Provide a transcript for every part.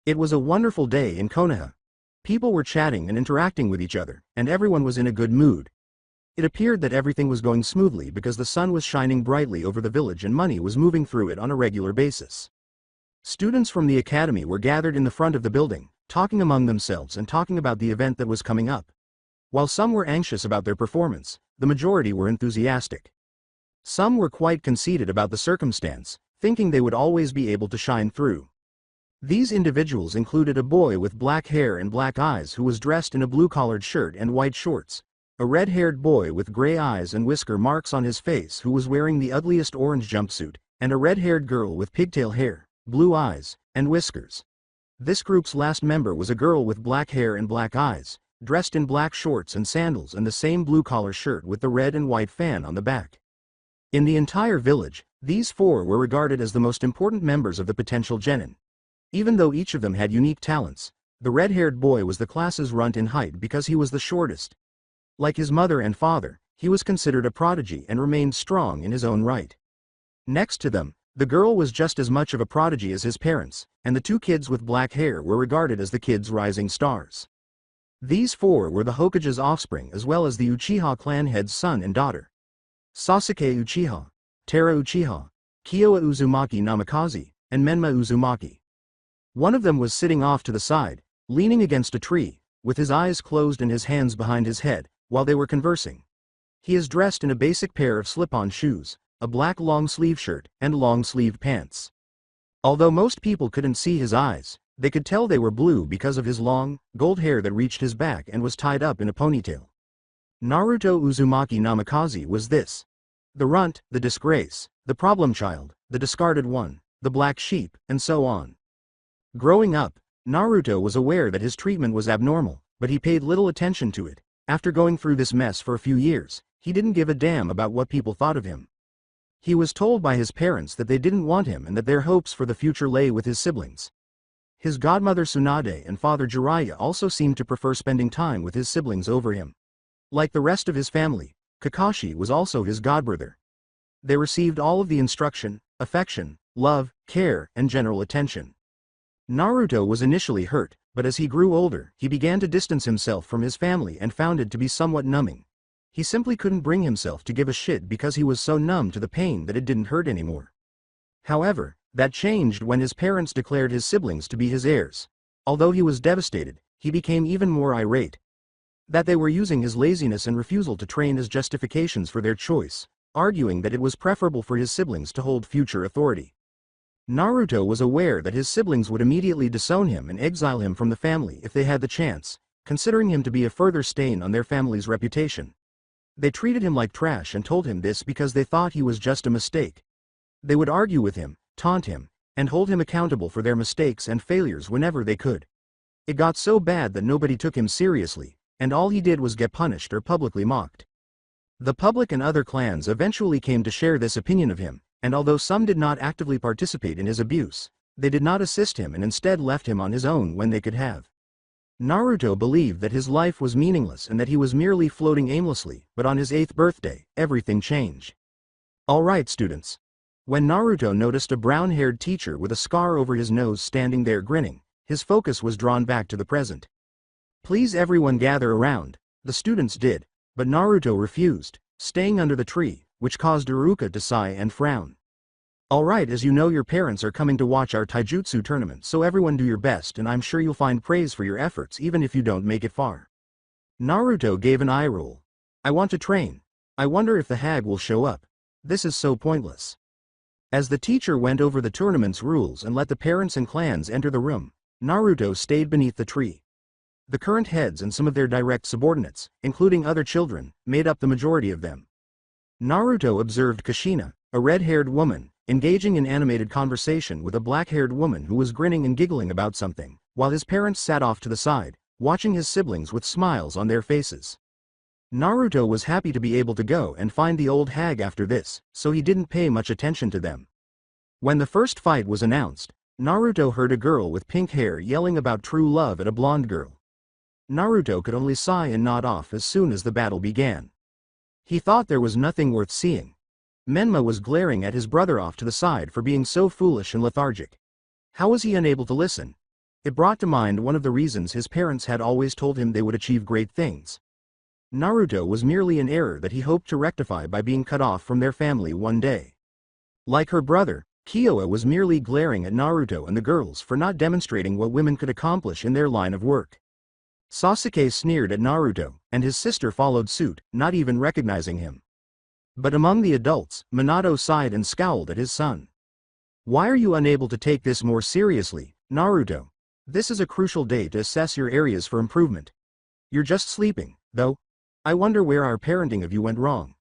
It was a wonderful day in Konoha. People were chatting and interacting with each other, and everyone was in a good mood. It appeared that everything was going smoothly because the sun was shining brightly over the village and money was moving through it on a regular basis. Students from the academy were gathered in the front of the building, talking among themselves and talking about the event that was coming up. While some were anxious about their performance, the majority were enthusiastic. Some were quite conceited about the circumstance, thinking they would always be able to shine through. These individuals included a boy with black hair and black eyes who was dressed in a blue-collared shirt and white shorts, a red-haired boy with gray eyes and whisker marks on his face who was wearing the ugliest orange jumpsuit, and a red-haired girl with pigtail hair, blue eyes, and whiskers. This group's last member was a girl with black hair and black eyes, dressed in black shorts and sandals and the same blue-collar shirt with the red and white fan on the back. In the entire village, these four were regarded as the most important members of the potential genin. Even though each of them had unique talents, the red-haired boy was the class's runt in height because he was the shortest. Like his mother and father, he was considered a prodigy and remained strong in his own right. Next to them, the girl was just as much of a prodigy as his parents, and the two kids with black hair were regarded as the kids' rising stars. These four were the Hokage's offspring as well as the Uchiha clan head's son and daughter. Sasuke Uchiha, Tara Uchiha, Kyowa Uzumaki Namikaze, and Menma Uzumaki. One of them was sitting off to the side, leaning against a tree, with his eyes closed and his hands behind his head, while they were conversing. He is dressed in a basic pair of slip-on shoes, a black long-sleeve shirt, and long-sleeved pants. Although most people couldn't see his eyes, they could tell they were blue because of his long, gold hair that reached his back and was tied up in a ponytail. Naruto Uzumaki Namikaze was this. The runt, the disgrace, the problem child, the discarded one, the black sheep, and so on. Growing up, Naruto was aware that his treatment was abnormal, but he paid little attention to it. After going through this mess for a few years, he didn't give a damn about what people thought of him. He was told by his parents that they didn't want him and that their hopes for the future lay with his siblings. His godmother Tsunade and father Jiraiya also seemed to prefer spending time with his siblings over him. Like the rest of his family, Kakashi was also his godbrother. They received all of the instruction, affection, love, care, and general attention. Naruto was initially hurt, but as he grew older, he began to distance himself from his family and found it to be somewhat numbing. He simply couldn't bring himself to give a shit because he was so numb to the pain that it didn't hurt anymore. However, that changed when his parents declared his siblings to be his heirs. Although he was devastated, he became even more irate. That they were using his laziness and refusal to train as justifications for their choice, arguing that it was preferable for his siblings to hold future authority. Naruto was aware that his siblings would immediately disown him and exile him from the family if they had the chance, considering him to be a further stain on their family's reputation. They treated him like trash and told him this because they thought he was just a mistake. They would argue with him, taunt him, and hold him accountable for their mistakes and failures whenever they could. It got so bad that nobody took him seriously, and all he did was get punished or publicly mocked. The public and other clans eventually came to share this opinion of him, and although some did not actively participate in his abuse, they did not assist him and instead left him on his own when they could have. Naruto believed that his life was meaningless and that he was merely floating aimlessly, but on his 8th birthday, everything changed. Alright students. When Naruto noticed a brown-haired teacher with a scar over his nose standing there grinning, his focus was drawn back to the present. Please everyone gather around. The students did, but Naruto refused, staying under the tree, which caused Iruka to sigh and frown. Alright, as you know, your parents are coming to watch our taijutsu tournament, so everyone do your best and I'm sure you'll find praise for your efforts even if you don't make it far. Naruto gave an eye roll. I want to train. I wonder if the hag will show up. This is so pointless. As the teacher went over the tournament's rules and let the parents and clans enter the room, Naruto stayed beneath the tree. The current heads and some of their direct subordinates, including other children, made up the majority of them. Naruto observed Kushina, a red-haired woman, engaging in animated conversation with a black-haired woman who was grinning and giggling about something, while his parents sat off to the side, watching his siblings with smiles on their faces. Naruto was happy to be able to go and find the old hag after this, so he didn't pay much attention to them. When the first fight was announced, Naruto heard a girl with pink hair yelling about true love at a blonde girl. Naruto could only sigh and nod off as soon as the battle began. He thought there was nothing worth seeing. Menma was glaring at his brother off to the side for being so foolish and lethargic. How was he unable to listen? It brought to mind one of the reasons his parents had always told him they would achieve great things. Naruto was merely an error that he hoped to rectify by being cut off from their family one day. Like her brother, Kyoa was merely glaring at Naruto and the girls for not demonstrating what women could accomplish in their line of work. Sasuke sneered at Naruto, and his sister followed suit, not even recognizing him. But among the adults, Minato sighed and scowled at his son. Why are you unable to take this more seriously, Naruto? This is a crucial day to assess your areas for improvement. You're just sleeping, though. I wonder where our parenting of you went wrong.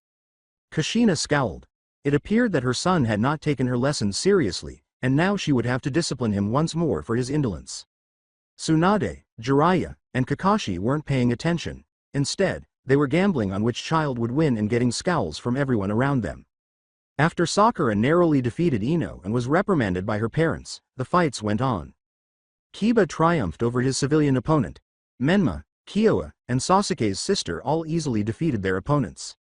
Kushina scowled. It appeared that her son had not taken her lessons seriously, and now she would have to discipline him once more for his indolence. Tsunade, Jiraiya, and Kakashi weren't paying attention. Instead, they were gambling on which child would win and getting scowls from everyone around them. After Sakura narrowly defeated Ino and was reprimanded by her parents, the fights went on. Kiba triumphed over his civilian opponent. Menma, Kyoa, and Sasuke's sister all easily defeated their opponents.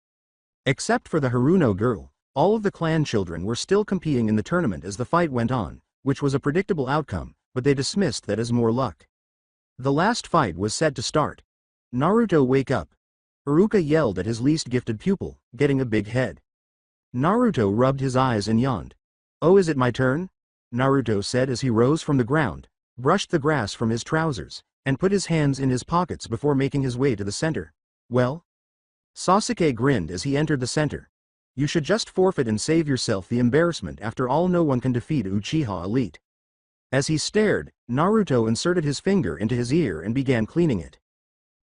Except for the Haruno girl, all of the clan children were still competing in the tournament as the fight went on, which was a predictable outcome, but they dismissed that as more luck. The last fight was set to start. Naruto, wake up! Iruka yelled at his least gifted pupil, getting a big head. Naruto rubbed his eyes and yawned. Oh, is it my turn? Naruto said as he rose from the ground, brushed the grass from his trousers, and put his hands in his pockets before making his way to the center. Well? Sasuke grinned as he entered the center. You should just forfeit and save yourself the embarrassment. After all, no one can defeat Uchiha Elite. As he stared, Naruto inserted his finger into his ear and began cleaning it.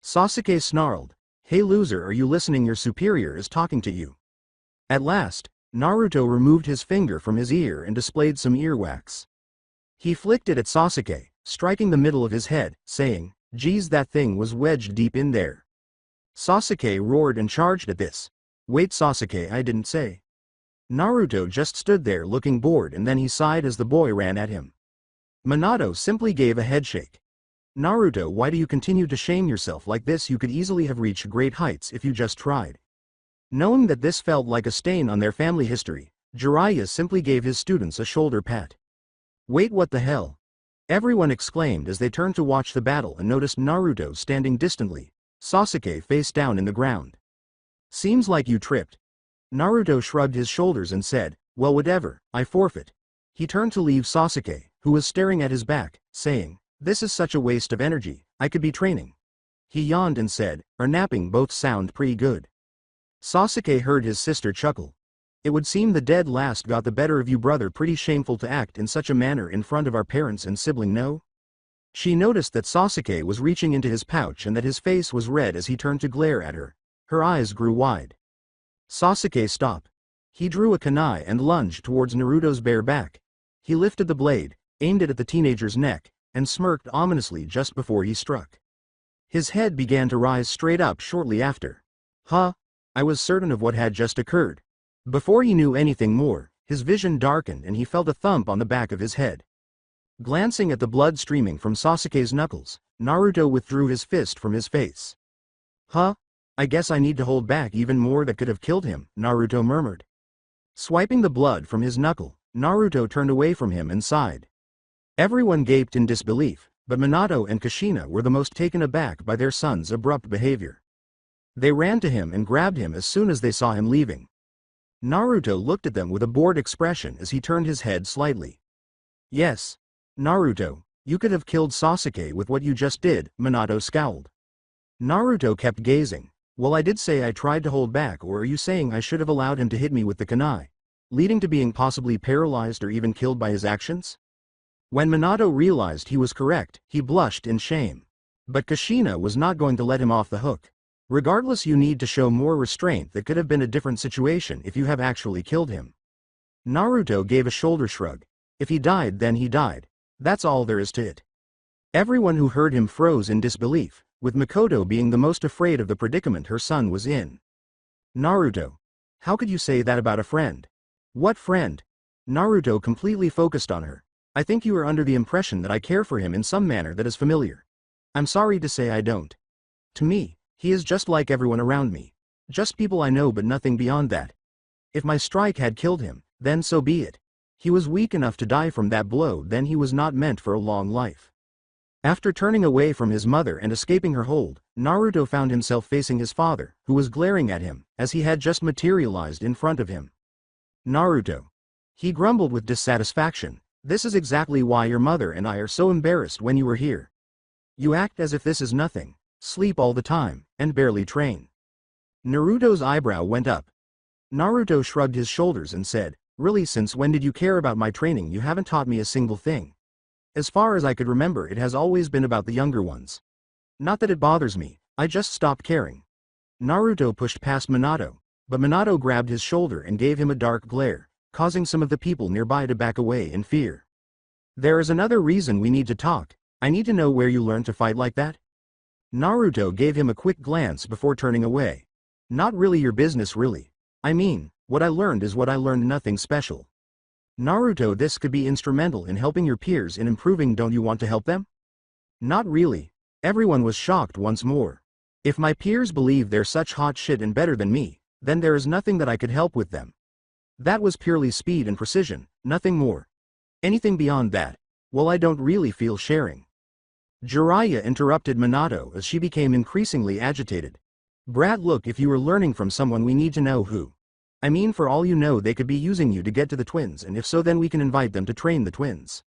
Sasuke snarled, Hey loser, are you listening? Your superior is talking to you. At last, Naruto removed his finger from his ear and displayed some earwax. He flicked it at Sasuke, striking the middle of his head, saying, Geez, that thing was wedged deep in there. Sasuke roared and charged at this. Wait, Sasuke, I didn't say. Naruto just stood there looking bored, and then he sighed as the boy ran at him. Minato simply gave a headshake. Naruto, why do you continue to shame yourself like this? You could easily have reached great heights if you just tried. Knowing that this felt like a stain on their family history, Jiraiya simply gave his students a shoulder pat. Wait, what the hell? Everyone exclaimed as they turned to watch the battle and noticed Naruto standing distantly, Sasuke face down in the ground. Seems like you tripped. Naruto shrugged his shoulders and said, Well, whatever, I forfeit. He turned to leave Sasuke, who was staring at his back, saying, This is such a waste of energy, I could be training. He yawned and said, Our napping both sound pretty good. Sasuke heard his sister chuckle. It would seem the dead last got the better of you, brother. Pretty shameful to act in such a manner in front of our parents and sibling, no? She noticed that Sasuke was reaching into his pouch and that his face was red as he turned to glare at her. Her eyes grew wide. Sasuke, stop. He drew a kunai and lunged towards Naruto's bare back. He lifted the blade, aimed it at the teenager's neck, and smirked ominously just before he struck. His head began to rise straight up shortly after. Huh? I was certain of what had just occurred. Before he knew anything more, his vision darkened and he felt a thump on the back of his head. Glancing at the blood streaming from Sasuke's knuckles, Naruto withdrew his fist from his face. Huh? I guess I need to hold back even more. That could have killed him, Naruto murmured. Swiping the blood from his knuckle, Naruto turned away from him and sighed. Everyone gaped in disbelief, but Minato and Kushina were the most taken aback by their son's abrupt behavior. They ran to him and grabbed him as soon as they saw him leaving. Naruto looked at them with a bored expression as he turned his head slightly. Yes. Naruto, you could have killed Sasuke with what you just did, Minato scowled. Naruto kept gazing. Well, I did say I tried to hold back, or are you saying I should have allowed him to hit me with the kunai, leading to being possibly paralyzed or even killed by his actions? When Minato realized he was correct, he blushed in shame. But Kushina was not going to let him off the hook. Regardless, you need to show more restraint. That could have been a different situation if you have actually killed him. Naruto gave a shoulder shrug. If he died, then he died. That's all there is to it. Everyone who heard him froze in disbelief, with Mikoto being the most afraid of the predicament her son was in. Naruto. How could you say that about a friend? What friend? Naruto completely focused on her. I think you are under the impression that I care for him in some manner that is familiar. I'm sorry to say I don't. To me, he is just like everyone around me. Just people I know, but nothing beyond that. If my strike had killed him, then so be it. He was weak enough to die from that blow, then he was not meant for a long life. After turning away from his mother and escaping her hold, Naruto found himself facing his father, who was glaring at him, as he had just materialized in front of him. Naruto. He grumbled with dissatisfaction. This is exactly why your mother and I are so embarrassed when you were here. You act as if this is nothing, sleep all the time, and barely train. Naruto's eyebrow went up. Naruto shrugged his shoulders and said, really, since when did you care about my training? You haven't taught me a single thing. As far as I could remember, it has always been about the younger ones. Not that it bothers me, I just stopped caring. Naruto pushed past Minato, but Minato grabbed his shoulder and gave him a dark glare, causing some of the people nearby to back away in fear. There is another reason we need to talk. I need to know where you learned to fight like that. Naruto gave him a quick glance before turning away. Not really your business, really. I mean, what I learned is what I learned, nothing special. Naruto, this could be instrumental in helping your peers in improving. Don't you want to help them? Not really. Everyone was shocked once more. If my peers believe they're such hot shit and better than me, then there is nothing that I could help with them. That was purely speed and precision, nothing more. Anything beyond that, well, I don't really feel sharing. Jiraiya interrupted Minato as she became increasingly agitated. Brat, look, if you were learning from someone, we need to know who. I mean, for all you know, they could be using you to get to the twins, and if so, then we can invite them to train the twins.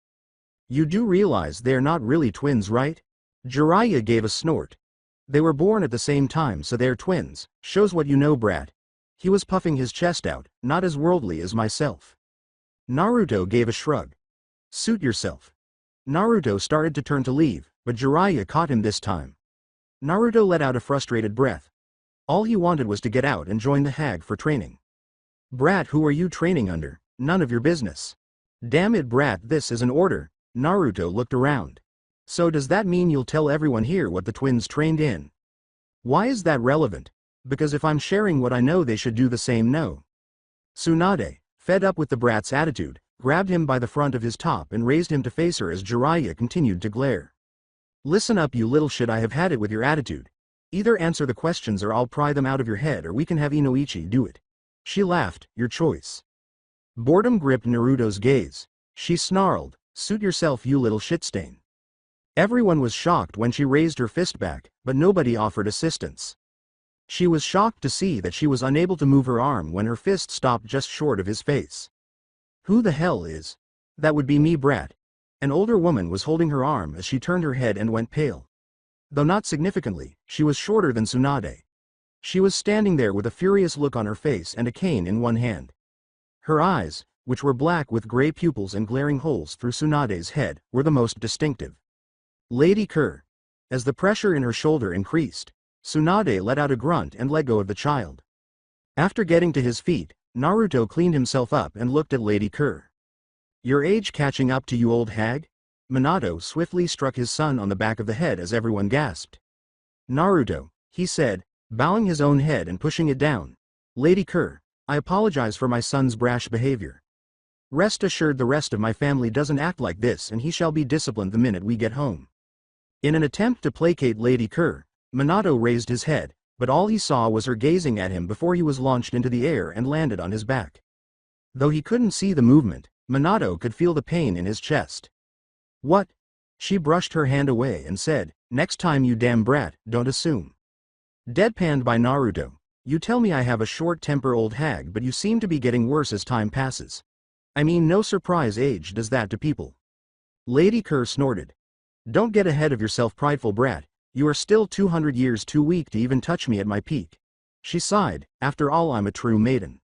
You do realize they're not really twins, right? Jiraiya gave a snort. They were born at the same time, so they're twins. Shows what you know, brat. He was puffing his chest out, not as worldly as myself. Naruto gave a shrug. Suit yourself. Naruto started to turn to leave, but Jiraiya caught him this time. Naruto let out a frustrated breath. All he wanted was to get out and join the hag for training. Brat, who are you training under? None of your business. Damn it, brat, this is an order. Naruto looked around. So does that mean you'll tell everyone here what the twins trained in? Why is that relevant? Because if I'm sharing what I know, they should do the same. No. Tsunade, fed up with the brat's attitude, grabbed him by the front of his top and raised him to face her as Jiraiya continued to glare. Listen up, you little shit, I have had it with your attitude. Either answer the questions or I'll pry them out of your head, or we can have Inoichi do it. She laughed, your choice. Boredom gripped Naruto's gaze. She snarled, suit yourself, you little shitstain. Everyone was shocked when she raised her fist back, but nobody offered assistance. She was shocked to see that she was unable to move her arm when her fist stopped just short of his face. Who the hell is? That would be me, brat. An older woman was holding her arm as she turned her head and went pale. Though not significantly, she was shorter than Tsunade. She was standing there with a furious look on her face and a cane in one hand. Her eyes, which were black with gray pupils and glaring holes through Tsunade's head, were the most distinctive. Lady Kerr. As the pressure in her shoulder increased, Tsunade let out a grunt and let go of the child. After getting to his feet, Naruto cleaned himself up and looked at Lady Kerr. Your age catching up to you, old hag? Minato swiftly struck his son on the back of the head as everyone gasped. Naruto, he said, bowing his own head and pushing it down. Lady Kerr, I apologize for my son's brash behavior. Rest assured the rest of my family doesn't act like this, and he shall be disciplined the minute we get home. In an attempt to placate Lady Kerr, Minato raised his head, but all he saw was her gazing at him before he was launched into the air and landed on his back. Though he couldn't see the movement, Minato could feel the pain in his chest. What? She brushed her hand away and said, next time, you damn brat, don't assume. Deadpanned by Naruto, you tell me I have a short temper, old hag, but you seem to be getting worse as time passes. I mean, no surprise age does that to people. Lady Kerr snorted. Don't get ahead of yourself, prideful brat, you are still 200 years too weak to even touch me at my peak. She sighed, after all, I'm a true maiden.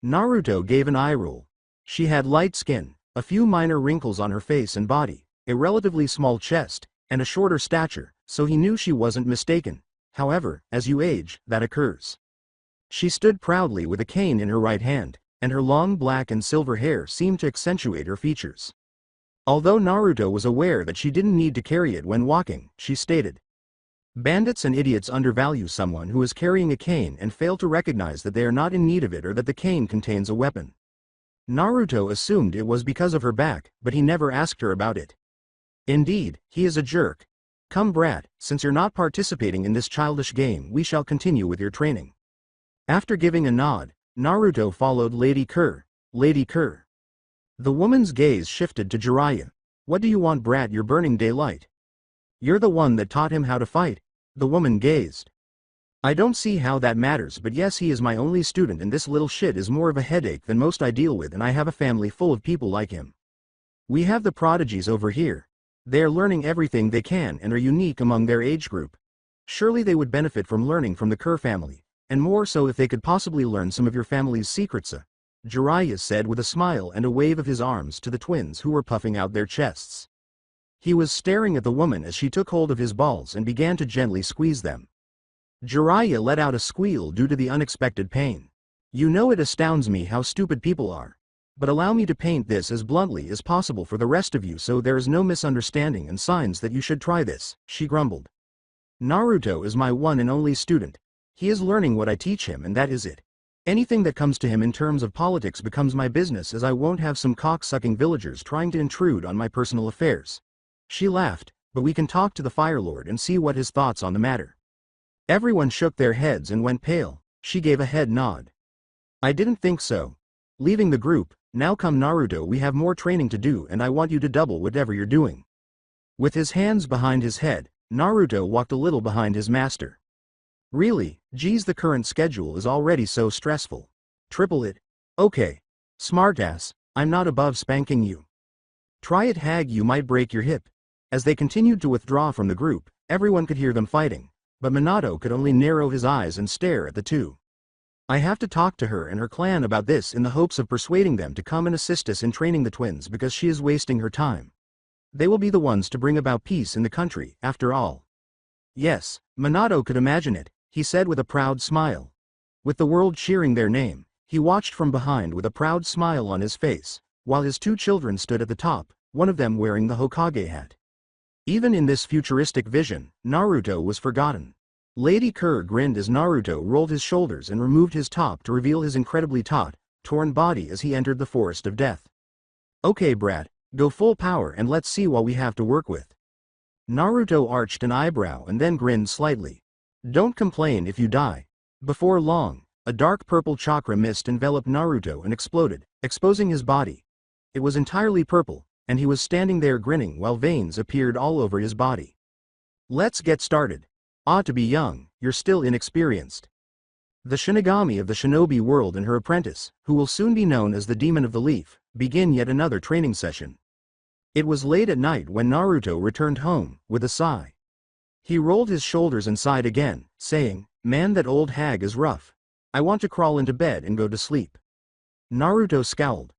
Naruto gave an eye roll. She had light skin, a few minor wrinkles on her face and body, a relatively small chest, and a shorter stature, so he knew she wasn't mistaken. However, as you age, that occurs. She stood proudly with a cane in her right hand, and her long black and silver hair seemed to accentuate her features. Although Naruto was aware that she didn't need to carry it when walking, she stated, bandits and idiots undervalue someone who is carrying a cane and fail to recognize that they are not in need of it or that the cane contains a weapon. Naruto assumed it was because of her back, but he never asked her about it. Indeed, he is a jerk. Come brat, since you're not participating in this childish game, we shall continue with your training. After giving a nod, Naruto followed Lady Kerr. Lady Kerr. The woman's gaze shifted to Jiraiya. What do you want, brat? You're burning daylight. You're the one that taught him how to fight. The woman gazed. I don't see how that matters, but yes, he is my only student and this little shit is more of a headache than most I deal with, and I have a family full of people like him. We have the prodigies over here. They are learning everything they can and are unique among their age group. Surely they would benefit from learning from the Kerr family, and more so if they could possibly learn some of your family's secrets, Jiraiya said with a smile and a wave of his arms to the twins who were puffing out their chests. He was staring at the woman as she took hold of his balls and began to gently squeeze them. Jiraiya let out a squeal due to the unexpected pain. You know, it astounds me how stupid people are. But allow me to paint this as bluntly as possible for the rest of you so there is no misunderstanding and signs that you should try this, she grumbled. Naruto is my one and only student. He is learning what I teach him and that is it. Anything that comes to him in terms of politics becomes my business, as I won't have some cock-sucking villagers trying to intrude on my personal affairs. She laughed, but we can talk to the Fire Lord and see what his thoughts on the matter. Everyone shook their heads and went pale. She gave a head nod. I didn't think so. Leaving the group, now come Naruto, we have more training to do and I want you to double whatever you're doing. With his hands behind his head, Naruto walked a little behind his master. Really, geez, the current schedule is already so stressful. Triple it. Okay. Smartass, I'm not above spanking you. Try it, hag, you might break your hip. As they continued to withdraw from the group, everyone could hear them fighting. But Minato could only narrow his eyes and stare at the two. I have to talk to her and her clan about this in the hopes of persuading them to come and assist us in training the twins, because she is wasting her time. They will be the ones to bring about peace in the country, after all. Yes, Minato could imagine it, he said with a proud smile. With the world cheering their name, he watched from behind with a proud smile on his face, while his two children stood at the top, one of them wearing the Hokage hat. Even in this futuristic vision, Naruto was forgotten. Lady Kerr grinned as Naruto rolled his shoulders and removed his top to reveal his incredibly taut, torn body as he entered the forest of death. Okay brat, go full power and let's see what we have to work with. Naruto arched an eyebrow and then grinned slightly. Don't complain if you die. Before long, a dark purple chakra mist enveloped Naruto and exploded, exposing his body. It was entirely purple, and he was standing there grinning while veins appeared all over his body. Let's get started. To be young, you're still inexperienced. The Shinigami of the shinobi world and her apprentice, who will soon be known as the Demon of the Leaf, begin yet another training session. It was late at night when Naruto returned home, with a sigh. He rolled his shoulders and sighed again, saying, Man, that old hag is rough. I want to crawl into bed and go to sleep. Naruto scowled.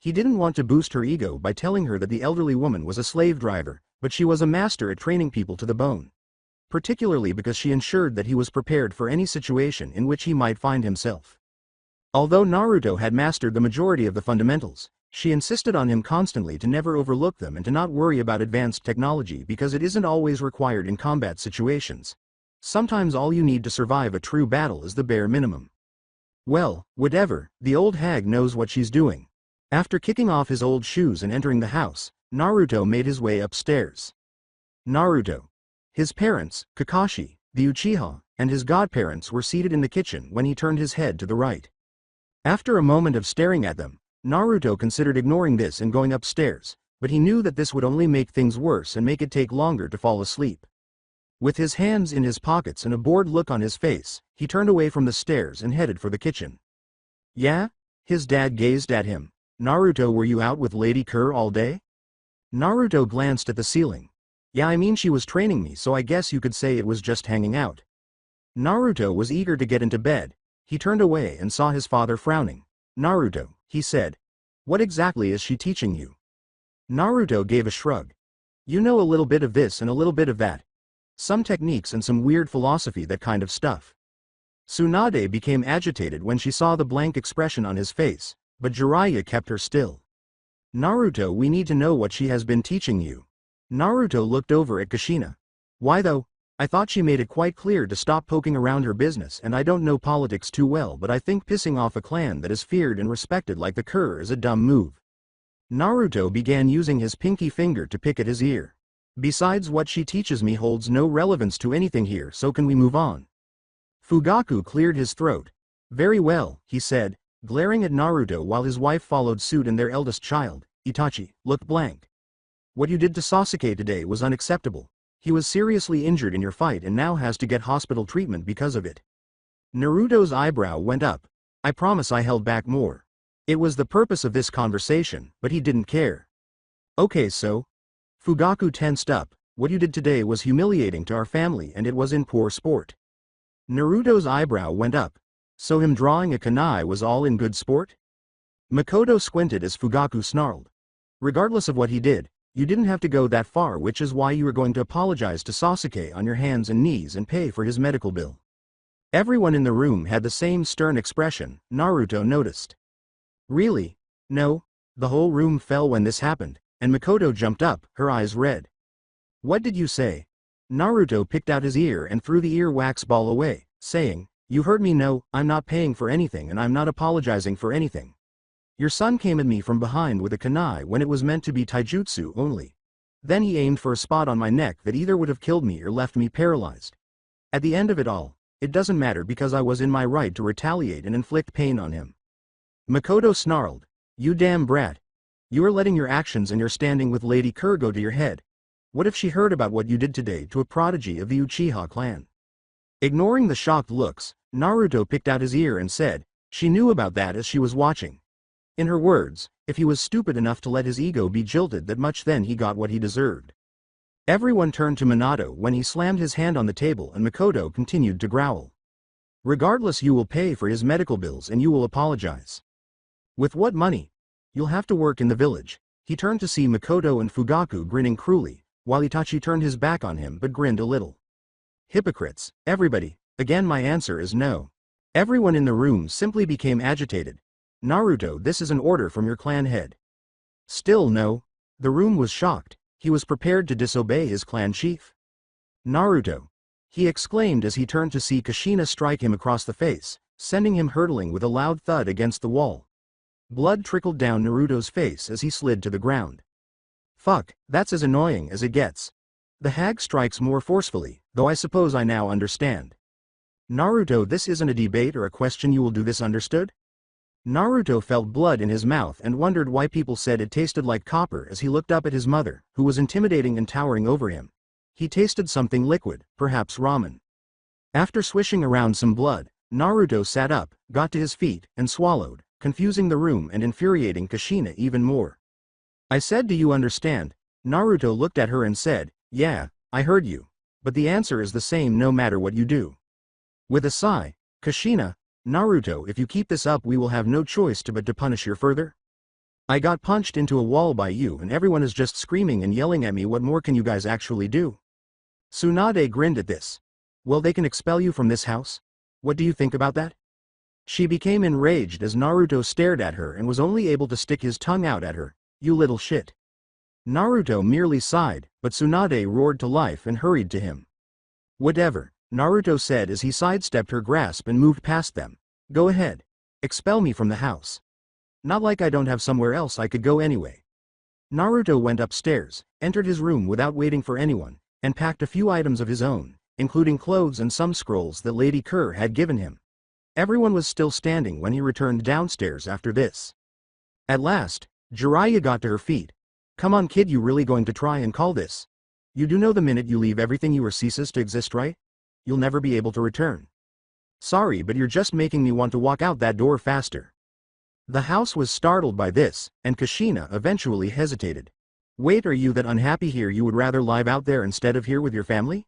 He didn't want to boost her ego by telling her that the elderly woman was a slave driver, but she was a master at training people to the bone. Particularly because she ensured that he was prepared for any situation in which he might find himself. Although Naruto had mastered the majority of the fundamentals, she insisted on him constantly to never overlook them and to not worry about advanced technology because it isn't always required in combat situations. Sometimes all you need to survive a true battle is the bare minimum. Well, whatever, the old hag knows what she's doing. After kicking off his old shoes and entering the house, Naruto made his way upstairs. Naruto. His parents, Kakashi, the Uchiha, and his godparents were seated in the kitchen when he turned his head to the right. After a moment of staring at them, Naruto considered ignoring this and going upstairs, but he knew that this would only make things worse and make it take longer to fall asleep. With his hands in his pockets and a bored look on his face, he turned away from the stairs and headed for the kitchen. Yeah? His dad gazed at him. Naruto, were you out with Lady Kerr all day? Naruto glanced at the ceiling. Yeah, I mean, she was training me, so I guess you could say it was just hanging out. Naruto was eager to get into bed. He turned away and saw his father frowning. Naruto, he said. What exactly is she teaching you? Naruto gave a shrug. You know, a little bit of this and a little bit of that. Some techniques and some weird philosophy, that kind of stuff. Tsunade became agitated when she saw the blank expression on his face, but Jiraiya kept her still. Naruto, we need to know what she has been teaching you. Naruto looked over at Kushina. Why though? I thought she made it quite clear to stop poking around her business, and I don't know politics too well, but I think pissing off a clan that is feared and respected like the Kerr is a dumb move. Naruto began using his pinky finger to pick at his ear. Besides, what she teaches me holds no relevance to anything here, so can we move on? Fugaku cleared his throat. Very well, he said, glaring at Naruto while his wife followed suit and their eldest child, Itachi, looked blank. What you did to Sasuke today was unacceptable. He was seriously injured in your fight and now has to get hospital treatment because of it. Naruto's eyebrow went up. I promise I held back more. It was the purpose of this conversation, but he didn't care. Okay, so? Fugaku tensed up. What you did today was humiliating to our family and it was in poor sport. Naruto's eyebrow went up. So him drawing a kunai was all in good sport? Makoto squinted as Fugaku snarled. Regardless of what he did, you didn't have to go that far, which is why you were going to apologize to Sasuke on your hands and knees and pay for his medical bill. Everyone in the room had the same stern expression, Naruto noticed. Really? No? The whole room fell when this happened, and Makoto jumped up, her eyes red. What did you say? Naruto picked out his ear and threw the earwax ball away, saying, You heard me. No, I'm not paying for anything and I'm not apologizing for anything. Your son came at me from behind with a kunai when it was meant to be taijutsu only. Then he aimed for a spot on my neck that either would have killed me or left me paralyzed. At the end of it all, it doesn't matter because I was in my right to retaliate and inflict pain on him. Makoto snarled, You damn brat. You are letting your actions and your standing with Lady Kerr go to your head. What if she heard about what you did today to a prodigy of the Uchiha clan? Ignoring the shocked looks, Naruto picked out his ear and said, She knew about that as she was watching. In her words, if he was stupid enough to let his ego be jilted that much, then he got what he deserved. Everyone turned to Minato when he slammed his hand on the table and Makoto continued to growl. Regardless, you will pay for his medical bills and you will apologize. With what money? You'll have to work in the village. He turned to see Makoto and Fugaku grinning cruelly, while Itachi turned his back on him but grinned a little. Hypocrites, everybody. Again, my answer is no. Everyone in the room simply became agitated. Naruto, this is an order from your clan head. Still no. The room was shocked. He was prepared to disobey his clan chief. Naruto, he exclaimed as he turned to see Kushina strike him across the face, sending him hurtling with a loud thud against the wall. Blood trickled down Naruto's face as he slid to the ground. Fuck, that's as annoying as it gets. The hag strikes more forcefully, though I suppose I now understand. Naruto, this isn't a debate or a question, you will do this, understood? Naruto felt blood in his mouth and wondered why people said it tasted like copper as he looked up at his mother, who was intimidating and towering over him. He tasted something liquid, perhaps ramen. After swishing around some blood, Naruto sat up, got to his feet, and swallowed, confusing the room and infuriating Kushina even more. I said, do you understand? Naruto looked at her and said, yeah, I heard you. But the answer is the same no matter what you do. With a sigh, Kushina, Naruto, if you keep this up we will have no choice but to punish you further. I got punched into a wall by you and everyone is just screaming and yelling at me. What more can you guys actually do? Tsunade grinned at this. Well, they can expel you from this house? What do you think about that? She became enraged as Naruto stared at her and was only able to stick his tongue out at her. You little shit. Naruto merely sighed, but Tsunade roared to life and hurried to him. Whatever, Naruto said as he sidestepped her grasp and moved past them. Go ahead. Expel me from the house. Not like I don't have somewhere else I could go anyway. Naruto went upstairs, entered his room without waiting for anyone, and packed a few items of his own, including clothes and some scrolls that Lady Kerr had given him. Everyone was still standing when he returned downstairs after this. At last, Jiraiya got to her feet. Come on kid, you really going to try and call this? You do know the minute you leave everything you are ceases to exist, right? You'll never be able to return. Sorry, but you're just making me want to walk out that door faster. The house was startled by this, and Kushina eventually hesitated. Wait, are you that unhappy here you would rather live out there instead of here with your family?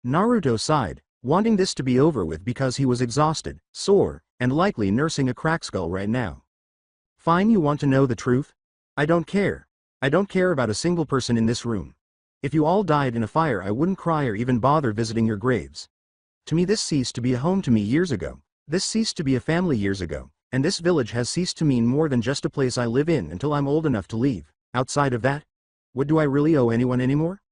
Naruto sighed, wanting this to be over with because he was exhausted, sore, and likely nursing a cracked skull right now. Fine, you want to know the truth? I don't care. I don't care about a single person in this room. If you all died in a fire I wouldn't cry or even bother visiting your graves. To me this ceased to be a home to me years ago. This ceased to be a family years ago, and this village has ceased to mean more than just a place I live in until I'm old enough to leave. Outside of that, what do I really owe anyone anymore?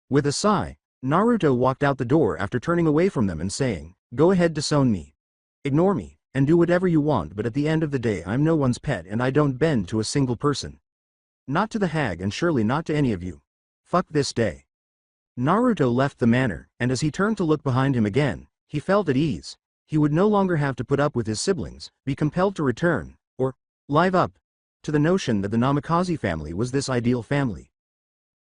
With a sigh, Naruto walked out the door after turning away from them and saying, Go ahead, disown me. Ignore me, and do whatever you want, but at the end of the day I'm no one's pet and I don't bend to a single person. Not to the hag and surely not to any of you. Fuck this day. Naruto left the manor, and as he turned to look behind him again, he felt at ease. He would no longer have to put up with his siblings, be compelled to return, or live up to the notion that the Namikaze family was this ideal family.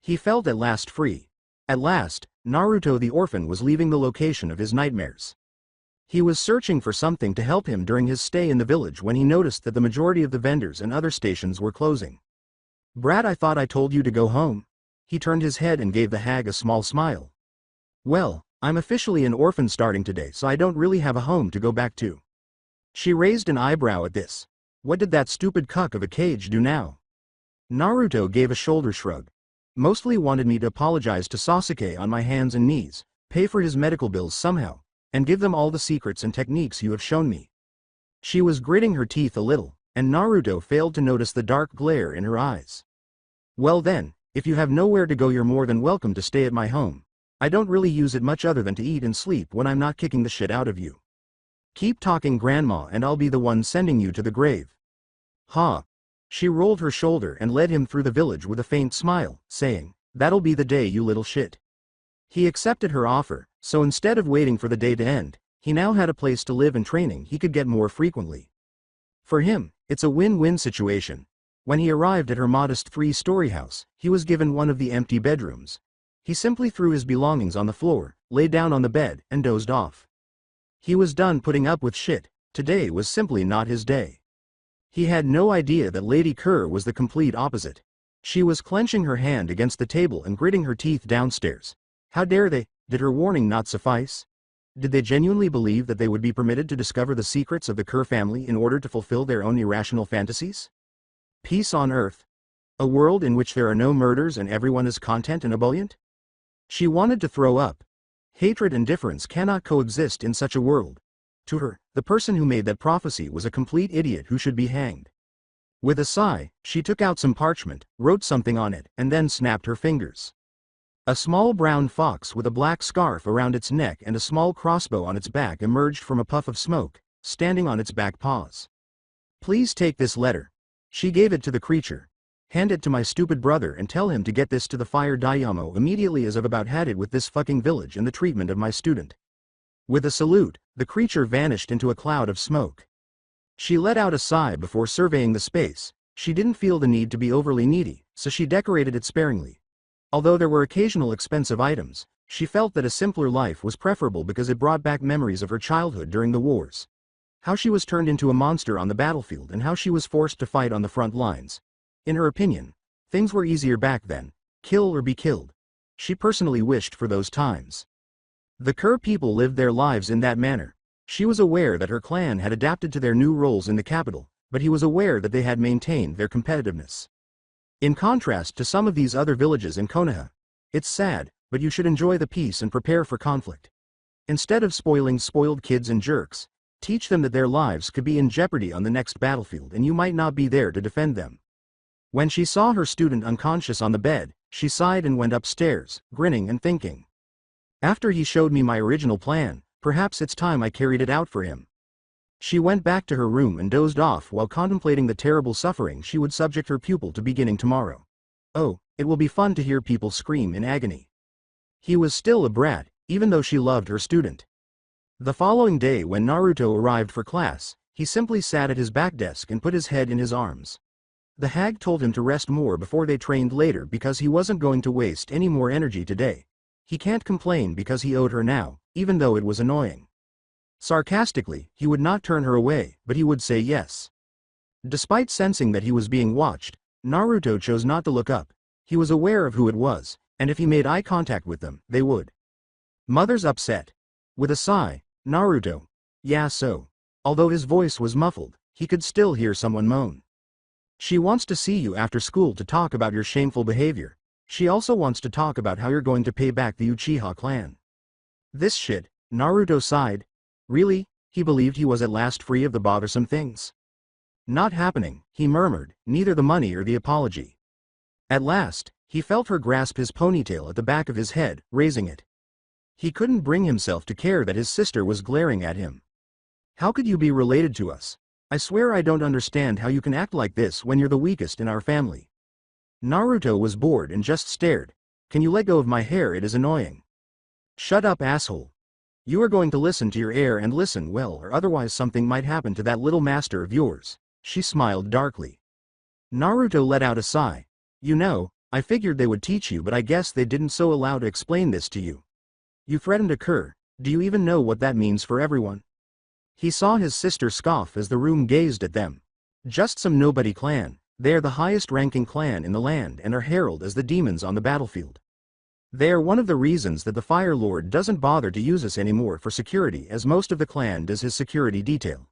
He felt at last free. At last, Naruto the orphan was leaving the location of his nightmares. He was searching for something to help him during his stay in the village when he noticed that the majority of the vendors and other stations were closing. "Brat, I thought I told you to go home." He turned his head and gave the hag a small smile. "Well, I'm officially an orphan starting today, so I don't really have a home to go back to." She raised an eyebrow at this. What did that stupid cuck of a cage do now? Naruto gave a shoulder shrug. "Mostly wanted me to apologize to Sasuke on my hands and knees, pay for his medical bills somehow, and give them all the secrets and techniques you have shown me." She was gritting her teeth a little, and Naruto failed to notice the dark glare in her eyes. "Well then, if you have nowhere to go, you're more than welcome to stay at my home. I don't really use it much other than to eat and sleep when I'm not kicking the shit out of you. Keep talking, grandma, and I'll be the one sending you to the grave." "Ha." She rolled her shoulder and led him through the village with a faint smile, saying, "That'll be the day, you little shit." He accepted her offer, so instead of waiting for the day to end, he now had a place to live and training he could get more frequently. For him, it's a win-win situation. When he arrived at her modest 3-story house, he was given one of the empty bedrooms. He simply threw his belongings on the floor, lay down on the bed, and dozed off. He was done putting up with shit. Today was simply not his day. He had no idea that Lady Kerr was the complete opposite. She was clenching her hand against the table and gritting her teeth downstairs. How dare they? Did her warning not suffice? Did they genuinely believe that they would be permitted to discover the secrets of the Kerr family in order to fulfill their own irrational fantasies? Peace on earth? A world in which there are no murders and everyone is content and ebullient? She wanted to throw up. Hatred and difference cannot coexist in such a world. To her, the person who made that prophecy was a complete idiot who should be hanged. With a sigh, she took out some parchment, wrote something on it, and then snapped her fingers. A small brown fox with a black scarf around its neck and a small crossbow on its back emerged from a puff of smoke, standing on its back paws. "Please take this letter." She gave it to the creature. "Hand it to my stupid brother and tell him to get this to the fire Dayamo immediately, as I've about had it with this fucking village and the treatment of my student." With a salute, the creature vanished into a cloud of smoke. She let out a sigh before surveying the space. She didn't feel the need to be overly needy, so she decorated it sparingly. Although there were occasional expensive items, she felt that a simpler life was preferable because it brought back memories of her childhood during the wars. How she was turned into a monster on the battlefield and how she was forced to fight on the front lines. In her opinion, things were easier back then. Kill or be killed. She personally wished for those times. The Kerr people lived their lives in that manner. She was aware that her clan had adapted to their new roles in the capital, but he was aware that they had maintained their competitiveness. In contrast to some of these other villages in Konoha. It's sad, but you should enjoy the peace and prepare for conflict. Instead of spoiling spoiled kids and jerks, teach them that their lives could be in jeopardy on the next battlefield and you might not be there to defend them. When she saw her student unconscious on the bed, she sighed and went upstairs, grinning and thinking. After he showed me my original plan, perhaps it's time I carried it out for him. She went back to her room and dozed off while contemplating the terrible suffering she would subject her pupil to beginning tomorrow. Oh, it will be fun to hear people scream in agony. He was still a brat, even though she loved her student. The following day when Naruto arrived for class, he simply sat at his back desk and put his head in his arms. The hag told him to rest more before they trained later because he wasn't going to waste any more energy today. He can't complain because he owed her now, even though it was annoying. Sarcastically, he would not turn her away, but he would say yes. Despite sensing that he was being watched, Naruto chose not to look up. He was aware of who it was, and if he made eye contact with them, they would. Mother's upset. With a sigh, Naruto. Yeah, so. Although his voice was muffled, he could still hear someone moan. She wants to see you after school to talk about your shameful behavior. She also wants to talk about how you're going to pay back the Uchiha clan. This shit, Naruto sighed. Really? He believed he was at last free of the bothersome things. Not happening, he murmured, neither the money or the apology. At last, he felt her grasp his ponytail at the back of his head, raising it. He couldn't bring himself to care that his sister was glaring at him. How could you be related to us? I swear I don't understand how you can act like this when you're the weakest in our family. Naruto was bored and just stared. Can you let go of my hair? It is annoying. Shut up, asshole. You are going to listen to your heir and listen well, or otherwise something might happen to that little master of yours. She smiled darkly. Naruto let out a sigh. You know, I figured they would teach you, but I guess they didn't, so allow to explain this to you. You threatened a cur, do you even know what that means for everyone? He saw his sister scoff as the room gazed at them. Just some nobody clan, they are the highest ranking clan in the land and are heralded as the demons on the battlefield. They are one of the reasons that the Fire Lord doesn't bother to use us anymore for security, as most of the clan does his security detail.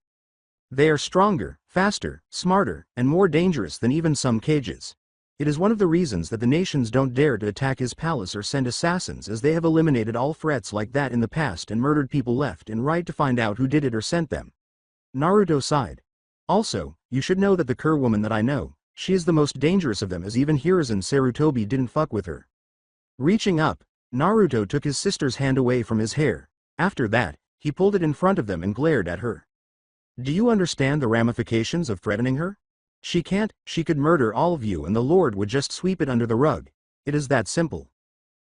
They are stronger, faster, smarter, and more dangerous than even some cages. It is one of the reasons that the nations don't dare to attack his palace or send assassins, as they have eliminated all threats like that in the past and murdered people left and right to find out who did it or sent them. Naruto sighed. Also, you should know that the cur woman that I know, she is the most dangerous of them, as even Hiruzen Sarutobi didn't fuck with her. Reaching up, Naruto took his sister's hand away from his hair. After that, he pulled it in front of them and glared at her. Do you understand the ramifications of threatening her? She could murder all of you and the Lord would just sweep it under the rug. It is that simple.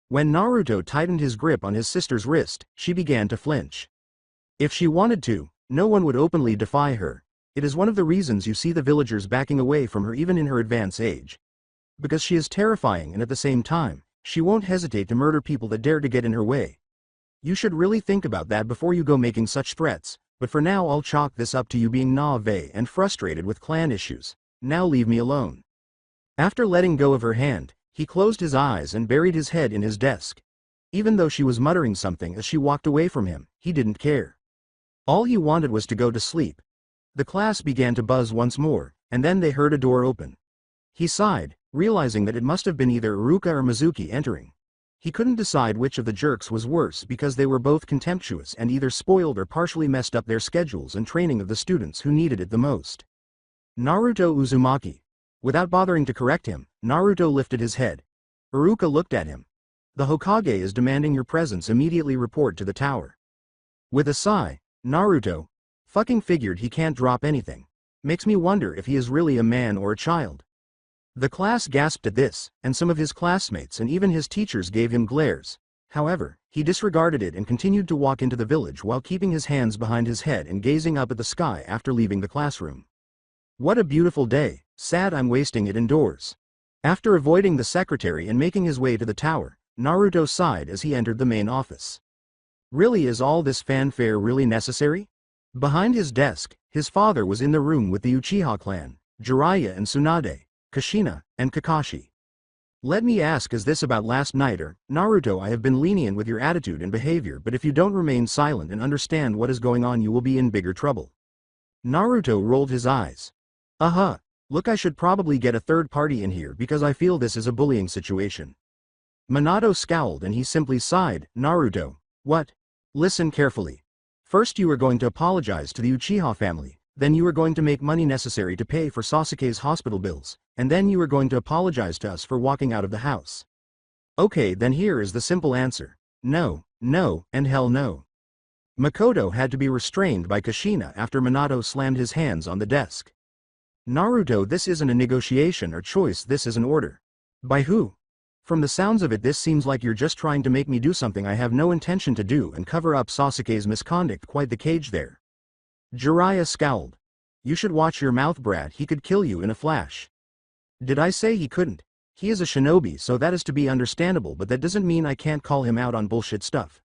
When Naruto tightened his grip on his sister's wrist, she began to flinch. If she wanted to, no one would openly defy her. It is one of the reasons you see the villagers backing away from her even in her advanced age. Because she is terrifying, and at the same time, she won't hesitate to murder people that dare to get in her way. You should really think about that before you go making such threats. But for now I'll chalk this up to you being naïve and frustrated with clan issues. Now leave me alone. After letting go of her hand, he closed his eyes and buried his head in his desk. Even though she was muttering something as she walked away from him, he didn't care. All he wanted was to go to sleep. The class began to buzz once more, and then they heard a door open. He sighed, realizing that it must have been either Iruka or Mizuki entering. He couldn't decide which of the jerks was worse because they were both contemptuous and either spoiled or partially messed up their schedules and training of the students who needed it the most. Naruto Uzumaki. Without bothering to correct him, Naruto lifted his head. Iruka looked at him. The Hokage is demanding your presence. Immediately report to the tower. With a sigh, Naruto fucking figured he can't drop anything. Makes me wonder if he is really a man or a child. The class gasped at this, and some of his classmates and even his teachers gave him glares. However, he disregarded it and continued to walk into the village while keeping his hands behind his head and gazing up at the sky after leaving the classroom. What a beautiful day, sad I'm wasting it indoors. After avoiding the secretary and making his way to the tower, Naruto sighed as he entered the main office. Really, is all this fanfare really necessary? Behind his desk, his father was in the room with the Uchiha clan, Jiraiya and Tsunade, Kushina, and Kakashi. Let me ask, is this about last night or, Naruto, I have been lenient with your attitude and behavior, but if you don't remain silent and understand what is going on you will be in bigger trouble. Naruto rolled his eyes. Look, I should probably get a third party in here because I feel this is a bullying situation. Minato scowled and he simply sighed. Naruto, what? Listen carefully. First you are going to apologize to the Uchiha family, then you are going to make money necessary to pay for Sasuke's hospital bills, and then you are going to apologize to us for walking out of the house. Okay, then here is the simple answer. No, no, and hell no. Makoto had to be restrained by Kushina after Minato slammed his hands on the desk. Naruto, this isn't a negotiation or choice, this is an order. By who? From the sounds of it this seems like you're just trying to make me do something I have no intention to do and cover up Sasuke's misconduct. Quite the cage there. Jiraiya scowled. You should watch your mouth, brat, he could kill you in a flash. Did I say he couldn't? He is a shinobi, so that is to be understandable, but that doesn't mean I can't call him out on bullshit stuff.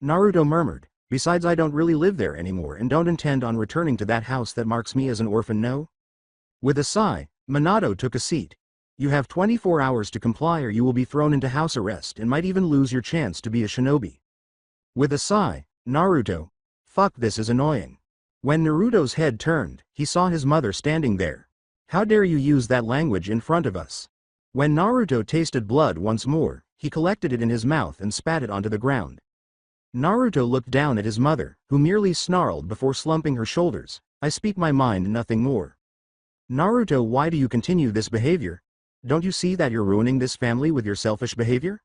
Naruto murmured, besides I don't really live there anymore and don't intend on returning to that house that marks me as an orphan, no? With a sigh, Minato took a seat. You have 24 hours to comply or you will be thrown into house arrest and might even lose your chance to be a shinobi. With a sigh, Naruto, fuck, this is annoying. When Naruto's head turned, he saw his mother standing there. How dare you use that language in front of us? When Naruto tasted blood once more, he collected it in his mouth and spat it onto the ground. Naruto looked down at his mother, who merely snarled before slumping her shoulders. I speak my mind, nothing more. Naruto, why do you continue this behavior? Don't you see that you're ruining this family with your selfish behavior?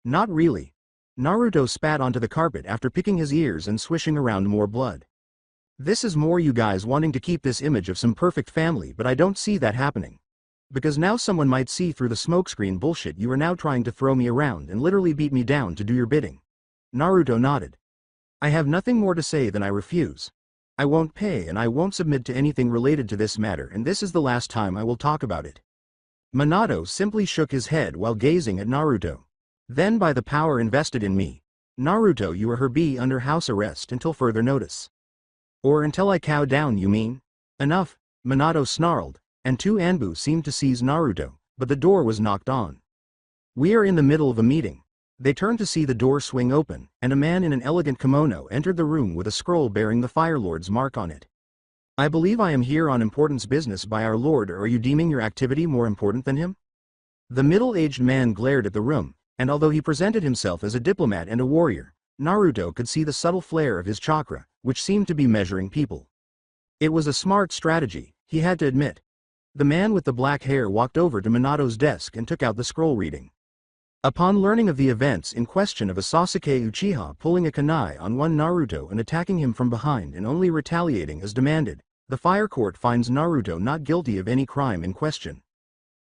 Not really. Naruto spat onto the carpet after picking his ears and swishing around more blood. This is more you guys wanting to keep this image of some perfect family, but I don't see that happening. Because now someone might see through the smokescreen bullshit. You are now trying to throw me around and literally beat me down to do your bidding. Naruto nodded. I have nothing more to say than I refuse. I won't pay and I won't submit to anything related to this matter, and this is the last time I will talk about it. Minato simply shook his head while gazing at Naruto. Then by the power invested in me, Naruto, you are be under house arrest until further notice. Or until I cow down, you mean? Enough, Minato snarled, and two Anbu seemed to seize Naruto, but the door was knocked on. We are in the middle of a meeting. They turned to see the door swing open, and a man in an elegant kimono entered the room with a scroll bearing the Fire Lord's mark on it. I believe I am here on importance business by our lord, or are you deeming your activity more important than him? The middle-aged man glared at the room, and although he presented himself as a diplomat and a warrior, Naruto could see the subtle flare of his chakra, which seemed to be measuring people. It was a smart strategy, he had to admit. The man with the black hair walked over to Minato's desk and took out the scroll reading. Upon learning of the events in question of a Sasuke Uchiha pulling a kunai on one Naruto and attacking him from behind and only retaliating as demanded, the Fire Court finds Naruto not guilty of any crime in question.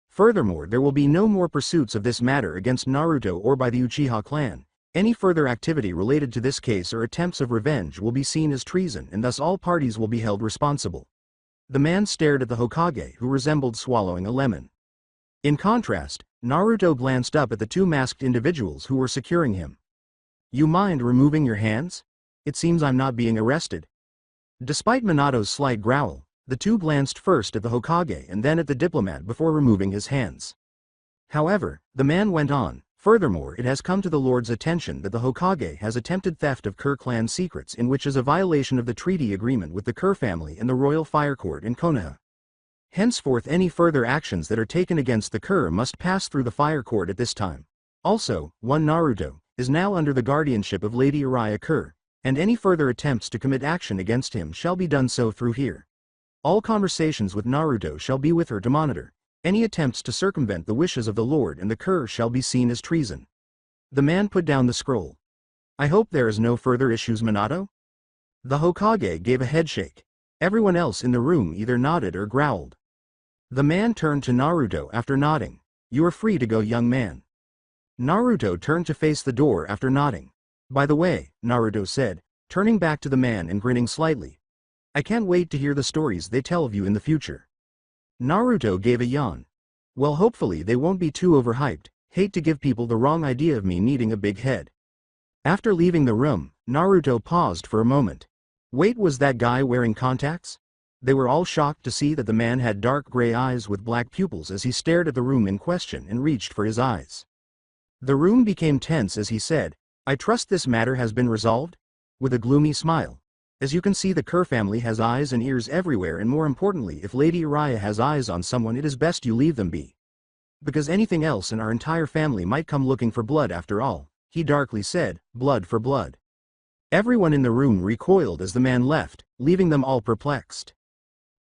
Furthermore, there will be no more pursuits of this matter against Naruto or by the Uchiha clan. Any further activity related to this case or attempts of revenge will be seen as treason, and thus all parties will be held responsible. The man stared at the Hokage, who resembled swallowing a lemon. In contrast, Naruto glanced up at the two masked individuals who were securing him. You mind removing your hands? It seems I'm not being arrested. Despite Minato's slight growl, the two glanced first at the Hokage and then at the diplomat before removing his hands. However, the man went on, furthermore, it has come to the Lord's attention that the Hokage has attempted theft of Kerr clan secrets, in which is a violation of the treaty agreement with the Kerr family and the Royal Fire Court in Konoha. Henceforth, any further actions that are taken against the Kerr must pass through the Fire Court at this time. Also, one Naruto is now under the guardianship of Lady Uriah Kerr, and any further attempts to commit action against him shall be done so through here. All conversations with Naruto shall be with her to monitor. Any attempts to circumvent the wishes of the Lord and the Kerr shall be seen as treason. The man put down the scroll. I hope there is no further issues, Minato? The Hokage gave a headshake. Everyone else in the room either nodded or growled. The man turned to Naruto after nodding. You are free to go, young man. Naruto turned to face the door after nodding. By the way, Naruto said, turning back to the man and grinning slightly. I can't wait to hear the stories they tell of you in the future. Naruto gave a yawn. Well, hopefully they won't be too overhyped. Hate to give people the wrong idea of me needing a big head. After leaving the room, Naruto paused for a moment. Wait, was that guy wearing contacts? They were all shocked to see that the man had dark gray eyes with black pupils as he stared at the room in question and reached for his eyes. The room became tense as he said, I trust this matter has been resolved? With a gloomy smile. As you can see, the Kerr family has eyes and ears everywhere, and more importantly, if Lady Uriah has eyes on someone, it is best you leave them be. Because anything else in our entire family might come looking for blood after all, he darkly said, blood for blood. Everyone in the room recoiled as the man left, leaving them all perplexed.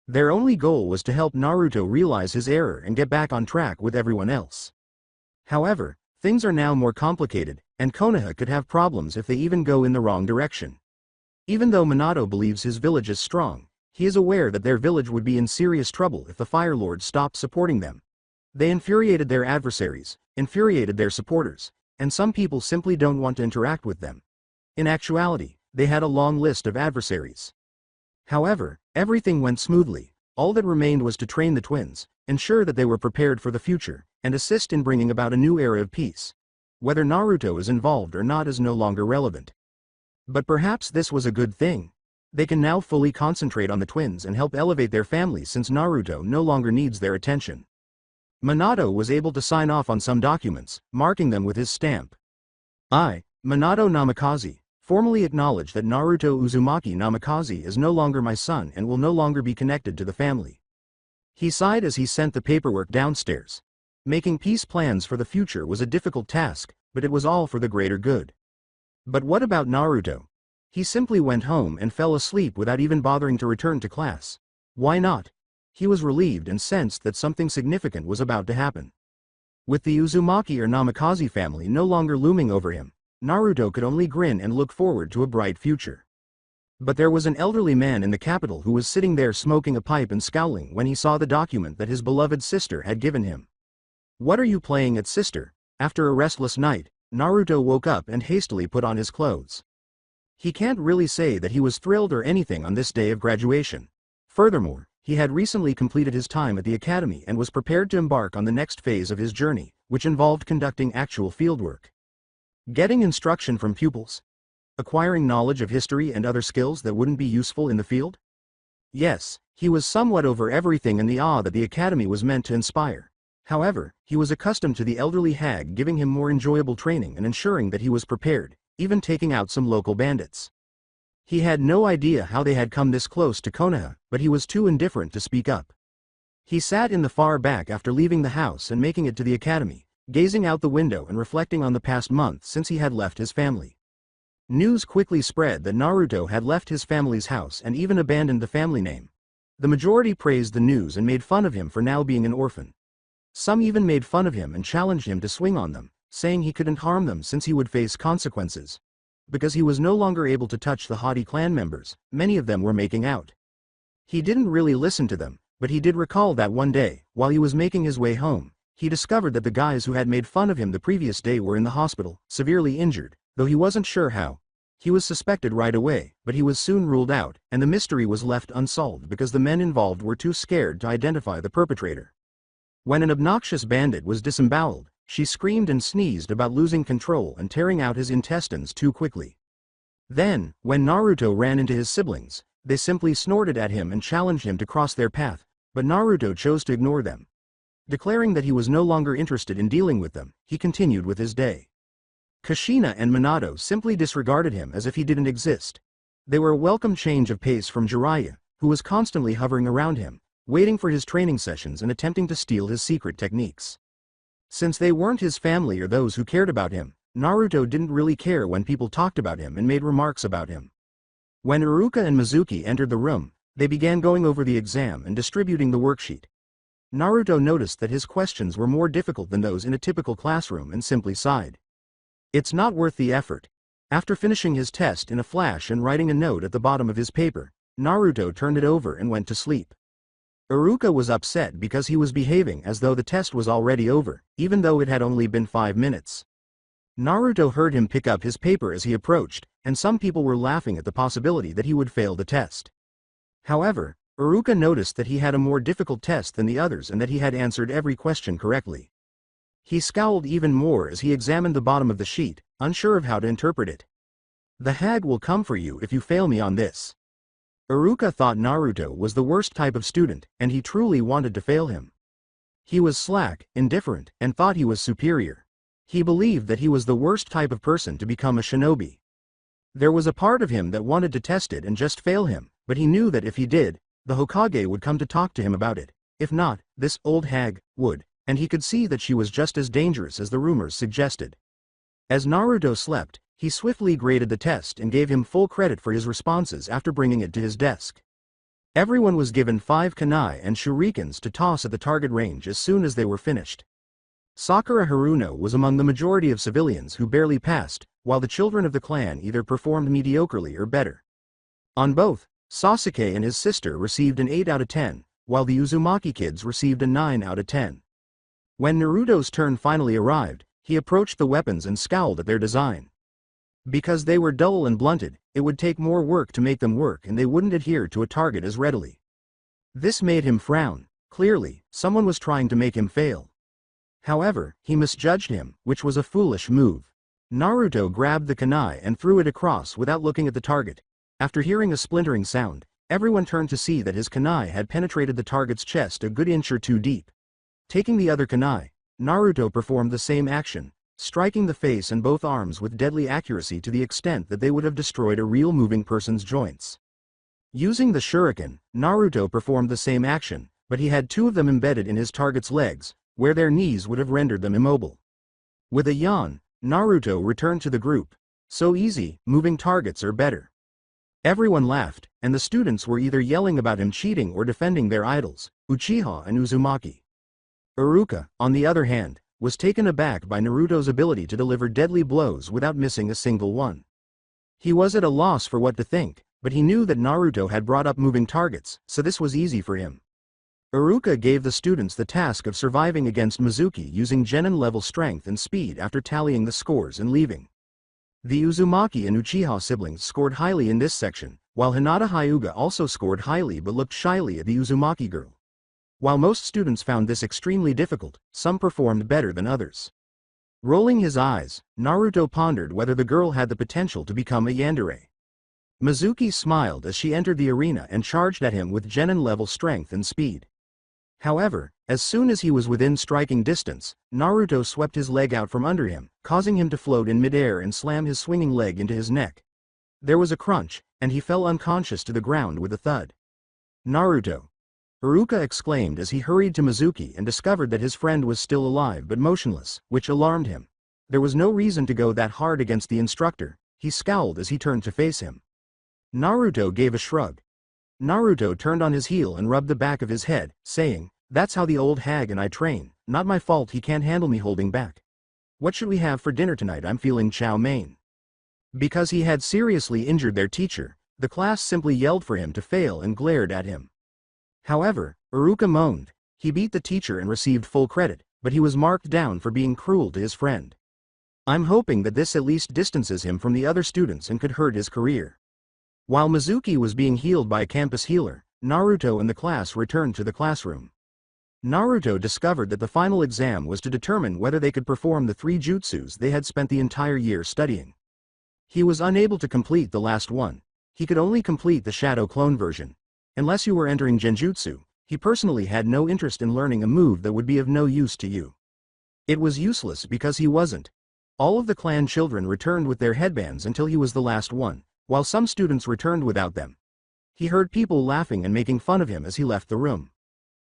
Their only goal was to help Naruto realize his error and get back on track with everyone else. However, things are now more complicated, and Konoha could have problems if they even go in the wrong direction. Even though Minato believes his village is strong, he is aware that their village would be in serious trouble if the Fire Lord stopped supporting them. They infuriated their adversaries, infuriated their supporters, and some people simply don't want to interact with them. In actuality, they had a long list of adversaries. However, everything went smoothly. All that remained was to train the twins, ensure that they were prepared for the future, and assist in bringing about a new era of peace. Whether Naruto is involved or not is no longer relevant. But perhaps this was a good thing. They can now fully concentrate on the twins and help elevate their families, since Naruto no longer needs their attention. Minato was able to sign off on some documents, marking them with his stamp. I, Minato Namikaze, formally acknowledge that Naruto Uzumaki Namikaze is no longer my son and will no longer be connected to the family. He sighed as he sent the paperwork downstairs. Making peace plans for the future was a difficult task, but it was all for the greater good. But what about Naruto? He simply went home and fell asleep without even bothering to return to class. Why not? He was relieved and sensed that something significant was about to happen. With the Uzumaki or Namikaze family no longer looming over him, Naruto could only grin and look forward to a bright future. But there was an elderly man in the capital who was sitting there smoking a pipe and scowling when he saw the document that his beloved sister had given him. What are you playing at, sister? After a restless night, Naruto woke up and hastily put on his clothes. He can't really say that he was thrilled or anything on this day of graduation. Furthermore, he had recently completed his time at the academy and was prepared to embark on the next phase of his journey, which involved conducting actual fieldwork. Getting instruction from pupils? Acquiring knowledge of history and other skills that wouldn't be useful in the field? Yes, he was somewhat over everything in the awe that the academy was meant to inspire. However, he was accustomed to the elderly hag giving him more enjoyable training and ensuring that he was prepared, even taking out some local bandits. He had no idea how they had come this close to Konoha, but he was too indifferent to speak up. He sat in the far back after leaving the house and making it to the academy, gazing out the window and reflecting on the past month since he had left his family. News quickly spread that Naruto had left his family's house and even abandoned the family name. The majority praised the news and made fun of him for now being an orphan. Some even made fun of him and challenged him to swing on them, saying he couldn't harm them since he would face consequences. Because he was no longer able to touch the haughty clan members, many of them were making out. He didn't really listen to them, but he did recall that one day, while he was making his way home, he discovered that the guys who had made fun of him the previous day were in the hospital, severely injured, though he wasn't sure how. He was suspected right away, but he was soon ruled out, and the mystery was left unsolved because the men involved were too scared to identify the perpetrator. When an obnoxious bandit was disemboweled, she screamed and sneezed about losing control and tearing out his intestines too quickly. Then, when Naruto ran into his siblings, they simply snorted at him and challenged him to cross their path, but Naruto chose to ignore them. Declaring that he was no longer interested in dealing with them, he continued with his day. Kushina and Minato simply disregarded him as if he didn't exist. They were a welcome change of pace from Jiraiya, who was constantly hovering around him, waiting for his training sessions and attempting to steal his secret techniques. Since they weren't his family or those who cared about him, Naruto didn't really care when people talked about him and made remarks about him. When Iruka and Mizuki entered the room, they began going over the exam and distributing the worksheet. Naruto noticed that his questions were more difficult than those in a typical classroom and simply sighed. It's not worth the effort. After finishing his test in a flash and writing a note at the bottom of his paper, Naruto turned it over and went to sleep. Iruka was upset because he was behaving as though the test was already over, even though it had only been 5 minutes. Naruto heard him pick up his paper as he approached, and some people were laughing at the possibility that he would fail the test. However, Iruka noticed that he had a more difficult test than the others and that he had answered every question correctly. He scowled even more as he examined the bottom of the sheet, unsure of how to interpret it. The hag will come for you if you fail me on this. Iruka thought Naruto was the worst type of student, and he truly wanted to fail him. He was slack, indifferent, and thought he was superior. He believed that he was the worst type of person to become a shinobi. There was a part of him that wanted to test it and just fail him, but he knew that if he did, the Hokage would come to talk to him about it. If not, this old hag would. And he could see that she was just as dangerous as the rumors suggested. As Naruto slept, he swiftly graded the test and gave him full credit for his responses after bringing it to his desk. Everyone was given 5 kunai and shurikens to toss at the target range as soon as they were finished. Sakura Haruno was among the majority of civilians who barely passed, while the children of the clan either performed mediocrely or better. On both, Sasuke and his sister received an 8 out of 10, while the Uzumaki kids received a 9 out of 10. When Naruto's turn finally arrived, he approached the weapons and scowled at their design. Because they were dull and blunted, it would take more work to make them work and they wouldn't adhere to a target as readily. This made him frown. Clearly, someone was trying to make him fail. However, he misjudged him, which was a foolish move. Naruto grabbed the kunai and threw it across without looking at the target. After hearing a splintering sound, everyone turned to see that his kunai had penetrated the target's chest a good inch or two deep. Taking the other kunai, Naruto performed the same action, striking the face and both arms with deadly accuracy to the extent that they would have destroyed a real moving person's joints. Using the shuriken, Naruto performed the same action, but he had 2 of them embedded in his target's legs, where their knees would have rendered them immobile. With a yawn, Naruto returned to the group. So easy, moving targets are better. Everyone laughed, and the students were either yelling about him cheating or defending their idols, Uchiha and Uzumaki. Iruka, on the other hand, was taken aback by Naruto's ability to deliver deadly blows without missing a single one. He was at a loss for what to think, but he knew that Naruto had brought up moving targets, so this was easy for him. Iruka gave the students the task of surviving against Mizuki using genin-level strength and speed after tallying the scores and leaving. The Uzumaki and Uchiha siblings scored highly in this section, while Hinata Hyuga also scored highly but looked shyly at the Uzumaki girl. While most students found this extremely difficult, some performed better than others. Rolling his eyes, Naruto pondered whether the girl had the potential to become a yandere. Mizuki smiled as she entered the arena and charged at him with genin-level strength and speed. However, as soon as he was within striking distance, Naruto swept his leg out from under him, causing him to float in midair and slam his swinging leg into his neck. There was a crunch, and he fell unconscious to the ground with a thud. Naruto! Iruka exclaimed as he hurried to Mizuki and discovered that his friend was still alive but motionless, which alarmed him. There was no reason to go that hard against the instructor. He scowled as he turned to face him. Naruto gave a shrug. Naruto turned on his heel and rubbed the back of his head, saying, "That's how the old hag and I train. Not my fault he can't handle me holding back. What should we have for dinner tonight? I'm feeling chow mein." Because he had seriously injured their teacher, the class simply yelled for him to fail and glared at him. However, Iruka moaned. He beat the teacher and received full credit, but he was marked down for being cruel to his friend. I'm hoping that this at least distances him from the other students and could hurt his career. While Mizuki was being healed by a campus healer, Naruto and the class returned to the classroom. Naruto discovered that the final exam was to determine whether they could perform the 3 jutsus they had spent the entire year studying. He was unable to complete the last one. He could only complete the shadow clone version. Unless you were entering genjutsu, he personally had no interest in learning a move that would be of no use to you. It was useless because he wasn't. All of the clan children returned with their headbands until he was the last one, while some students returned without them. He heard people laughing and making fun of him as he left the room.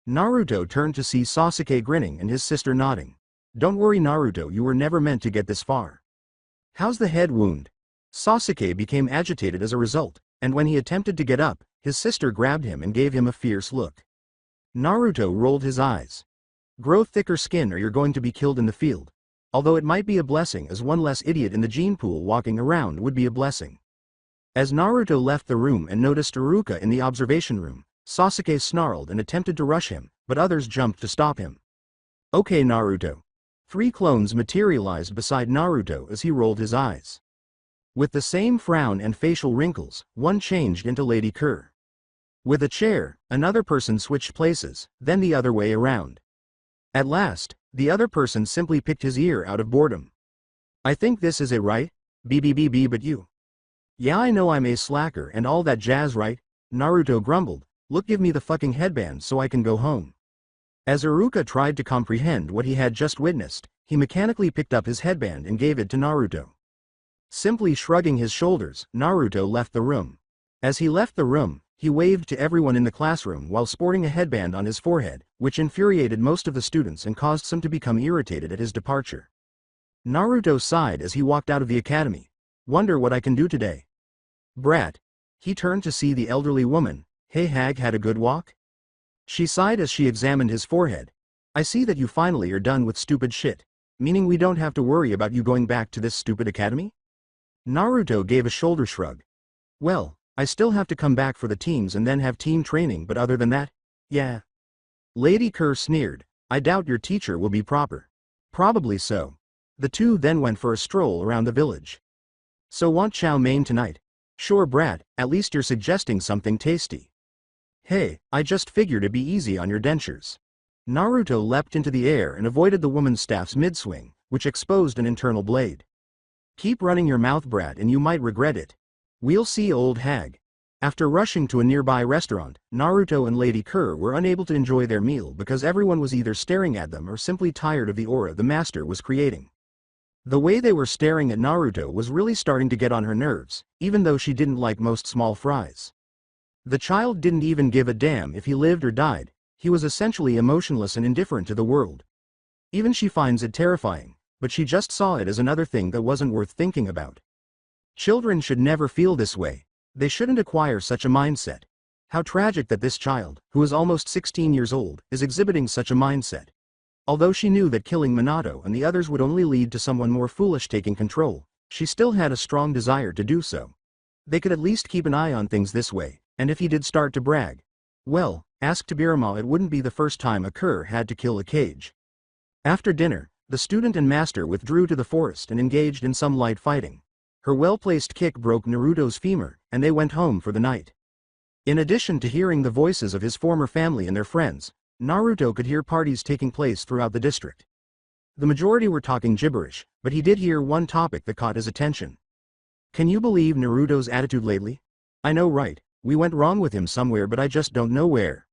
Naruto turned to see Sasuke grinning and his sister nodding. Don't worry Naruto, you were never meant to get this far. How's the head wound? Sasuke became agitated as a result, and when he attempted to get up, his sister grabbed him and gave him a fierce look. Naruto rolled his eyes. Grow thicker skin or you're going to be killed in the field. Although it might be a blessing as one less idiot in the gene pool walking around would be a blessing. As Naruto left the room and noticed Iruka in the observation room, Sasuke snarled and attempted to rush him, but others jumped to stop him. Okay Naruto. 3 clones materialized beside Naruto as he rolled his eyes. With the same frown and facial wrinkles, one changed into Lady Kerr. With a chair, another person switched places, then the other way around. At last, the other person simply picked his ear out of boredom. I think this is it, right? BBBB, but you. Yeah, I know I'm a slacker and all that jazz, right? Naruto grumbled. Look, give me the fucking headband so I can go home. As Iruka tried to comprehend what he had just witnessed, he mechanically picked up his headband and gave it to Naruto. Simply shrugging his shoulders, Naruto left the room. As he left the room, he waved to everyone in the classroom while sporting a headband on his forehead, which infuriated most of the students and caused some to become irritated at his departure. Naruto sighed as he walked out of the academy. Wonder what I can do today. Brat. He turned to see the elderly woman. Hey hag, had a good walk? She sighed as she examined his forehead. I see that you finally are done with stupid shit. Meaning we don't have to worry about you going back to this stupid academy? Naruto gave a shoulder shrug. Well, I still have to come back for the teams and then have team training, but other than that, yeah. Lady Kerr sneered. I doubt your teacher will be proper. Probably so. The two then went for a stroll around the village. So want chow mein tonight? Sure brat, at least you're suggesting something tasty. Hey, I just figured it'd be easy on your dentures. Naruto leapt into the air and avoided the woman's staff's mid-swing, which exposed an internal blade. Keep running your mouth brat and you might regret it. We'll see old hag. After rushing to a nearby restaurant, Naruto and Lady Kerr were unable to enjoy their meal because everyone was either staring at them or simply tired of the aura the master was creating. The way they were staring at Naruto was really starting to get on her nerves, even though she didn't like most small fries. The child didn't even give a damn if he lived or died. He was essentially emotionless and indifferent to the world. Even she finds it terrifying, but she just saw it as another thing that wasn't worth thinking about. Children should never feel this way. They shouldn't acquire such a mindset. How tragic that this child, who is almost 16 years old, is exhibiting such a mindset. Although she knew that killing Minato and the others would only lead to someone more foolish taking control, she still had a strong desire to do so. They could at least keep an eye on things this way, and if he did start to brag, well, ask Tobirama, it wouldn't be the first time a cur had to kill a cage. After dinner, the student and master withdrew to the forest and engaged in some light fighting. Her well-placed kick broke Naruto's femur, and they went home for the night. In addition to hearing the voices of his former family and their friends, Naruto could hear parties taking place throughout the district. The majority were talking gibberish, but he did hear one topic that caught his attention. Can you believe Naruto's attitude lately? I know, right? We went wrong with him somewhere, but I just don't know where.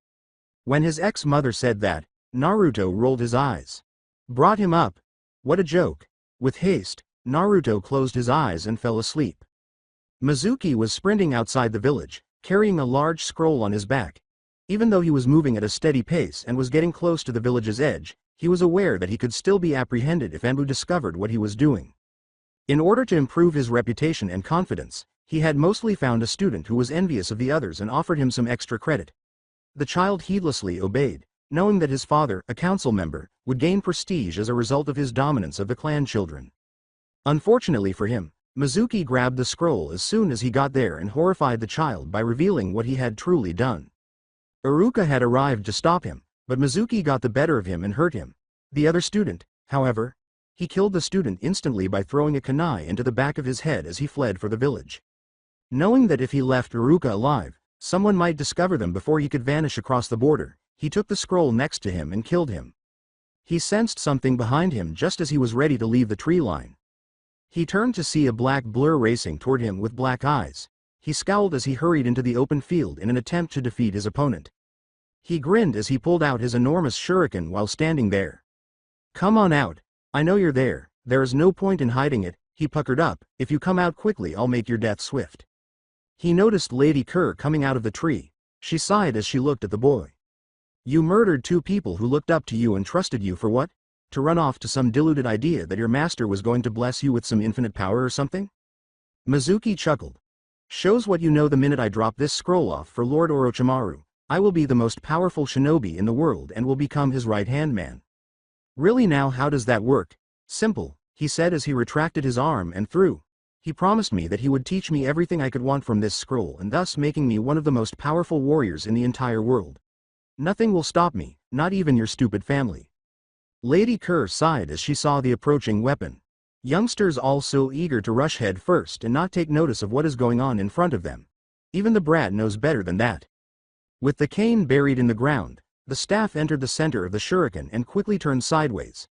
When his ex-mother said that, Naruto rolled his eyes. Brought him up. What a joke. With haste, Naruto closed his eyes and fell asleep. Mizuki was sprinting outside the village, carrying a large scroll on his back. Even though he was moving at a steady pace and was getting close to the village's edge, he was aware that he could still be apprehended if Anbu discovered what he was doing. In order to improve his reputation and confidence, he had mostly found a student who was envious of the others and offered him some extra credit. The child heedlessly obeyed, knowing that his father, a council member, would gain prestige as a result of his dominance of the clan children. Unfortunately for him, Mizuki grabbed the scroll as soon as he got there and horrified the child by revealing what he had truly done. Iruka had arrived to stop him, but Mizuki got the better of him and hurt him. The other student, however, he killed the student instantly by throwing a kunai into the back of his head as he fled for the village. Knowing that if he left Iruka alive, someone might discover them before he could vanish across the border, he took the scroll next to him and killed him. He sensed something behind him just as he was ready to leave the tree line. He turned to see a black blur racing toward him with black eyes. He scowled as he hurried into the open field in an attempt to defeat his opponent. He grinned as he pulled out his enormous shuriken while standing there. Come on out. I know you're there. There is no point in hiding it, he puckered up. If you come out quickly, I'll make your death swift. He noticed Lady Kerr coming out of the tree. She sighed as she looked at the boy. You murdered 2 people who looked up to you and trusted you for what? To run off to some deluded idea that your master was going to bless you with some infinite power or something? Mizuki chuckled. Shows what you know. The minute I drop this scroll off for Lord Orochimaru, I will be the most powerful shinobi in the world and will become his right-hand man. Really now, how does that work? Simple, he said as he retracted his arm and threw. He promised me that he would teach me everything I could want from this scroll and thus making me one of the most powerful warriors in the entire world. Nothing will stop me, not even your stupid family. Lady Kerr sighed as she saw the approaching weapon. Youngsters all so eager to rush head first and not take notice of what is going on in front of them. Even the brat knows better than that. With the cane buried in the ground, the staff entered the center of the shuriken and quickly turned sideways,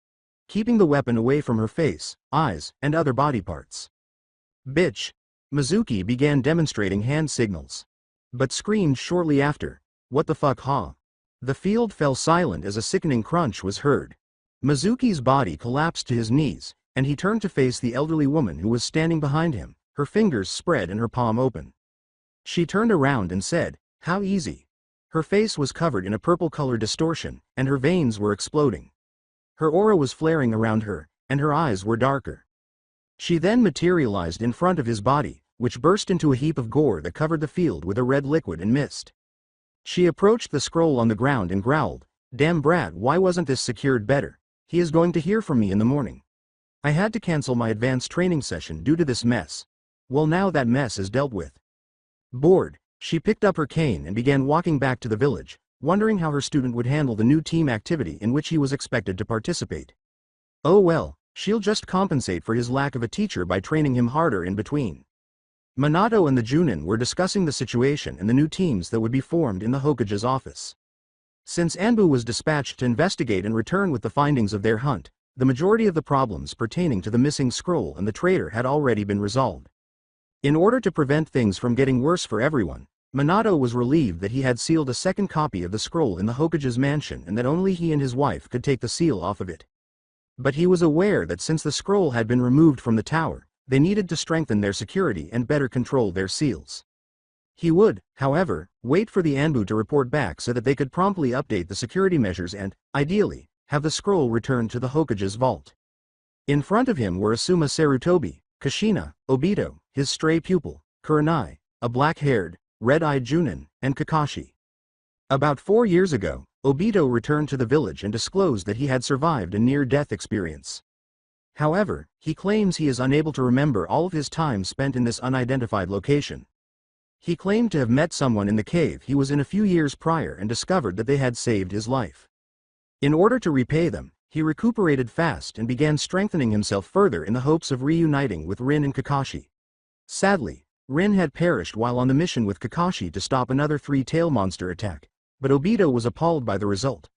keeping the weapon away from her face, eyes, and other body parts. Bitch! Mizuki began demonstrating hand signals, but screamed shortly after, what the fuck, huh? The field fell silent as a sickening crunch was heard. Mizuki's body collapsed to his knees, and he turned to face the elderly woman who was standing behind him, her fingers spread and her palm open. She turned around and said, how easy. Her face was covered in a purple-colored distortion, and her veins were exploding. Her aura was flaring around her, and her eyes were darker. She then materialized in front of his body, which burst into a heap of gore that covered the field with a red liquid and mist. She approached the scroll on the ground and growled, damn brat, why wasn't this secured better? He is going to hear from me in the morning. I had to cancel my advanced training session due to this mess. Well, now that mess is dealt with. Bored, she picked up her cane and began walking back to the village, wondering how her student would handle the new team activity in which he was expected to participate. Oh well, she'll just compensate for his lack of a teacher by training him harder in between. Minato and the Junin were discussing the situation and the new teams that would be formed in the Hokage's office. Since Anbu was dispatched to investigate and return with the findings of their hunt, the majority of the problems pertaining to the missing scroll and the traitor had already been resolved. In order to prevent things from getting worse for everyone, Minato was relieved that he had sealed a second copy of the scroll in the Hokage's mansion and that only he and his wife could take the seal off of it. But he was aware that since the scroll had been removed from the tower, they needed to strengthen their security and better control their seals. He would, however, wait for the Anbu to report back so that they could promptly update the security measures and, ideally, have the scroll returned to the Hokage's vault. In front of him were Asuma Sarutobi, Kushina, Obito, his stray pupil, Kurenai, a black-haired, red-eyed Junin, and Kakashi. About 4 years ago, Obito returned to the village and disclosed that he had survived a near-death experience. However, he claims he is unable to remember all of his time spent in this unidentified location. He claimed to have met someone in the cave he was in a few years prior and discovered that they had saved his life. In order to repay them, he recuperated fast and began strengthening himself further in the hopes of reuniting with Rin and Kakashi. Sadly, Rin had perished while on the mission with Kakashi to stop another three-tail monster attack, but Obito was appalled by the result.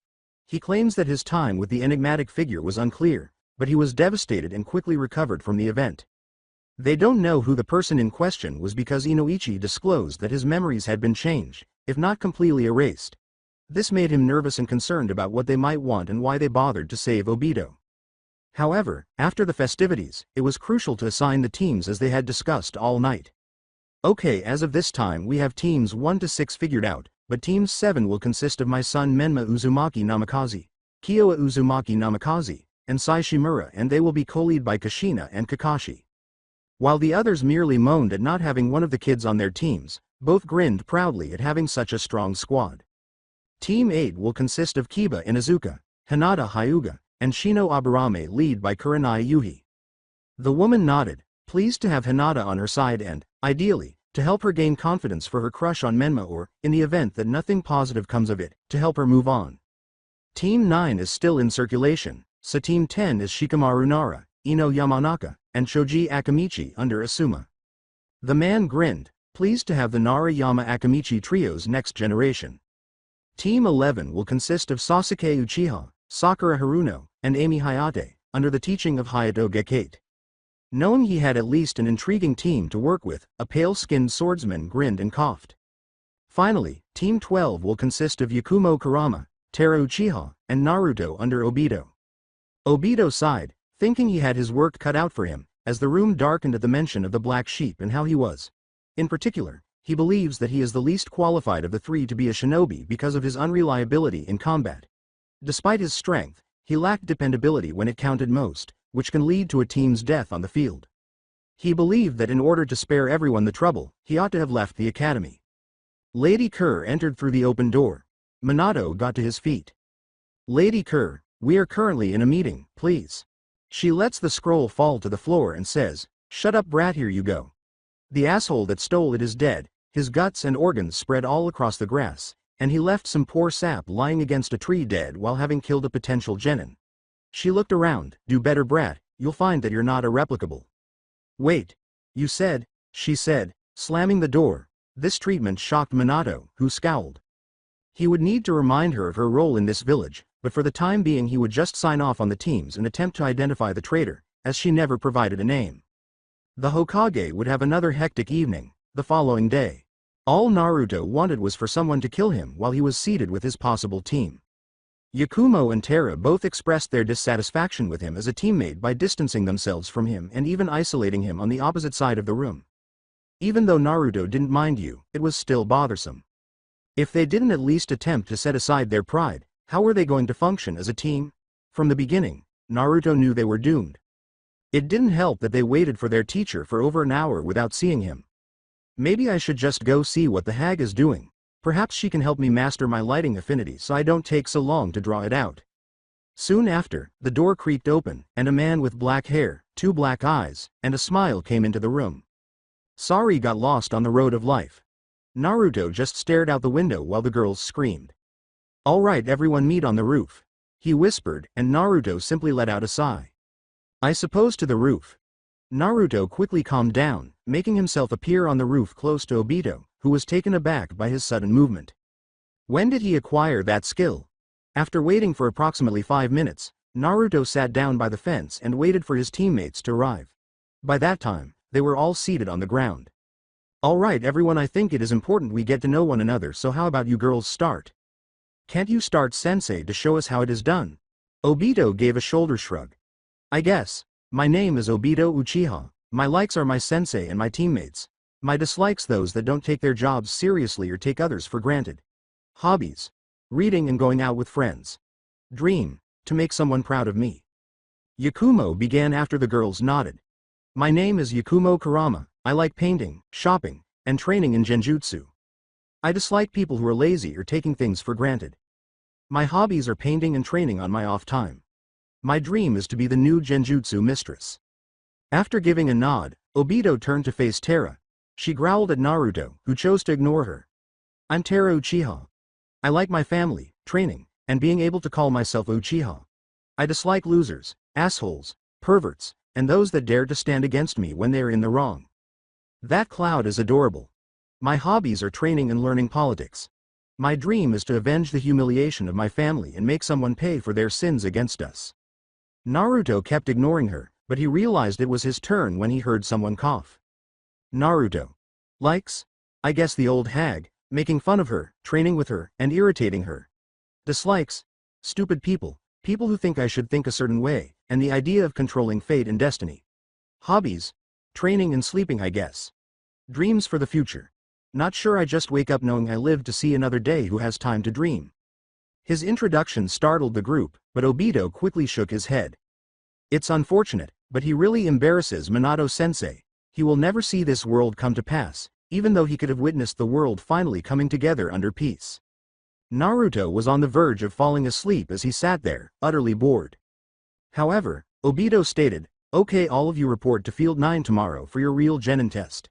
He claims that his time with the enigmatic figure was unclear, but he was devastated and quickly recovered from the event. They don't know who the person in question was because Inoichi disclosed that his memories had been changed, if not completely erased. This made him nervous and concerned about what they might want and why they bothered to save Obito. However, after the festivities, it was crucial to assign the teams as they had discussed all night. Okay, as of this time we have teams 1 to 6 figured out, but team 7 will consist of my son Menma Uzumaki Namikaze, Kyoa Uzumaki Namikaze, and Sai Shimura, and they will be co-led by Kushina and Kakashi. While the others merely moaned at not having one of the kids on their teams, both grinned proudly at having such a strong squad. Team 8 will consist of Kiba Inuzuka, Hinata Hyuga, and Shino Aburame, led by Kurenai Yuhi. The woman nodded, pleased to have Hinata on her side and, ideally, to help her gain confidence for her crush on Menma or, in the event that nothing positive comes of it, to help her move on. Team 9 is still in circulation, so Team 10 is Shikamaru Nara, Ino Yamanaka, and Shoji Akamichi under Asuma. The man grinned, pleased to have the Nara Yama Akamichi trio's next generation. Team 11 will consist of Sasuke Uchiha, Sakura Haruno, and Amy Hayate, under the teaching of Hayato Gekate. Knowing he had at least an intriguing team to work with, a pale-skinned swordsman grinned and coughed. Finally, Team 12 will consist of Yakumo Kurama, Taro Uchiha, and Naruto under Obito. Obito sighed, thinking he had his work cut out for him, as the room darkened at the mention of the black sheep and how he was. In particular, he believes that he is the least qualified of the three to be a shinobi because of his unreliability in combat. Despite his strength, he lacked dependability when it counted most, which can lead to a team's death on the field. He believed that in order to spare everyone the trouble, he ought to have left the academy. Lady Kerr entered through the open door. Minato got to his feet. Lady Kerr, we are currently in a meeting, please. She lets the scroll fall to the floor and says, shut up brat, here you go. The asshole that stole it is dead, his guts and organs spread all across the grass, and he left some poor sap lying against a tree dead while having killed a potential genin. She looked around, do better brat, you'll find that you're not irreplicable. Wait. You said, she said, slamming the door. This treatment shocked Minato, who scowled. He would need to remind her of her role in this village, but for the time being he would just sign off on the teams and attempt to identify the traitor, as she never provided a name. The Hokage would have another hectic evening, the following day. All Naruto wanted was for someone to kill him while he was seated with his possible team. Yakumo and Tara both expressed their dissatisfaction with him as a teammate by distancing themselves from him and even isolating him on the opposite side of the room. Even though Naruto didn't mind you, it was still bothersome. If they didn't at least attempt to set aside their pride, how were they going to function as a team? From the beginning, Naruto knew they were doomed. It didn't help that they waited for their teacher for over an hour without seeing him. Maybe I should just go see what the hag is doing. Perhaps she can help me master my lighting affinity so I don't take so long to draw it out. Soon after, the door creaked open, and a man with black hair, 2 black eyes, and a smile came into the room. Sorry, got lost on the road of life. Naruto just stared out the window while the girls screamed. All right, everyone meet on the roof. He whispered, and Naruto simply let out a sigh. I suppose to the roof. Naruto quickly calmed down, making himself appear on the roof close to Obito, who was taken aback by his sudden movement. When did he acquire that skill? After waiting for approximately 5 minutes, Naruto sat down by the fence and waited for his teammates to arrive. By that time, they were all seated on the ground. All right, everyone, I think it is important we get to know one another, so how about you girls start? Can't you start, sensei, to show us how it is done? Obito gave a shoulder shrug. I guess. My name is Obito Uchiha. My likes are my sensei and my teammates. My dislikes those that don't take their jobs seriously or take others for granted. Hobbies. Reading and going out with friends. Dream. To make someone proud of me. Yakumo began after the girls nodded. My name is Yakumo Kurama. I like painting, shopping, and training in genjutsu. I dislike people who are lazy or taking things for granted. My hobbies are painting and training on my off time. My dream is to be the new genjutsu mistress. After giving a nod, Obito turned to face Tara. She growled at Naruto, who chose to ignore her. I'm Tara Uchiha. I like my family, training, and being able to call myself Uchiha. I dislike losers, assholes, perverts, and those that dare to stand against me when they are in the wrong. That cloud is adorable. My hobbies are training and learning politics. My dream is to avenge the humiliation of my family and make someone pay for their sins against us. Naruto kept ignoring her, but he realized it was his turn when he heard someone cough. Naruto. Likes? I guess the old hag, making fun of her, training with her, and irritating her. Dislikes? Stupid people, people who think I should think a certain way, and the idea of controlling fate and destiny. Hobbies? Training and sleeping, I guess. Dreams for the future. Not sure, I just wake up knowing I live to see another day. Who has time to dream? His introduction startled the group, but Obito quickly shook his head. It's unfortunate, but he really embarrasses Minato-sensei. He will never see this world come to pass, even though he could have witnessed the world finally coming together under peace. Naruto was on the verge of falling asleep as he sat there, utterly bored. However, Obito stated, "Okay, all of you report to Field 9 tomorrow for your real genin test."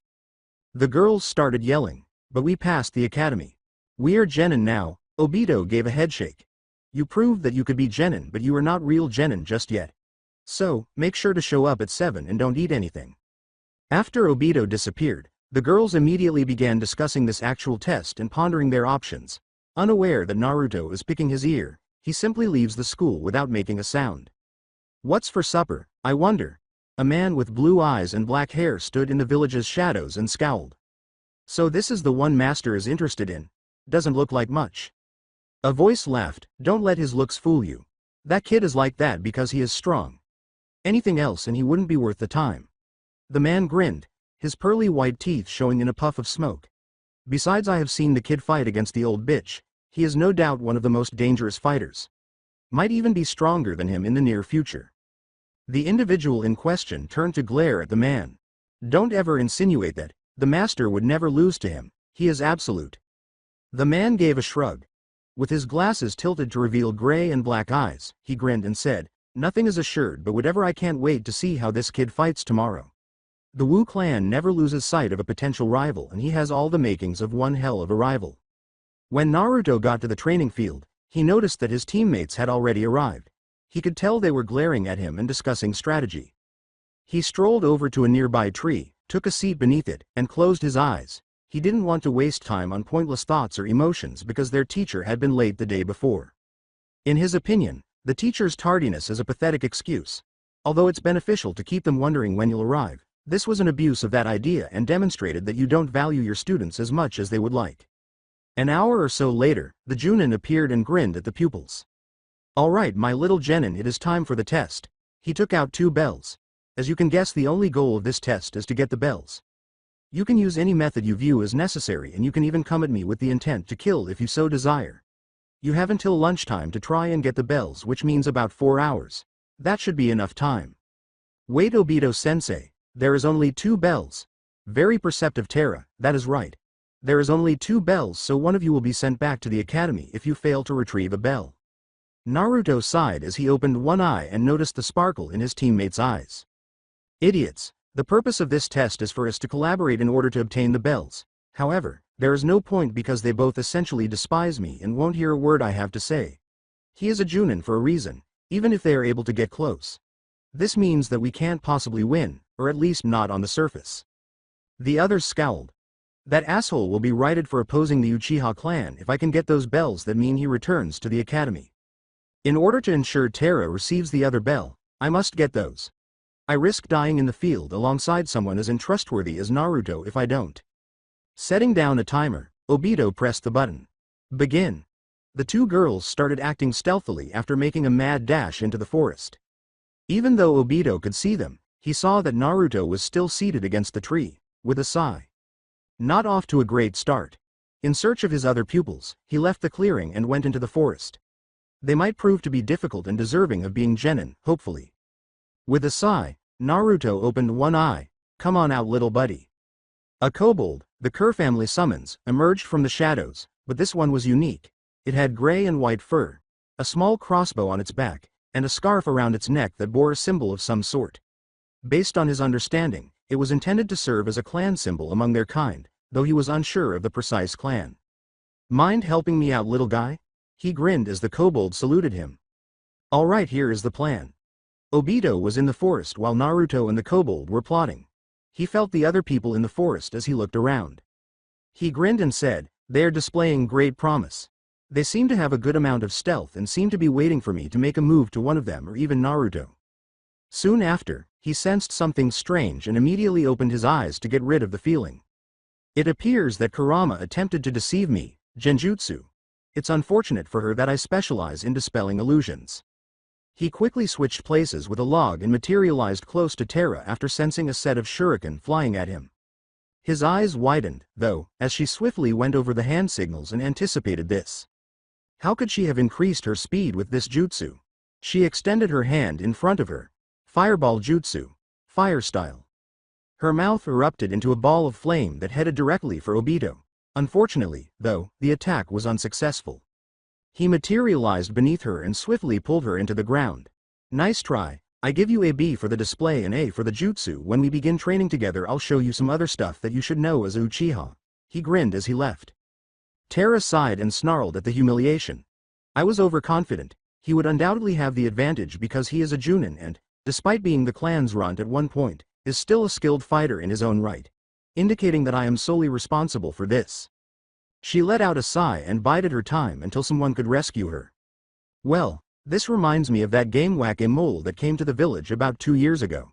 The girls started yelling, "But we passed the academy. We are genin now." Obito gave a headshake. "You proved that you could be genin, but you are not real genin just yet. So, make sure to show up at 7 and don't eat anything." After Obito disappeared, the girls immediately began discussing this actual test and pondering their options. Unaware that Naruto is picking his ear, he simply leaves the school without making a sound. What's for supper, I wonder? A man with blue eyes and black hair stood in the village's shadows and scowled. So this is the one master is interested in. Doesn't look like much. A voice laughed, "Don't let his looks fool you. That kid is like that because he is strong. Anything else and he wouldn't be worth the time." The man grinned, his pearly white teeth showing in a puff of smoke. "Besides, I have seen the kid fight against the old bitch. He is no doubt one of the most dangerous fighters. Might even be stronger than him in the near future." The individual in question turned to glare at the man. "Don't ever insinuate that. The master would never lose to him. He is absolute." The man gave a shrug. With his glasses tilted to reveal gray and black eyes, he grinned and said, "Nothing is assured, but whatever, I can't wait to see how this kid fights tomorrow. The Wu clan never loses sight of a potential rival, and he has all the makings of one hell of a rival." When Naruto got to the training field, he noticed that his teammates had already arrived. He could tell they were glaring at him and discussing strategy. He strolled over to a nearby tree, took a seat beneath it, and closed his eyes. He didn't want to waste time on pointless thoughts or emotions because their teacher had been late the day before. In his opinion, the teacher's tardiness is a pathetic excuse. Although it's beneficial to keep them wondering when you'll arrive, this was an abuse of that idea and demonstrated that you don't value your students as much as they would like. An hour or so later, the Junin appeared and grinned at the pupils. "All right, my little genin, it is time for the test." He took out 2 bells. As you can guess, the only goal of this test is to get the bells. You can use any method you view as necessary, and you can even come at me with the intent to kill if you so desire. You have until lunchtime to try and get the bells, which means about 4 hours. That should be enough time. Wait, Obito-sensei, there is only 2 bells. Very perceptive, Terra, that is right. There is only 2 bells, so one of you will be sent back to the academy if you fail to retrieve a bell. Naruto sighed as he opened one eye and noticed the sparkle in his teammate's eyes. Idiots, the purpose of this test is for us to collaborate in order to obtain the bells. However, there is no point because they both essentially despise me and won't hear a word I have to say. He is a Junin for a reason, even if they are able to get close. This means that we can't possibly win, or at least not on the surface. The others scowled. That asshole will be righted for opposing the Uchiha clan if I can get those bells that mean he returns to the academy. In order to ensure Terra receives the other bell, I must get those. I risk dying in the field alongside someone as untrustworthy as Naruto if I don't. Setting down a timer, Obito pressed the button. Begin. The 2 girls started acting stealthily after making a mad dash into the forest. Even though Obito could see them, he saw that Naruto was still seated against the tree, with a sigh. Not off to a great start. In search of his other pupils, he left the clearing and went into the forest. They might prove to be difficult and deserving of being genin, hopefully. With a sigh, Naruto opened one eye. "Come on out, little buddy." A kobold, the Kerr family summons, emerged from the shadows, but this one was unique. It had gray and white fur, a small crossbow on its back, and a scarf around its neck that bore a symbol of some sort. Based on his understanding, it was intended to serve as a clan symbol among their kind, though he was unsure of the precise clan. "Mind helping me out, little guy?" He grinned as the kobold saluted him. "All right, here is the plan." Obito was in the forest while Naruto and the kobold were plotting. He felt the other people in the forest as he looked around. He grinned and said, "They are displaying great promise. They seem to have a good amount of stealth and seem to be waiting for me to make a move to one of them or even Naruto. Soon after, he sensed something strange and immediately opened his eyes to get rid of the feeling. It appears that Kurama attempted to deceive me, genjutsu. It's unfortunate for her that I specialize in dispelling illusions. He quickly switched places with a log and materialized close to Terra after sensing a set of shuriken flying at him. His eyes widened, though, as she swiftly went over the hand signals and anticipated this. How could she have increased her speed with this jutsu? She extended her hand in front of her. Fireball jutsu. Fire style. Her mouth erupted into a ball of flame that headed directly for Obito. Unfortunately, though, the attack was unsuccessful. He materialized beneath her and swiftly pulled her into the ground. Nice try. I give you a B for the display and A for the jutsu. When we begin training together I'll show you some other stuff that you should know as a Uchiha. He grinned as he left. Terra sighed and snarled at the humiliation. I was overconfident. He would undoubtedly have the advantage because he is a Junin and, despite being the clan's runt at one point, is still a skilled fighter in his own right, indicating that I am solely responsible for this. She let out a sigh and bided her time until someone could rescue her. Well, this reminds me of that game whack-a-mole that came to the village about 2 years ago.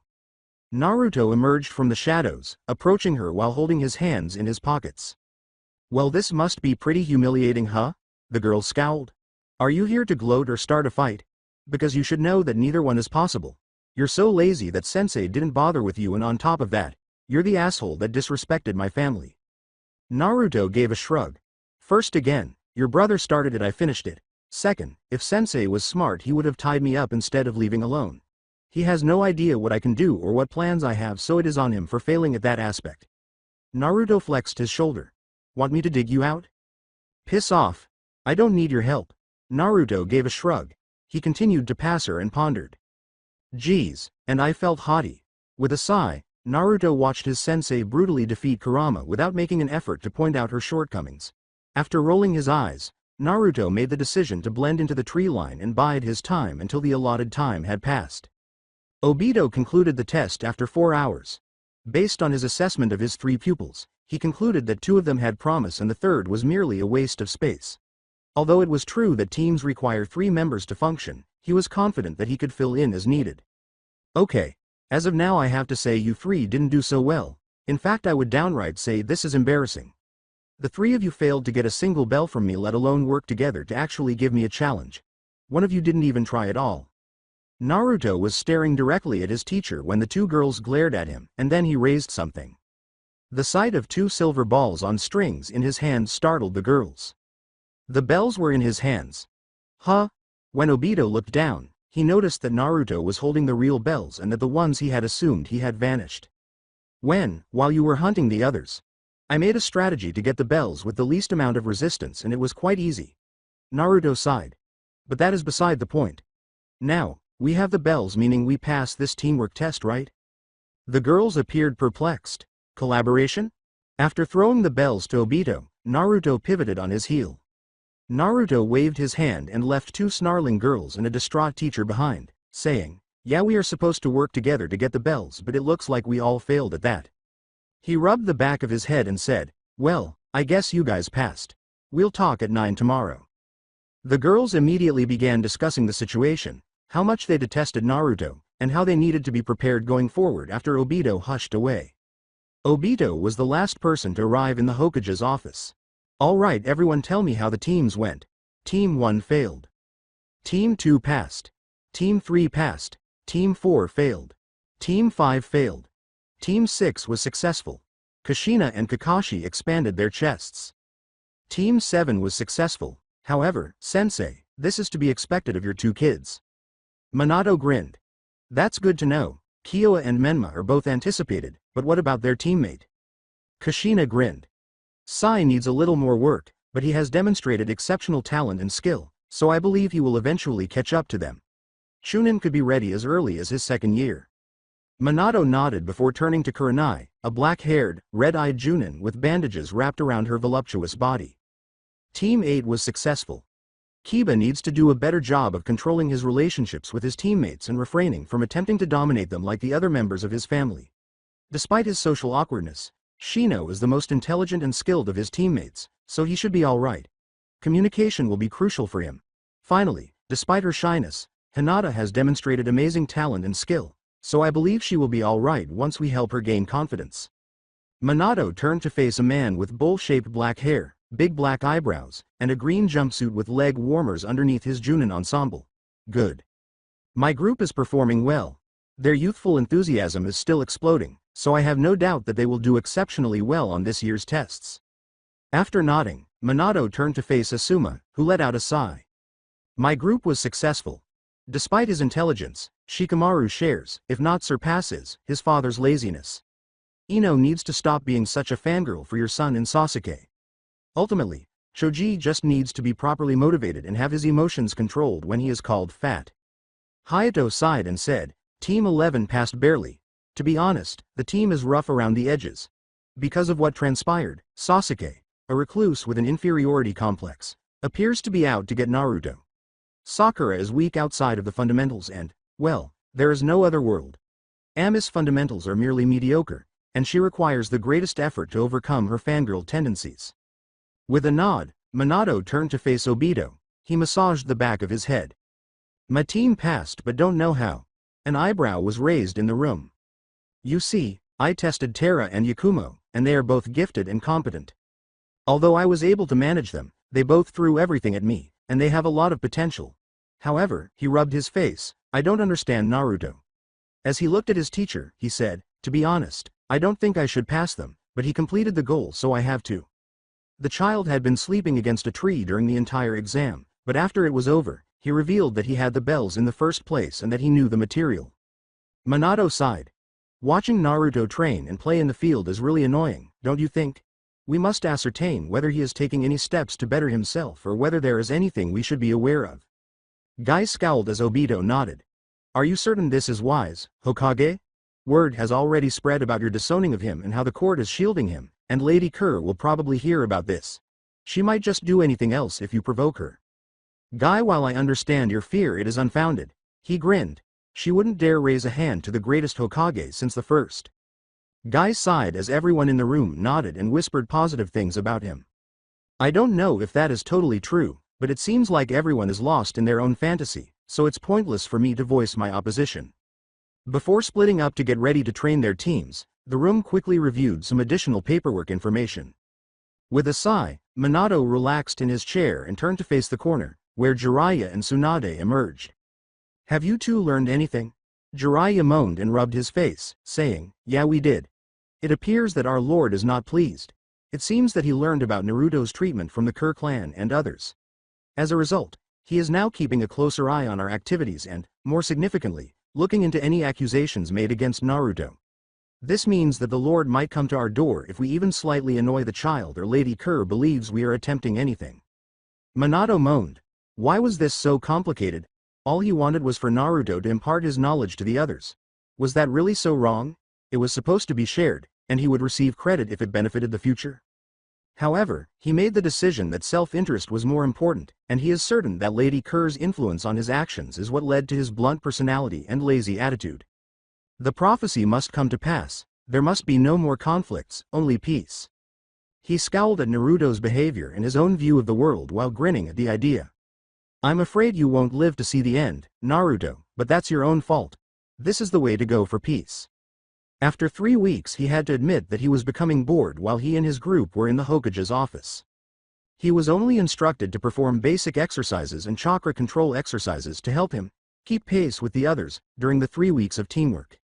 Naruto emerged from the shadows, approaching her while holding his hands in his pockets. Well, this must be pretty humiliating, huh? The girl scowled. Are you here to gloat or start a fight? Because you should know that neither one is possible. You're so lazy that sensei didn't bother with you, and on top of that, you're the asshole that disrespected my family. Naruto gave a shrug. First again, your brother started it, I finished it. Second, if sensei was smart he would have tied me up instead of leaving alone. He has no idea what I can do or what plans I have, so it is on him for failing at that aspect. Naruto flexed his shoulder. Want me to dig you out? Piss off. I don't need your help. Naruto gave a shrug. He continued to pass her and pondered. Geez, and I felt haughty. With a sigh, Naruto watched his sensei brutally defeat Kurama without making an effort to point out her shortcomings. After rolling his eyes, Naruto made the decision to blend into the tree line and bide his time until the allotted time had passed. Obito concluded the test after 4 hours. Based on his assessment of his 3 pupils, he concluded that 2 of them had promise and the third was merely a waste of space. Although it was true that teams require 3 members to function, he was confident that he could fill in as needed. Okay, as of now I have to say you 3 didn't do so well. In fact, I would downright say this is embarrassing. The 3 of you failed to get a single bell from me, let alone work together to actually give me a challenge. One of you didn't even try at all. Naruto was staring directly at his teacher when the 2 girls glared at him, and then he raised something. The sight of 2 silver balls on strings in his hands startled the girls. The bells were in his hands. Huh? When Obito looked down, he noticed that Naruto was holding the real bells and that the ones he had assumed he had vanished. While you were hunting the others, I made a strategy to get the bells with the least amount of resistance, and it was quite easy. Naruto sighed. But that is beside the point. Now, we have the bells, meaning we pass this teamwork test, right? The girls appeared perplexed. Collaboration? After throwing the bells to Obito, Naruto pivoted on his heel. Naruto waved his hand and left 2 snarling girls and a distraught teacher behind, saying, yeah, we are supposed to work together to get the bells, but it looks like we all failed at that. He rubbed the back of his head and said, well, I guess you guys passed. We'll talk at 9 tomorrow. The girls immediately began discussing the situation, how much they detested Naruto, and how they needed to be prepared going forward after Obito hushed away. Obito was the last person to arrive in the Hokage's office. All right, everyone, tell me how the teams went. Team 1 failed. Team 2 passed. Team 3 passed. Team 4 failed. Team 5 failed. Team 6 was successful. Kushina and Kakashi expanded their chests. Team 7 was successful. However, sensei, this is to be expected of your 2 kids. Minato grinned. That's good to know. Kyoa and Menma are both anticipated, but what about their teammate? Kushina grinned. Sai needs a little more work, but he has demonstrated exceptional talent and skill, so I believe he will eventually catch up to them. Chunin could be ready as early as his 2nd year. Minato nodded before turning to Kurenai, a black-haired, red-eyed Junin with bandages wrapped around her voluptuous body. Team 8 was successful. Kiba needs to do a better job of controlling his relationships with his teammates and refraining from attempting to dominate them like the other members of his family. Despite his social awkwardness, Shino is the most intelligent and skilled of his teammates, so he should be alright. Communication will be crucial for him. Finally, despite her shyness, Hinata has demonstrated amazing talent and skill, so I believe she will be alright once we help her gain confidence. Minato turned to face a man with bowl-shaped black hair, big black eyebrows, and a green jumpsuit with leg warmers underneath his Junin ensemble. Good. My group is performing well. Their youthful enthusiasm is still exploding, so I have no doubt that they will do exceptionally well on this year's tests. After nodding, Minato turned to face Asuma, who let out a sigh. My group was successful. Despite his intelligence, Shikamaru shares, if not surpasses, his father's laziness. Ino needs to stop being such a fangirl for your son in Sasuke. Ultimately, Choji just needs to be properly motivated and have his emotions controlled when he is called fat. Hayato sighed and said, Team 11 passed barely. To be honest, the team is rough around the edges. Because of what transpired, Sasuke, a recluse with an inferiority complex, appears to be out to get Naruto. Sakura is weak outside of the fundamentals and, well, there is no other world. Ami's fundamentals are merely mediocre, and she requires the greatest effort to overcome her fangirl tendencies. With a nod, Minato turned to face Obito. He massaged the back of his head. My team passed but don't know how. An eyebrow was raised in the room. You see, I tested Terra and Yakumo, and they are both gifted and competent. Although I was able to manage them, they both threw everything at me, and they have a lot of potential. However, he rubbed his face, I don't understand Naruto. As he looked at his teacher, he said, to be honest, I don't think I should pass them, but he completed the goal so I have to. The child had been sleeping against a tree during the entire exam, but after it was over, he revealed that he had the bells in the first place and that he knew the material. Minato sighed. Watching Naruto train and play in the field is really annoying, don't you think? We must ascertain whether he is taking any steps to better himself or whether there is anything we should be aware of. Guy scowled as Obito nodded. Are you certain this is wise, Hokage? Word has already spread about your disowning of him and how the court is shielding him, and Lady Kerr will probably hear about this. She might just do anything else if you provoke her. Guy, while I understand your fear, it is unfounded. He grinned. She wouldn't dare raise a hand to the greatest Hokage since the first. Guy sighed as everyone in the room nodded and whispered positive things about him. I don't know if that is totally true, but it seems like everyone is lost in their own fantasy, so it's pointless for me to voice my opposition. Before splitting up to get ready to train their teams, the room quickly reviewed some additional paperwork information. With a sigh, Minato relaxed in his chair and turned to face the corner, where Jiraiya and Tsunade emerged. Have you two learned anything? Jiraiya moaned and rubbed his face, saying, yeah, we did. It appears that our lord is not pleased. It seems that he learned about Naruto's treatment from the Kerr clan and others. As a result, he is now keeping a closer eye on our activities and, more significantly, looking into any accusations made against Naruto. This means that the Lord might come to our door if we even slightly annoy the child or Lady Kerr believes we are attempting anything. Minato moaned. Why was this so complicated? All he wanted was for Naruto to impart his knowledge to the others. Was that really so wrong? It was supposed to be shared, and he would receive credit if it benefited the future. However, he made the decision that self-interest was more important, and he is certain that Lady Kerr's influence on his actions is what led to his blunt personality and lazy attitude. The prophecy must come to pass. There must be no more conflicts, only peace. He scowled at Naruto's behavior and his own view of the world while grinning at the idea. I'm afraid you won't live to see the end, Naruto, but that's your own fault. This is the way to go for peace. After 3 weeks he had to admit that he was becoming bored while he and his group were in the Hokage's office. He was only instructed to perform basic exercises and chakra control exercises to help him keep pace with the others during the 3 weeks of teamwork.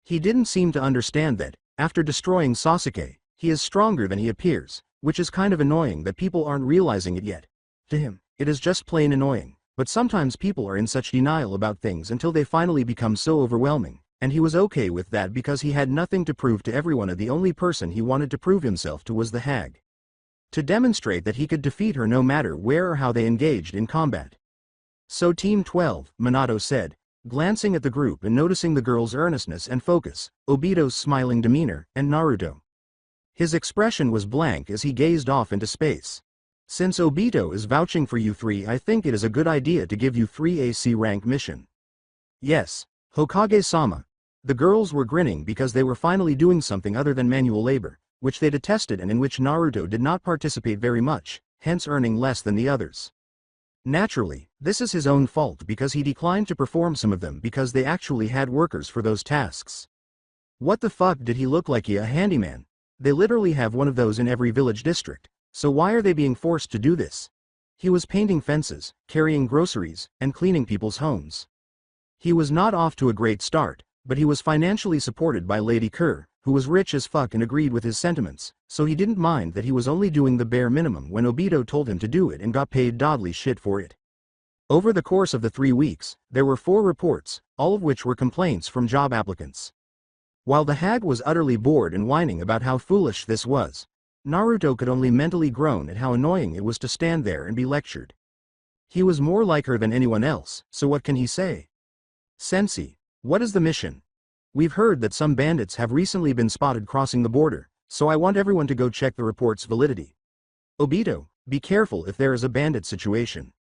He didn't seem to understand that, after destroying Sasuke, he is stronger than he appears, which is kind of annoying that people aren't realizing it yet. To him, it is just plain annoying, but sometimes people are in such denial about things until they finally become so overwhelming. And he was okay with that because he had nothing to prove to everyone, and the only person he wanted to prove himself to was the hag. To demonstrate that he could defeat her no matter where or how they engaged in combat. So Team 12, Minato said, glancing at the group and noticing the girl's earnestness and focus, Obito's smiling demeanor, and Naruto. His expression was blank as he gazed off into space. Since Obito is vouching for you three, I think it is a good idea to give you 3 AC rank mission. Yes, Hokage-sama. The girls were grinning because they were finally doing something other than manual labor, which they detested and in which Naruto did not participate very much, hence earning less than the others. Naturally, this is his own fault because he declined to perform some of them because they actually had workers for those tasks. What the fuck did he look like? A handyman? They literally have one of those in every village district, so why are they being forced to do this? He was painting fences, carrying groceries, and cleaning people's homes. He was not off to a great start, but he was financially supported by Lady Kerr, who was rich as fuck and agreed with his sentiments, so he didn't mind that he was only doing the bare minimum when Obito told him to do it and got paid dodly shit for it. Over the course of the 3 weeks, there were 4 reports, all of which were complaints from job applicants. While the hag was utterly bored and whining about how foolish this was, Naruto could only mentally groan at how annoying it was to stand there and be lectured. He was more like her than anyone else, so what can he say? Sensei, what is the mission? We've heard that some bandits have recently been spotted crossing the border, so I want everyone to go check the report's validity. Obito, be careful if there is a bandit situation.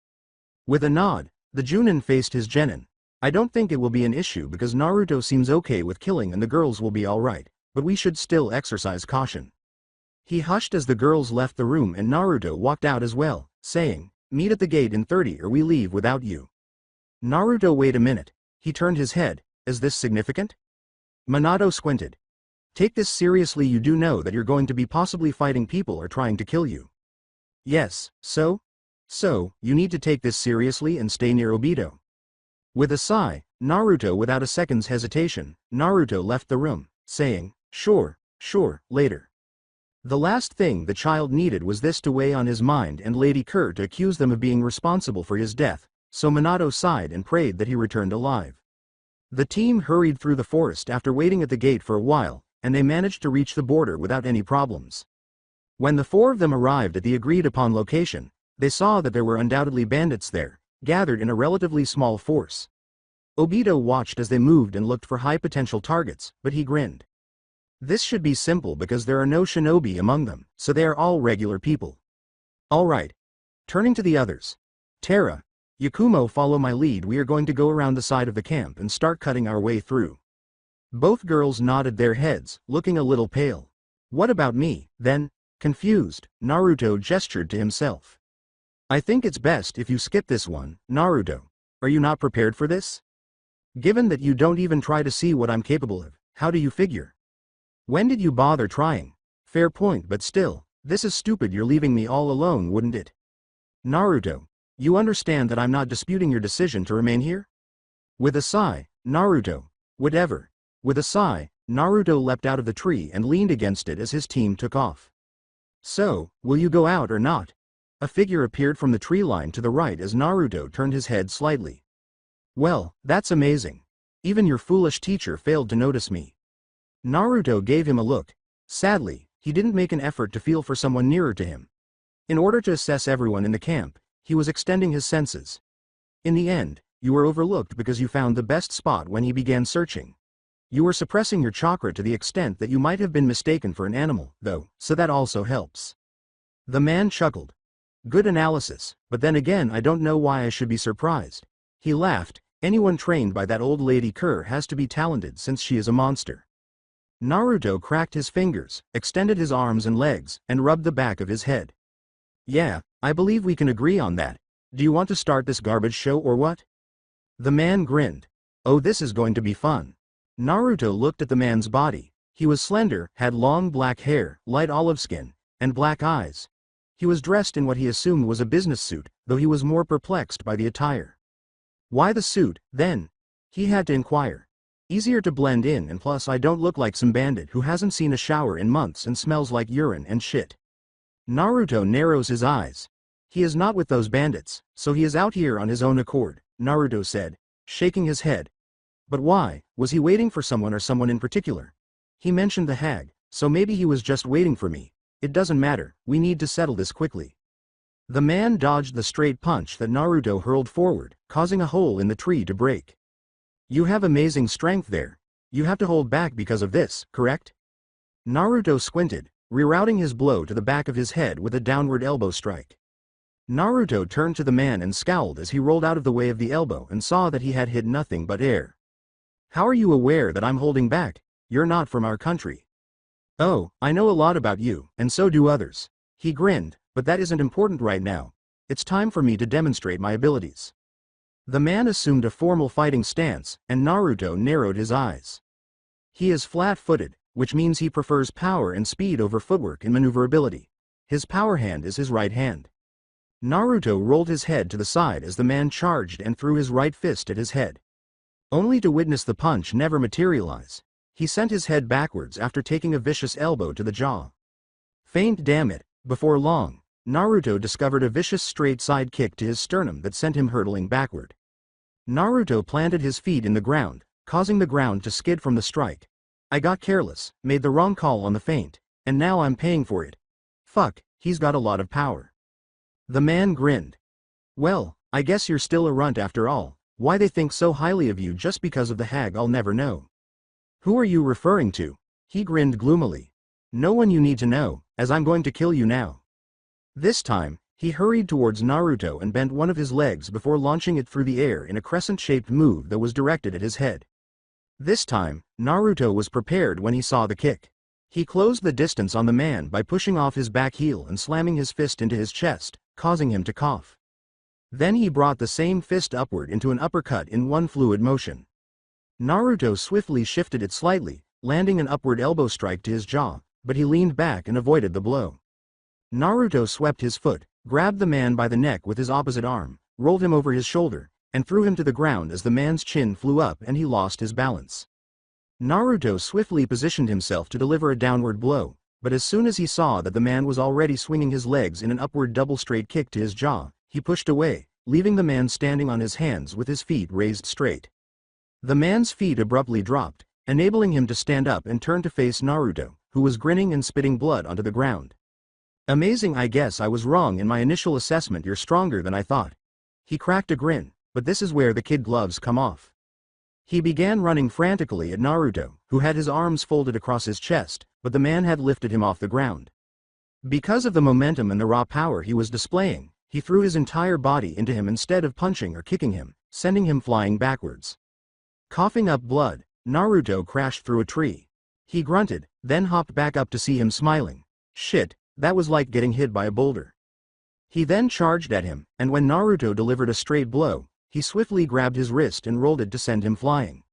With a nod, the Junin faced his genin. I don't think it will be an issue because Naruto seems okay with killing and the girls will be alright, but we should still exercise caution. He hushed as the girls left the room and Naruto walked out as well, saying, meet at the gate in 30 or we leave without you. Naruto, wait a minute. He turned his head. Is this significant? Minato squinted. Take this seriously, you do know that you're going to be possibly fighting people or trying to kill you. Yes, so? So, you need to take this seriously and stay near Obito. With a sigh, Naruto without a second's hesitation, Naruto left the room, saying, sure, later. The last thing the child needed was this to weigh on his mind and Lady Kerr to accuse them of being responsible for his death, so Minato sighed and prayed that he returned alive. The team hurried through the forest after waiting at the gate for a while, and they managed to reach the border without any problems. When the 4 of them arrived at the agreed-upon location, they saw that there were undoubtedly bandits there, gathered in a relatively small force. Obito watched as they moved and looked for high-potential targets, but he grinned. This should be simple because there are no shinobi among them, so they are all regular people. Alright. Turning to the others. Terra, Yakumo, follow my lead. We are going to go around the side of the camp and start cutting our way through. Both girls nodded their heads, looking a little pale. What about me, then? Confused, Naruto gestured to himself. I think it's best if you skip this one, Naruto. Are you not prepared for this? Given that you don't even try to see what I'm capable of, how do you figure? When did you bother trying? Fair point, but still, this is stupid. You're leaving me all alone, wouldn't it? Naruto, you understand that I'm not disputing your decision to remain here? With a sigh, Naruto, whatever. With a sigh, Naruto leapt out of the tree and leaned against it as his team took off. So, will you go out or not? A figure appeared from the tree line to the right as Naruto turned his head slightly. Well, that's amazing. Even your foolish teacher failed to notice me. Naruto gave him a look. Sadly, he didn't make an effort to feel for someone nearer to him. In order to assess everyone in the camp, he was extending his senses. In the end, you were overlooked because you found the best spot when he began searching. You were suppressing your chakra to the extent that you might have been mistaken for an animal, though, so that also helps. The man chuckled. Good analysis, but then again I don't know why I should be surprised. He laughed. Anyone trained by that old Lady Kerr has to be talented since she is a monster. Naruto cracked his fingers, extended his arms and legs, and rubbed the back of his head. Yeah, I believe we can agree on that. Do you want to start this garbage show or what? The man grinned. Oh, this is going to be fun. Naruto looked at the man's body. He was slender, had long black hair, light olive skin, and black eyes. He was dressed in what he assumed was a business suit, though he was more perplexed by the attire. Why the suit, then? He had to inquire. Easier to blend in, and plus I don't look like some bandit who hasn't seen a shower in months and smells like urine and shit. Naruto narrows his eyes. He is not with those bandits, so he is out here on his own accord, Naruto said, shaking his head. But why? Was he waiting for someone or someone in particular? He mentioned the hag, so maybe he was just waiting for me. It doesn't matter, we need to settle this quickly. The man dodged the straight punch that Naruto hurled forward, causing a hole in the tree to break. You have amazing strength there. You have to hold back because of this, correct? Naruto squinted, rerouting his blow to the back of his head with a downward elbow strike. Naruto turned to the man and scowled as he rolled out of the way of the elbow and saw that he had hit nothing but air. How are you aware that I'm holding back? You're not from our country. Oh, I know a lot about you, and so do others. He grinned, but that isn't important right now. It's time for me to demonstrate my abilities. The man assumed a formal fighting stance, and Naruto narrowed his eyes. He is flat-footed, which means he prefers power and speed over footwork and maneuverability. His power hand is his right hand. Naruto rolled his head to the side as the man charged and threw his right fist at his head. Only to witness the punch never materialize. He sent his head backwards after taking a vicious elbow to the jaw. Faint, damn it. Before long, Naruto discovered a vicious straight side kick to his sternum that sent him hurtling backward. Naruto planted his feet in the ground, causing the ground to skid from the strike. I got careless, made the wrong call on the feint, and now I'm paying for it. Fuck, he's got a lot of power. The man grinned. Well, I guess you're still a runt after all. Why they think so highly of you just because of the hag I'll never know. Who are you referring to? He grinned gloomily. No one you need to know, as I'm going to kill you now. This time, he hurried towards Naruto and bent one of his legs before launching it through the air in a crescent-shaped move that was directed at his head. This time, Naruto was prepared when he saw the kick. He closed the distance on the man by pushing off his back heel and slamming his fist into his chest, causing him to cough. Then he brought the same fist upward into an uppercut in one fluid motion. Naruto swiftly shifted it slightly, landing an upward elbow strike to his jaw, but he leaned back and avoided the blow. Naruto swept his foot, grabbed the man by the neck with his opposite arm, rolled him over his shoulder, and threw him to the ground as the man's chin flew up and he lost his balance. Naruto swiftly positioned himself to deliver a downward blow, but as soon as he saw that the man was already swinging his legs in an upward double straight kick to his jaw, he pushed away, leaving the man standing on his hands with his feet raised straight. The man's feet abruptly dropped, enabling him to stand up and turn to face Naruto, who was grinning and spitting blood onto the ground. Amazing, I guess I was wrong in my initial assessment. You're stronger than I thought. He cracked a grin, but this is where the kid gloves come off. He began running frantically at Naruto, who had his arms folded across his chest, but the man had lifted him off the ground. Because of the momentum and the raw power he was displaying, he threw his entire body into him instead of punching or kicking him, sending him flying backwards. Coughing up blood, Naruto crashed through a tree. He grunted, then hopped back up to see him smiling. Shit, that was like getting hit by a boulder. He then charged at him, and when Naruto delivered a straight blow, he swiftly grabbed his wrist and rolled it to send him flying.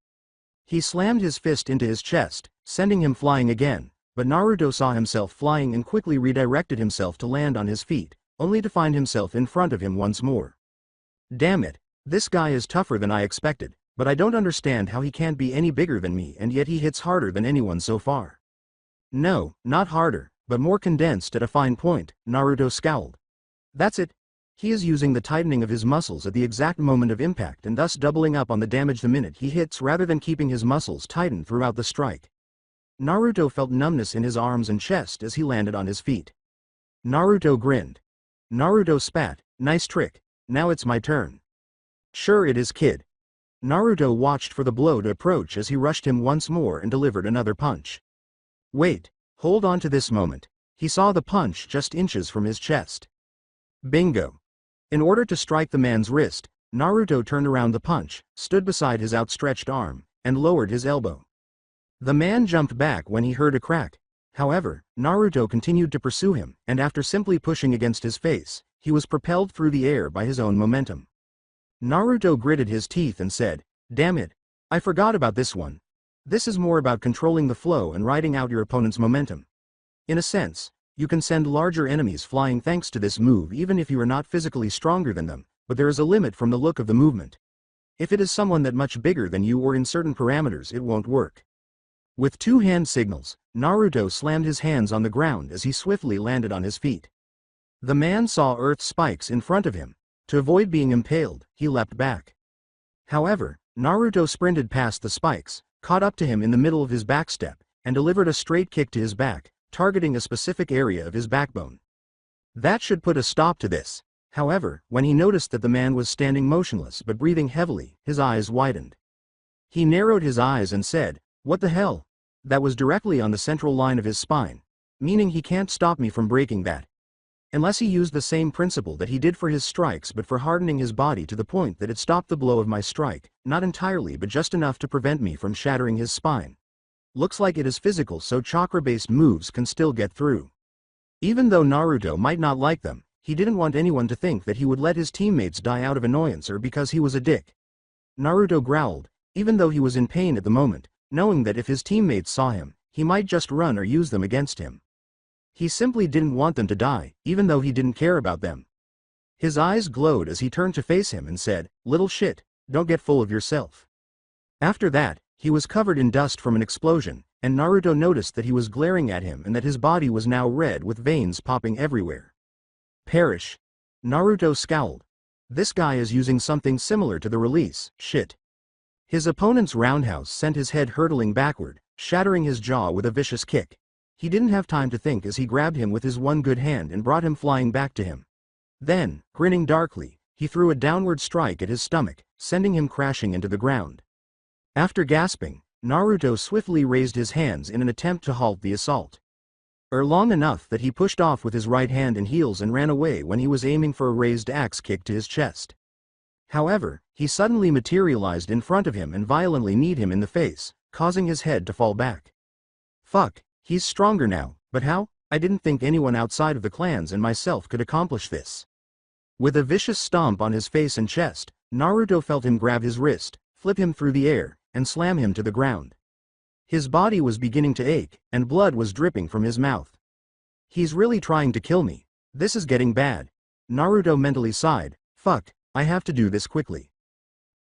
He slammed his fist into his chest, sending him flying again, but Naruto saw himself flying and quickly redirected himself to land on his feet, only to find himself in front of him once more. Damn it, this guy is tougher than I expected, but I don't understand how he can't be any bigger than me and yet he hits harder than anyone so far. No, not harder, but more condensed at a fine point, Naruto scowled. That's it. He is using the tightening of his muscles at the exact moment of impact and thus doubling up on the damage the minute he hits rather than keeping his muscles tightened throughout the strike. Naruto felt numbness in his arms and chest as he landed on his feet. Naruto grinned. Naruto spat, nice trick, now it's my turn. Sure it is, kid. Naruto watched for the blow to approach as he rushed him once more and delivered another punch. Wait, hold on to this moment. He saw the punch just inches from his chest. Bingo. In order to strike the man's wrist, Naruto turned around the punch, stood beside his outstretched arm, and lowered his elbow. The man jumped back when he heard a crack. However, Naruto continued to pursue him, and after simply pushing against his face, he was propelled through the air by his own momentum. Naruto gritted his teeth and said, "Damn it, I forgot about this one. This is more about controlling the flow and riding out your opponent's momentum. In a sense, you can send larger enemies flying thanks to this move even if you are not physically stronger than them, but there is a limit from the look of the movement. If it is someone that much bigger than you or in certain parameters it won't work." With two hand signals, Naruto slammed his hands on the ground as he swiftly landed on his feet. The man saw earth spikes in front of him. To avoid being impaled, he leapt back. However, Naruto sprinted past the spikes, caught up to him in the middle of his backstep, and delivered a straight kick to his back, targeting a specific area of his backbone. That should put a stop to this. However, when he noticed that the man was standing motionless but breathing heavily, his eyes widened. He narrowed his eyes and said, "What the hell?" That was directly on the central line of his spine, meaning he can't stop me from breaking that. Unless he used the same principle that he did for his strikes but for hardening his body to the point that it stopped the blow of my strike, not entirely but just enough to prevent me from shattering his spine. Looks like it is physical so chakra-based moves can still get through. Even though Naruto might not like them, He didn't want anyone to think that he would let his teammates die out of annoyance or because he was a dick. Naruto growled, even though he was in pain at the moment, knowing that if his teammates saw him, he might just run or use them against him. He simply didn't want them to die, even though he didn't care about them. His eyes glowed as he turned to face him and said, "Little shit, don't get full of yourself." After that, he was covered in dust from an explosion, and Naruto noticed that he was glaring at him and that his body was now red with veins popping everywhere. Perish. Naruto scowled. This guy is using something similar to the release, shit. His opponent's roundhouse sent his head hurtling backward, shattering his jaw with a vicious kick. He didn't have time to think as he grabbed him with his one good hand and brought him flying back to him. Then, grinning darkly, he threw a downward strike at his stomach, sending him crashing into the ground. After gasping, Naruto swiftly raised his hands in an attempt to halt the assault. Long enough that he pushed off with his right hand and heels and ran away when he was aiming for a raised axe kick to his chest. However, he suddenly materialized in front of him and violently kneed him in the face, causing his head to fall back. Fuck, he's stronger now, but how? I didn't think anyone outside of the clans and myself could accomplish this. With a vicious stomp on his face and chest, Naruto felt him grab his wrist, flip him through the air, and slam him to the ground. His body was beginning to ache, and blood was dripping from his mouth. He's really trying to kill me. This is getting bad. Naruto mentally sighed, fuck, I have to do this quickly.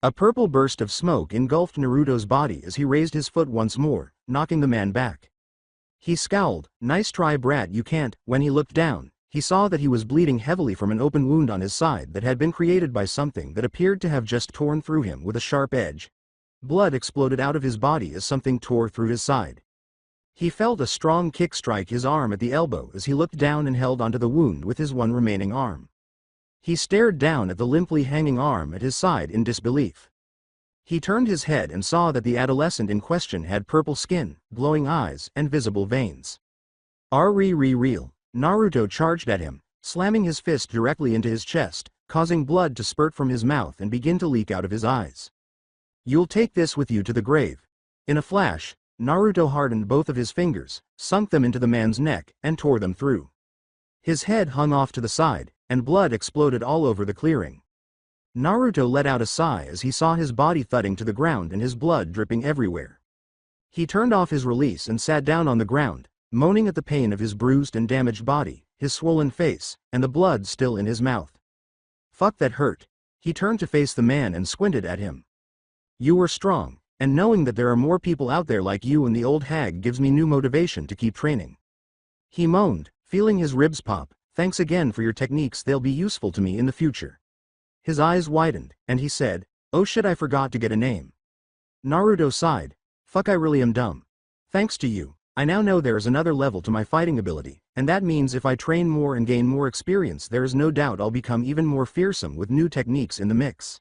A purple burst of smoke engulfed Naruto's body as he raised his foot once more, knocking the man back. He scowled, nice try brat you can't. When he looked down, he saw that he was bleeding heavily from an open wound on his side that had been created by something that appeared to have just torn through him with a sharp edge. Blood exploded out of his body as something tore through his side. He felt a strong kick strike his arm at the elbow as he looked down and held onto the wound with his one remaining arm. He stared down at the limply hanging arm at his side in disbelief. He turned his head and saw that the adolescent in question had purple skin, glowing eyes, and visible veins. Real. Naruto charged at him, slamming his fist directly into his chest, causing blood to spurt from his mouth and begin to leak out of his eyes. You'll take this with you to the grave. In a flash, Naruto hardened both of his fingers, sunk them into the man's neck, and tore them through. His head hung off to the side, and blood exploded all over the clearing. Naruto let out a sigh as he saw his body thudding to the ground and his blood dripping everywhere. He turned off his release and sat down on the ground, moaning at the pain of his bruised and damaged body, his swollen face, and the blood still in his mouth. Fuck, that hurt. He turned to face the man and squinted at him. You were strong, and knowing that there are more people out there like you and the old hag gives me new motivation to keep training. He moaned, feeling his ribs pop. Thanks again for your techniques, they'll be useful to me in the future. His eyes widened, and he said, oh shit, I forgot to get a name. Naruto sighed. Fuck, I really am dumb. Thanks to you, I now know there is another level to my fighting ability, and that means if I train more and gain more experience there is no doubt I'll become even more fearsome with new techniques in the mix.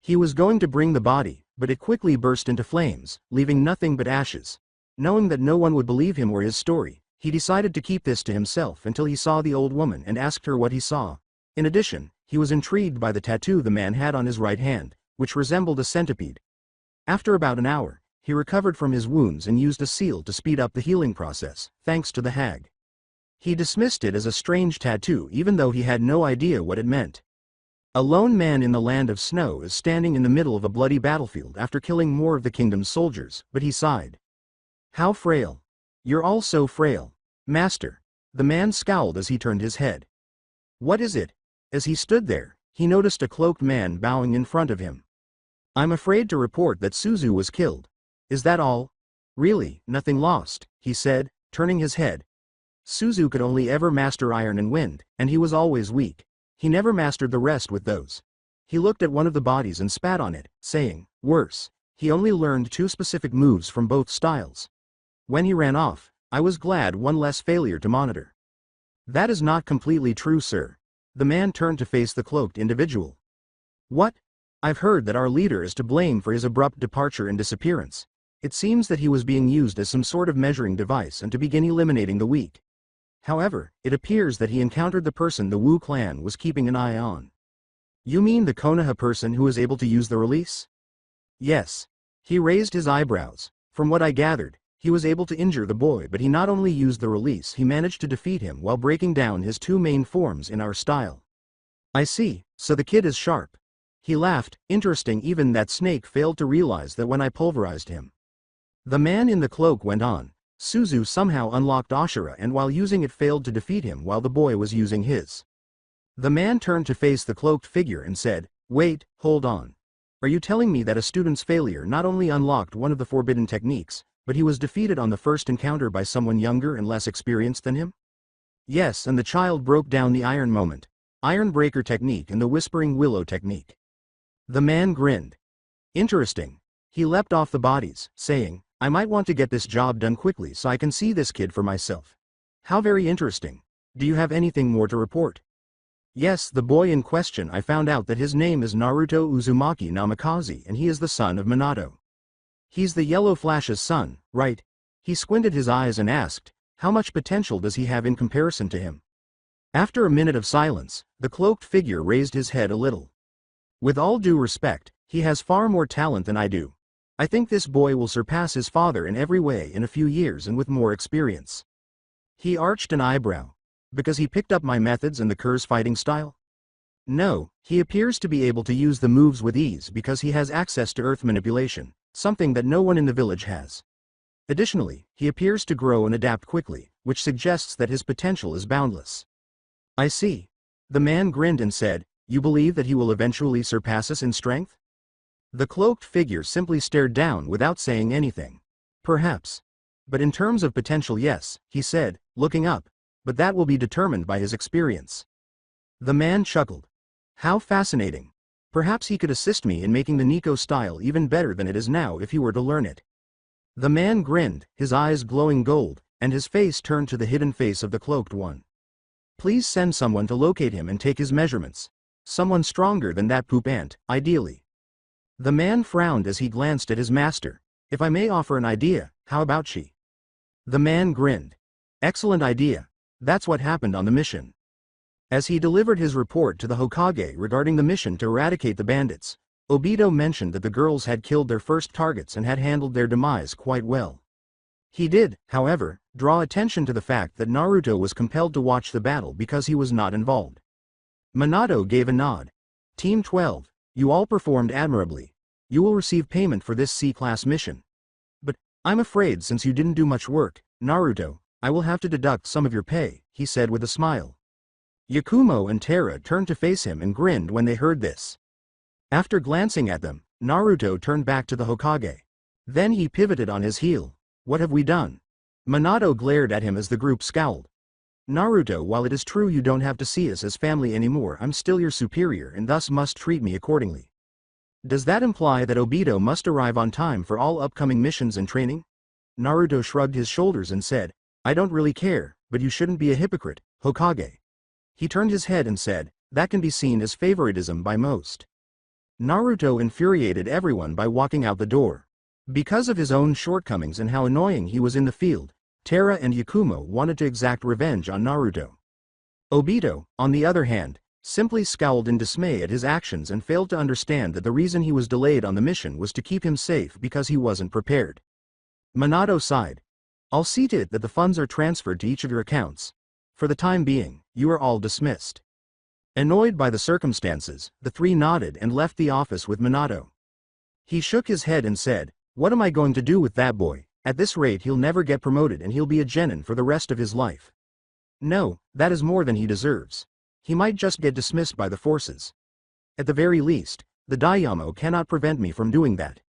He was going to bring the body, but it quickly burst into flames, leaving nothing but ashes. Knowing that no one would believe him or his story, he decided to keep this to himself until he saw the old woman and asked her what he saw. In addition, he was intrigued by the tattoo the man had on his right hand, which resembled a centipede. After about an hour, he recovered from his wounds and used a seal to speed up the healing process, thanks to the hag. He dismissed it as a strange tattoo even though he had no idea what it meant. A lone man in the land of snow is standing in the middle of a bloody battlefield after killing more of the kingdom's soldiers, but he sighed. How frail. You're all so frail. Master. The man scowled as he turned his head. What is it? As he stood there, he noticed a cloaked man bowing in front of him. I'm afraid to report that Suzu was killed. Is that all? Really, nothing lost, he said, turning his head. Suzu could only ever master iron and wind, and he was always weak. He never mastered the rest with those. He looked at one of the bodies and spat on it, saying, worse, he only learned 2 specific moves from both styles. When he ran off, I was glad, one less failure to monitor. That is not completely true, sir. The man turned to face the cloaked individual. What? I've heard that our leader is to blame for his abrupt departure and disappearance. It seems that he was being used as some sort of measuring device and to begin eliminating the weak. However, it appears that he encountered the person the Wu clan was keeping an eye on. You mean the Konoha person who was able to use the release? Yes. He raised his eyebrows. From what I gathered, He was able to injure the boy, but he not only used the release, he managed to defeat him while breaking down his two main forms in our style. I see, so the kid is sharp. He laughed. Interesting, even that snake failed to realize that when I pulverized him. The man in the cloak went on. Suzu somehow unlocked Ashura and while using it failed to defeat him while the boy was using his. The man turned to face the cloaked figure and said, "Wait, hold on. Are you telling me that a student's failure not only unlocked one of the forbidden techniques, but he was defeated on the first encounter by someone younger and less experienced than him?" Yes, and the child broke down the Iron Moment, Iron Breaker technique and the Whispering Willow technique. The man grinned. Interesting. He leapt off the bodies, saying, "I might want to get this job done quickly so I can see this kid for myself." How very interesting. Do you have anything more to report? Yes, the boy in question, I found out that his name is Naruto Uzumaki Namikaze and he is the son of Minato. He's the Yellow Flash's son, right? He squinted his eyes and asked, how much potential does he have in comparison to him? After a minute of silence, the cloaked figure raised his head a little. With all due respect, he has far more talent than I do. I think this boy will surpass his father in every way in a few years and with more experience. He arched an eyebrow. Because he picked up my methods and the Kerr's fighting style? No, he appears to be able to use the moves with ease because he has access to earth manipulation, something that no one in the village has. Additionally, he appears to grow and adapt quickly, which suggests that his potential is boundless. I see. The man grinned and said, "You believe that he will eventually surpass us in strength?" The cloaked figure simply stared down without saying anything. Perhaps. But in terms of potential, yes, he said, looking up. But that will be determined by his experience. The man chuckled. How fascinating. Perhaps he could assist me in making the Nico style even better than it is now if he were to learn it. The man grinned, his eyes glowing gold, and his face turned to the hidden face of the cloaked one. Please send someone to locate him and take his measurements. Someone stronger than that poop ant, ideally. The man frowned as he glanced at his master. If I may offer an idea, how about she? The man grinned. Excellent idea. That's what happened on the mission. As he delivered his report to the Hokage regarding the mission to eradicate the bandits, Obito mentioned that the girls had killed their first targets and had handled their demise quite well. He did, however, draw attention to the fact that Naruto was compelled to watch the battle because he was not involved. Minato gave a nod. Team 12, you all performed admirably. You will receive payment for this C-class mission. But, I'm afraid since you didn't do much work, Naruto, I will have to deduct some of your pay, he said with a smile. Yakumo and Terra turned to face him and grinned when they heard this. After glancing at them, Naruto turned back to the Hokage. Then he pivoted on his heel. What have we done? Minato glared at him as the group scowled. Naruto, while it is true you don't have to see us as family anymore, I'm still your superior and thus must treat me accordingly. Does that imply that Obito must arrive on time for all upcoming missions and training? Naruto shrugged his shoulders and said, I don't really care, but you shouldn't be a hypocrite, Hokage. He turned his head and said, that can be seen as favoritism by most. Naruto infuriated everyone by walking out the door. Because of his own shortcomings and how annoying he was in the field, Terra and Yakumo wanted to exact revenge on Naruto. Obito, on the other hand, simply scowled in dismay at his actions and failed to understand that the reason he was delayed on the mission was to keep him safe because he wasn't prepared. Minato sighed. I'll see to it that the funds are transferred to each of your accounts. For the time being, you are all dismissed. Annoyed by the circumstances, the three nodded and left the office with Minato. He shook his head and said, what am I going to do with that boy? At this rate he'll never get promoted and he'll be a genin for the rest of his life. No, that is more than he deserves. He might just get dismissed by the forces. At the very least, the Daimyo cannot prevent me from doing that.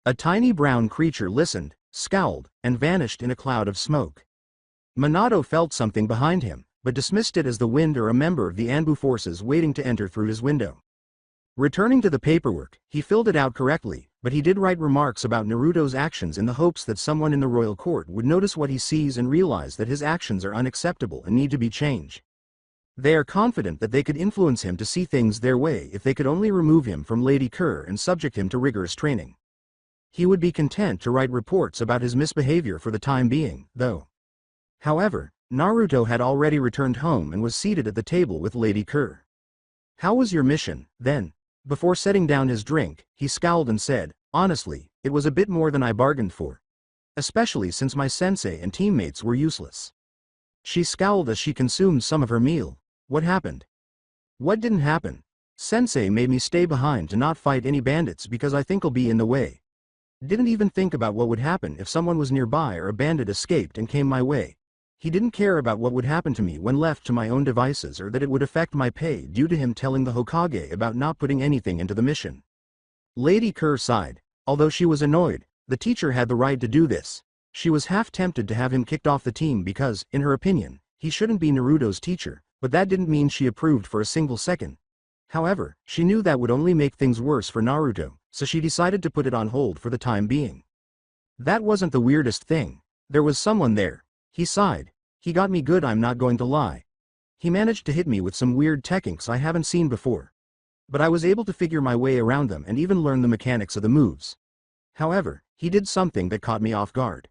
A tiny brown creature listened, scowled, and vanished in a cloud of smoke. Minato felt something behind him, but dismissed it as the wind or a member of the Anbu forces waiting to enter through his window. Returning to the paperwork, he filled it out correctly, but he did write remarks about Naruto's actions in the hopes that someone in the royal court would notice what he sees and realize that his actions are unacceptable and need to be changed. They are confident that they could influence him to see things their way if they could only remove him from Lady Kerr and subject him to rigorous training. He would be content to write reports about his misbehavior for the time being, though. However, Naruto had already returned home and was seated at the table with Lady Kerr. How was your mission, then? Before setting down his drink, he scowled and said, honestly, it was a bit more than I bargained for. especially since my sensei and teammates were useless. She scowled as she consumed some of her meal. What happened? What didn't happen? Sensei made me stay behind to not fight any bandits because I think I'll be in the way. Didn't even think about what would happen if someone was nearby or a bandit escaped and came my way. He didn't care about what would happen to me when left to my own devices or that it would affect my pay due to him telling the Hokage about not putting anything into the mission. Lady Kerr sighed. Although she was annoyed, the teacher had the right to do this. She was half tempted to have him kicked off the team because, in her opinion, he shouldn't be Naruto's teacher, but that didn't mean she approved for a single second. However, she knew that would only make things worse for Naruto, so she decided to put it on hold for the time being. That wasn't the weirdest thing. There was someone there. He sighed. He got me good, I'm not going to lie. He managed to hit me with some weird techniques I haven't seen before. But I was able to figure my way around them and even learn the mechanics of the moves. However, he did something that caught me off guard.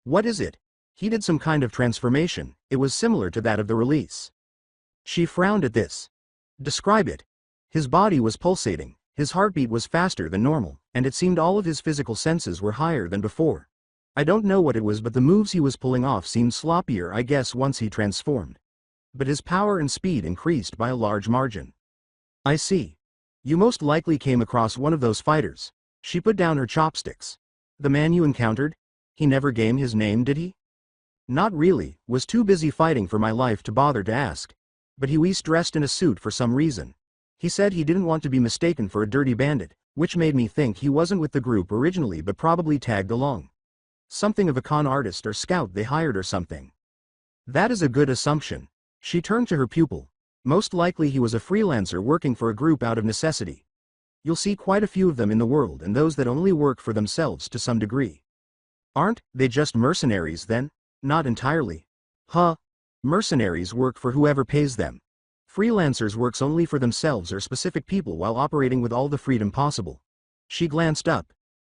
What is it? He did some kind of transformation. It was similar to that of the release. She frowned at this. Describe it. His body was pulsating, his heartbeat was faster than normal, and it seemed all of his physical senses were higher than before. I don't know what it was, but the moves he was pulling off seemed sloppier, I guess, once he transformed. But his power and speed increased by a large margin. I see. You most likely came across one of those fighters. She put down her chopsticks. The man you encountered? He never gave his name, did he? Not really, was too busy fighting for my life to bother to ask. But he was dressed in a suit for some reason. He said he didn't want to be mistaken for a dirty bandit, which made me think he wasn't with the group originally but probably tagged along. Something of a con artist or scout they hired or something. That is a good assumption. She turned to her pupil. Most likely he was a freelancer working for a group out of necessity. You'll see quite a few of them in the world, and those that only work for themselves to some degree. Aren't they just mercenaries then? Not entirely. Huh? Mercenaries work for whoever pays them. Freelancers works only for themselves or specific people while operating with all the freedom possible. She glanced up.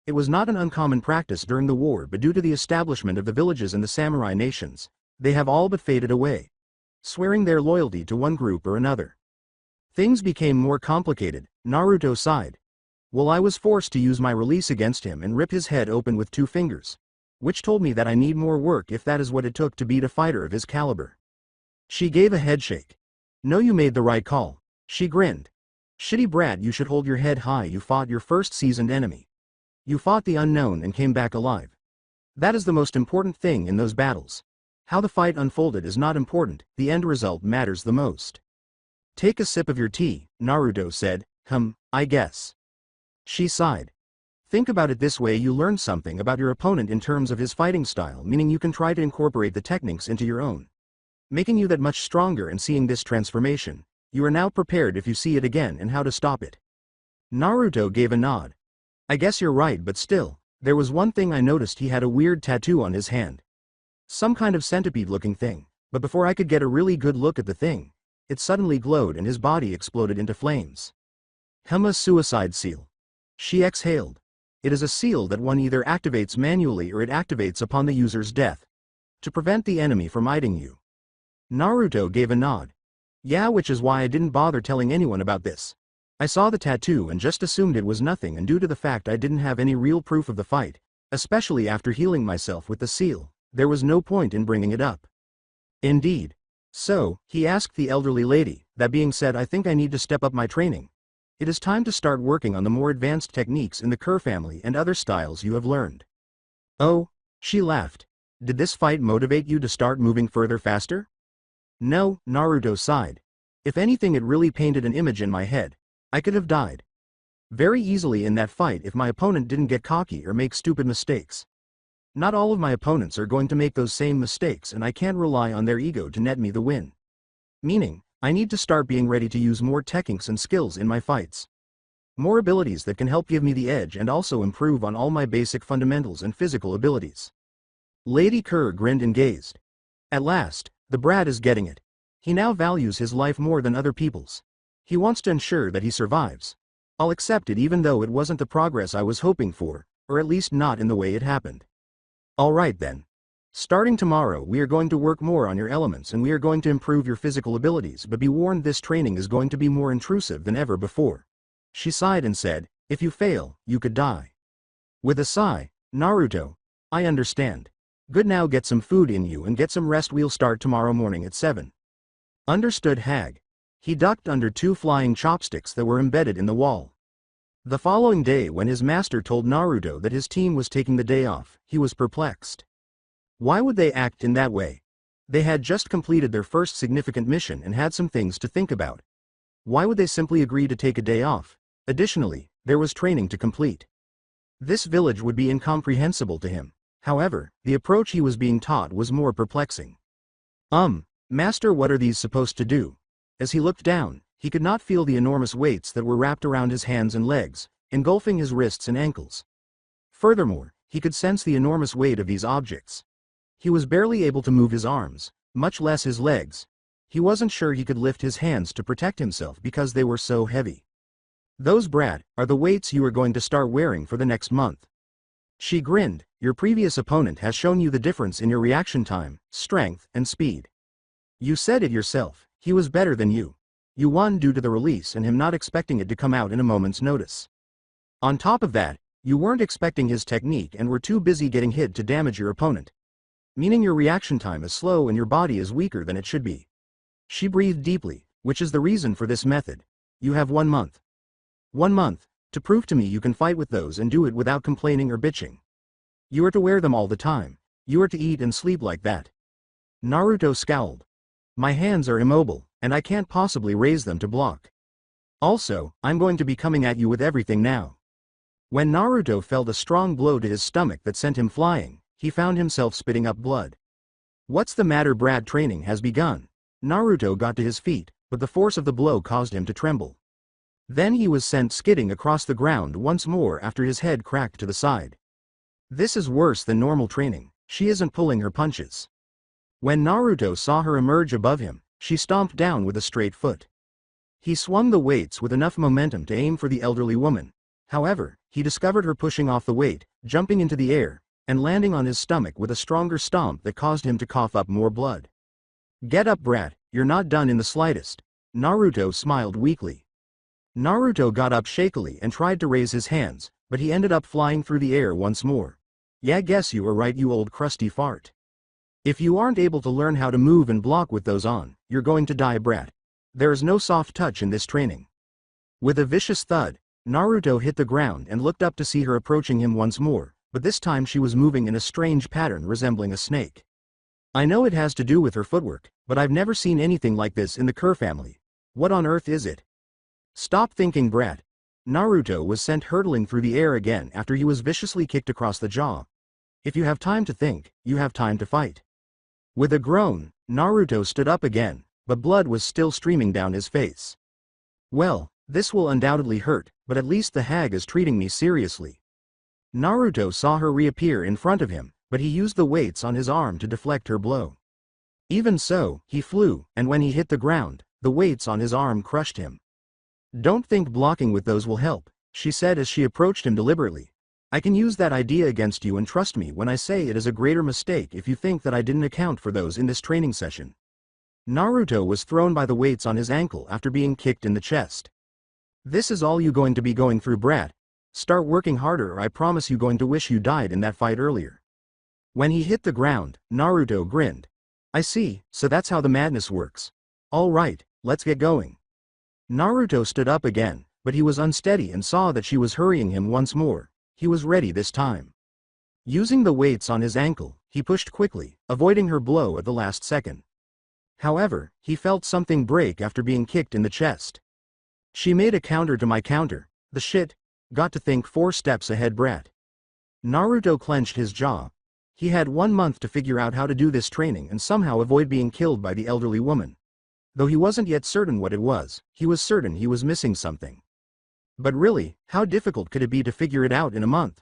It was not an uncommon practice during the war, but due to the establishment of the villages and the samurai nations, they have all but faded away, swearing their loyalty to one group or another. Things became more complicated. Naruto sighed. Well, I was forced to use my release against him and rip his head open with 2 fingers. Which told me that I need more work if that is what it took to beat a fighter of his caliber. She gave a headshake. No, you made the right call. She grinned. Shitty brat, you should hold your head high. You fought your first seasoned enemy. You fought the unknown and came back alive. That is the most important thing in those battles. How the fight unfolded is not important, the end result matters the most. Take a sip of your tea, Naruto said. I guess. She sighed. Think about it this way, you learn something about your opponent in terms of his fighting style, meaning you can try to incorporate the techniques into your own, making you that much stronger. And seeing this transformation, you are now prepared if you see it again and how to stop it. Naruto gave a nod. I guess you're right, but still, there was one thing I noticed. He had a weird tattoo on his hand. Some kind of centipede-looking thing, but before I could get a really good look at the thing, it suddenly glowed and his body exploded into flames. A suicide seal. She exhaled. It is a seal that one either activates manually or it activates upon the user's death, to prevent the enemy from eyeing you. Naruto gave a nod. Yeah, which is why I didn't bother telling anyone about this. I saw the tattoo and just assumed it was nothing, and due to the fact I didn't have any real proof of the fight, especially after healing myself with the seal, there was no point in bringing it up. Indeed. So, he asked the elderly lady, that being said, I think I need to step up my training. It is time to start working on the more advanced techniques in the Kerr family and other styles you have learned. Oh, she laughed. Did this fight motivate you to start moving further faster? No, Naruto sighed. If anything, it really painted an image in my head. I could have died very easily in that fight if my opponent didn't get cocky or make stupid mistakes. Not all of my opponents are going to make those same mistakes, and I can't rely on their ego to net me the win. Meaning, I need to start being ready to use more techniques and skills in my fights. More abilities that can help give me the edge and also improve on all my basic fundamentals and physical abilities. Lady Kerr grinned and gazed. At last, the brat is getting it. He now values his life more than other people's. He wants to ensure that he survives. I'll accept it even though it wasn't the progress I was hoping for, or at least not in the way it happened. Alright then. Starting tomorrow we are going to work more on your elements and we are going to improve your physical abilities, but be warned, this training is going to be more intrusive than ever before. She sighed and said, if you fail, you could die. With a sigh, Naruto, I understand. Good, now get some food in you and get some rest, we'll start tomorrow morning at 7. Understood, hag. He ducked under 2 flying chopsticks that were embedded in the wall. The following day, when his master told Naruto that his team was taking the day off, he was perplexed. Why would they act in that way? They had just completed their first significant mission and had some things to think about. Why would they simply agree to take a day off? Additionally, there was training to complete. This village would be incomprehensible to him. However, the approach he was being taught was more perplexing. Master, what are these supposed to do? As he looked down, he could not feel the enormous weights that were wrapped around his hands and legs, engulfing his wrists and ankles. Furthermore, he could sense the enormous weight of these objects. He was barely able to move his arms, much less his legs. He wasn't sure he could lift his hands to protect himself because they were so heavy. Those, brat, are the weights you are going to start wearing for the next month. She grinned. Your previous opponent has shown you the difference in your reaction time, strength, and speed. You said it yourself, he was better than you. You won due to the release and him not expecting it to come out in a moment's notice. On top of that, you weren't expecting his technique and were too busy getting hit to damage your opponent. Meaning your reaction time is slow and your body is weaker than it should be. She breathed deeply, which is the reason for this method. You have 1 month. 1 month, to prove to me you can fight with those and do it without complaining or bitching. You are to wear them all the time. You are to eat and sleep like that. Naruto scowled. My hands are immobile, and I can't possibly raise them to block. Also, I'm going to be coming at you with everything now. When Naruto felt a strong blow to his stomach that sent him flying, he found himself spitting up blood. What's the matter, brat? Training has begun. Naruto got to his feet, but the force of the blow caused him to tremble. Then he was sent skidding across the ground once more after his head cracked to the side. This is worse than normal training. She isn't pulling her punches. When Naruto saw her emerge above him, she stomped down with a straight foot. He swung the weights with enough momentum to aim for the elderly woman. However, he discovered her pushing off the weight, jumping into the air, and landing on his stomach with a stronger stomp that caused him to cough up more blood. Get up, brat, you're not done in the slightest. Naruto smiled weakly. Naruto got up shakily and tried to raise his hands, but he ended up flying through the air once more. Yeah, guess you were right, you old crusty fart. If you aren't able to learn how to move and block with those on, you're going to die, brat. There is no soft touch in this training. With a vicious thud, Naruto hit the ground and looked up to see her approaching him once more, but this time she was moving in a strange pattern resembling a snake. I know it has to do with her footwork, but I've never seen anything like this in the Kerr family. What on earth is it? Stop thinking, brat. Naruto was sent hurtling through the air again after he was viciously kicked across the jaw. If you have time to think, you have time to fight. With a groan, Naruto stood up again, but blood was still streaming down his face. Well, this will undoubtedly hurt, but at least the hag is treating me seriously. Naruto saw her reappear in front of him, but he used the weights on his arm to deflect her blow. Even so, he flew, and when he hit the ground, the weights on his arm crushed him. Don't think blocking with those will help, she said as she approached him deliberately. I can use that idea against you, and trust me when I say it is a greater mistake if you think that I didn't account for those in this training session. Naruto was thrown by the weights on his ankle after being kicked in the chest. This is all you going to be going through, brat? Start working harder or I promise you going to wish you died in that fight earlier. When he hit the ground, Naruto grinned. I see, so that's how the madness works. All right, let's get going. Naruto stood up again, but he was unsteady and saw that she was hurrying him once more. He was ready this time. Using the weights on his ankle, he pushed quickly, avoiding her blow at the last second. However, he felt something break after being kicked in the chest. She made a counter to my counter. The shit. Got to think 4 steps ahead, brat. Naruto clenched his jaw. He had 1 month to figure out how to do this training and somehow avoid being killed by the elderly woman. Though he wasn't yet certain what it was, he was certain he was missing something. But really, how difficult could it be to figure it out in a month?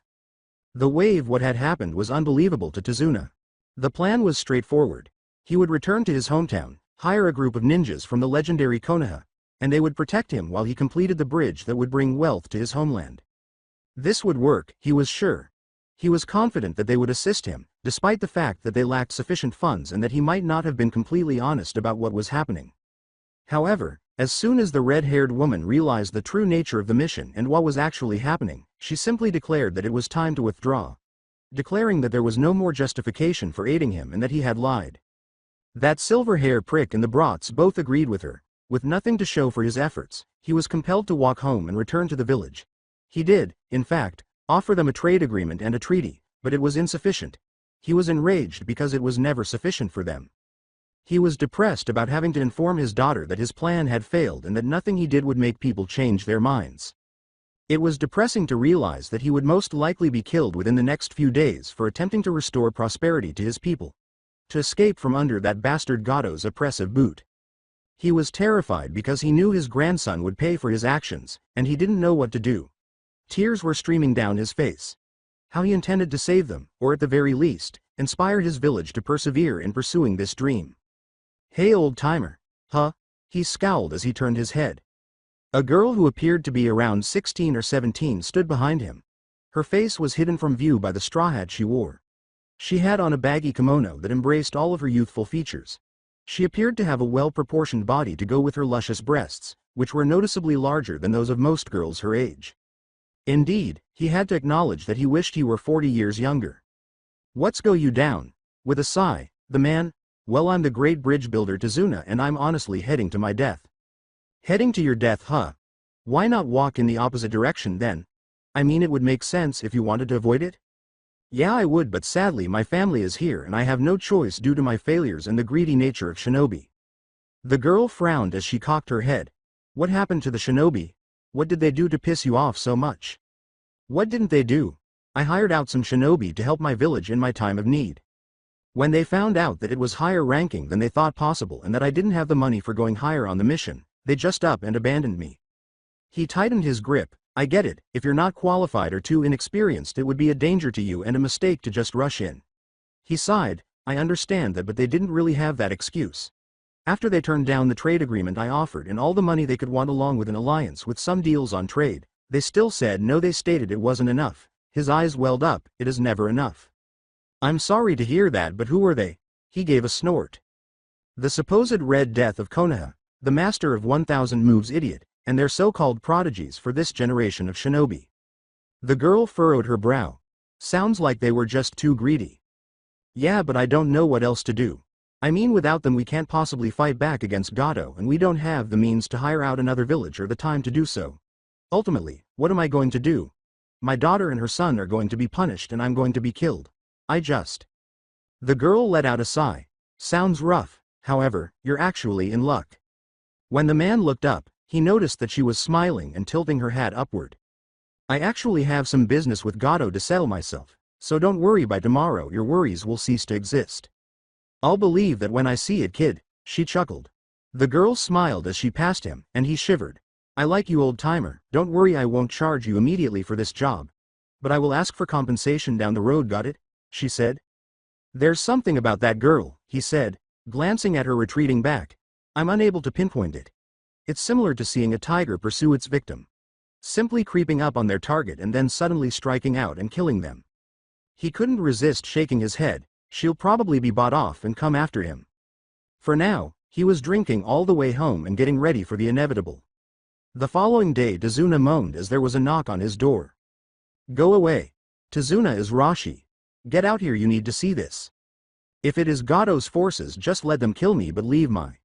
The wave what had happened was unbelievable to Tazuna. The plan was straightforward. He would return to his hometown, hire a group of ninjas from the legendary Konoha, and they would protect him while he completed the bridge that would bring wealth to his homeland. This would work, he was sure. He was confident that they would assist him, despite the fact that they lacked sufficient funds and that he might not have been completely honest about what was happening. However, as soon as the red-haired woman realized the true nature of the mission and what was actually happening, she simply declared that it was time to withdraw. declaring that there was no more justification for aiding him and that he had lied. That silver hair prick and the brats both agreed with her. With nothing to show for his efforts, he was compelled to walk home and return to the village. He did, in fact, offer them a trade agreement and a treaty, but it was insufficient. He was enraged because it was never sufficient for them. He was depressed about having to inform his daughter that his plan had failed and that nothing he did would make people change their minds. It was depressing to realize that he would most likely be killed within the next few days for attempting to restore prosperity to his people. To escape from under that bastard Gado's oppressive boot. He was terrified because he knew his grandson would pay for his actions, and he didn't know what to do. Tears were streaming down his face. How he intended to save them, or at the very least, inspire his village to persevere in pursuing this dream. "Hey old-timer." "Huh?" He scowled as he turned his head. A girl who appeared to be around 16 or 17 stood behind him. Her face was hidden from view by the straw hat she wore. She had on a baggy kimono that embraced all of her youthful features. She appeared to have a well-proportioned body to go with her luscious breasts, which were noticeably larger than those of most girls her age. Indeed, he had to acknowledge that he wished he were 40 years younger. "What's go you down?" With a sigh, the man, "Well, I'm the great bridge builder Tazuna and I'm honestly heading to my death." "Heading to your death, huh? Why not walk in the opposite direction then? I mean, it would make sense if you wanted to avoid it." "Yeah, I would, but sadly my family is here and I have no choice due to my failures and the greedy nature of shinobi." The girl frowned as she cocked her head. "What happened to the shinobi? What did they do to piss you off so much?" "What didn't they do? I hired out some shinobi to help my village in my time of need. When they found out that it was higher ranking than they thought possible and that I didn't have the money for going higher on the mission, they just up and abandoned me." He tightened his grip. "I get it, if you're not qualified or too inexperienced it would be a danger to you and a mistake to just rush in." He sighed. "I understand that, but they didn't really have that excuse. After they turned down the trade agreement I offered and all the money they could want along with an alliance with some deals on trade, they still said no. They stated it wasn't enough." His eyes welled up. "It is never enough." "I'm sorry to hear that, but who were they?" He gave a snort. "The supposed Red Death of Konoha, the master of 1,000 moves idiot, and their so-called prodigies for this generation of shinobi." The girl furrowed her brow. "Sounds like they were just too greedy." "Yeah, but I don't know what else to do. I mean, without them we can't possibly fight back against Gado and we don't have the means to hire out another village or the time to do so. Ultimately, what am I going to do? My daughter and her son are going to be punished and I'm going to be killed. I just..." The girl let out a sigh. "Sounds rough, however, you're actually in luck." When the man looked up, he noticed that she was smiling and tilting her hat upward. "I actually have some business with Gado to settle myself, so don't worry, by tomorrow your worries will cease to exist." "I'll believe that when I see it, kid," she chuckled. The girl smiled as she passed him, and he shivered. "I like you, old-timer. Don't worry, I won't charge you immediately for this job. But I will ask for compensation down the road, got it?" she said. "There's something about that girl," he said, glancing at her retreating back. "I'm unable to pinpoint it. It's similar to seeing a tiger pursue its victim. Simply creeping up on their target and then suddenly striking out and killing them." He couldn't resist shaking his head. She'll probably be bought off and come after him. For now, he was drinking all the way home and getting ready for the inevitable. The following day Tazuna moaned as there was a knock on his door. "Go away. Tazuna is Rashi. Get out here, you need to see this. If it is Gado's forces just let them kill me but leave my..."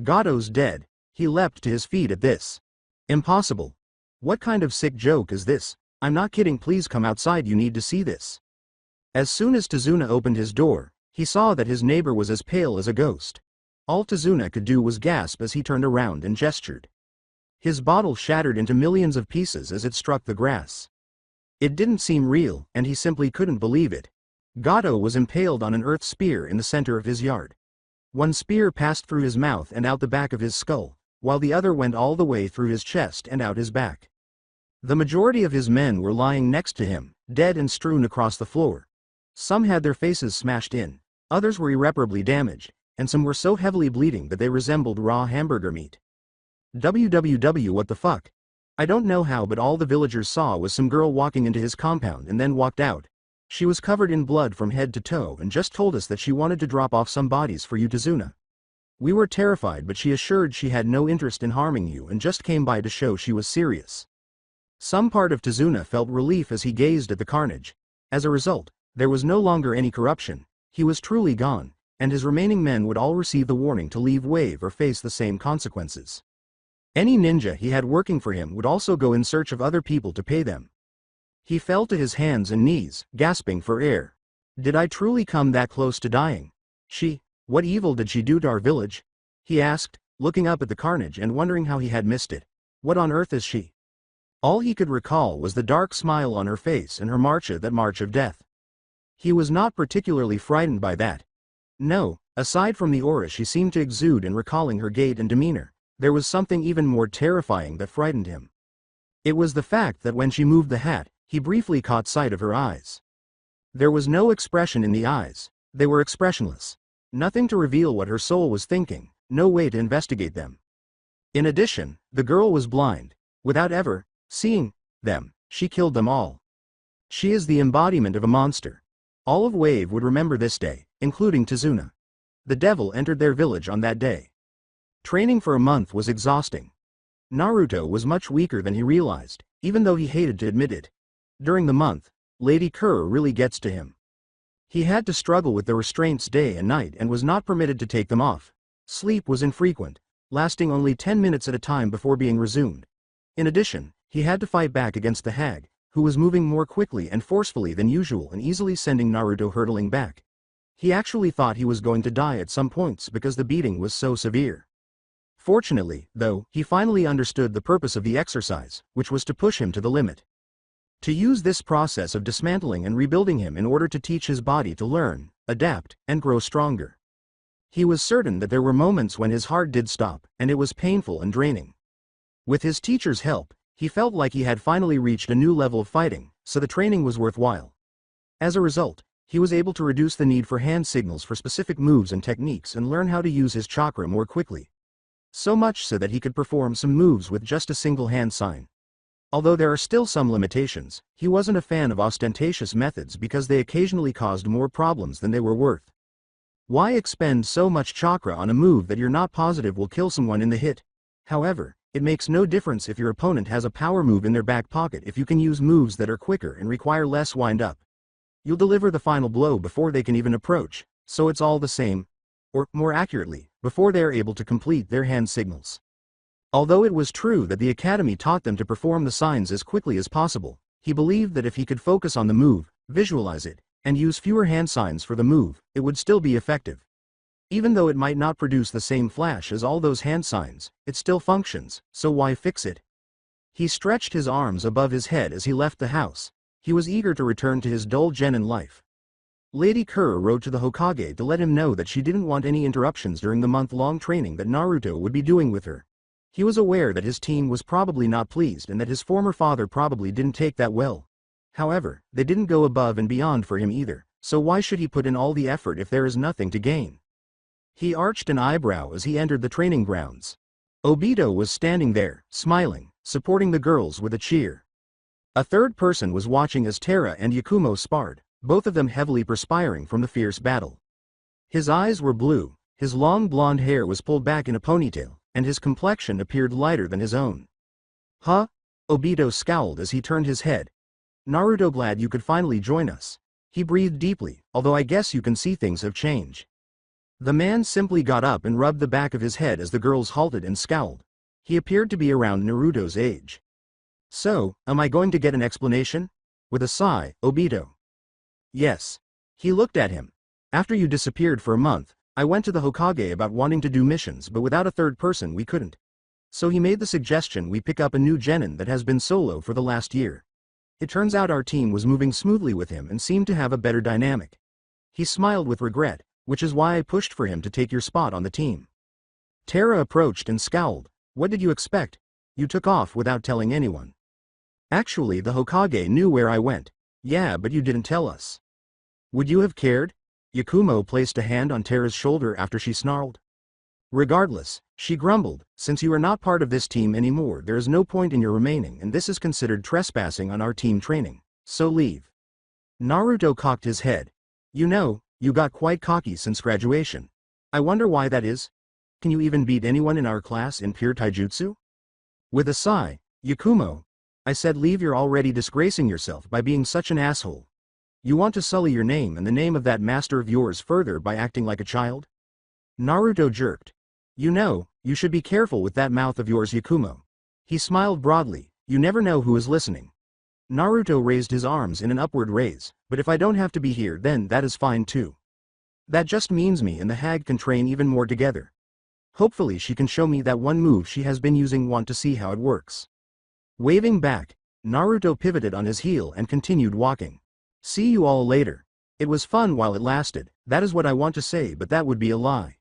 "Gado's dead." He leapt to his feet at this. "Impossible. What kind of sick joke is this? I'm not kidding, please come outside, you need to see this." As soon as Tazuna opened his door, he saw that his neighbor was as pale as a ghost. All Tazuna could do was gasp as he turned around and gestured. His bottle shattered into millions of pieces as it struck the grass. It didn't seem real, and he simply couldn't believe it. Gado was impaled on an earth spear in the center of his yard. One spear passed through his mouth and out the back of his skull, while the other went all the way through his chest and out his back. The majority of his men were lying next to him, dead and strewn across the floor. Some had their faces smashed in, others were irreparably damaged, and some were so heavily bleeding that they resembled raw hamburger meat. What the fuck? I don't know how, but all the villagers saw was some girl walking into his compound and then walked out. She was covered in blood from head to toe and just told us that she wanted to drop off some bodies for you, Tazuna. We were terrified, but she assured she had no interest in harming you and just came by to show she was serious." Some part of Tazuna felt relief as he gazed at the carnage. As a result, There was no longer any corruption, he was truly gone, and his remaining men would all receive the warning to leave Wave or face the same consequences. Any ninja he had working for him would also go in search of other people to pay them. He fell to his hands and knees, gasping for air. Did I truly come that close to dying? What evil did she do to our village? He asked, looking up at the carnage and wondering how he had missed it. What on earth is she? All he could recall was the dark smile on her face and her that march of death. He was not particularly frightened by that. No, aside from the aura she seemed to exude and recalling her gait and demeanor, there was something even more terrifying that frightened him. It was the fact that when she moved the hat, he briefly caught sight of her eyes. There was no expression in the eyes, they were expressionless. Nothing to reveal what her soul was thinking, no way to investigate them. In addition, the girl was blind. Without ever seeing them, she killed them all. She is the embodiment of a monster. All of Wave would remember this day, including Tizuna. The devil entered their village on that day. Training for a month was exhausting. Naruto was much weaker than he realized, even though he hated to admit it. During the month, Lady Kerr really gets to him. He had to struggle with the restraints day and night and was not permitted to take them off. Sleep was infrequent, lasting only 10 minutes at a time before being resumed. In addition, he had to fight back against the hag, who was moving more quickly and forcefully than usual and easily sending Naruto hurtling back. He actually thought he was going to die at some points because the beating was so severe. Fortunately, though, he finally understood the purpose of the exercise, which was to push him to the limit. To use this process of dismantling and rebuilding him in order to teach his body to learn, adapt, and grow stronger. He was certain that there were moments when his heart did stop, and it was painful and draining. With his teacher's help, he felt like he had finally reached a new level of fighting, so the training was worthwhile. As a result, he was able to reduce the need for hand signals for specific moves and techniques and learn how to use his chakra more quickly. So much so that he could perform some moves with just a single hand sign. Although there are still some limitations, he wasn't a fan of ostentatious methods because they occasionally caused more problems than they were worth. Why expend so much chakra on a move that you're not positive will kill someone in the hit? However, it makes no difference if your opponent has a power move in their back pocket if you can use moves that are quicker and require less wind-up. You'll deliver the final blow before they can even approach, so it's all the same. Or, more accurately, before they are able to complete their hand signals. Although it was true that the academy taught them to perform the signs as quickly as possible, he believed that if he could focus on the move, visualize it, and use fewer hand signs for the move, it would still be effective. Even though it might not produce the same flash as all those hand signs, it still functions, so why fix it? He stretched his arms above his head as he left the house. He was eager to return to his dull genin life. Lady Kerr wrote to the Hokage to let him know that she didn't want any interruptions during the month-long training that Naruto would be doing with her. He was aware that his team was probably not pleased and that his former father probably didn't take that well. However, they didn't go above and beyond for him either, so why should he put in all the effort if there is nothing to gain? He arched an eyebrow as he entered the training grounds. Obito was standing there, smiling, supporting the girls with a cheer. A third person was watching as Tara and Yakumo sparred, both of them heavily perspiring from the fierce battle. His eyes were blue, his long blonde hair was pulled back in a ponytail, and his complexion appeared lighter than his own. Huh? Obito scowled as he turned his head. Naruto, glad you could finally join us. He breathed deeply, although I guess you can see things have changed. The man simply got up and rubbed the back of his head as the girls halted and scowled. He appeared to be around Naruto's age. So, am I going to get an explanation? With a sigh, Obito. Yes. He looked at him. After you disappeared for a month, I went to the Hokage about wanting to do missions, but without a third person we couldn't. So he made the suggestion we pick up a new genin that has been solo for the last year. It turns out our team was moving smoothly with him and seemed to have a better dynamic. He smiled with regret, which is why I pushed for him to take your spot on the team. Tara approached and scowled. What did you expect? You took off without telling anyone. Actually, the Hokage knew where I went. Yeah, but you didn't tell us. Would you have cared? Yakumo placed a hand on Tara's shoulder after she snarled. Regardless, she grumbled, since you are not part of this team anymore, there is no point in your remaining and this is considered trespassing on our team training, so leave. Naruto cocked his head. You know, you got quite cocky since graduation. I wonder why that is? Can you even beat anyone in our class in pure taijutsu? With a sigh, Yakumo. I said leave, you're already disgracing yourself by being such an asshole. You want to sully your name and the name of that master of yours further by acting like a child? Naruto jerked. You know, you should be careful with that mouth of yours, Yakumo. He smiled broadly. You never know who is listening. Naruto raised his arms in an upward raise, but if I don't have to be here then that is fine too. That just means me and the hag can train even more together. Hopefully she can show me that one move she has been using. Want to see how it works. Waving back, Naruto pivoted on his heel and continued walking. See you all later. It was fun while it lasted, that is what I want to say, but that would be a lie.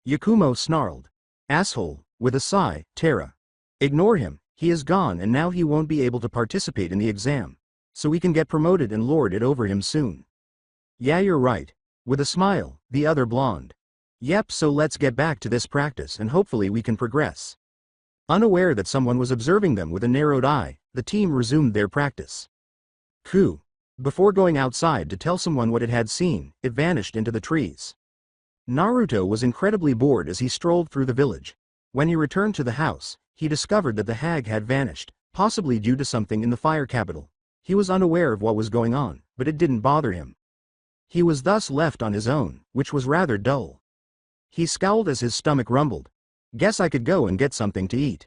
Yakumo snarled. Asshole, with a sigh, Terra. Ignore him, he is gone and now he won't be able to participate in the exam. So we can get promoted and lord it over him soon. Yeah, you're right. With a smile, the other blonde. Yep, so let's get back to this practice and hopefully we can progress. Unaware that someone was observing them with a narrowed eye, the team resumed their practice. Coup. Before going outside to tell someone what it had seen, it vanished into the trees. Naruto was incredibly bored as he strolled through the village. When he returned to the house, he discovered that the hag had vanished, possibly due to something in the fire capital. He was unaware of what was going on, but it didn't bother him. He was thus left on his own, which was rather dull. He scowled as his stomach rumbled. Guess I could go and get something to eat.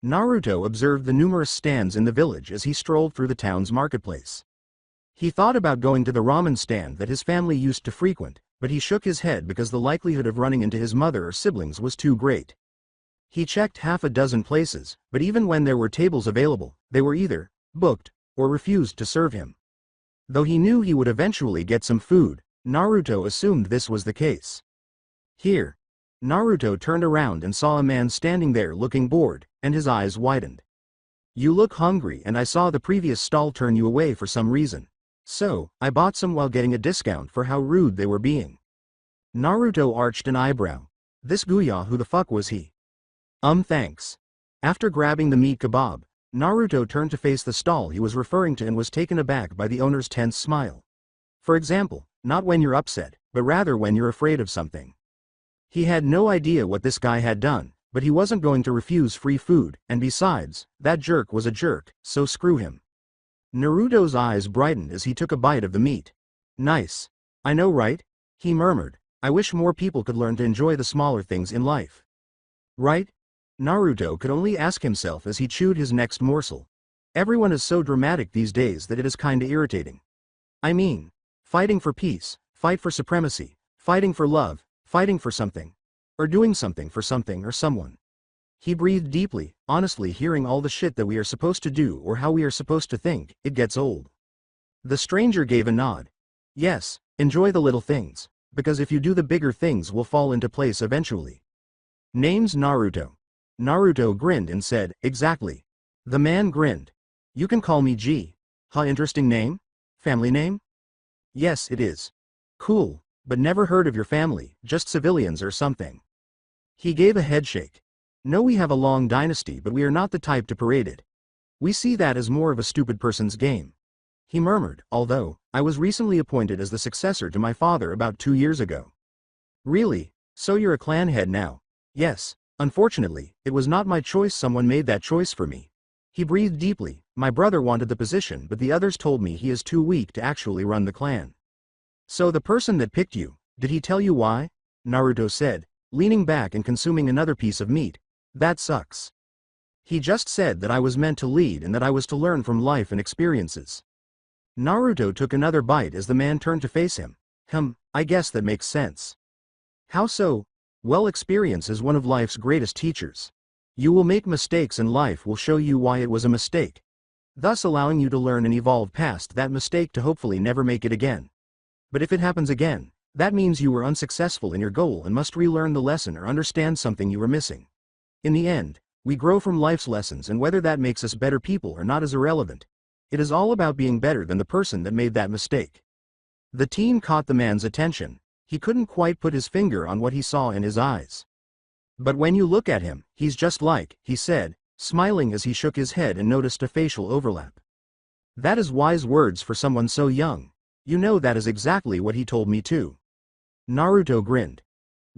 Naruto observed the numerous stands in the village as he strolled through the town's marketplace. He thought about going to the ramen stand that his family used to frequent, but he shook his head because the likelihood of running into his mother or siblings was too great. He checked half a dozen places, but even when there were tables available, they were either booked or refused to serve him. Though he knew he would eventually get some food, Naruto assumed this was the case. Here. Naruto turned around and saw a man standing there looking bored, and his eyes widened. You look hungry and I saw the previous stall turn you away for some reason. So, I bought some while getting a discount for how rude they were being. Naruto arched an eyebrow. This Guya, who the fuck was he? Thanks. After grabbing the meat kebab, Naruto turned to face the stall he was referring to and was taken aback by the owner's tense smile. For example, not when you're upset, but rather when you're afraid of something. He had no idea what this guy had done, but he wasn't going to refuse free food, and besides, that jerk was a jerk, so screw him. Naruto's eyes brightened as he took a bite of the meat. Nice. I know, right? He murmured. I wish more people could learn to enjoy the smaller things in life. Right? Naruto could only ask himself as he chewed his next morsel. Everyone is so dramatic these days that it is kinda irritating. I mean, fighting for peace, fight for supremacy, fighting for love, fighting for something, or doing something for something or someone. He breathed deeply. Honestly, hearing all the shit that we are supposed to do or how we are supposed to think, it gets old. The stranger gave a nod. Yes, enjoy the little things, because if you do the bigger things will fall into place eventually. Name's Naruto. Naruto grinned and said, exactly. The man grinned. You can call me G. Huh, interesting name? Family name? Yes, it is. Cool, but never heard of your family, just civilians or something. He gave a headshake. No, we have a long dynasty, but we are not the type to parade it. We see that as more of a stupid person's game. He murmured, although, I was recently appointed as the successor to my father about 2 years ago. Really? So you're a clan head now? Yes. Unfortunately, it was not my choice, someone made that choice for me. He breathed deeply. My brother wanted the position, but the others told me he is too weak to actually run the clan. So the person that picked you, did he tell you why? Naruto said, leaning back and consuming another piece of meat. That sucks. He just said that I was meant to lead and that I was to learn from life and experiences. Naruto took another bite as the man turned to face him. I guess that makes sense. How so? Well, experience is one of life's greatest teachers. You will make mistakes and life will show you why it was a mistake, thus allowing you to learn and evolve past that mistake to hopefully never make it again. But if it happens again, that means you were unsuccessful in your goal and must relearn the lesson or understand something you were missing. In the end, we grow from life's lessons, and whether that makes us better people or not is irrelevant. It is all about being better than the person that made that mistake. The teen caught the man's attention. He couldn't quite put his finger on what he saw in his eyes. But when you look at him, he's just like, he said, smiling as he shook his head and noticed a facial overlap. That is wise words for someone so young. You know, that is exactly what he told me too. Naruto grinned.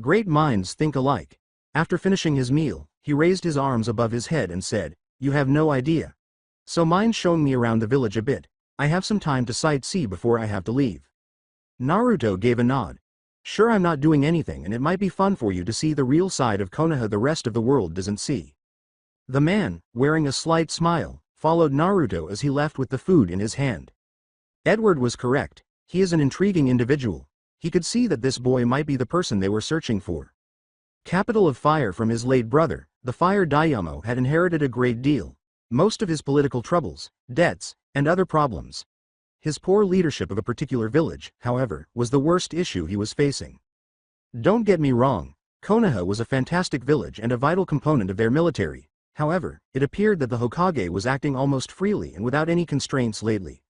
Great minds think alike. After finishing his meal, he raised his arms above his head and said, you have no idea. So mind showing me around the village a bit. I have some time to sightsee before I have to leave. Naruto gave a nod. Sure, I'm not doing anything, and it might be fun for you to see the real side of Konoha the rest of the world doesn't see. The man, wearing a slight smile, followed Naruto as he left with the food in his hand. Edward was correct. He is an intriguing individual. He could see that this boy might be the person they were searching for. Capital of Fire from his late brother, the Fire Daimyo had inherited a great deal. Most of his political troubles, debts, and other problems. His poor leadership of a particular village, however, was the worst issue he was facing. Don't get me wrong, Konoha was a fantastic village and a vital component of their military. However, it appeared that the Hokage was acting almost freely and without any constraints lately.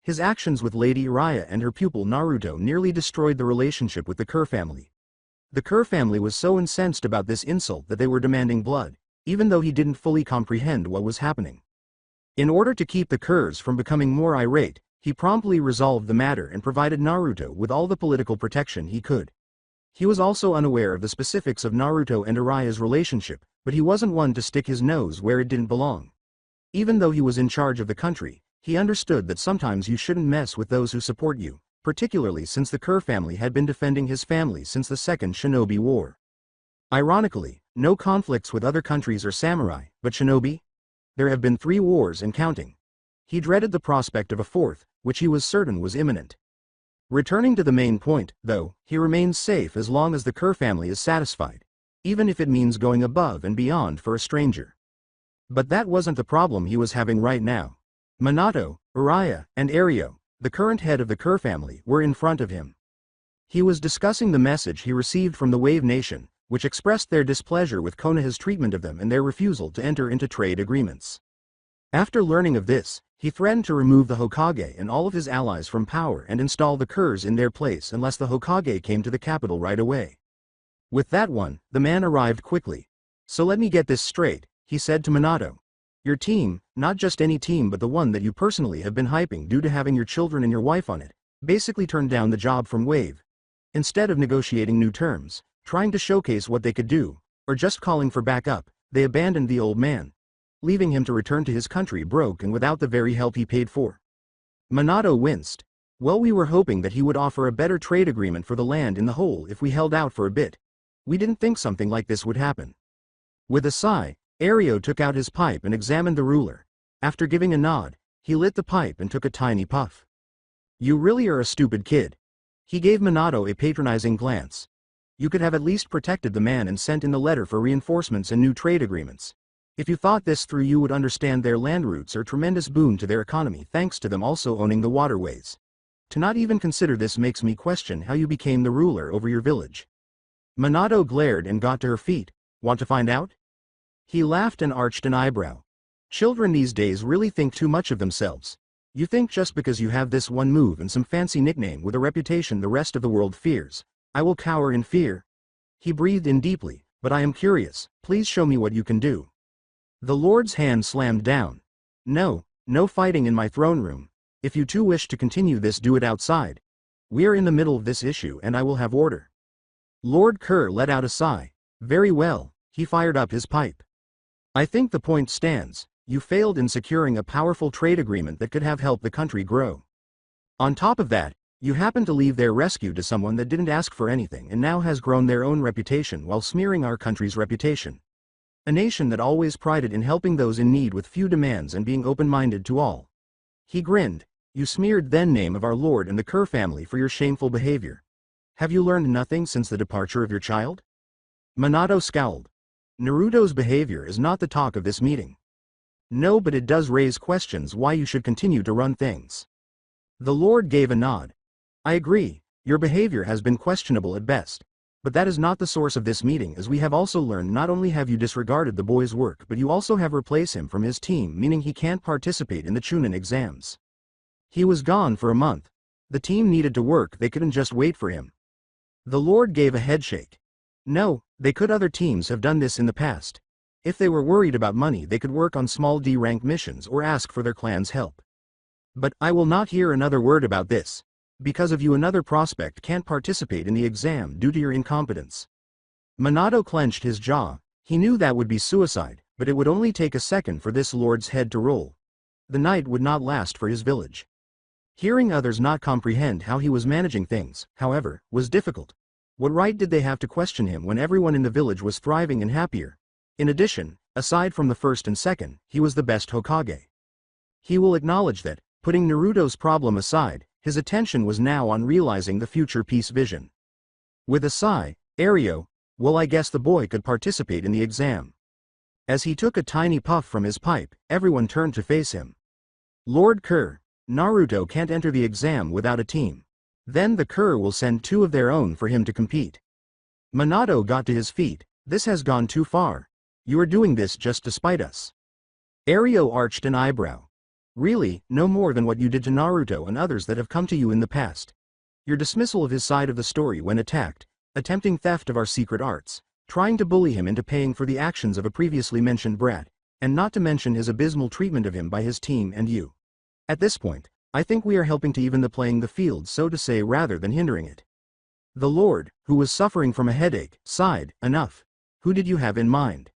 His actions with Lady Raya and her pupil Naruto nearly destroyed the relationship with the Kerr family. The Kerr family was so incensed about this insult that they were demanding blood, even though he didn't fully comprehend what was happening. In order to keep the Kerrs from becoming more irate, he promptly resolved the matter and provided Naruto with all the political protection he could. He was also unaware of the specifics of Naruto and Araya's relationship, but he wasn't one to stick his nose where it didn't belong. Even though he was in charge of the country, he understood that sometimes you shouldn't mess with those who support you, particularly since the Kerr family had been defending his family since the Second Shinobi War. Ironically, no conflicts with other countries or samurai, but shinobi? There have been 3 wars and counting. He dreaded the prospect of a 4th, which he was certain was imminent. Returning to the main point, though, he remains safe as long as the Kerr family is satisfied, even if it means going above and beyond for a stranger. But that wasn't the problem he was having right now. Minato, Araya, and Ario, the current head of the Kerr family, were in front of him. He was discussing the message he received from the Wave Nation, which expressed their displeasure with Konoha's treatment of them and their refusal to enter into trade agreements. After learning of this, he threatened to remove the Hokage and all of his allies from power and install the Kerrs in their place unless the Hokage came to the capital right away. With that one, the man arrived quickly. So let me get this straight, he said to Minato. Your team, not just any team but the one that you personally have been hyping due to having your children and your wife on it, basically turned down the job from Wave. Instead of negotiating new terms, trying to showcase what they could do, or just calling for backup, they abandoned the old man, leaving him to return to his country broke and without the very help he paid for. Minato winced. Well, we were hoping that he would offer a better trade agreement for the land in the whole if we held out for a bit. We didn't think something like this would happen. With a sigh, Ario took out his pipe and examined the ruler. After giving a nod, he lit the pipe and took a tiny puff. You really are a stupid kid. He gave Minato a patronizing glance. You could have at least protected the man and sent in the letter for reinforcements and new trade agreements. If you thought this through, you would understand their land routes are a tremendous boon to their economy thanks to them also owning the waterways. To not even consider this makes me question how you became the ruler over your village. Minato glared and got to her feet. Want to find out? He laughed and arched an eyebrow. Children these days really think too much of themselves. You think just because you have this one move and some fancy nickname with a reputation the rest of the world fears, I will cower in fear? He breathed in deeply. But I am curious, please show me what you can do. The Lord's hand slammed down. No fighting in my throne room. If you two wish to continue this, do it outside. We are in the middle of this issue and I will have order. Lord Kerr let out a sigh. Very well, he fired up his pipe. I think the point stands. You failed in securing a powerful trade agreement that could have helped the country grow. On top of that, you happened to leave their rescue to someone that didn't ask for anything and now has grown their own reputation while smearing our country's reputation. A nation that always prided in helping those in need with few demands and being open-minded to all. He grinned. You smeared then name of our Lord and the Kerr family for your shameful behavior. Have you learned nothing since the departure of your child? Minato scowled. Naruto's behavior is not the talk of this meeting. No, but it does raise questions why you should continue to run things. The Lord gave a nod. I agree, your behavior has been questionable at best. But that is not the source of this meeting, as we have also learned not only have you disregarded the boy's work but you also have replaced him from his team, meaning he can't participate in the Chunin exams. He was gone for a month. The team needed to work, they couldn't just wait for him. The Lord gave a headshake. No, they could. Other teams have done this in the past. If they were worried about money, they could work on small D-rank missions or ask for their clan's help. But I will not hear another word about this. Because of you, another prospect can't participate in the exam due to your incompetence. Minato clenched his jaw. He knew that would be suicide, but it would only take a second for this Lord's head to roll. The night would not last for his village. Hearing others not comprehend how he was managing things, however, was difficult. What right did they have to question him when everyone in the village was thriving and happier? In addition, aside from the first and second, he was the best Hokage. He will acknowledge that, putting Naruto's problem aside, his attention was now on realizing the future peace vision. With a sigh, Ario, well, I guess the boy could participate in the exam. As he took a tiny puff from his pipe, everyone turned to face him. Lord Kerr, Naruto can't enter the exam without a team. Then the Kerr will send two of their own for him to compete. Minato got to his feet. This has gone too far. You are doing this just to spite us. Ario arched an eyebrow. Really, no more than what you did to Naruto and others that have come to you in the past. Your dismissal of his side of the story when attacked, attempting theft of our secret arts, trying to bully him into paying for the actions of a previously mentioned brat, and not to mention his abysmal treatment of him by his team and you. At this point, I think we are helping to even the playing the field, so to say, rather than hindering it. The Lord, who was suffering from a headache, sighed, enough. Who did you have in mind?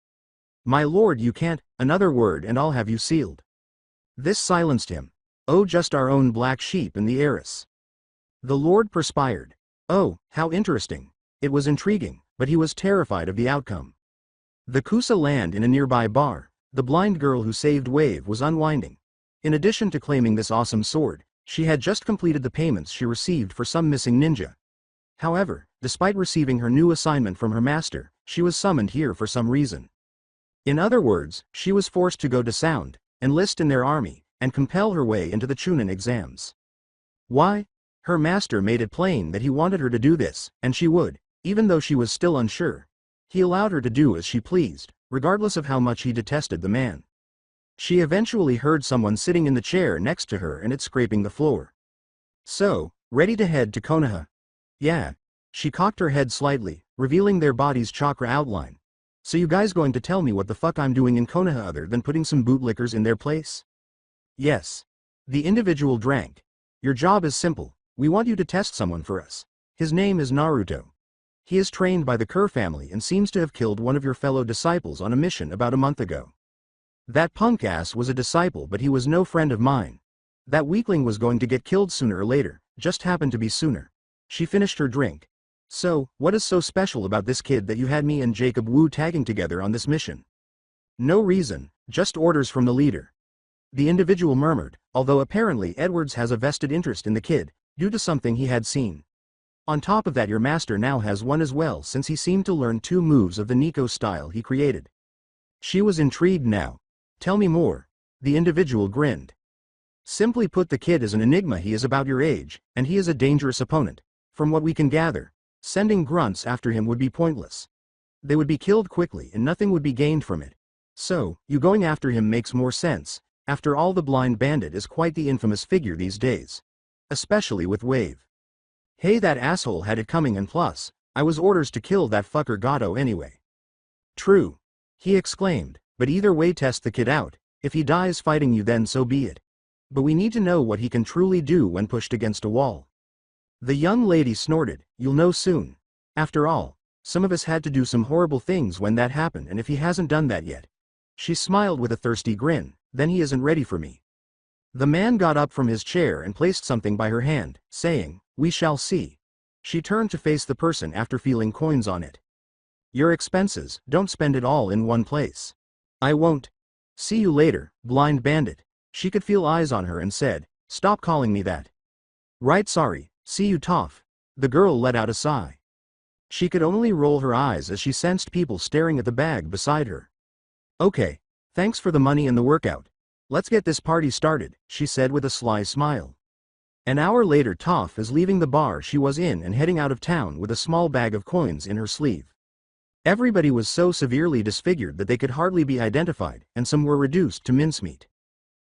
My lord, you can't, another word and I'll have you sealed. This silenced him. Oh, just our own black sheep and the heiress. The Lord perspired. Oh, how interesting. It was intriguing, but he was terrified of the outcome. The Kusa land in a nearby bar, the blind girl who saved Wave was unwinding. In addition to claiming this awesome sword, she had just completed the payments she received for some missing ninja. However, despite receiving her new assignment from her master, she was summoned here for some reason. In other words, she was forced to go to Sound, enlist in their army, and compel her way into the Chunin exams. Why? Her master made it plain that he wanted her to do this, and she would, even though she was still unsure. He allowed her to do as she pleased, regardless of how much he detested the man. She eventually heard someone sitting in the chair next to her and it scraping the floor. So, ready to head to Konoha? Yeah. She cocked her head slightly, revealing their body's chakra outline. So you guys going to tell me what the fuck I'm doing in Konoha other than putting some bootlickers in their place? Yes. The individual drank. Your job is simple. We want you to test someone for us. His name is Naruto. He is trained by the Kerr family and seems to have killed one of your fellow disciples on a mission about a month ago. That punk ass was a disciple, but he was no friend of mine. That weakling was going to get killed sooner or later, just happened to be sooner. She finished her drink. So, what is so special about this kid that you had me and Jacob Wu tagging together on this mission? No reason, just orders from the leader. The individual murmured, although apparently Edwards has a vested interest in the kid, due to something he had seen. On top of that, your master now has one as well, since he seemed to learn 2 moves of the Nico style he created. She was intrigued now. Tell me more. The individual grinned. Simply put, the kid is an enigma. He is about your age, and he is a dangerous opponent. From what we can gather, sending grunts after him would be pointless. They would be killed quickly and nothing would be gained from it. So, you going after him makes more sense. After all, the blind bandit is quite the infamous figure these days. Especially with Wave. Hey, that asshole had it coming, and plus, I was orders to kill that fucker Gato anyway. True. He exclaimed, but either way, test the kid out. If he dies fighting you, then so be it. But we need to know what he can truly do when pushed against a wall. The young lady snorted, you'll know soon. After all, some of us had to do some horrible things when that happened, and if he hasn't done that yet. She smiled with a thirsty grin, then he isn't ready for me. The man got up from his chair and placed something by her hand, saying, we shall see. She turned to face the person after feeling coins on it. Your expenses, don't spend it all in one place. I won't. See you later, blind bandit. She could feel eyes on her and said, stop calling me that. Right, sorry, see you, Toph. The girl let out a sigh. She could only roll her eyes as she sensed people staring at the bag beside her. Okay, thanks for the money and the workout. Let's get this party started, she said with a sly smile. An hour later, Toph is leaving the bar she was in and heading out of town with a small bag of coins in her sleeve. Everybody was so severely disfigured that they could hardly be identified, and some were reduced to mincemeat.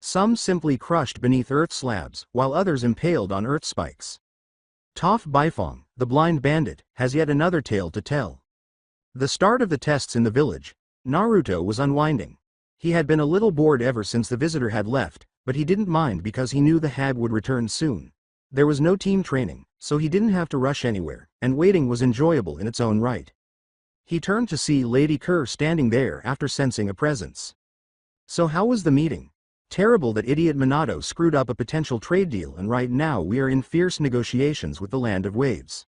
Some simply crushed beneath earth slabs, while others impaled on earth spikes. Toph Baifeng, the blind bandit, has yet another tale to tell. The start of the tests in the village, Naruto was unwinding. He had been a little bored ever since the visitor had left, but he didn't mind because he knew the hag would return soon. There was no team training, so he didn't have to rush anywhere, and waiting was enjoyable in its own right. He turned to see Lady Kerr standing there after sensing a presence. So how was the meeting? Terrible that idiot Minato screwed up a potential trade deal and right now we are in fierce negotiations with the Land of Waves.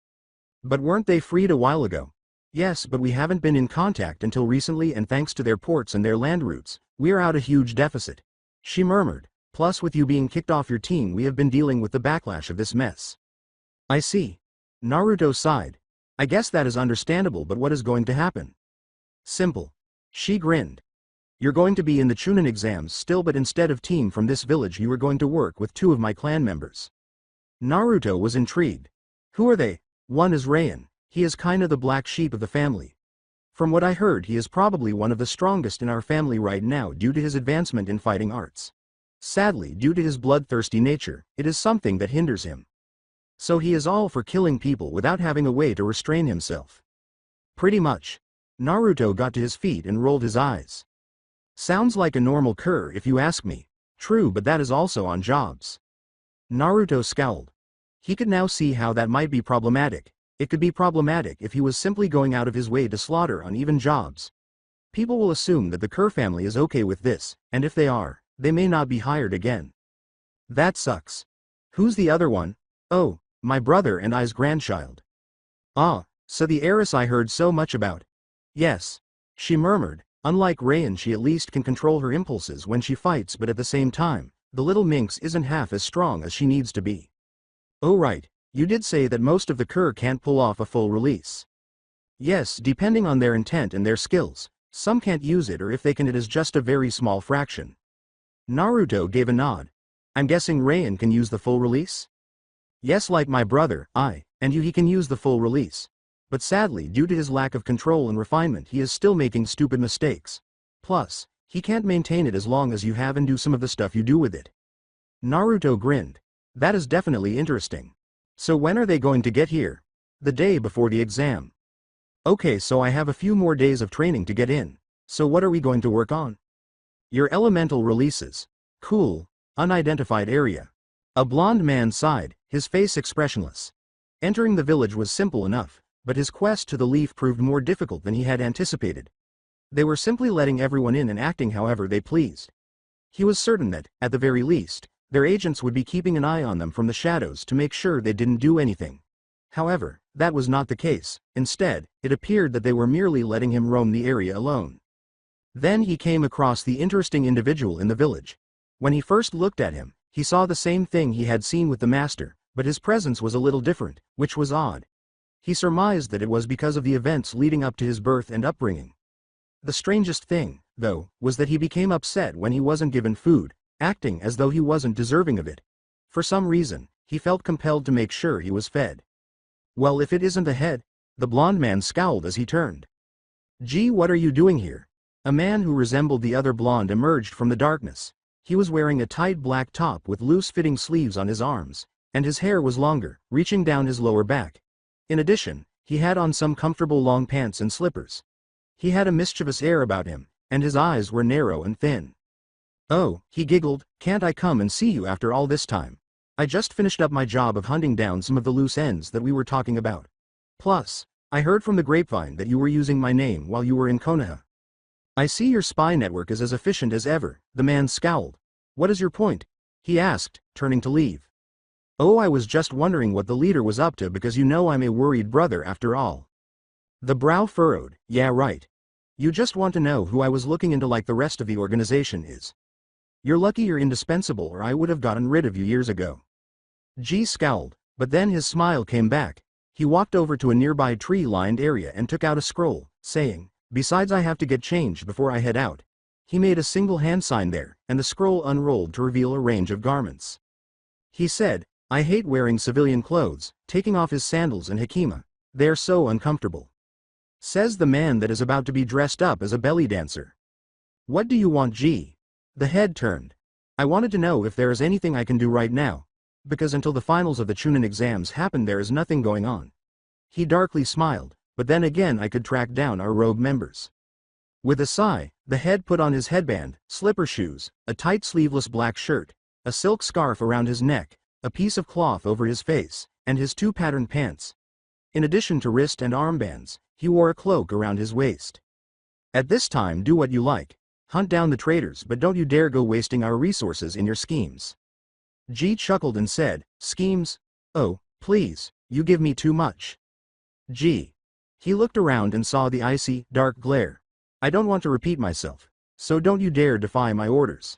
But weren't they freed a while ago? Yes, but we haven't been in contact until recently and thanks to their ports and their land routes, we're out a huge deficit. She murmured, plus with you being kicked off your team we have been dealing with the backlash of this mess. I see. Naruto sighed. I guess that is understandable, but what is going to happen? Simple. She grinned. You're going to be in the Chunin exams still, but instead of team from this village you are going to work with 2 of my clan members. Naruto was intrigued. Who are they? One is Rayan. He is kinda the black sheep of the family. From what I heard he is probably one of the strongest in our family right now due to his advancement in fighting arts. Sadly, due to his bloodthirsty nature, it is something that hinders him. So he is all for killing people without having a way to restrain himself. Pretty much. Naruto got to his feet and rolled his eyes. Sounds like a normal cur if you ask me. True, but that is also on jobs. Naruto scowled. He could now see how that might be problematic. It could be problematic if he was simply going out of his way to slaughter on even jobs. People will assume that the Kerr family is okay with this, and if they are, they may not be hired again. That sucks. Who's the other one? Oh, my brother and I's grandchild. Ah, so the heiress I heard so much about. Yes. She murmured. Unlike Rayan, she at least can control her impulses when she fights, but at the same time, the little minx isn't half as strong as she needs to be. Oh right, you did say that most of the Kerr can't pull off a full release. Yes, depending on their intent and their skills, some can't use it, or if they can it is just a very small fraction. Naruto gave a nod. I'm guessing Rayan can use the full release? Yes, like my brother, and you he can use the full release. But sadly, due to his lack of control and refinement he is still making stupid mistakes. Plus, he can't maintain it as long as you have and do some of the stuff you do with it. Naruto grinned. That is definitely interesting. So when are they going to get here? The day before the exam. Okay, so I have a few more days of training to get in. So what are we going to work on? Your elemental releases. Cool. Unidentified area. A blond man sighed, his face expressionless. Entering the village was simple enough, but his quest to the leaf proved more difficult than he had anticipated. They were simply letting everyone in and acting however they pleased. He was certain that, at the very least, their agents would be keeping an eye on them from the shadows to make sure they didn't do anything. However, that was not the case. Instead, it appeared that they were merely letting him roam the area alone. Then he came across the interesting individual in the village. When he first looked at him, he saw the same thing he had seen with the master, but his presence was a little different, which was odd. He surmised that it was because of the events leading up to his birth and upbringing. The strangest thing, though, was that he became upset when he wasn't given food, acting as though he wasn't deserving of it. For some reason, he felt compelled to make sure he was fed. Well, if it isn't a head, the blond man scowled as he turned. Gee, what are you doing here? A man who resembled the other blonde emerged from the darkness. He was wearing a tight black top with loose-fitting sleeves on his arms, and his hair was longer, reaching down his lower back. In addition, he had on some comfortable long pants and slippers. He had a mischievous air about him, and his eyes were narrow and thin. Oh, he giggled, can't I come and see you after all this time? I just finished up my job of hunting down some of the loose ends that we were talking about. Plus, I heard from the grapevine that you were using my name while you were in Konoha. I see your spy network is as efficient as ever. The man scowled. What is your point? He asked, turning to leave. Oh, I was just wondering what the leader was up to because you know I'm a worried brother after all. The brow furrowed. Yeah, right. You just want to know who I was looking into like the rest of the organization is. You're lucky you're indispensable or I would have gotten rid of you years ago. G scowled, but then his smile came back. He walked over to a nearby tree-lined area and took out a scroll, saying, besides I have to get changed before I head out. He made a single hand sign there, and the scroll unrolled to reveal a range of garments. He said, I hate wearing civilian clothes, taking off his sandals and hikima. They're so uncomfortable. Says the man that is about to be dressed up as a belly dancer. What do you want, G? The head turned. I wanted to know if there is anything I can do right now, because until the finals of the Chunin exams happen there is nothing going on. He darkly smiled, but then again I could track down our rogue members. With a sigh, the head put on his headband, slipper shoes, a tight sleeveless black shirt, a silk scarf around his neck, a piece of cloth over his face, and his 2 patterned pants. In addition to wrist and armbands, he wore a cloak around his waist. At this time do what you like. Hunt down the traitors, but don't you dare go wasting our resources in your schemes. G chuckled and said, schemes? Oh, please, you give me too much. G. He looked around and saw the icy, dark glare. I don't want to repeat myself, so don't you dare defy my orders.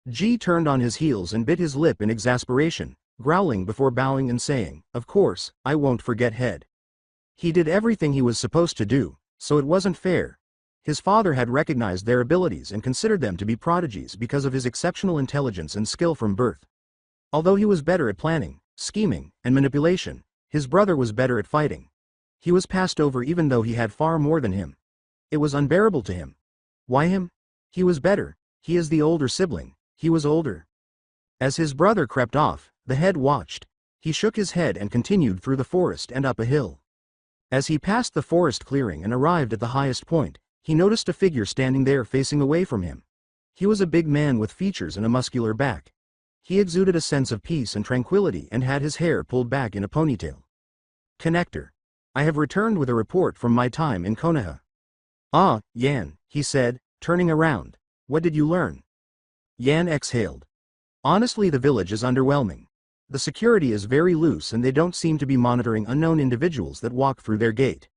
G turned on his heels and bit his lip in exasperation, growling before bowing and saying, of course, I won't forget head. He did everything he was supposed to do, so it wasn't fair. His father had recognized their abilities and considered them to be prodigies because of his exceptional intelligence and skill from birth. Although he was better at planning, scheming, and manipulation, his brother was better at fighting. He was passed over even though he had far more than him. It was unbearable to him. Why him? He was better. He is the older sibling. He was older. As his brother crept off, the head watched. He shook his head and continued through the forest and up a hill. As he passed the forest clearing and arrived at the highest point, he noticed a figure standing there facing away from him. He was a big man with features and a muscular back. He exuded a sense of peace and tranquility and had his hair pulled back in a ponytail. Connector. I have returned with a report from my time in Konoha. Ah, Yan, he said, turning around. What did you learn? Yan exhaled. Honestly, the village is underwhelming. The security is very loose and they don't seem to be monitoring unknown individuals that walk through their gate.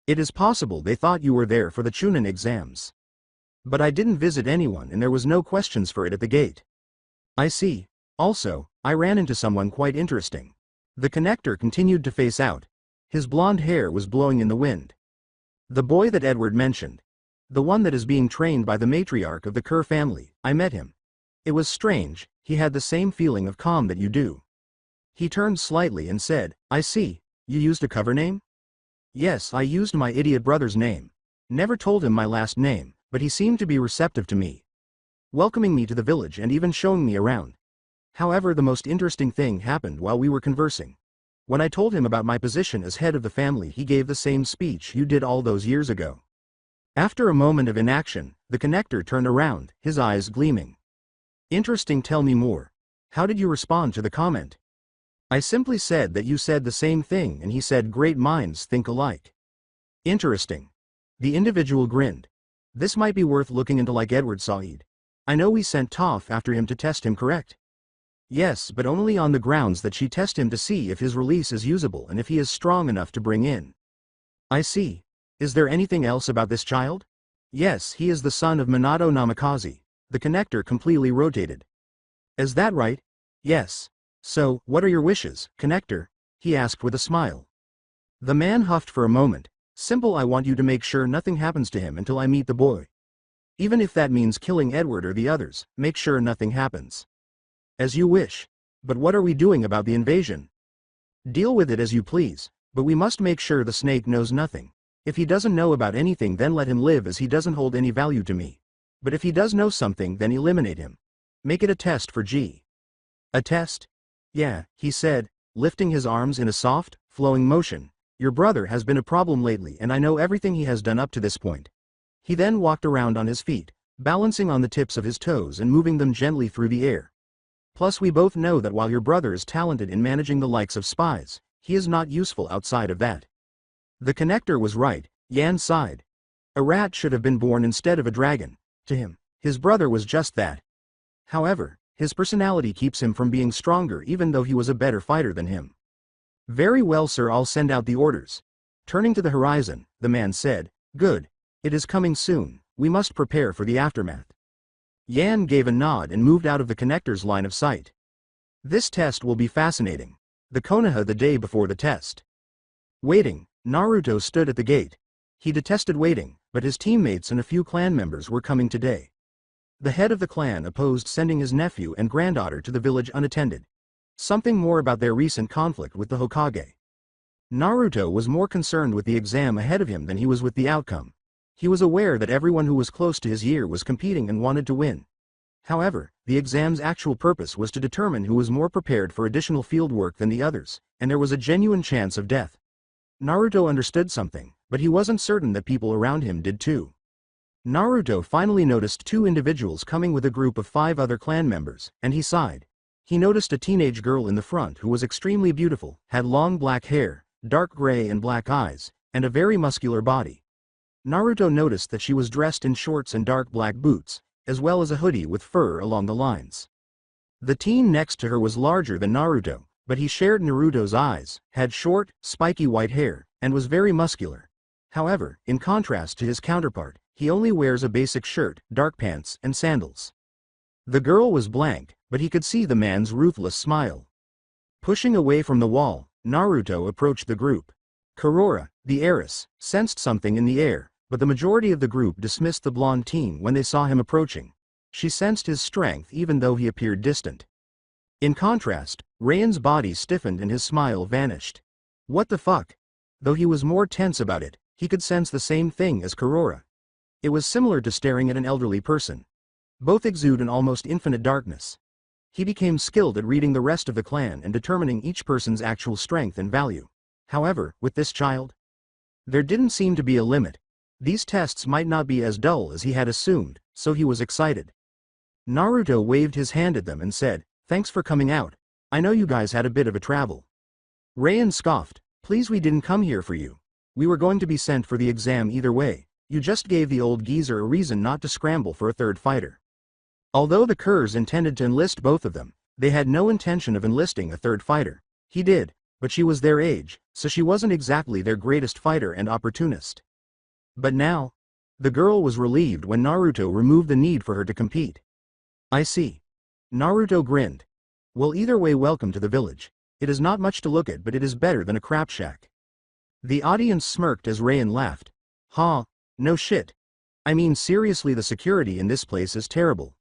It is possible they thought you were there for the Chunin exams. But I didn't visit anyone and there was no questions for it at the gate. I see. Also, I ran into someone quite interesting. The connector continued to face out. His blonde hair was blowing in the wind. The boy that Edward mentioned. The one that is being trained by the matriarch of the Kerr family, I met him. It was strange, he had the same feeling of calm that you do. He turned slightly and said, I see, you used a cover name? Yes, I used my idiot brother's name. Never told him my last name, but he seemed to be receptive to me. Welcoming me to the village and even showing me around. However, the most interesting thing happened while we were conversing. When I told him about my position as head of the family, he gave the same speech you did all those years ago. After a moment of inaction, the connector turned around, his eyes gleaming. Interesting, tell me more. How did you respond to the comment? I simply said that you said the same thing and he said great minds think alike. Interesting. The individual grinned. This might be worth looking into like Edward Said. I know we sent Toph after him to test him, correct? Yes, but only on the grounds that she test him to see if his release is usable and if he is strong enough to bring in. I see. Is there anything else about this child? Yes, he is the son of Minato Namikaze. The connector completely rotated. Is that right? Yes. So, what are your wishes, connector? He asked with a smile. The man huffed for a moment. Simple, I want you to make sure nothing happens to him until I meet the boy. Even if that means killing Edward or the others, make sure nothing happens. As you wish. But what are we doing about the invasion? Deal with it as you please, but we must make sure the snake knows nothing. If he doesn't know about anything, then let him live, as he doesn't hold any value to me. But if he does know something, then eliminate him. Make it a test for G. A test? Yeah, he said, lifting his arms in a soft, flowing motion. Your brother has been a problem lately and I know everything he has done up to this point. He then walked around on his feet, balancing on the tips of his toes and moving them gently through the air. Plus we both know that while your brother is talented in managing the likes of spies, he is not useful outside of that. The connector was right, Yan sighed. A rat should have been born instead of a dragon. To him, his brother was just that. However, his personality keeps him from being stronger even though he was a better fighter than him. Very well, sir, I'll send out the orders. Turning to the horizon, the man said, good. It is coming soon, we must prepare for the aftermath. Yan gave a nod and moved out of the connector's line of sight. This test will be fascinating. The Konoha the day before the test. Waiting, Naruto stood at the gate. He detested waiting, but his teammates and a few clan members were coming today. The head of the clan opposed sending his nephew and granddaughter to the village unattended. Something more about their recent conflict with the Hokage. Naruto was more concerned with the exam ahead of him than he was with the outcome. He was aware that everyone who was close to his year was competing and wanted to win. However, the exam's actual purpose was to determine who was more prepared for additional field work than the others, and there was a genuine chance of death. Naruto understood something, but he wasn't certain that people around him did too. Naruto finally noticed two individuals coming with a group of 5 other clan members, and he sighed. He noticed a teenage girl in the front who was extremely beautiful, had long black hair, dark gray and black eyes, and a very muscular body. Naruto noticed that she was dressed in shorts and dark black boots, as well as a hoodie with fur along the lines. The teen next to her was larger than Naruto, but he shared Naruto's eyes, had short, spiky white hair, and was very muscular. However, in contrast to his counterpart, he only wears a basic shirt, dark pants, and sandals. The girl was blank, but he could see the man's ruthless smile. Pushing away from the wall, Naruto approached the group. Kurora, the heiress, sensed something in the air, but the majority of the group dismissed the blonde teen when they saw him approaching. She sensed his strength even though he appeared distant. In contrast, Raien's body stiffened and his smile vanished. What the fuck? Though he was more tense about it, he could sense the same thing as Kurora. It was similar to staring at an elderly person. Both exude an almost infinite darkness. He became skilled at reading the rest of the clan and determining each person's actual strength and value. However, with this child, there didn't seem to be a limit. These tests might not be as dull as he had assumed, so he was excited. Naruto waved his hand at them and said, "Thanks for coming out. I know you guys had a bit of a travel." Raien scoffed, "Please, we didn't come here for you. We were going to be sent for the exam either way. You just gave the old geezer a reason not to scramble for a third fighter." Although the Kurs intended to enlist both of them, they had no intention of enlisting a third fighter. He did, but she was their age, so she wasn't exactly their greatest fighter and opportunist. But now, the girl was relieved when Naruto removed the need for her to compete. "I see." Naruto grinned. "Well, either way, welcome to the village. It is not much to look at, but it is better than a crap shack." The audience smirked as Raien laughed. "Huh, no shit. I mean, seriously, the security in this place is terrible."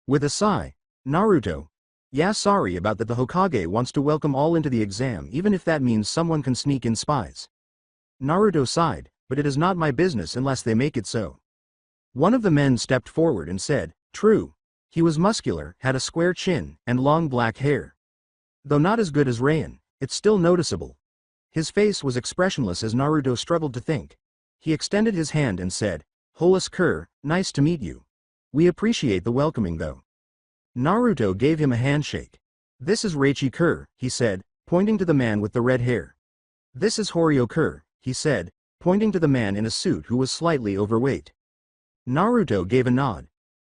With a sigh, Naruto, "Yeah, sorry about that. The Hokage wants to welcome all into the exam, even if that means someone can sneak in spies." Naruto sighed, "But it is not my business unless they make it so." One of the men stepped forward and said, "True." He was muscular, had a square chin, and long black hair. Though not as good as Raien, it's still noticeable. His face was expressionless as Naruto struggled to think. He extended his hand and said, "Holus Kur, nice to meet you. We appreciate the welcoming though." Naruto gave him a handshake. "This is Reichi Kur," he said, pointing to the man with the red hair. "This is Horio Kur," he said, pointing to the man in a suit who was slightly overweight. Naruto gave a nod.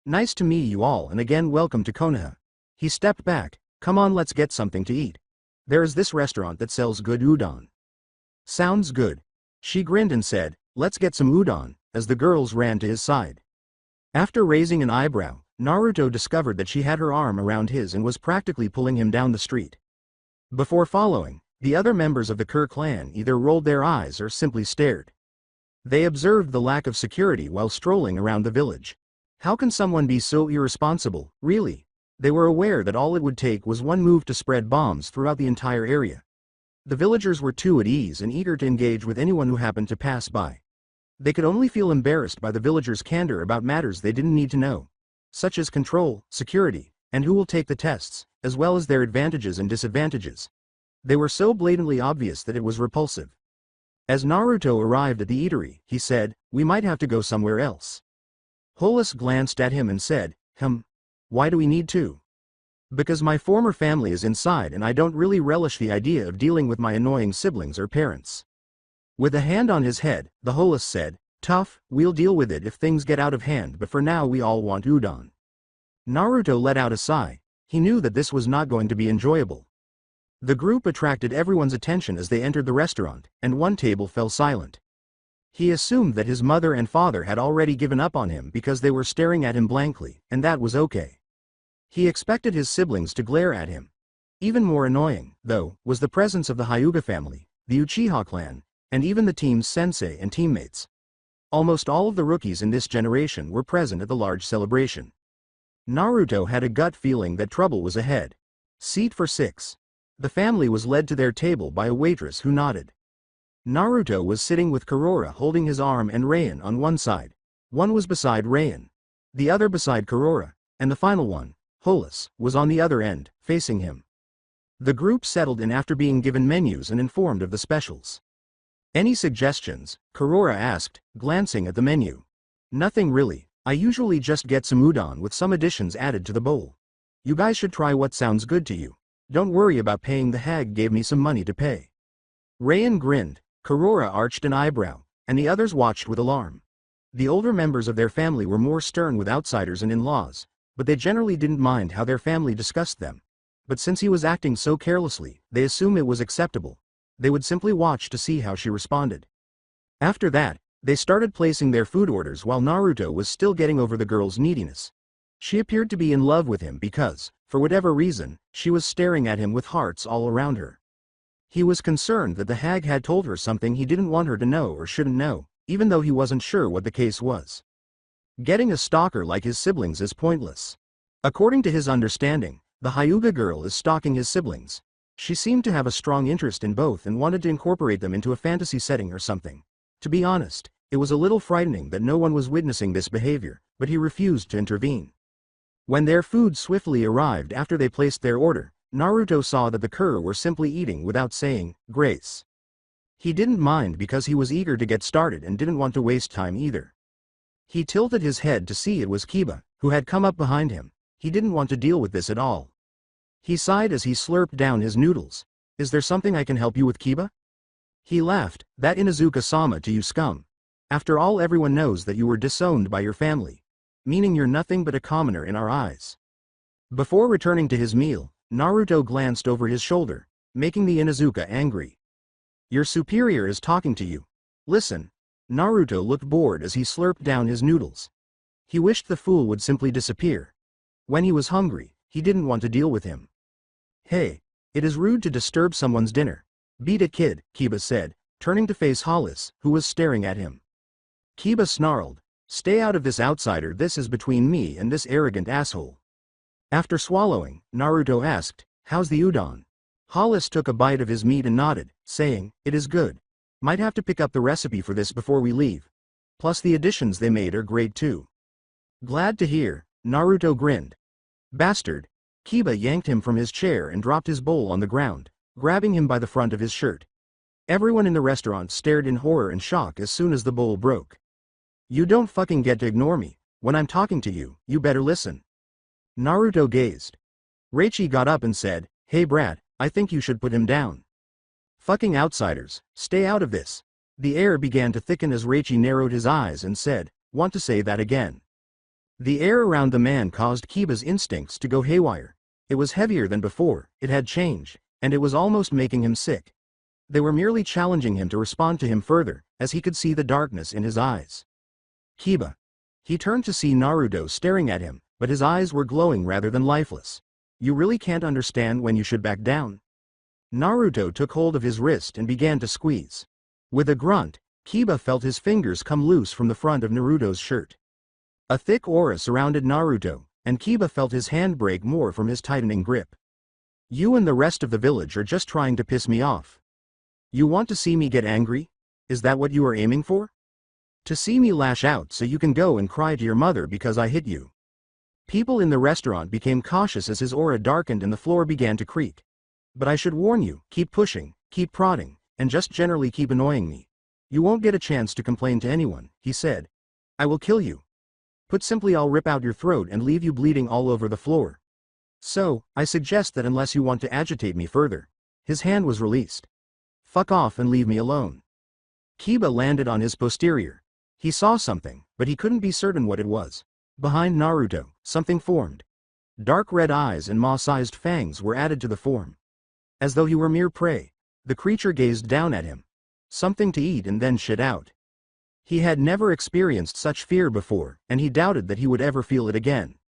"Nice to meet you all, and again welcome to Konoha." He stepped back. "Come on, let's get something to eat. There is this restaurant that sells good udon." "Sounds good." She grinned and said, "Let's get some udon," as the girls ran to his side. After raising an eyebrow, Naruto discovered that she had her arm around his and was practically pulling him down the street. Before following, the other members of the Kur clan either rolled their eyes or simply stared. They observed the lack of security while strolling around the village. How can someone be so irresponsible, really? They were aware that all it would take was one move to spread bombs throughout the entire area. The villagers were too at ease and eager to engage with anyone who happened to pass by. They could only feel embarrassed by the villagers' candor about matters they didn't need to know, such as control, security, and who will take the tests, as well as their advantages and disadvantages. They were so blatantly obvious that it was repulsive. As Naruto arrived at the eatery, he said, "We might have to go somewhere else." Holus glanced at him and said, Why do we need to?" "Because my former family is inside and I don't really relish the idea of dealing with my annoying siblings or parents." With a hand on his head, the Holus said, "Tough, we'll deal with it if things get out of hand, but for now we all want udon." Naruto let out a sigh. He knew that this was not going to be enjoyable. The group attracted everyone's attention as they entered the restaurant, and one table fell silent. He assumed that his mother and father had already given up on him because they were staring at him blankly, and that was okay. He expected his siblings to glare at him. Even more annoying, though, was the presence of the Hyuga family, the Uchiha clan, and even the team's sensei and teammates. Almost all of the rookies in this generation were present at the large celebration. Naruto had a gut feeling that trouble was ahead. Seat for 6. The family was led to their table by a waitress who nodded. Naruto was sitting with Kurora holding his arm and Raien on one side. One was beside Raien, the other beside Kurora, and the final one, Holus, was on the other end, facing him. The group settled in after being given menus and informed of the specials. "Any suggestions?" Kurora asked, glancing at the menu. "Nothing really. I usually just get some udon with some additions added to the bowl. You guys should try what sounds good to you. Don't worry about paying, the hag gave me some money to pay." Raien grinned. Kurora arched an eyebrow, and the others watched with alarm. The older members of their family were more stern with outsiders and in-laws, but they generally didn't mind how their family discussed them. But since he was acting so carelessly, they assumed it was acceptable. They would simply watch to see how she responded. After that, they started placing their food orders while Naruto was still getting over the girl's neediness. She appeared to be in love with him because, for whatever reason, she was staring at him with hearts all around her. He was concerned that the hag had told her something he didn't want her to know or shouldn't know, even though he wasn't sure what the case was. Getting a stalker like his siblings is pointless. According to his understanding, the Hyuga girl is stalking his siblings. She seemed to have a strong interest in both and wanted to incorporate them into a fantasy setting or something. To be honest, it was a little frightening that no one was witnessing this behavior, but he refused to intervene. When their food swiftly arrived after they placed their order, Naruto saw that the cur were simply eating without saying grace. He didn't mind because he was eager to get started and didn't want to waste time either. He tilted his head to see it was Kiba, who had come up behind him. He didn't want to deal with this at all. He sighed as he slurped down his noodles. "Is there something I can help you with, Kiba?" He laughed. "That Inuzuka-sama to you, scum. After all, everyone knows that you were disowned by your family. Meaning you're nothing but a commoner in our eyes." Before returning to his meal, Naruto glanced over his shoulder, making the Inuzuka angry. "Your superior is talking to you. Listen." Naruto looked bored as he slurped down his noodles. He wished the fool would simply disappear. When he was hungry, he didn't want to deal with him. "Hey, it is rude to disturb someone's dinner. Beat it, kid," Kiba said, turning to face Hollis, who was staring at him. Kiba snarled, "Stay out of this, outsider. This is between me and this arrogant asshole." After swallowing, Naruto asked, "How's the udon?" Hollis took a bite of his meat and nodded, saying, "It is good. Might have to pick up the recipe for this before we leave. Plus the additions they made are great too." "Glad to hear," Naruto grinned. "Bastard." Kiba yanked him from his chair and dropped his bowl on the ground, grabbing him by the front of his shirt. Everyone in the restaurant stared in horror and shock as soon as the bowl broke. "You don't fucking get to ignore me. When I'm talking to you, you better listen." Naruto gazed. Reichi got up and said, "Hey brat, I think you should put him down. Fucking outsiders, stay out of this." The air began to thicken as Reichi narrowed his eyes and said, "Want to say that again?" The air around the man caused Kiba's instincts to go haywire. It was heavier than before, it had changed, and it was almost making him sick. They were merely challenging him to respond to him further, as he could see the darkness in his eyes. "Kiba." He turned to see Naruto staring at him, but his eyes were glowing rather than lifeless. "You really can't understand when you should back down?" Naruto took hold of his wrist and began to squeeze. With a grunt, Kiba felt his fingers come loose from the front of Naruto's shirt. A thick aura surrounded Naruto, and Kiba felt his hand break more from his tightening grip. "You and the rest of the village are just trying to piss me off. You want to see me get angry? Is that what you are aiming for? To see me lash out so you can go and cry to your mother because I hit you?" People in the restaurant became cautious as his aura darkened and the floor began to creak. "But I should warn you, keep pushing, keep prodding, and just generally keep annoying me. You won't get a chance to complain to anyone," he said. "I will kill you. Put simply, I'll rip out your throat and leave you bleeding all over the floor. So, I suggest that unless you want to agitate me further." His hand was released. "Fuck off and leave me alone." Kiba landed on his posterior. He saw something, but he couldn't be certain what it was. Behind Naruto, something formed. Dark red eyes and maw-sized fangs were added to the form. As though he were mere prey, the creature gazed down at him. Something to eat and then shit out. He had never experienced such fear before, and he doubted that he would ever feel it again.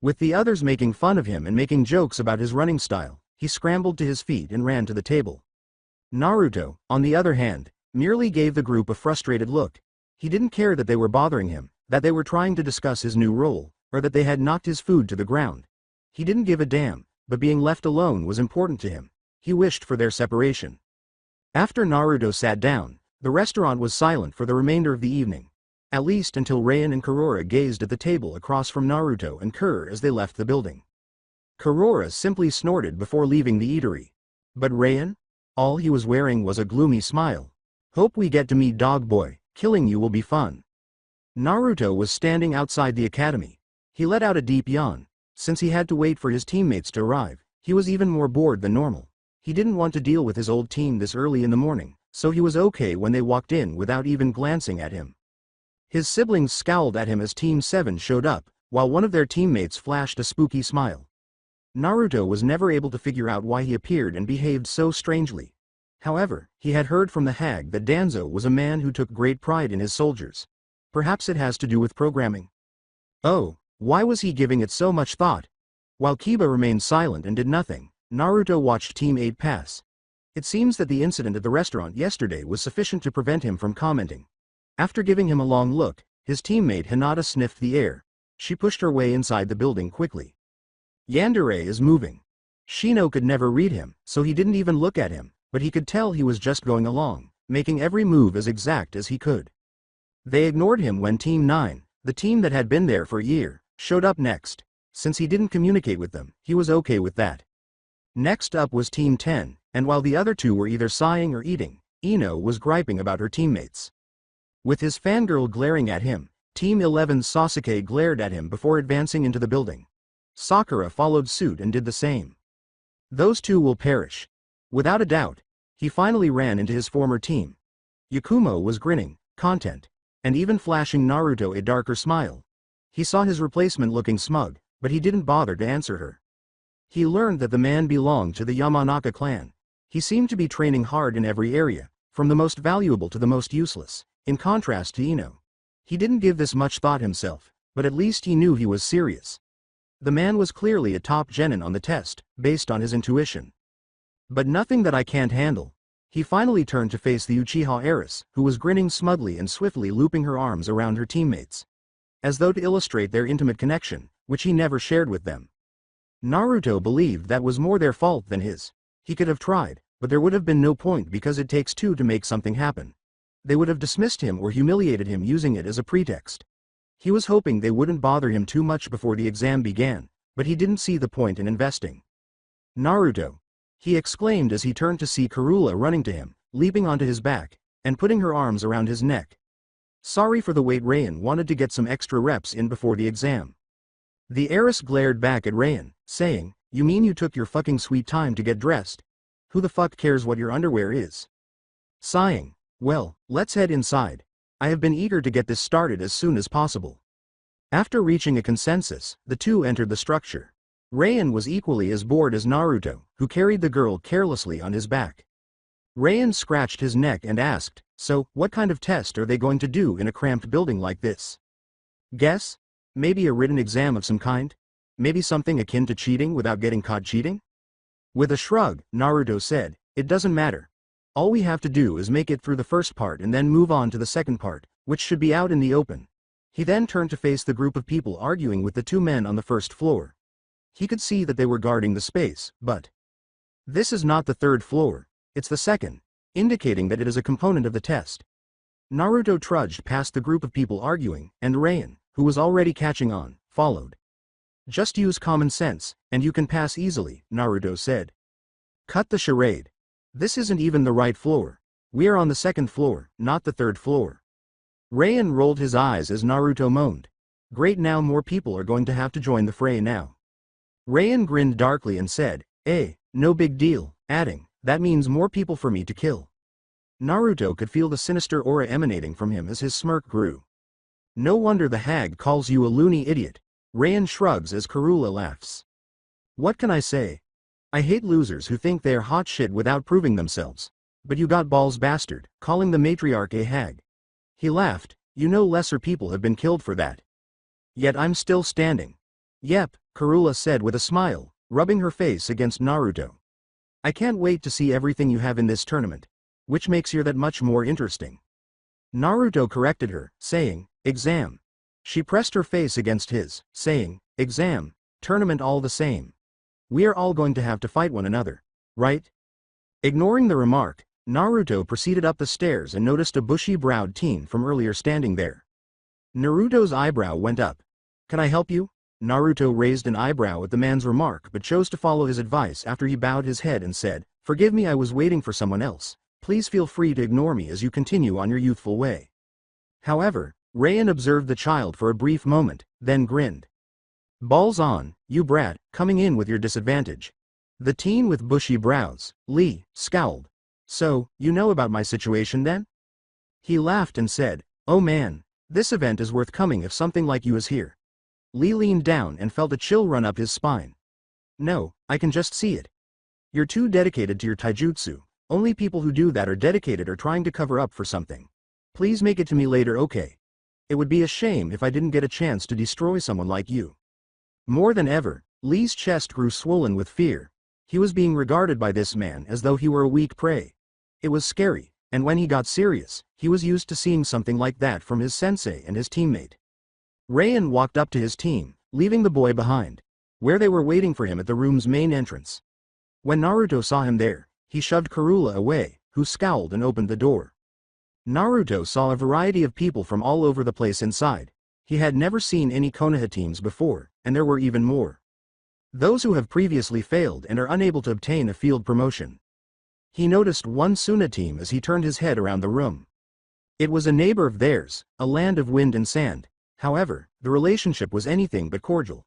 With the others making fun of him and making jokes about his running style, he scrambled to his feet and ran to the table. Naruto, on the other hand, merely gave the group a frustrated look. He didn't care that they were bothering him, that they were trying to discuss his new role, or that they had knocked his food to the ground. He didn't give a damn, but being left alone was important to him. He wished for their separation. After Naruto sat down, the restaurant was silent for the remainder of the evening. At least until Rayan and Kurora gazed at the table across from Naruto and Kur as they left the building. Kurora simply snorted before leaving the eatery. But Rayan? All he was wearing was a gloomy smile. "Hope we get to meet Dog Boy. Killing you will be fun." Naruto was standing outside the academy. He let out a deep yawn. Since he had to wait for his teammates to arrive, he was even more bored than normal. He didn't want to deal with his old team this early in the morning, so he was okay when they walked in without even glancing at him. His siblings scowled at him as Team 7 showed up, while one of their teammates flashed a spooky smile. Naruto was never able to figure out why he appeared and behaved so strangely. However, he had heard from the hag that Danzo was a man who took great pride in his soldiers. Perhaps it has to do with programming. Oh, why was he giving it so much thought? While Kiba remained silent and did nothing, Naruto watched Team 8 pass. It seems that the incident at the restaurant yesterday was sufficient to prevent him from commenting. After giving him a long look, his teammate Hinata sniffed the air. She pushed her way inside the building quickly. Yandere is moving. Shino could never read him, so he didn't even look at him, but he could tell he was just going along, making every move as exact as he could. They ignored him when Team 9, the team that had been there for a year, showed up next. Since he didn't communicate with them, he was okay with that. Next up was Team 10, and while the other two were either sighing or eating, Ino was griping about her teammates. With his fangirl glaring at him, Team 11's Sasuke glared at him before advancing into the building. Sakura followed suit and did the same. Those two will perish. Without a doubt, he finally ran into his former team. Yakumo was grinning, content, and even flashing Naruto a darker smile. He saw his replacement looking smug, but he didn't bother to answer her. He learned that the man belonged to the Yamanaka clan. He seemed to be training hard in every area, from the most valuable to the most useless, in contrast to Ino. He didn't give this much thought himself, but at least he knew he was serious. The man was clearly a top genin on the test, based on his intuition. But nothing that I can't handle. He finally turned to face the Uchiha heiress, who was grinning smugly and swiftly looping her arms around her teammates, as though to illustrate their intimate connection, which he never shared with them. Naruto believed that was more their fault than his. He could have tried, but there would have been no point because it takes two to make something happen. They would have dismissed him or humiliated him using it as a pretext. He was hoping they wouldn't bother him too much before the exam began, but he didn't see the point in investing. Naruto! He exclaimed as he turned to see Karula running to him, leaping onto his back, and putting her arms around his neck. Sorry for the wait. Rayan wanted to get some extra reps in before the exam. The heiress glared back at Rayan, saying, "You mean you took your fucking sweet time to get dressed? Who the fuck cares what your underwear is?" Sighing, "Well, let's head inside. I have been eager to get this started as soon as possible." After reaching a consensus, the two entered the structure. Rayan was equally as bored as Naruto, who carried the girl carelessly on his back. Rayan scratched his neck and asked, "So, what kind of test are they going to do in a cramped building like this?" "Guess? Maybe a written exam of some kind? Maybe something akin to cheating without getting caught cheating?" With a shrug, Naruto said, "It doesn't matter. All we have to do is make it through the first part and then move on to the second part, which should be out in the open." He then turned to face the group of people arguing with the two men on the first floor. He could see that they were guarding the space, but this is not the third floor, it's the second, indicating that it is a component of the test. Naruto trudged past the group of people arguing, and Rayan, who was already catching on, followed. "Just use common sense, and you can pass easily," Naruto said. "Cut the charade. This isn't even the right floor. We are on the second floor, not the third floor." Rayan rolled his eyes as Naruto moaned. "Great, now more people are going to have to join the fray now." Rayan grinned darkly and said, no big deal," adding, "That means more people for me to kill." Naruto could feel the sinister aura emanating from him as his smirk grew. "No wonder the hag calls you a loony idiot." Rayan shrugs as Karula laughs. "What can I say? I hate losers who think they're hot shit without proving themselves. But you got balls, bastard, calling the matriarch a hag." He laughed. "You know lesser people have been killed for that. Yet I'm still standing." "Yep," Karula said with a smile, rubbing her face against Naruto. "I can't wait to see everything you have in this tournament. Which makes you that much more interesting." Naruto corrected her, saying, "Exam." She pressed her face against his, saying, "Exam, tournament all the same. We are all going to have to fight one another, right?" Ignoring the remark, Naruto proceeded up the stairs and noticed a bushy-browed teen from earlier standing there. Naruto's eyebrow went up. "Can I help you?" Naruto raised an eyebrow at the man's remark but chose to follow his advice after he bowed his head and said, "Forgive me, I was waiting for someone else. Please feel free to ignore me as you continue on your youthful way." However, Rayan observed the child for a brief moment, then grinned. "Balls on, you brat, coming in with your disadvantage." The teen with bushy brows, Lee, scowled. So, you know about my situation then? He laughed and said, "Oh man, this event is worth coming if something like you is here." Lee leaned down and felt a chill run up his spine. "No, I can just see it. You're too dedicated to your taijutsu. Only people who do that are dedicated or trying to cover up for something. Please make it to me later, okay? It would be a shame if I didn't get a chance to destroy someone like you." More than ever, Lee's chest grew swollen with fear. He was being regarded by this man as though he were a weak prey. It was scary, and when he got serious, he was used to seeing something like that from his sensei and his teammate. Rayan walked up to his team, leaving the boy behind, where they were waiting for him at the room's main entrance. When Naruto saw him there, he shoved Kurula away, who scowled and opened the door. Naruto saw a variety of people from all over the place inside. He had never seen any Konoha teams before, and there were even more. Those who have previously failed and are unable to obtain a field promotion. He noticed one Suna team as he turned his head around the room. It was a neighbor of theirs, a land of wind and sand. However, the relationship was anything but cordial.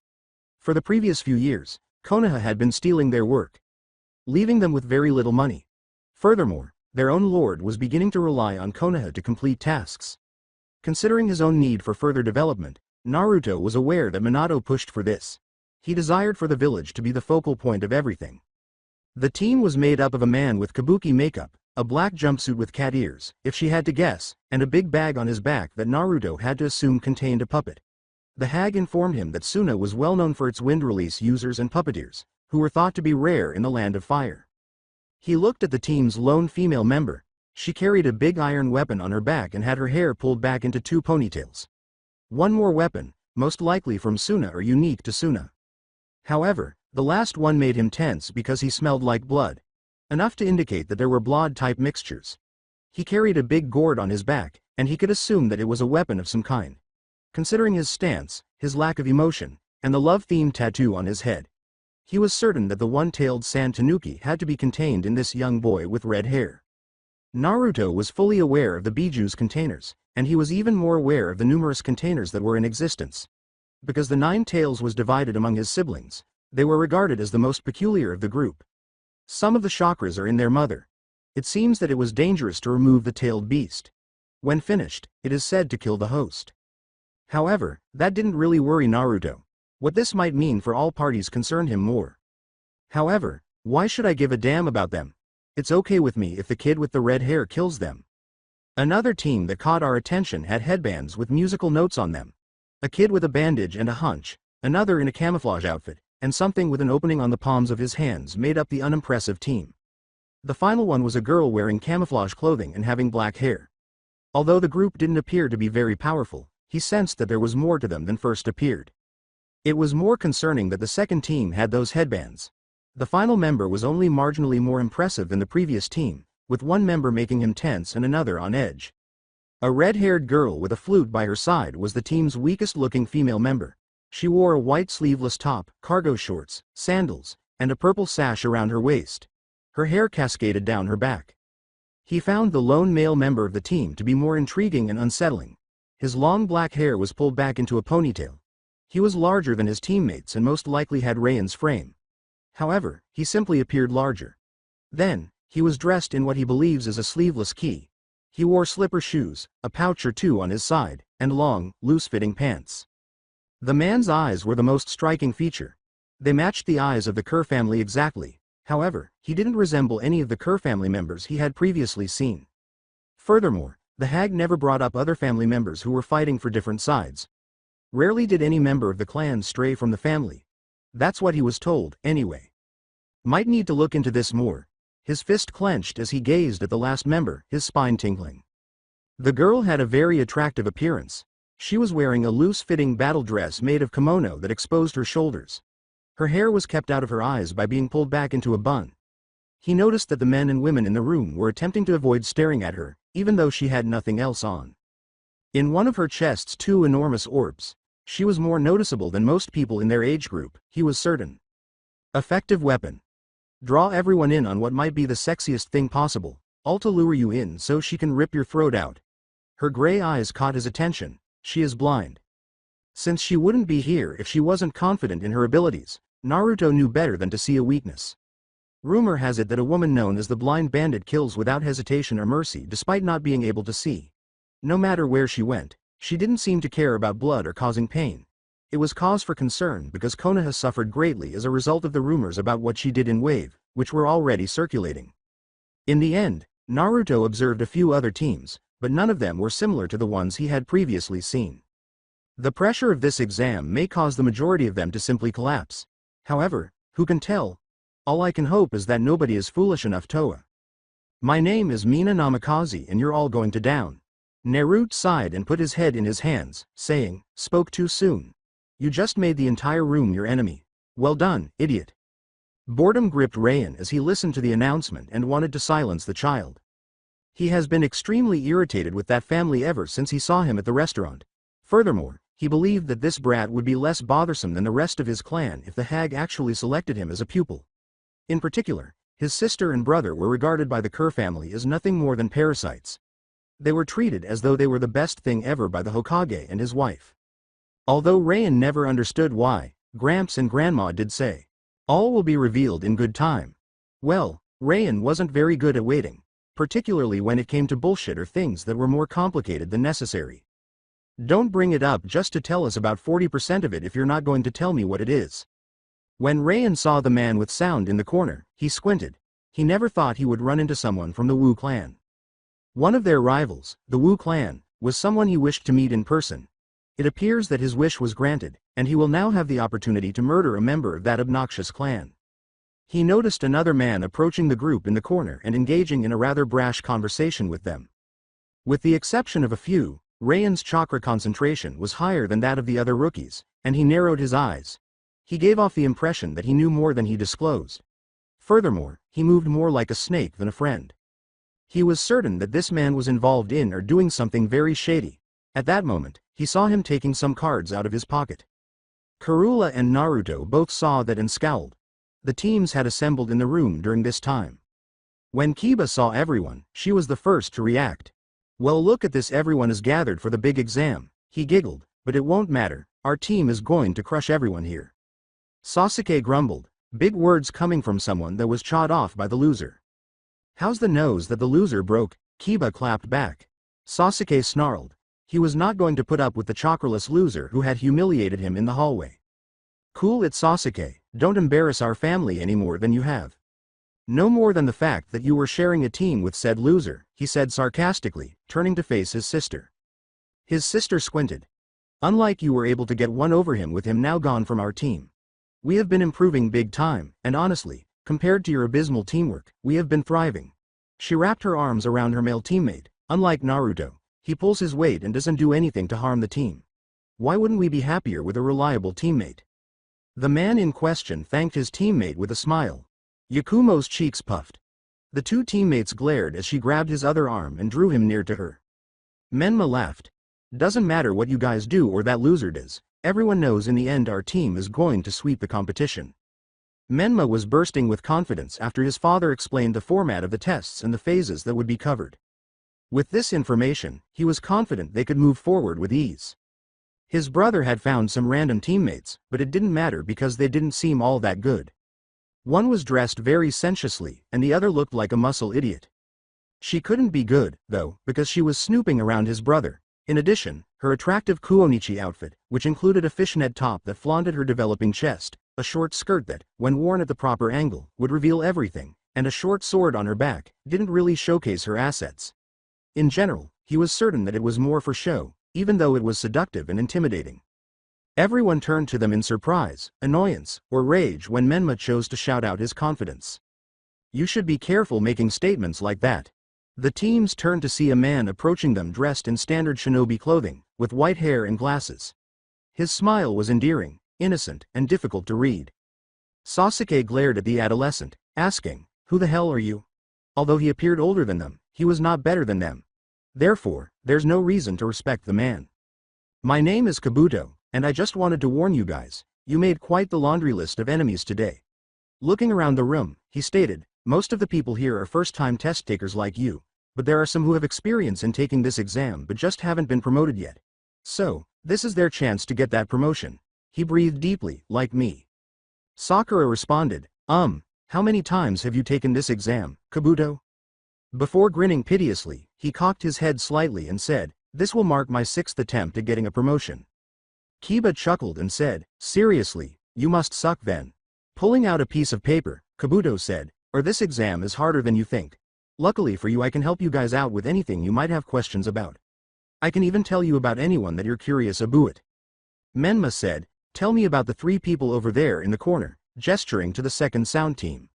For the previous few years, Konoha had been stealing their work, leaving them with very little money. Furthermore, their own lord was beginning to rely on Konoha to complete tasks. Considering his own need for further development, Naruto was aware that Minato pushed for this. He desired for the village to be the focal point of everything. The team was made up of a man with kabuki makeup, a black jumpsuit with cat ears, if she had to guess, and a big bag on his back that Naruto had to assume contained a puppet. The hag informed him that Suna was well known for its wind release users and puppeteers, who were thought to be rare in the land of fire. He looked at the team's lone female member. She carried a big iron weapon on her back and had her hair pulled back into 2 ponytails. One more weapon, most likely from Suna or unique to Suna. However, the last one made him tense because he smelled like blood, enough to indicate that there were blood-type mixtures. He carried a big gourd on his back, and he could assume that it was a weapon of some kind. Considering his stance, his lack of emotion, and the love-themed tattoo on his head, he was certain that the one-tailed sand tanuki had to be contained in this young boy with red hair. Naruto was fully aware of the Biju's containers, and he was even more aware of the numerous containers that were in existence. Because the 9 tails was divided among his siblings, they were regarded as the most peculiar of the group. Some of the chakras are in their mother. It seems that it was dangerous to remove the tailed beast. When finished, it is said to kill the host. However, that didn't really worry Naruto. What this might mean for all parties concerned him more. However, why should I give a damn about them? It's okay with me if the kid with the red hair kills them. Another team that caught our attention had headbands with musical notes on them. A kid with a bandage and a hunch, another in a camouflage outfit, and something with an opening on the palms of his hands made up the unimpressive team. The final one was a girl wearing camouflage clothing and having black hair. Although the group didn't appear to be very powerful, he sensed that there was more to them than first appeared. It was more concerning that the second team had those headbands. The final member was only marginally more impressive than the previous team, with one member making him tense and another on edge. A red-haired girl with a flute by her side was the team's weakest-looking female member. She wore a white sleeveless top, cargo shorts, sandals, and a purple sash around her waist. Her hair cascaded down her back. He found the lone male member of the team to be more intriguing and unsettling. His long black hair was pulled back into a ponytail. He was larger than his teammates and most likely had Raian's frame. However, he simply appeared larger. Then, he was dressed in what he believes is a sleeveless key. He wore slipper shoes, a pouch or 2 on his side, and long, loose-fitting pants. The man's eyes were the most striking feature. They matched the eyes of the Kerr family exactly. However, he didn't resemble any of the Kerr family members he had previously seen. Furthermore, the hag never brought up other family members who were fighting for different sides. Rarely did any member of the clan stray from the family. That's what he was told, anyway. Might need to look into this more. His fist clenched as he gazed at the last member, his spine tingling. The girl had a very attractive appearance. She was wearing a loose-fitting battle dress made of kimono that exposed her shoulders. Her hair was kept out of her eyes by being pulled back into a bun. He noticed that the men and women in the room were attempting to avoid staring at her, even though she had nothing else on. In one of her chests 2 enormous orbs. She was more noticeable than most people in their age group, he was certain. Effective weapon. Draw everyone in on what might be the sexiest thing possible, all to lure you in so she can rip your throat out. Her gray eyes caught his attention. She is blind. Since she wouldn't be here if she wasn't confident in her abilities, Naruto knew better than to see a weakness. Rumor has it that a woman known as the Blind Bandit kills without hesitation or mercy despite not being able to see. No matter where she went, she didn't seem to care about blood or causing pain. It was cause for concern because Konoha suffered greatly as a result of the rumors about what she did in Wave, which were already circulating. In the end, Naruto observed a few other teams, but none of them were similar to the ones he had previously seen. The pressure of this exam may cause the majority of them to simply collapse. However, who can tell? All I can hope is that nobody is foolish enough to. My name is Mina Namikaze and you're all going to down. Naruto sighed and put his head in his hands, saying, "Spoke too soon. You just made the entire room your enemy. Well done, idiot." Boredom gripped Ryan as he listened to the announcement and wanted to silence the child. He has been extremely irritated with that family ever since he saw him at the restaurant. Furthermore, he believed that this brat would be less bothersome than the rest of his clan if the hag actually selected him as a pupil. In particular, his sister and brother were regarded by the Kerr family as nothing more than parasites. They were treated as though they were the best thing ever by the Hokage and his wife. Although Ryan never understood why, Gramps and Grandma did say, "All will be revealed in good time." Well, Ryan wasn't very good at waiting, particularly when it came to bullshit or things that were more complicated than necessary. Don't bring it up just to tell us about 40% of it if you're not going to tell me what it is. When Ryan saw the man with sound in the corner, he squinted. He never thought he would run into someone from the Wu clan. One of their rivals, the Wu clan, was someone he wished to meet in person. It appears that his wish was granted, and he will now have the opportunity to murder a member of that obnoxious clan. He noticed another man approaching the group in the corner and engaging in a rather brash conversation with them. With the exception of a few, Ryan's chakra concentration was higher than that of the other rookies, and he narrowed his eyes. He gave off the impression that he knew more than he disclosed. Furthermore, he moved more like a snake than a friend. He was certain that this man was involved in or doing something very shady. At that moment, he saw him taking some cards out of his pocket. Karula and Naruto both saw that and scowled. The teams had assembled in the room during this time. When Kiba saw everyone, she was the first to react. "Well, look at this, everyone is gathered for the big exam," he giggled, "but it won't matter, our team is going to crush everyone here." Sasuke grumbled, big words coming from someone that was chawed off by the loser. "How's the nose that the loser broke?" Kiba clapped back. Sasuke snarled. He was not going to put up with the chakraless loser who had humiliated him in the hallway. "Cool it, Sasuke, don't embarrass our family any more than you have. No more than the fact that you were sharing a team with said loser," he said sarcastically, turning to face his sister. His sister squinted. "Unlike you were able to get one over him with him now gone from our team. We have been improving big time, and honestly, compared to your abysmal teamwork, we have been thriving." She wrapped her arms around her male teammate. "Unlike Naruto, he pulls his weight and doesn't do anything to harm the team. Why wouldn't we be happier with a reliable teammate?" The man in question thanked his teammate with a smile. Yakumo's cheeks puffed. The two teammates glared as she grabbed his other arm and drew him near to her. Menma laughed. "Doesn't matter what you guys do or that loser does, everyone knows in the end our team is going to sweep the competition." Menma was bursting with confidence after his father explained the format of the tests and the phases that would be covered. With this information, he was confident they could move forward with ease. His brother had found some random teammates, but it didn't matter because they didn't seem all that good. One was dressed very sensuously, and the other looked like a muscle idiot. She couldn't be good, though, because she was snooping around his brother. In addition, her attractive kuonichi outfit, which included a fishnet top that flaunted her developing chest, a short skirt that, when worn at the proper angle, would reveal everything, and a short sword on her back, didn't really showcase her assets. In general, he was certain that it was more for show, even though it was seductive and intimidating. Everyone turned to them in surprise, annoyance, or rage when Menma chose to shout out his confidence. "You should be careful making statements like that." The teams turned to see a man approaching them dressed in standard shinobi clothing, with white hair and glasses. His smile was endearing, innocent, and difficult to read. Sasuke glared at the adolescent, asking, "Who the hell are you?" Although he appeared older than them, he was not better than them. Therefore, there's no reason to respect the man. "My name is Kabuto, and I just wanted to warn you guys, you made quite the laundry list of enemies today." Looking around the room, he stated, "Most of the people here are first-time test takers like you, but there are some who have experience in taking this exam but just haven't been promoted yet. So, this is their chance to get that promotion." He breathed deeply, "Like me." Sakura responded, How many times have you taken this exam, Kabuto? Before grinning piteously, he cocked his head slightly and said, "This will mark my 6th attempt at getting a promotion." Kiba chuckled and said, "Seriously, you must suck then." Pulling out a piece of paper, Kabuto said, "Or this exam is harder than you think. Luckily for you, I can help you guys out with anything you might have questions about. I can even tell you about anyone that you're curious about." Menma said, "Tell me about the 3 people over there in the corner," gesturing to the second sound team.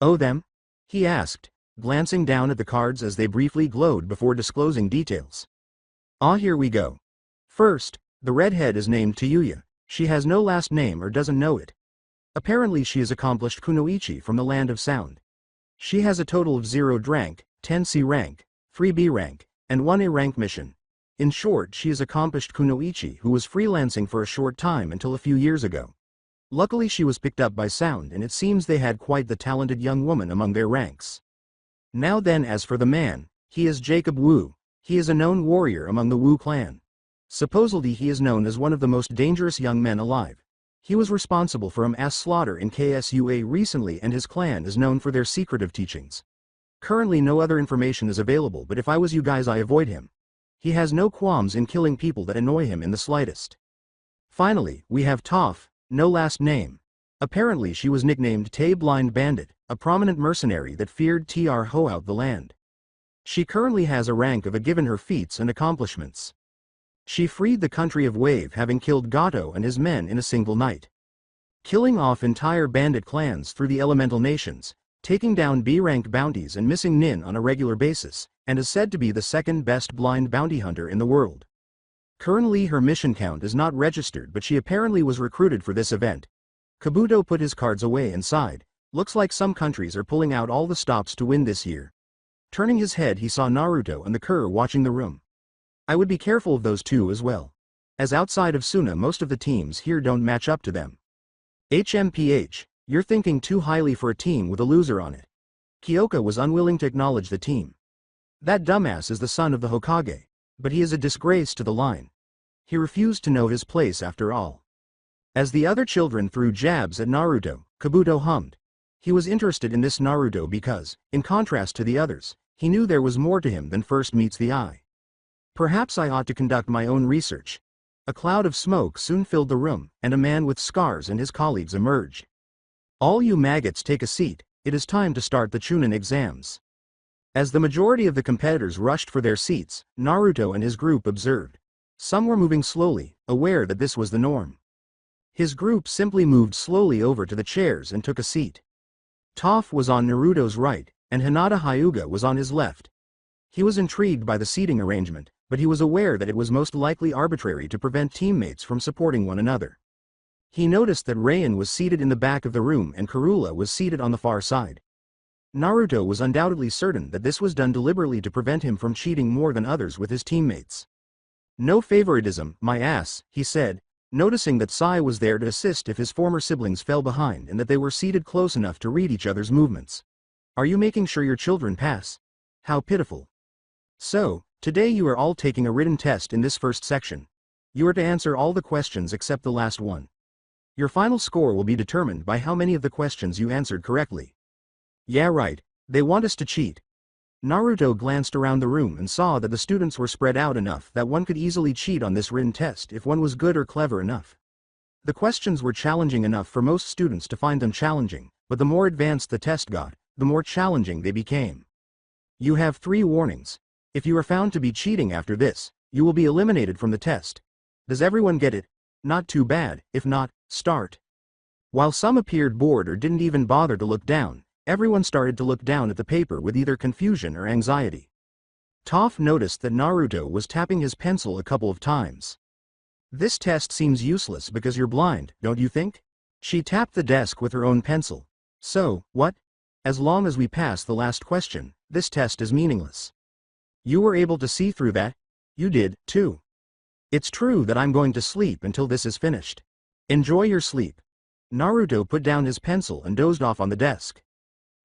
"Oh, them?" he asked, glancing down at the cards as they briefly glowed before disclosing details. "Ah, here we go. First, the redhead is named Tayuya. She has no last name or doesn't know it. Apparently she is accomplished kunoichi from the land of sound. She has a total of 0 rank, 10 C rank, 3 B rank, and 1 A rank mission. In short, she is accomplished kunoichi who was freelancing for a short time until a few years ago. Luckily she was picked up by sound, and it seems they had quite the talented young woman among their ranks. Now then, as for the man, he is Jacob Wu. He is a known warrior among the Wu clan. Supposedly he is known as one of the most dangerous young men alive. He was responsible for a mass slaughter in KSUA recently, and his clan is known for their secretive teachings. Currently no other information is available, but if I was you guys, I avoid him. He has no qualms in killing people that annoy him in the slightest. Finally, we have Toph, no last name. Apparently she was nicknamed Tay Blind Bandit, a prominent mercenary that feared Tr Ho out the land. She currently has a rank of A given her feats and accomplishments. She freed the country of Wave, having killed Gato and his men in a single night, killing off entire bandit clans through the elemental nations, taking down B-rank bounties and missing Nin on a regular basis, and is said to be the 2nd best blind bounty hunter in the world. Currently her mission count is not registered, but she apparently was recruited for this event. Kabuto put his cards away and sighed. Looks like some countries are pulling out all the stops to win this year. Turning his head, he saw Naruto and the Cur watching the room. I would be careful of those two as well, as outside of Suna most of the teams here don't match up to them. HMPH, you're thinking too highly for a team with a loser on it. Kyoka was unwilling to acknowledge the team. That dumbass is the son of the Hokage, but he is a disgrace to the line. He refused to know his place after all. As the other children threw jabs at Naruto, Kabuto hummed. He was interested in this Naruto because, in contrast to the others, he knew there was more to him than first meets the eye. Perhaps I ought to conduct my own research. A cloud of smoke soon filled the room, and a man with scars and his colleagues emerged. All you maggots, take a seat. It is time to start the Chunin exams. As the majority of the competitors rushed for their seats, Naruto and his group observed. Some were moving slowly, aware that this was the norm. His group simply moved slowly over to the chairs and took a seat. Toph was on Naruto's right, and Hinata Hyuga was on his left. He was intrigued by the seating arrangement, but he was aware that it was most likely arbitrary to prevent teammates from supporting one another. He noticed that Rayan was seated in the back of the room and Karula was seated on the far side. Naruto was undoubtedly certain that this was done deliberately to prevent him from cheating more than others with his teammates. "No favoritism, my ass," he said, noticing that Sai was there to assist if his former siblings fell behind and that they were seated close enough to read each other's movements. "Are you making sure your children pass? How pitiful. So, today you are all taking a written test in this first section. You are to answer all the questions except the last one. Your final score will be determined by how many of the questions you answered correctly." "Yeah, right, they want us to cheat." Naruto glanced around the room and saw that the students were spread out enough that one could easily cheat on this written test if one was good or clever enough. The questions were challenging enough for most students to find them challenging, but the more advanced the test got, the more challenging they became. You have 3 warnings. If you are found to be cheating after this, you will be eliminated from the test. Does everyone get it? Not too bad. If not, start. While some appeared bored or didn't even bother to look down, everyone started to look down at the paper with either confusion or anxiety. Toph noticed that Naruto was tapping his pencil a couple of times. "This test seems useless because you're blind, don't you think?" She tapped the desk with her own pencil. "So, what? As long as we pass the last question, this test is meaningless." "You were able to see through that? You did, too. It's true that I'm going to sleep until this is finished. Enjoy your sleep." Naruto put down his pencil and dozed off on the desk.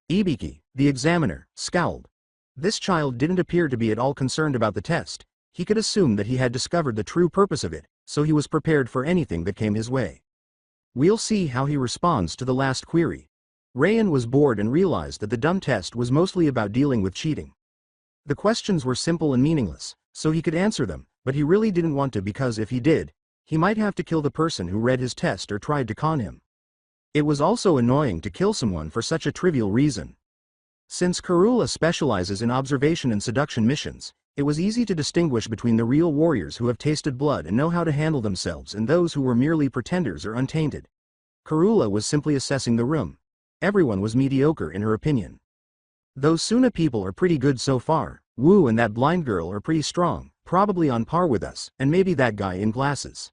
Ibiki, the examiner, scowled. This child didn't appear to be at all concerned about the test. He could assume that he had discovered the true purpose of it, so he was prepared for anything that came his way. We'll see how he responds to the last query. Rayan was bored and realized that the dumb test was mostly about dealing with cheating. The questions were simple and meaningless, so he could answer them, but he really didn't want to because if he did, he might have to kill the person who read his test or tried to con him. It was also annoying to kill someone for such a trivial reason. Since Karula specializes in observation and seduction missions, it was easy to distinguish between the real warriors who have tasted blood and know how to handle themselves and those who were merely pretenders or untainted. Karula was simply assessing the room. Everyone was mediocre in her opinion. Those Suna people are pretty good so far. Wu and that blind girl are pretty strong, probably on par with us, and maybe that guy in glasses.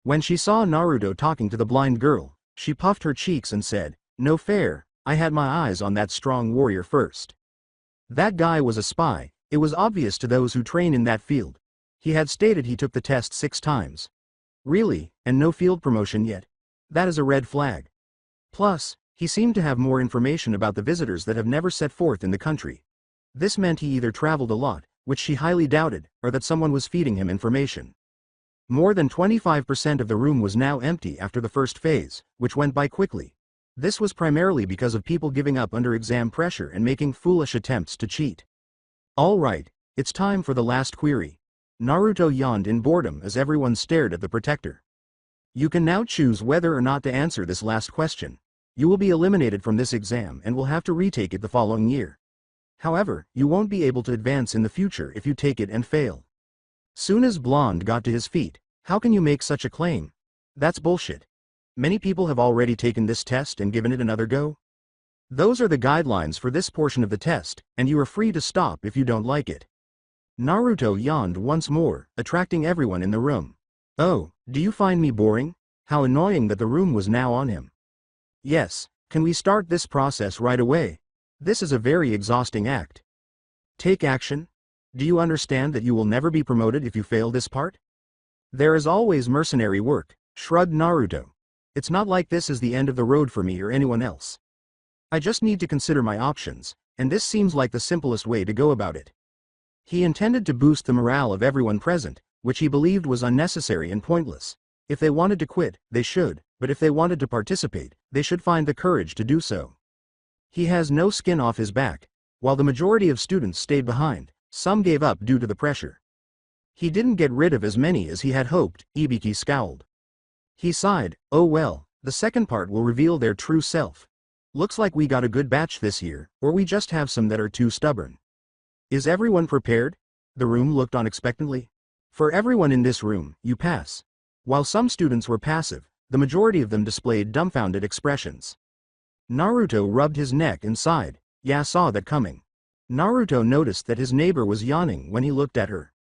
When she saw Naruto talking to the blind girl, she puffed her cheeks and said, "No fair, I had my eyes on that strong warrior first." That guy was a spy. It was obvious to those who train in that field. He had stated he took the test 6 times. Really, and no field promotion yet? That is a red flag. Plus, he seemed to have more information about the visitors that have never set forth in the country. This meant he either traveled a lot, which she highly doubted, or that someone was feeding him information. More than 25% of the room was now empty after the first phase, which went by quickly. This was primarily because of people giving up under exam pressure and making foolish attempts to cheat. All right, it's time for the last query. Naruto yawned in boredom as everyone stared at the protector. You can now choose whether or not to answer this last question. You will be eliminated from this exam and will have to retake it the following year. However, you won't be able to advance in the future if you take it and fail. Soon as Blonde got to his feet, how can you make such a claim? That's bullshit. Many people have already taken this test and given it another go. Those are the guidelines for this portion of the test, and you are free to stop if you don't like it. Naruto yawned once more, attracting everyone in the room. Oh, do you find me boring? How annoying that the room was now on him. Yes, can we start this process right away? This is a very exhausting act. Take action. Do you understand that you will never be promoted if you fail this part? There is always mercenary work, shrugged Naruto. It's not like this is the end of the road for me or anyone else. I just need to consider my options, and this seems like the simplest way to go about it. He intended to boost the morale of everyone present, which he believed was unnecessary and pointless. If they wanted to quit, they should, but if they wanted to participate, they should find the courage to do so. He has no skin off his back. While the majority of students stayed behind, some gave up due to the pressure. He didn't get rid of as many as he had hoped. Ibiki scowled. He sighed, oh well, the second part will reveal their true self. Looks like we got a good batch this year, or we just have some that are too stubborn. Is everyone prepared? The room looked on expectantly. For everyone in this room, you pass. While some students were passive, the majority of them displayed dumbfounded expressions. Naruto rubbed his neck and sighed. Yeah, saw that coming. Naruto noticed that his neighbor was yawning when he looked at her.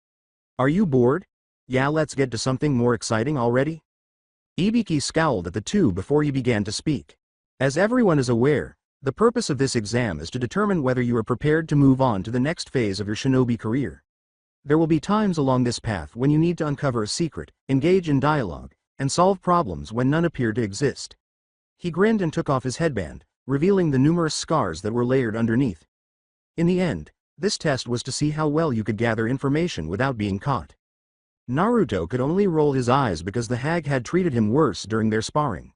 Are you bored? Yeah, let's get to something more exciting already. Ibiki scowled at the two before he began to speak. As everyone is aware, the purpose of this exam is to determine whether you are prepared to move on to the next phase of your shinobi career. There will be times along this path when you need to uncover a secret, engage in dialogue, and solve problems when none appear to exist. He grinned and took off his headband, revealing the numerous scars that were layered underneath. In the end, this test was to see how well you could gather information without being caught. Naruto could only roll his eyes because the hag had treated him worse during their sparring.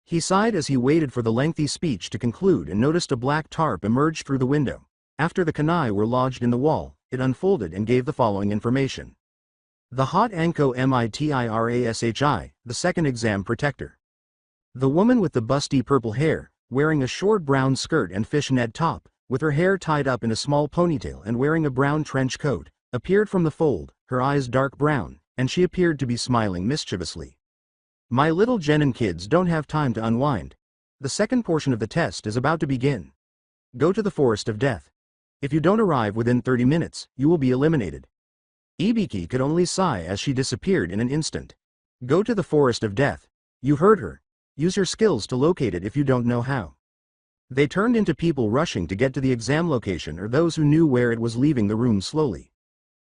He sighed as he waited for the lengthy speech to conclude and noticed a black tarp emerge through the window. After the kunai were lodged in the wall, it unfolded and gave the following information. The Hot Anko Mitirashi, the second exam protector. The woman with the busty purple hair, wearing a short brown skirt and fishnet top, with her hair tied up in a small ponytail and wearing a brown trench coat, appeared from the fold, her eyes dark brown, and she appeared to be smiling mischievously. My little genin kids don't have time to unwind. The second portion of the test is about to begin. Go to the Forest of Death. If you don't arrive within 30 minutes, you will be eliminated. Ibiki could only sigh as she disappeared in an instant. Go to the Forest of Death. You heard her. Use your skills to locate it if you don't know how. They turned into people rushing to get to the exam location or those who knew where it was leaving the room slowly.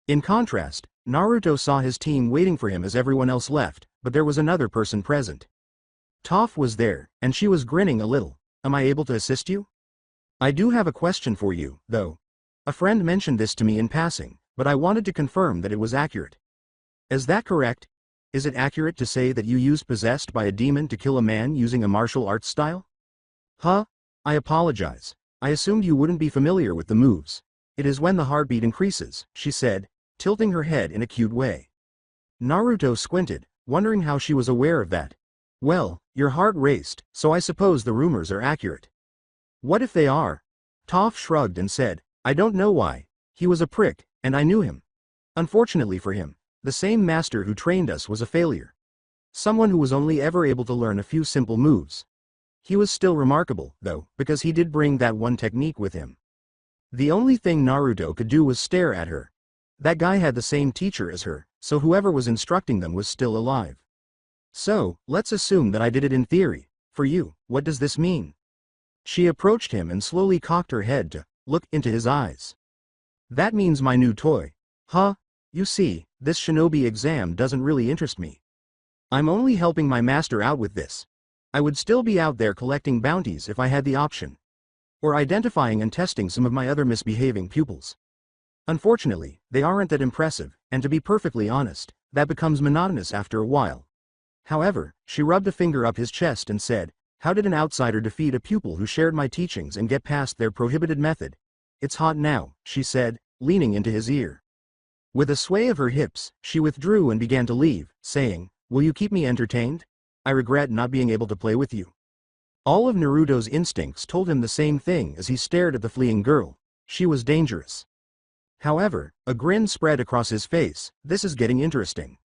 In contrast, Naruto saw his team waiting for him as everyone else left, but there was another person present. Toph was there, and she was grinning a little. Am I able to assist you? I do have a question for you, though. A friend mentioned this to me in passing, but I wanted to confirm that it was accurate. Is that correct? Is it accurate to say that you used possessed by a demon to kill a man using a martial arts style? Huh? I apologize. I assumed you wouldn't be familiar with the moves. It is when the heartbeat increases, she said, tilting her head in a cute way. Naruto squinted, wondering how she was aware of that. Well, your heart raced, so I suppose the rumors are accurate. What if they are? Toph shrugged and said, I don't know why. He was a prick, and I knew him. Unfortunately for him, the same master who trained us was a failure. Someone who was only ever able to learn a few simple moves. He was still remarkable, though, because he did bring that one technique with him. The only thing Naruto could do was stare at her. That guy had the same teacher as her, so whoever was instructing them was still alive. So, let's assume that I did it in theory. For you, what does this mean? She approached him and slowly cocked her head to look into his eyes. That means my new toy. Huh? You see, this shinobi exam doesn't really interest me. I'm only helping my master out with this. I would still be out there collecting bounties if I had the option. Or identifying and testing some of my other misbehaving pupils. Unfortunately, they aren't that impressive, and to be perfectly honest, that becomes monotonous after a while. However, she rubbed a finger up his chest and said, how did an outsider defeat a pupil who shared my teachings and get past their prohibited method? It's hot now, she said, leaning into his ear. With a sway of her hips, she withdrew and began to leave, saying, will you keep me entertained? I regret not being able to play with you. All of Naruto's instincts told him the same thing as he stared at the fleeing girl. She was dangerous. However, a grin spread across his face. This is getting interesting.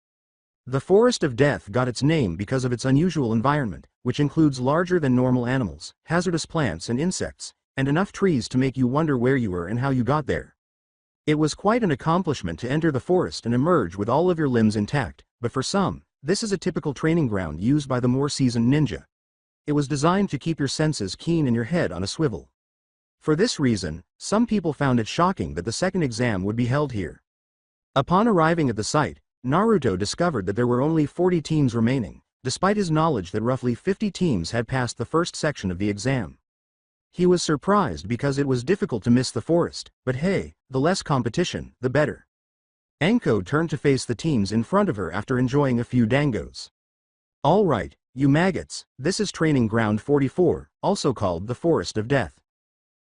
The Forest of Death got its name because of its unusual environment, which includes larger than normal animals, hazardous plants and insects, and enough trees to make you wonder where you were and how you got there. It was quite an accomplishment to enter the forest and emerge with all of your limbs intact, but for some, this is a typical training ground used by the more seasoned ninja. It was designed to keep your senses keen and your head on a swivel. For this reason, some people found it shocking that the second exam would be held here. Upon arriving at the site, Naruto discovered that there were only 40 teams remaining, despite his knowledge that roughly 50 teams had passed the first section of the exam. He was surprised because it was difficult to miss the forest, but hey, the less competition, the better. Anko turned to face the teams in front of her after enjoying a few dangos. All right, you maggots, this is Training Ground 44, also called the Forest of Death.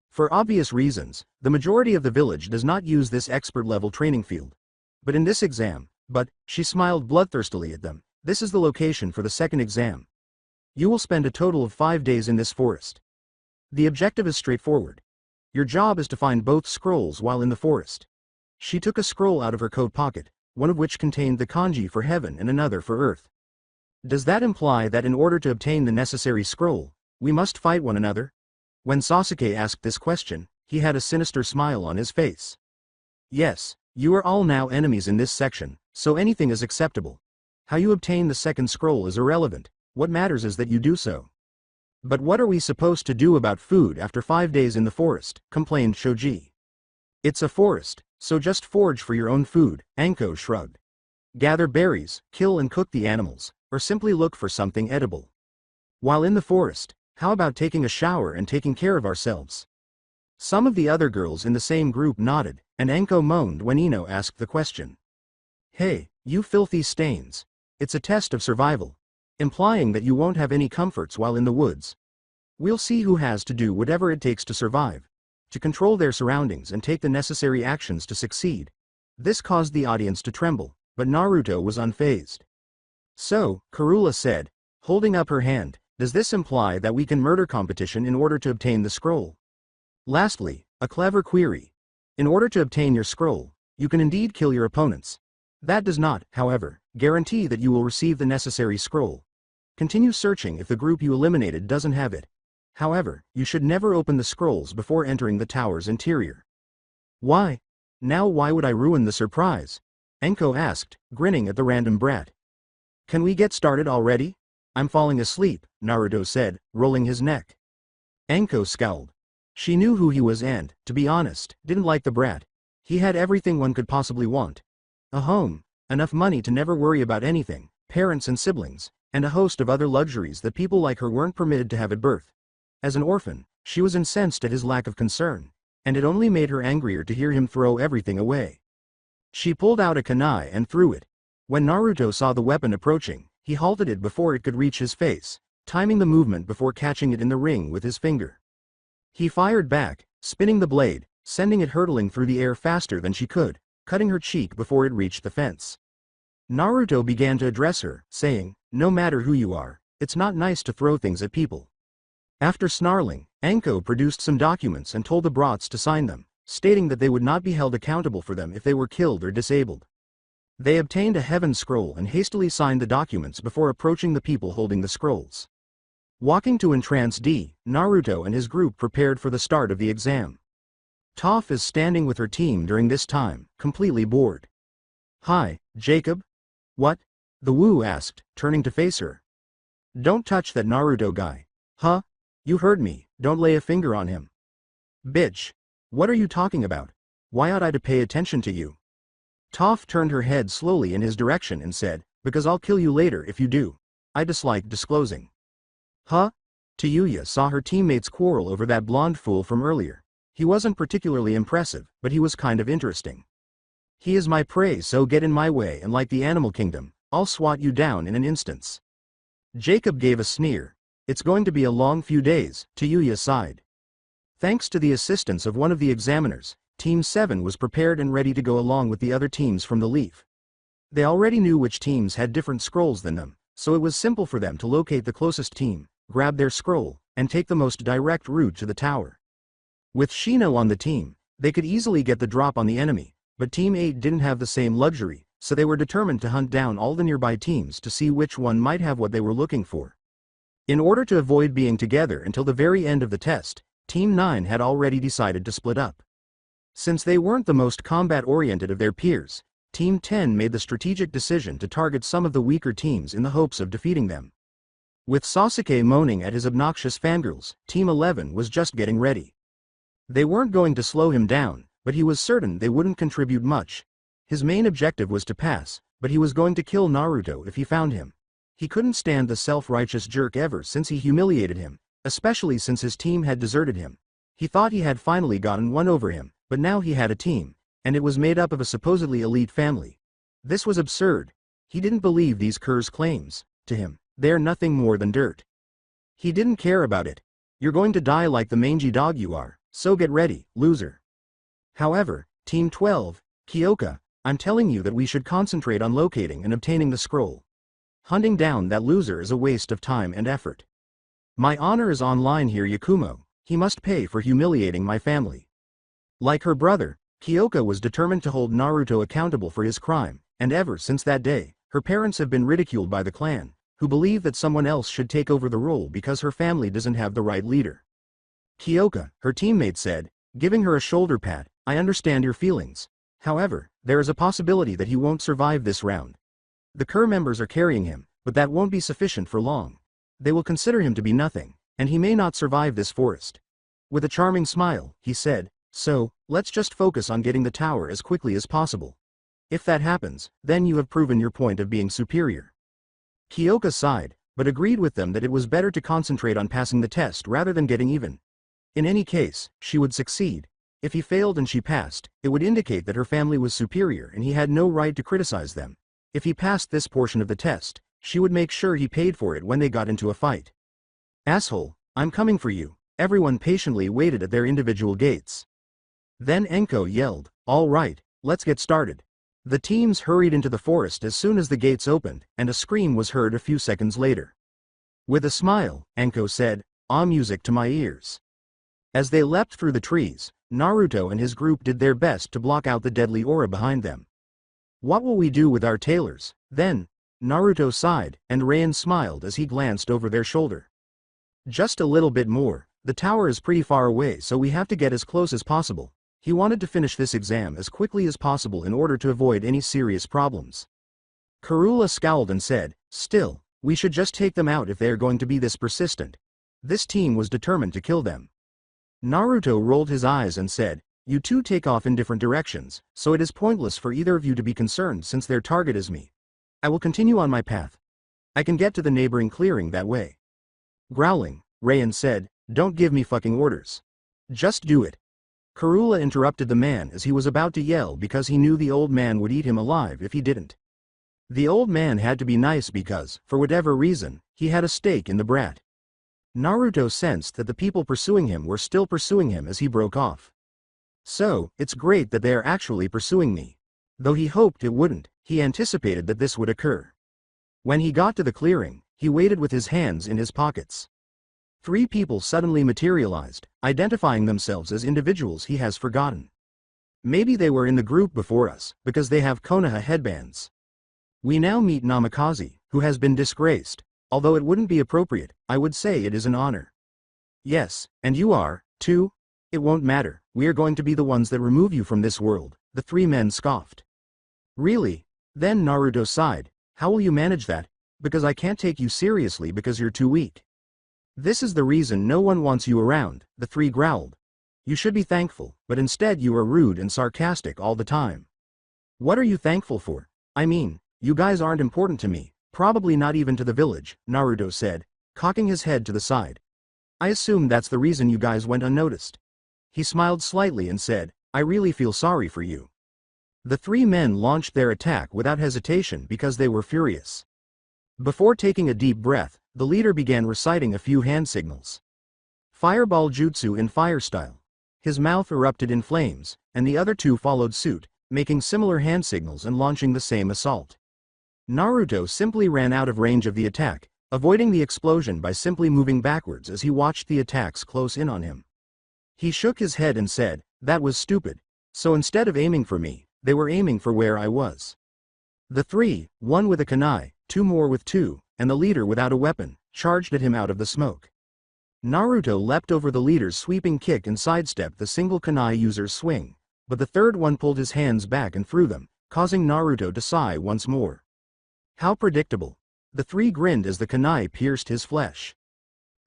For obvious reasons, the majority of the village does not use this expert-level training field. But in this exam, she smiled bloodthirstily at them, this is the location for the second exam. You will spend a total of 5 days in this forest. The objective is straightforward. Your job is to find both scrolls while in the forest. She took a scroll out of her coat pocket, one of which contained the kanji for heaven and another for earth. Does that imply that in order to obtain the necessary scroll, we must fight one another? When Sasuke asked this question, he had a sinister smile on his face. Yes, you are all now enemies in this section, so anything is acceptable. How you obtain the second scroll is irrelevant, what matters is that you do so. But what are we supposed to do about food after 5 days in the forest, complained Shoji. It's a forest, so just forage for your own food, Anko shrugged. Gather berries, kill and cook the animals, or simply look for something edible. While in the forest, how about taking a shower and taking care of ourselves? Some of the other girls in the same group nodded, and Anko moaned when Ino asked the question. Hey, you filthy stains. It's a test of survival. Implying that you won't have any comforts while in the woods. We'll see who has to do whatever it takes to survive, to control their surroundings and take the necessary actions to succeed. This caused the audience to tremble, but Naruto was unfazed. So, Karula said, holding up her hand, does this imply that we can murder competition in order to obtain the scroll? Lastly, a clever query. In order to obtain your scroll, you can indeed kill your opponents. That does not, however, guarantee that you will receive the necessary scroll. Continue searching if the group you eliminated doesn't have it. However, you should never open the scrolls before entering the tower's interior. Why? Now why would I ruin the surprise? Anko asked, grinning at the random brat. Can we get started already? I'm falling asleep, Naruto said, rolling his neck. Anko scowled. She knew who he was and, to be honest, didn't like the brat. He had everything one could possibly want. A home, enough money to never worry about anything, parents and siblings, and a host of other luxuries that people like her weren't permitted to have at birth. As an orphan, she was incensed at his lack of concern, and it only made her angrier to hear him throw everything away. She pulled out a kunai and threw it. When Naruto saw the weapon approaching, he halted it before it could reach his face, timing the movement before catching it in the ring with his finger. He fired back, spinning the blade, sending it hurtling through the air faster than she could, cutting her cheek before it reached the fence. Naruto began to address her, saying, "No matter who you are, it's not nice to throw things at people." After snarling, Anko produced some documents and told the brats to sign them, stating that they would not be held accountable for them if they were killed or disabled. They obtained a heaven scroll and hastily signed the documents before approaching the people holding the scrolls. Walking to Entrance D, Naruto and his group prepared for the start of the exam. Toph is standing with her team during this time, completely bored. "Hi, Jacob?" "What?" the Wu asked, turning to face her. "Don't touch that Naruto guy." "Huh? You heard me, don't lay a finger on him." "Bitch. What are you talking about? Why ought I to pay attention to you?" Toph turned her head slowly in his direction and said, "Because I'll kill you later if you do. I dislike disclosing." "Huh?" Tayuya saw her teammates quarrel over that blonde fool from earlier. He wasn't particularly impressive, but he was kind of interesting. "He is my prey, so get in my way, and like the animal kingdom, I'll swat you down in an instance." Jacob gave a sneer. "It's going to be a long few days," Tayuya sighed. Thanks to the assistance of one of the examiners, Team 7 was prepared and ready to go along with the other teams from the Leaf. They already knew which teams had different scrolls than them, so it was simple for them to locate the closest team, grab their scroll, and take the most direct route to the tower. With Shino on the team, they could easily get the drop on the enemy, but Team 8 didn't have the same luxury, so they were determined to hunt down all the nearby teams to see which one might have what they were looking for. In order to avoid being together until the very end of the test, Team 9 had already decided to split up. Since they weren't the most combat-oriented of their peers, Team 10 made the strategic decision to target some of the weaker teams in the hopes of defeating them. With Sasuke moaning at his obnoxious fangirls, Team 11 was just getting ready. They weren't going to slow him down, but he was certain they wouldn't contribute much. His main objective was to pass, but he was going to kill Naruto if he found him. He couldn't stand the self-righteous jerk ever since he humiliated him, especially since his team had deserted him. He thought he had finally gotten one over him, but now he had a team, and it was made up of a supposedly elite family. This was absurd. He didn't believe these curs' claims. To him, they're nothing more than dirt. He didn't care about it. "You're going to die like the mangy dog you are, so get ready, loser." However, Team 12, Kyoka, I'm telling you that we should concentrate on locating and obtaining the scroll. Hunting down that loser is a waste of time and effort. My honor is on line here, Yakumo. He must pay for humiliating my family. Like her brother, Kyoka was determined to hold Naruto accountable for his crime, and ever since that day, her parents have been ridiculed by the clan, who believe that someone else should take over the role because her family doesn't have the right leader. Kyoka, her teammate said, giving her a shoulder pat, "I understand your feelings. However, there is a possibility that he won't survive this round. The Cur members are carrying him, but that won't be sufficient for long. They will consider him to be nothing, and he may not survive this forest." With a charming smile, he said, "So, let's just focus on getting the tower as quickly as possible. If that happens, then you have proven your point of being superior." Kyoka sighed, but agreed with them that it was better to concentrate on passing the test rather than getting even. In any case, she would succeed. If he failed and she passed, it would indicate that her family was superior and he had no right to criticize them. If he passed this portion of the test, she would make sure he paid for it when they got into a fight. "Asshole, I'm coming for you." Everyone patiently waited at their individual gates. Then Enko yelled, "All right, let's get started." The teams hurried into the forest as soon as the gates opened, and a scream was heard a few seconds later. With a smile, Enko said, "Ah, music to my ears." As they leapt through the trees, Naruto and his group did their best to block out the deadly aura behind them. "What will we do with our tailors, then?" Naruto sighed, and Rain smiled as he glanced over their shoulder. "Just a little bit more. The tower is pretty far away, so we have to get as close as possible." He wanted to finish this exam as quickly as possible in order to avoid any serious problems. Karula scowled and said, "Still, we should just take them out if they are going to be this persistent." This team was determined to kill them. Naruto rolled his eyes and said, "You two take off in different directions, so it is pointless for either of you to be concerned since their target is me. I will continue on my path. I can get to the neighboring clearing that way." Growling, Rayan said, "Don't give me fucking orders. Just do it." Karula interrupted the man as he was about to yell because he knew the old man would eat him alive if he didn't. The old man had to be nice because, for whatever reason, he had a stake in the brat. Naruto sensed that the people pursuing him were still pursuing him as he broke off. So, it's great that they are actually pursuing me. Though he hoped it wouldn't, he anticipated that this would occur. When he got to the clearing, he waited with his hands in his pockets. 3 people suddenly materialized, identifying themselves as individuals he has forgotten. Maybe they were in the group before us, because they have Konoha headbands. We now meet Namikaze, who has been disgraced. Although it wouldn't be appropriate, I would say it is an honor. Yes, and you are, too? It won't matter, we are going to be the ones that remove you from this world, the 3 men scoffed. Really? Then Naruto sighed, how will you manage that? Because I can't take you seriously because you're too weak. This is the reason no one wants you around, the 3 growled. You should be thankful, but instead you are rude and sarcastic all the time. What are you thankful for? I mean, you guys aren't important to me, probably not even to the village, Naruto said, cocking his head to the side. I assume that's the reason you guys went unnoticed. He smiled slightly and said, I really feel sorry for you. The 3 men launched their attack without hesitation because they were furious. Before taking a deep breath, the leader began reciting a few hand signals. Fireball jutsu in fire style. His mouth erupted in flames, and the other 2 followed suit, making similar hand signals and launching the same assault. Naruto simply ran out of range of the attack, avoiding the explosion by simply moving backwards as he watched the attacks close in on him. He shook his head and said, that was stupid. So instead of aiming for me, they were aiming for where I was. The 3, 1 with a kunai, 2 more with 2, and the leader without a weapon, charged at him out of the smoke. Naruto leapt over the leader's sweeping kick and sidestepped the single kunai user's swing, but the third one pulled his hands back and threw them, causing Naruto to sigh once more. How predictable. The 3 grinned as the kunai pierced his flesh.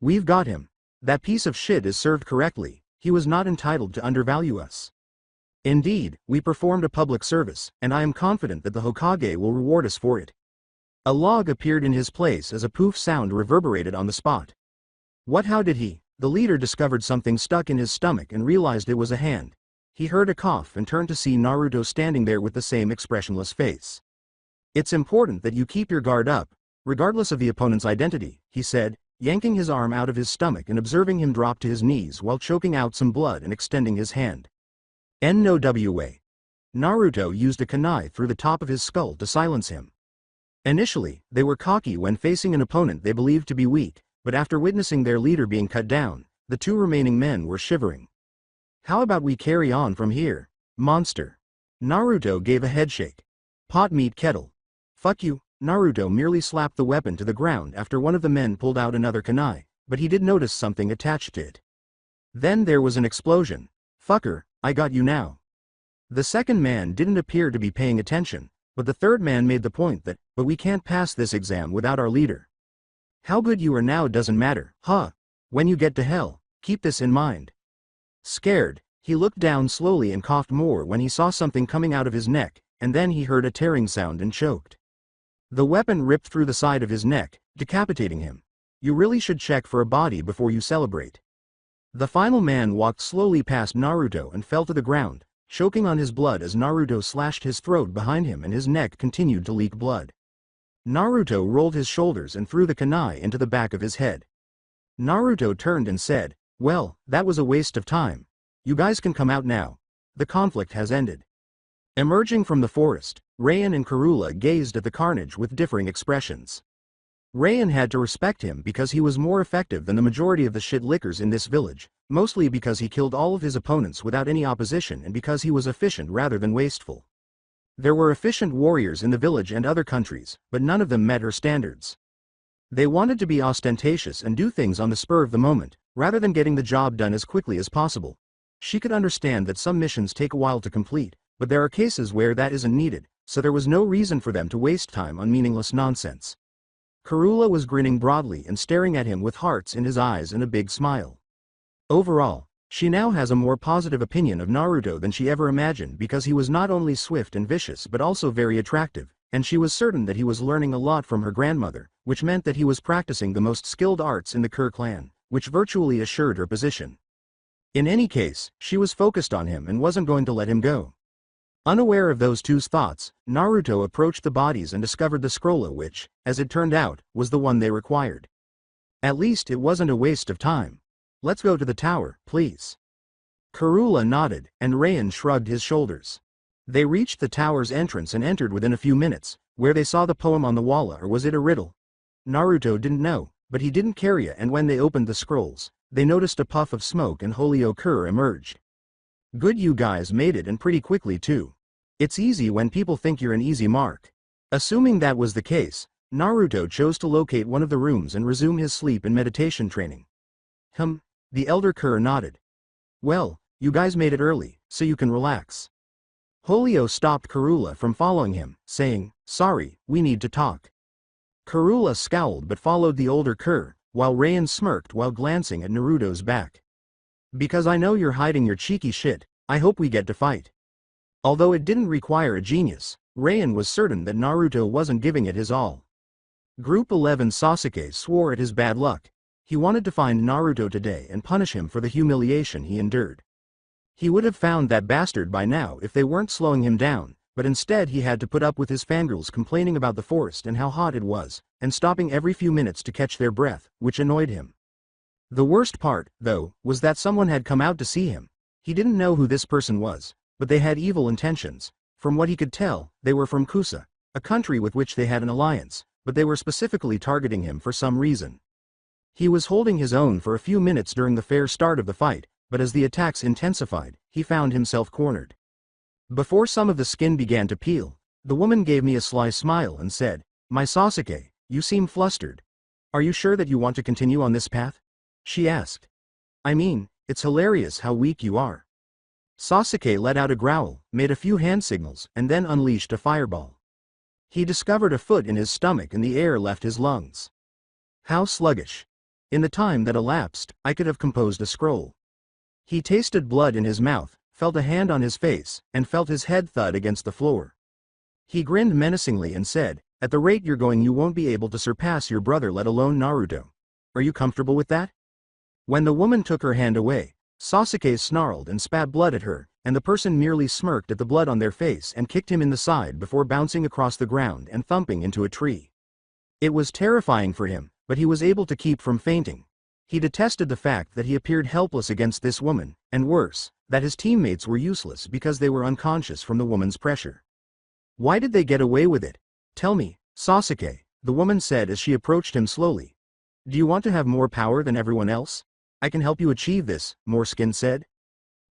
We've got him. That piece of shit is served correctly, he was not entitled to undervalue us. Indeed, we performed a public service, and I am confident that the Hokage will reward us for it. A log appeared in his place as a poof sound reverberated on the spot. What? How did he? The leader discovered something stuck in his stomach and realized it was a hand. He heard a cough and turned to see Naruto standing there with the same expressionless face. It's important that you keep your guard up, regardless of the opponent's identity, he said, yanking his arm out of his stomach and observing him drop to his knees while choking out some blood and extending his hand. No way. Naruto used a kunai through the top of his skull to silence him. Initially, they were cocky when facing an opponent they believed to be weak, but after witnessing their leader being cut down, the 2 remaining men were shivering. How about we carry on from here, monster? Naruto gave a headshake. Pot meat kettle. Fuck you. Naruto merely slapped the weapon to the ground after one of the men pulled out another kunai, but he did notice something attached to it. Then there was an explosion. Fucker, I got you now. The second man didn't appear to be paying attention, but the third man made the point that, but we can't pass this exam without our leader. How good you are now doesn't matter, huh? When you get to hell, keep this in mind. Scared, he looked down slowly and coughed more when he saw something coming out of his neck, and then he heard a tearing sound and choked. The weapon ripped through the side of his neck, decapitating him. You really should check for a body before you celebrate. The final man walked slowly past Naruto and fell to the ground, choking on his blood as Naruto slashed his throat behind him and his neck continued to leak blood. Naruto rolled his shoulders and threw the kunai into the back of his head. Naruto turned and said, well, that was a waste of time. You guys can come out now. The conflict has ended. Emerging from the forest, Rayan and Karula gazed at the carnage with differing expressions. Rayan had to respect him because he was more effective than the majority of the shit lickers in this village, mostly because he killed all of his opponents without any opposition and because he was efficient rather than wasteful. There were efficient warriors in the village and other countries, but none of them met her standards. They wanted to be ostentatious and do things on the spur of the moment, rather than getting the job done as quickly as possible. She could understand that some missions take a while to complete, but there are cases where that isn't needed, so there was no reason for them to waste time on meaningless nonsense. Karula was grinning broadly and staring at him with hearts in his eyes and a big smile. Overall, she now has a more positive opinion of Naruto than she ever imagined because he was not only swift and vicious but also very attractive, and she was certain that he was learning a lot from her grandmother, which meant that he was practicing the most skilled arts in the Kur clan, which virtually assured her position. In any case, she was focused on him and wasn't going to let him go. Unaware of those two's thoughts, Naruto approached the bodies and discovered the scrolla which, as it turned out, was the one they required. At least it wasn't a waste of time. Let's go to the tower, please. Karula nodded, and Rayan shrugged his shoulders. They reached the tower's entrance and entered within a few minutes, where they saw the poem on the wall, or was it a riddle? Naruto didn't know, but he didn't care yet, and when they opened the scrolls, they noticed a puff of smoke and Holyoke emerged. Good, you guys made it, and pretty quickly too. It's easy when people think you're an easy mark. Assuming that was the case, Naruto chose to locate one of the rooms and resume his sleep and meditation training. The elder Kerr nodded. Well, you guys made it early, so you can relax. Holyo stopped Karula from following him, saying, sorry, we need to talk. Karula scowled but followed the older Kerr, while Rayan smirked while glancing at Naruto's back. Because I know you're hiding your cheeky shit, I hope we get to fight. Although it didn't require a genius, Rayan was certain that Naruto wasn't giving it his all. Group 11 Sasuke swore at his bad luck. He wanted to find Naruto today and punish him for the humiliation he endured. He would have found that bastard by now if they weren't slowing him down, but instead he had to put up with his fangirls complaining about the forest and how hot it was, and stopping every few minutes to catch their breath, which annoyed him. The worst part, though, was that someone had come out to see him. He didn't know who this person was, but they had evil intentions. From what he could tell, they were from Kusa, a country with which they had an alliance, but they were specifically targeting him for some reason. He was holding his own for a few minutes during the fair start of the fight, but as the attacks intensified, he found himself cornered. Before some of the skin began to peel, the woman gave me a sly smile and said, "My Sasuke, you seem flustered. Are you sure that you want to continue on this path?" she asked. "I mean, it's hilarious how weak you are." Sasuke let out a growl, made a few hand signals, and then unleashed a fireball. He discovered a foot in his stomach and the air left his lungs. How sluggish. In the time that elapsed, I could have composed a scroll. He tasted blood in his mouth, felt a hand on his face, and felt his head thud against the floor. He grinned menacingly and said, "At the rate you're going you won't be able to surpass your brother, let alone Naruto. Are you comfortable with that?" When the woman took her hand away, Sasuke snarled and spat blood at her, and the person merely smirked at the blood on their face and kicked him in the side before bouncing across the ground and thumping into a tree. It was terrifying for him, but he was able to keep from fainting. He detested the fact that he appeared helpless against this woman, and worse, that his teammates were useless because they were unconscious from the woman's pressure. Why did they get away with it? Tell me, Sasuke, the woman said as she approached him slowly. Do you want to have more power than everyone else? I can help you achieve this, Moreskin said.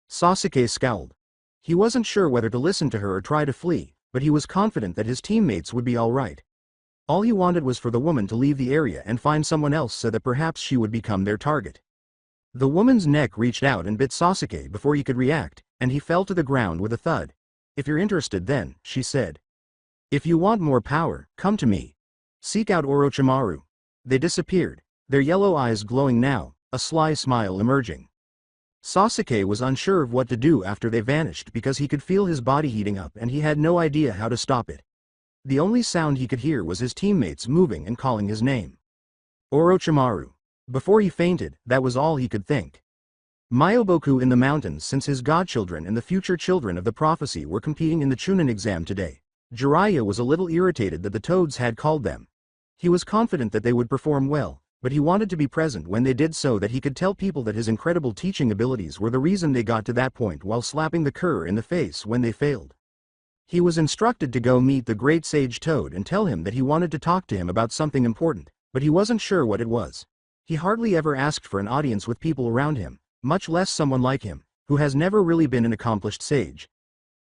Sasuke scowled. He wasn't sure whether to listen to her or try to flee, but he was confident that his teammates would be all right. All he wanted was for the woman to leave the area and find someone else so that perhaps she would become their target. The woman's neck reached out and bit Sasuke before he could react, and he fell to the ground with a thud. "If you're interested then," she said. "If you want more power, come to me. Seek out Orochimaru." They disappeared, their yellow eyes glowing now, a sly smile emerging. Sasuke was unsure of what to do after they vanished because he could feel his body heating up and he had no idea how to stop it. The only sound he could hear was his teammates moving and calling his name. Orochimaru. Before he fainted, that was all he could think. Myoboku in the mountains, since his godchildren and the future children of the prophecy were competing in the Chunin exam today. Jiraiya was a little irritated that the toads had called them. He was confident that they would perform well, but he wanted to be present when they did so that he could tell people that his incredible teaching abilities were the reason they got to that point while slapping the cur in the face when they failed. He was instructed to go meet the great sage Toad and tell him that he wanted to talk to him about something important, but he wasn't sure what it was. He hardly ever asked for an audience with people around him, much less someone like him, who has never really been an accomplished sage.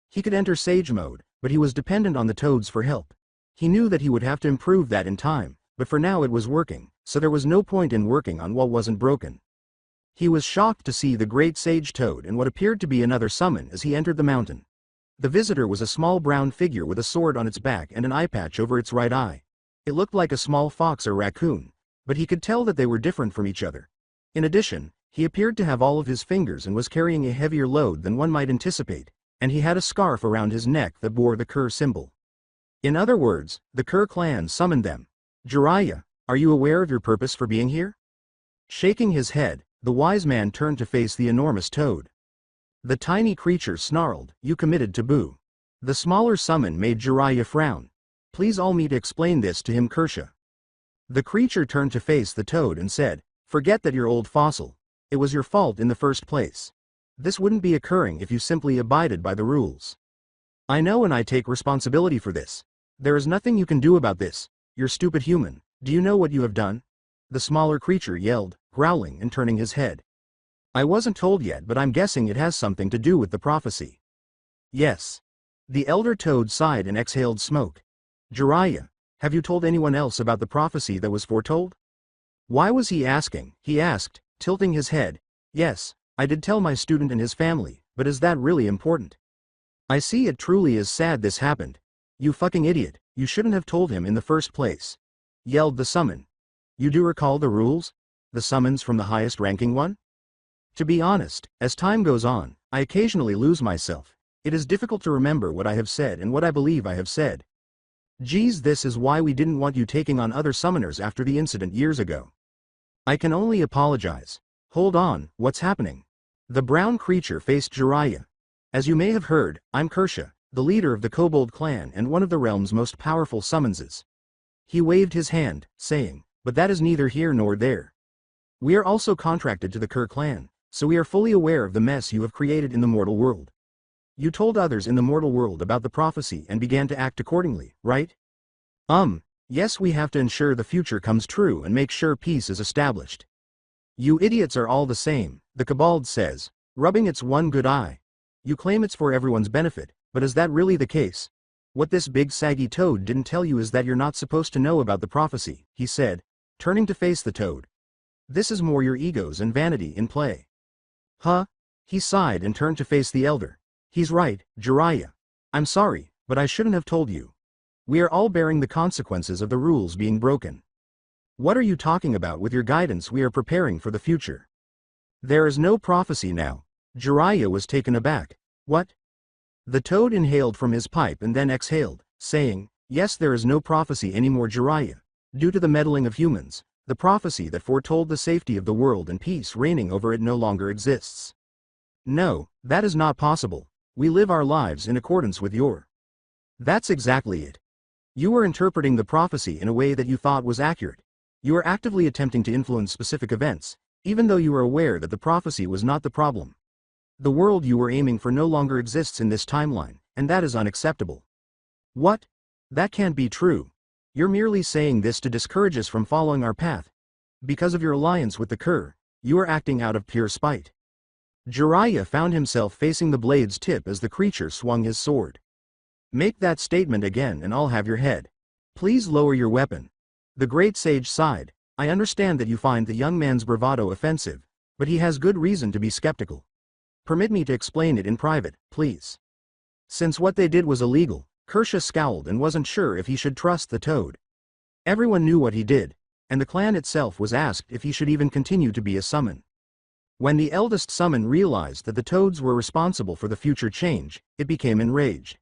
He could enter sage mode, but he was dependent on the toads for help. He knew that he would have to improve that in time, but for now it was working, so there was no point in working on what wasn't broken. He was shocked to see the great sage Toad and what appeared to be another summon as he entered the mountain. The visitor was a small brown figure with a sword on its back and an eye patch over its right eye. It looked like a small fox or raccoon, but he could tell that they were different from each other. In addition, he appeared to have all of his fingers and was carrying a heavier load than one might anticipate, and he had a scarf around his neck that bore the Cur symbol. In other words, the Cur clan summoned them. "Jiraiya, are you aware of your purpose for being here?" Shaking his head, the wise man turned to face the enormous toad. The tiny creature snarled, "You committed taboo." The smaller summon made Jiraiya frown. "Please allow me to explain this to him, Kersha." The creature turned to face the toad and said, "Forget that, you're old fossil. It was your fault in the first place. This wouldn't be occurring if you simply abided by the rules. I know, and I take responsibility for this. There is nothing you can do about this. You're stupid human. Do you know what you have done?" The smaller creature yelled, growling and turning his head. "I wasn't told yet, but I'm guessing it has something to do with the prophecy." "Yes." The elder toad sighed and exhaled smoke. "Jiraiya, have you told anyone else about the prophecy that was foretold?" "Why was he asking?" he asked, tilting his head. "Yes, I did tell my student and his family, but is that really important?" "I see, it truly is sad this happened. You fucking idiot, you shouldn't have told him in the first place," yelled the summon. "You do recall the rules? The summons from the highest ranking one?" "To be honest, as time goes on, I occasionally lose myself. It is difficult to remember what I have said and what I believe I have said. Geez, this is why we didn't want you taking on other summoners after the incident years ago. I can only apologize. Hold on, what's happening?" The brown creature faced Jiraiya. "As you may have heard, I'm Kersha, the leader of the Kobold clan and one of the realm's most powerful summonses." He waved his hand, saying, "But that is neither here nor there. We are also contracted to the Kerr clan, so we are fully aware of the mess you have created in the mortal world. You told others in the mortal world about the prophecy and began to act accordingly, right?" Yes, we have to ensure the future comes true and make sure peace is established." "You idiots are all the same," the Kobold says, rubbing its one good eye. "You claim it's for everyone's benefit, but is that really the case? What this big saggy toad didn't tell you is that you're not supposed to know about the prophecy," he said, turning to face the toad. "This is more your egos and vanity in play." "Huh?" He sighed and turned to face the elder. "He's right, Jiraiya. I'm sorry, but I shouldn't have told you. We are all bearing the consequences of the rules being broken. What are you talking about? With your guidance we are preparing for the future." "There is no prophecy now." Jiraiya was taken aback. "What?" The toad inhaled from his pipe and then exhaled, saying, "Yes, there is no prophecy anymore, Jiraiya. Due to the meddling of humans, the prophecy that foretold the safety of the world and peace reigning over it no longer exists." "No, that is not possible. We live our lives in accordance with your—" "That's exactly it. You were interpreting the prophecy in a way that you thought was accurate. You are actively attempting to influence specific events, even though you are aware that the prophecy was not the problem. The world you were aiming for no longer exists in this timeline, and that is unacceptable." "What? That can't be true. You're merely saying this to discourage us from following our path. Because of your alliance with the Kerr, you are acting out of pure spite." Jiraiya found himself facing the blade's tip as the creature swung his sword. "Make that statement again and I'll have your head. Please lower your weapon." The great sage sighed. "I understand that you find the young man's bravado offensive, but he has good reason to be skeptical. Permit me to explain it in private, please." Since what they did was illegal, Kersha scowled and wasn't sure if he should trust the toad. Everyone knew what he did, and the clan itself was asked if he should even continue to be a summon. When the eldest summon realized that the toads were responsible for the future change, it became enraged.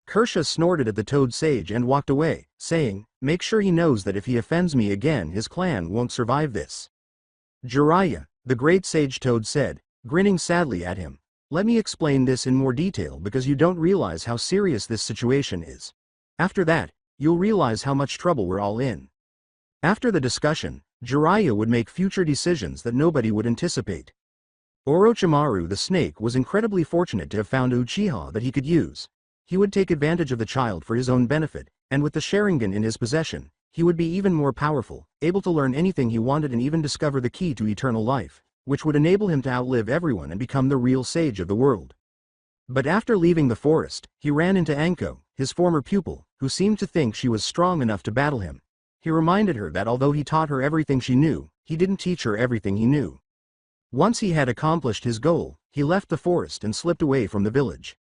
Kersha snorted at the toad sage and walked away, saying, "Make sure he knows that if he offends me again his clan won't survive this." "Jiraiya," the great sage toad said, grinning sadly at him, "let me explain this in more detail because you don't realize how serious this situation is. After that, you'll realize how much trouble we're all in." After the discussion, Jiraiya would make future decisions that nobody would anticipate. Orochimaru the snake was incredibly fortunate to have found a Uchiha that he could use. He would take advantage of the child for his own benefit, and with the Sharingan in his possession, he would be even more powerful, able to learn anything he wanted and even discover the key to eternal life, which would enable him to outlive everyone and become the real sage of the world. But after leaving the forest, he ran into Anko, his former pupil, who seemed to think she was strong enough to battle him. He reminded her that although he taught her everything she knew, he didn't teach her everything he knew. Once he had accomplished his goal, he left the forest and slipped away from the village.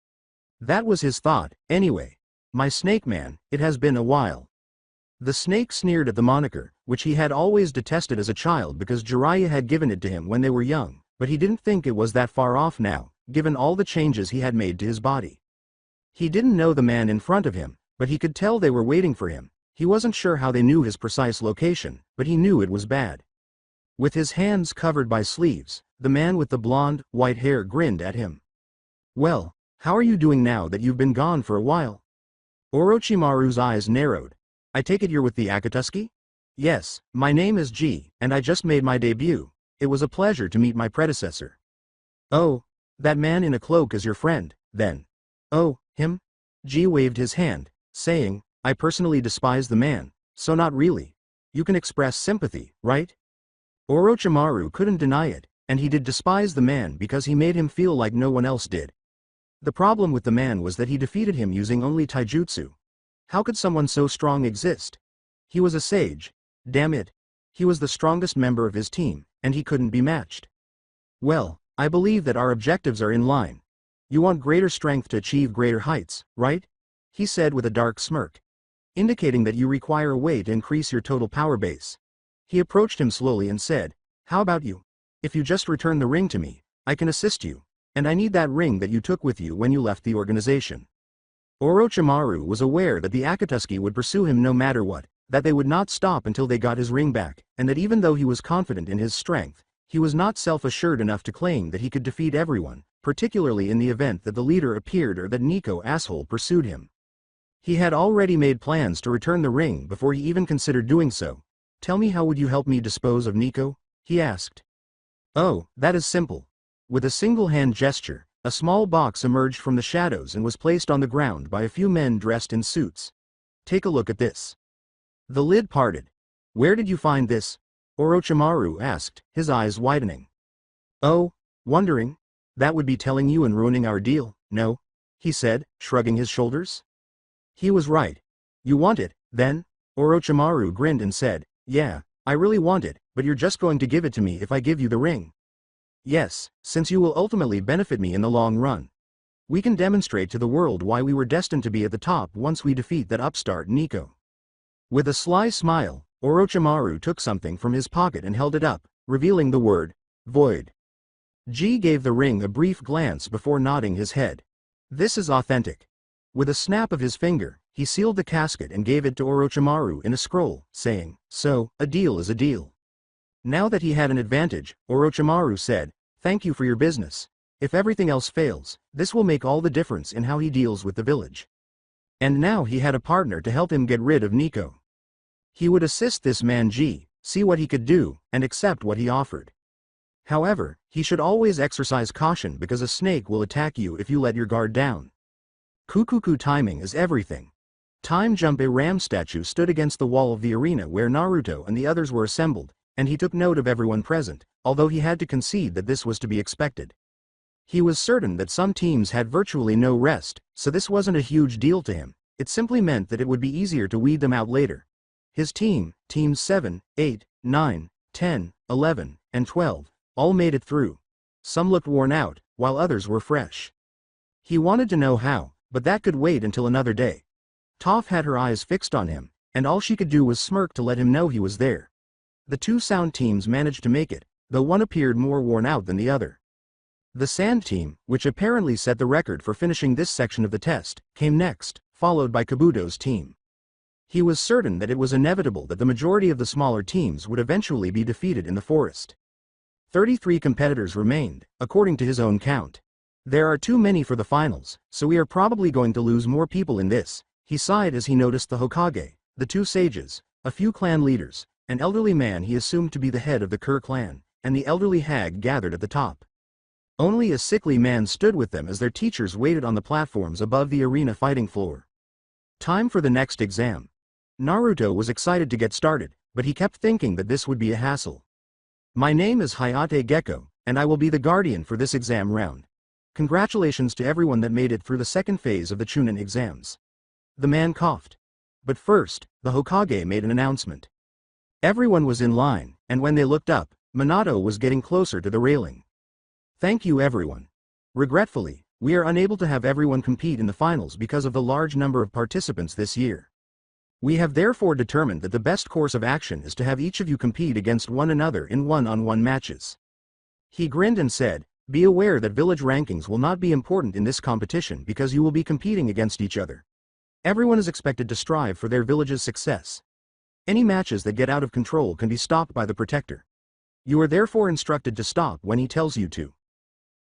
That was his thought, anyway. "My snake man, it has been a while." The snake sneered at the moniker, which he had always detested as a child because Jiraiya had given it to him when they were young, but he didn't think it was that far off now, given all the changes he had made to his body. He didn't know the man in front of him, but he could tell they were waiting for him. He wasn't sure how they knew his precise location, but he knew it was bad. With his hands covered by sleeves, the man with the blonde, white hair grinned at him. "Well, how are you doing now that you've been gone for a while?" Orochimaru's eyes narrowed. "I take it you're with the Akatsuki?" Yes, my name is G, and I just made my debut. It was a pleasure to meet my predecessor. Oh, that man in a cloak is your friend, then. Oh, him? G waved his hand, saying, I personally despise the man, so not really. You can express sympathy, right? Orochimaru couldn't deny it, and he did despise the man because he made him feel like no one else did. The problem with the man was that he defeated him using only taijutsu. How could someone so strong exist? He was a sage. Damn it. He was the strongest member of his team, and he couldn't be matched. Well, I believe that our objectives are in line. You want greater strength to achieve greater heights, right? He said with a dark smirk, indicating that you require a way to increase your total power base. He approached him slowly and said, how about you? If you just return the ring to me, I can assist you, and I need that ring that you took with you when you left the organization. Orochimaru was aware that the Akatsuki would pursue him no matter what, that they would not stop until they got his ring back, and that even though he was confident in his strength, he was not self-assured enough to claim that he could defeat everyone, particularly in the event that the leader appeared or that Nico asshole pursued him. He had already made plans to return the ring before he even considered doing so. Tell me, how would you help me dispose of Nico? He asked. Oh, that is simple. With a single hand gesture, a small box emerged from the shadows and was placed on the ground by a few men dressed in suits. Take a look at this. The lid parted. Where did you find this? Orochimaru asked, his eyes widening. Oh, wondering? That would be telling you and ruining our deal, no? He said, shrugging his shoulders. He was right. You want it, then? Orochimaru grinned and said, yeah, I really want it, but you're just going to give it to me if I give you the ring. Yes, since you will ultimately benefit me in the long run. We can demonstrate to the world why we were destined to be at the top once we defeat that upstart Nico. With a sly smile, Orochimaru took something from his pocket and held it up, revealing the word, Void. G gave the ring a brief glance before nodding his head. This is authentic. With a snap of his finger, he sealed the casket and gave it to Orochimaru in a scroll, saying, so, a deal is a deal. Now that he had an advantage, Orochimaru said, thank you for your business. If everything else fails, this will make all the difference in how he deals with the village. And now he had a partner to help him get rid of Nico. He would assist this man G, see what he could do, and accept what he offered. However, he should always exercise caution because a snake will attack you if you let your guard down. Kukuku timing is everything. Time Jump, a ram statue stood against the wall of the arena where Naruto and the others were assembled, and he took note of everyone present, although he had to concede that this was to be expected. He was certain that some teams had virtually no rest, so this wasn't a huge deal to him. It simply meant that it would be easier to weed them out later. His team, teams 7, 8, 9, 10, 11, and 12, all made it through. Some looked worn out, while others were fresh. He wanted to know how, but that could wait until another day. Toph had her eyes fixed on him, and all she could do was smirk to let him know he was there. The two sound teams managed to make it, though one appeared more worn out than the other. The sand team, which apparently set the record for finishing this section of the test, came next, followed by Kabuto's team. He was certain that it was inevitable that the majority of the smaller teams would eventually be defeated in the forest. 33 competitors remained, according to his own count. There are too many for the finals, so we are probably going to lose more people in this. He sighed as he noticed the Hokage, the two sages, a few clan leaders, an elderly man he assumed to be the head of the Kerr clan, and the elderly hag gathered at the top. Only a sickly man stood with them as their teachers waited on the platforms above the arena fighting floor. Time for the next exam. Naruto was excited to get started, but he kept thinking that this would be a hassle. My name is Hayate Gecko, and I will be the guardian for this exam round. Congratulations to everyone that made it through the second phase of the Chunin exams. The man coughed. But first, the Hokage made an announcement. Everyone was in line, and when they looked up, Minato was getting closer to the railing. Thank you everyone. Regretfully, we are unable to have everyone compete in the finals because of the large number of participants this year. We have therefore determined that the best course of action is to have each of you compete against one another in one-on-one matches. He grinned and said, be aware that village rankings will not be important in this competition because you will be competing against each other. Everyone is expected to strive for their village's success. Any matches that get out of control can be stopped by the protector. You are therefore instructed to stop when he tells you to.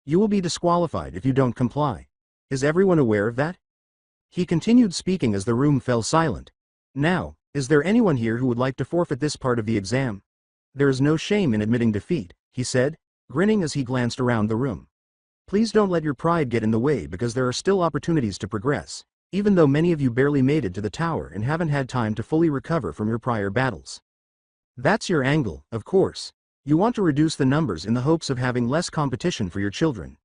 You will be disqualified if you don't comply. Is everyone aware of that? He continued speaking as the room fell silent. Now, Is there anyone here who would like to forfeit this part of the exam? There is no shame in admitting defeat, he said, grinning as he glanced around the room. Please don't let your pride get in the way because there are still opportunities to progress, even though many of you barely made it to the tower and haven't had time to fully recover from your prior battles. That's your angle, of course. You want to reduce the numbers in the hopes of having less competition for your children.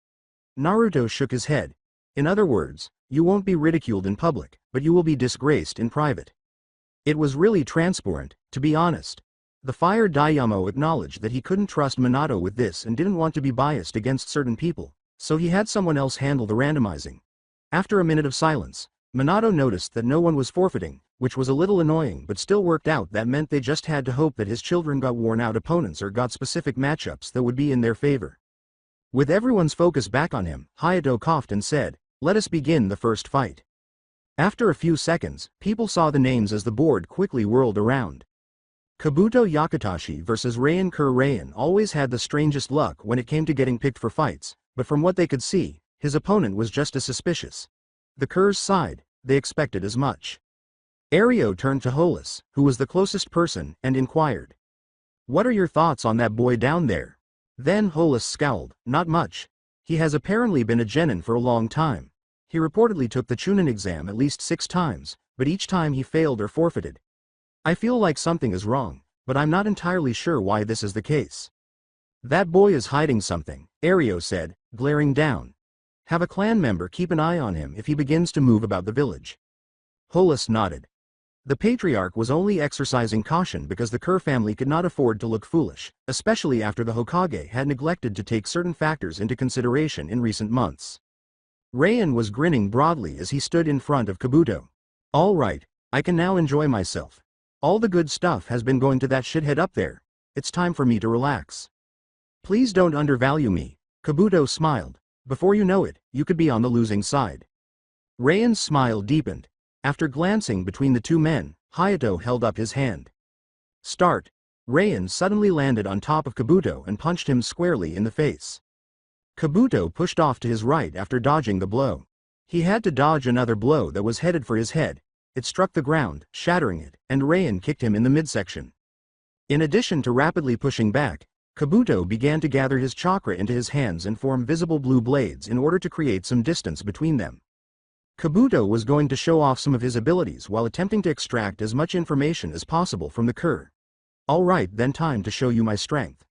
Naruto shook his head. In other words, you won't be ridiculed in public, but you will be disgraced in private. It was really transparent, to be honest. The Fire Dayamo acknowledged that he couldn't trust Minato with this and didn't want to be biased against certain people, so he had someone else handle the randomizing. After a minute of silence, Minato noticed that no one was forfeiting, which was a little annoying but still worked out. That meant they just had to hope that his children got worn-out opponents or got specific matchups that would be in their favor. With everyone's focus back on him, Hayato coughed and said, "Let us begin the first fight." After a few seconds, people saw the names as the board quickly whirled around. Kabuto Yakutashi vs. Rayan Kur. Rayan always had the strangest luck when it came to getting picked for fights, but from what they could see, his opponent was just as suspicious. The Kurs sighed, they expected as much. Ario turned to Hollis, who was the closest person, and inquired, "What are your thoughts on that boy down there?" Then Hollis scowled, "Not much. He has apparently been a genin for a long time. He reportedly took the Chunin exam at least 6 times, but each time he failed or forfeited. I feel like something is wrong, but I'm not entirely sure why this is the case." "That boy is hiding something," Ario said, glaring down. "Have a clan member keep an eye on him if he begins to move about the village." Hollis nodded. The patriarch was only exercising caution because the Kur family could not afford to look foolish, especially after the Hokage had neglected to take certain factors into consideration in recent months. Rayan was grinning broadly as he stood in front of Kabuto. "All right, I can now enjoy myself. All the good stuff has been going to that shithead up there. It's time for me to relax." "Please don't undervalue me," Kabuto smiled. "Before you know it, you could be on the losing side." Rayan's smile deepened. After glancing between the two men, Hayato held up his hand. "Start." Rayan suddenly landed on top of Kabuto and punched him squarely in the face. Kabuto pushed off to his right after dodging the blow. He had to dodge another blow that was headed for his head. It struck the ground, shattering it, and Rayan kicked him in the midsection. In addition to rapidly pushing back, Kabuto began to gather his chakra into his hands and form visible blue blades in order to create some distance between them. Kabuto was going to show off some of his abilities while attempting to extract as much information as possible from the Kur. "All right, then, time to show you my strength."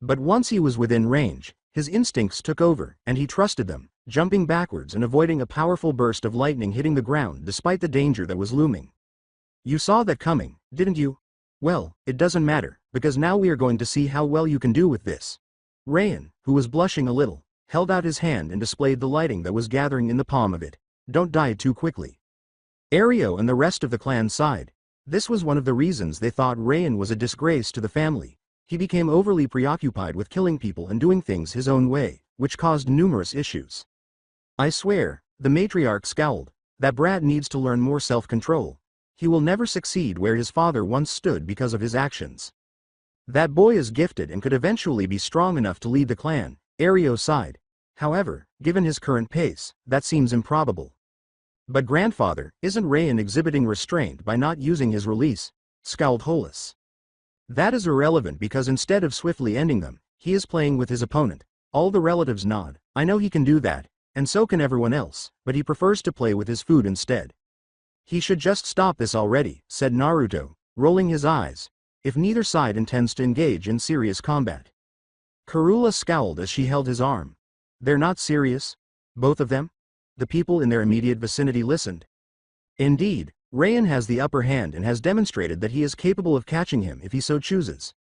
But once he was within range, his instincts took over, and he trusted them, jumping backwards and avoiding a powerful burst of lightning hitting the ground despite the danger that was looming. "You saw that coming, didn't you? Well, it doesn't matter, because now we are going to see how well you can do with this." Rayan, who was blushing a little, held out his hand and displayed the lighting that was gathering in the palm of it. "Don't die too quickly." Ario and the rest of the clan sighed. This was one of the reasons they thought Rayan was a disgrace to the family. He became overly preoccupied with killing people and doing things his own way, which caused numerous issues. "I swear," the matriarch scowled, "that brat needs to learn more self-control. He will never succeed where his father once stood because of his actions." "That boy is gifted and could eventually be strong enough to lead the clan," Ario sighed. "However, given his current pace, that seems improbable." "But grandfather, isn't Rayan exhibiting restraint by not using his release?" scowled Hollis. "That is irrelevant because instead of swiftly ending them, he is playing with his opponent." All the relatives nod. "I know he can do that, and so can everyone else, but he prefers to play with his food instead." "He should just stop this already," said Naruto, rolling his eyes, "if neither side intends to engage in serious combat." Karula scowled as she held his arm. "They're not serious? Both of them?" The people in their immediate vicinity listened. "Indeed, Rayan has the upper hand and has demonstrated that he is capable of catching him if he so chooses.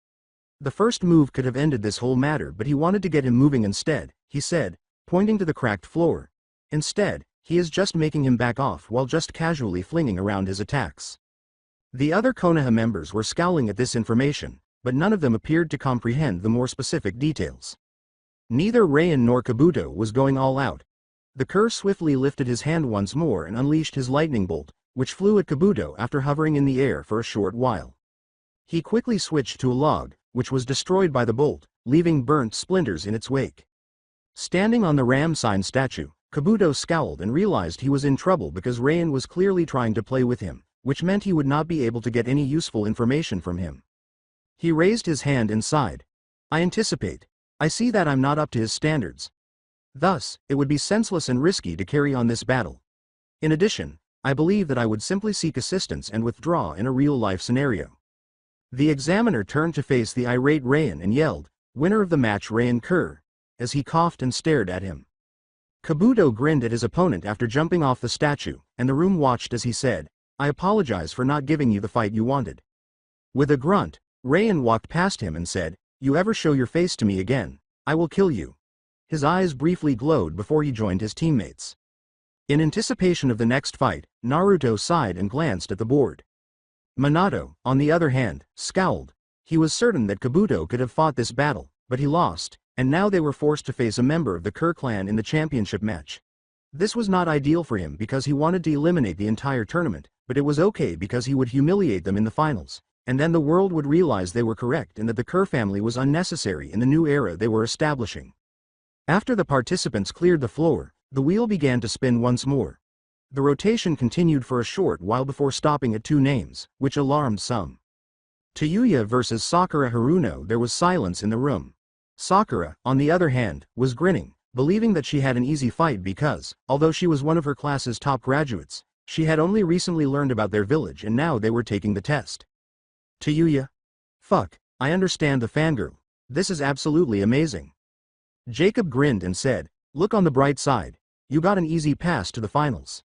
The first move could have ended this whole matter, but he wanted to get him moving instead," he said, pointing to the cracked floor. "Instead, he is just making him back off while just casually flinging around his attacks." The other Konoha members were scowling at this information, but none of them appeared to comprehend the more specific details. Neither Rayan nor Kabuto was going all out. The Kur swiftly lifted his hand once more and unleashed his lightning bolt, which flew at Kabuto after hovering in the air for a short while. He quickly switched to a log, which was destroyed by the bolt, leaving burnt splinters in its wake. Standing on the ram sign statue, Kabuto scowled and realized he was in trouble because Rayan was clearly trying to play with him, which meant he would not be able to get any useful information from him. He raised his hand and sighed. I anticipate. I see that I'm not up to his standards. Thus, it would be senseless and risky to carry on this battle. In addition, I believe that I would simply seek assistance and withdraw in a real-life scenario. The examiner turned to face the irate Ryan and yelled, "Winner of the match Ryan Kerr," as he coughed and stared at him. Kabuto grinned at his opponent after jumping off the statue, and the room watched as he said, "I apologize for not giving you the fight you wanted." With a grunt, Ryan walked past him and said, "You ever show your face to me again, I will kill you." His eyes briefly glowed before he joined his teammates. In anticipation of the next fight, Naruto sighed and glanced at the board. Minato, on the other hand, scowled. He was certain that Kabuto could have fought this battle, but he lost, and now they were forced to face a member of the Kerr clan in the championship match. This was not ideal for him because he wanted to eliminate the entire tournament, but it was okay because he would humiliate them in the finals, and then the world would realize they were correct and that the Kerr family was unnecessary in the new era they were establishing. After the participants cleared the floor, the wheel began to spin once more. The rotation continued for a short while before stopping at two names, which alarmed some. Tayuya versus Sakura Haruno. There was silence in the room. Sakura, on the other hand, was grinning, believing that she had an easy fight because, although she was one of her class's top graduates, she had only recently learned about their village and now they were taking the test. Tayuya? Fuck, I understand the fangirl. This is absolutely amazing. Jacob grinned and said, "Look on the bright side, you got an easy pass to the finals."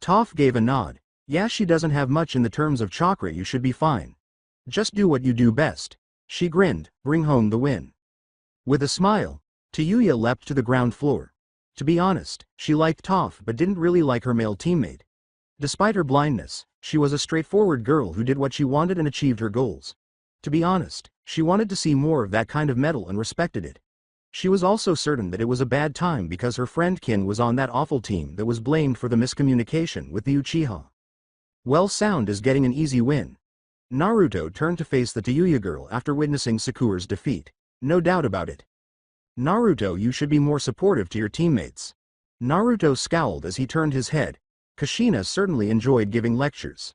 Toph gave a nod. "Yeah, she doesn't have much in the terms of chakra, you should be fine. Just do what you do best." She grinned, "Bring home the win." With a smile, Tayuya leapt to the ground floor. To be honest, she liked Toph but didn't really like her male teammate. Despite her blindness, she was a straightforward girl who did what she wanted and achieved her goals. To be honest, she wanted to see more of that kind of mettle and respected it. She was also certain that it was a bad time because her friend Kin was on that awful team that was blamed for the miscommunication with the Uchiha. Well, sound is getting an easy win. Naruto turned to face the Tayuya girl after witnessing Sakura's defeat. No doubt about it. Naruto, you should be more supportive to your teammates. Naruto scowled as he turned his head. Kushina certainly enjoyed giving lectures.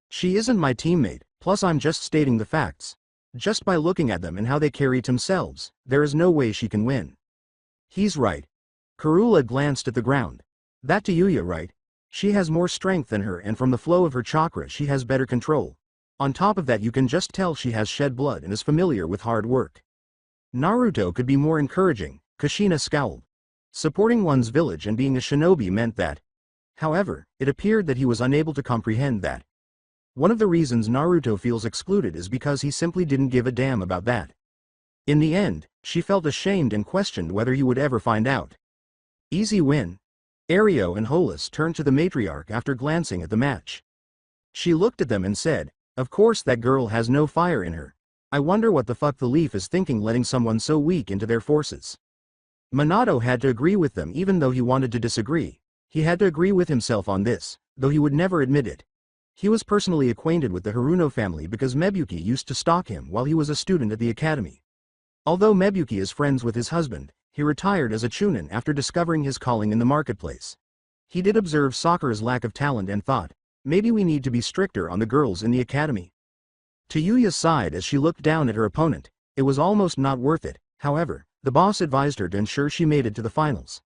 She isn't my teammate, plus I'm just stating the facts. Just by looking at them and how they carry themselves, there is no way she can win. He's right. Kurula glanced at the ground. That Tayuya, right? She has more strength than her and from the flow of her chakra she has better control. On top of that you can just tell she has shed blood and is familiar with hard work. Naruto could be more encouraging, Kushina scowled. Supporting one's village and being a shinobi meant that. However, it appeared that he was unable to comprehend that. One of the reasons Naruto feels excluded is because he simply didn't give a damn about that. In the end, she felt ashamed and questioned whether he would ever find out. Easy win. Ario and Hollis turned to the matriarch after glancing at the match. She looked at them and said, "Of course that girl has no fire in her. I wonder what the fuck the Leaf is thinking letting someone so weak into their forces." Minato had to agree with them even though he wanted to disagree. He had to agree with himself on this, though he would never admit it. He was personally acquainted with the Haruno family because Mebuki used to stalk him while he was a student at the academy. Although Mebuki is friends with his husband, he retired as a chunin after discovering his calling in the marketplace. He did observe Sakura's lack of talent and thought, maybe we need to be stricter on the girls in the academy. Tayuya sighed as she looked down at her opponent. It was almost not worth it. However, the boss advised her to ensure she made it to the finals.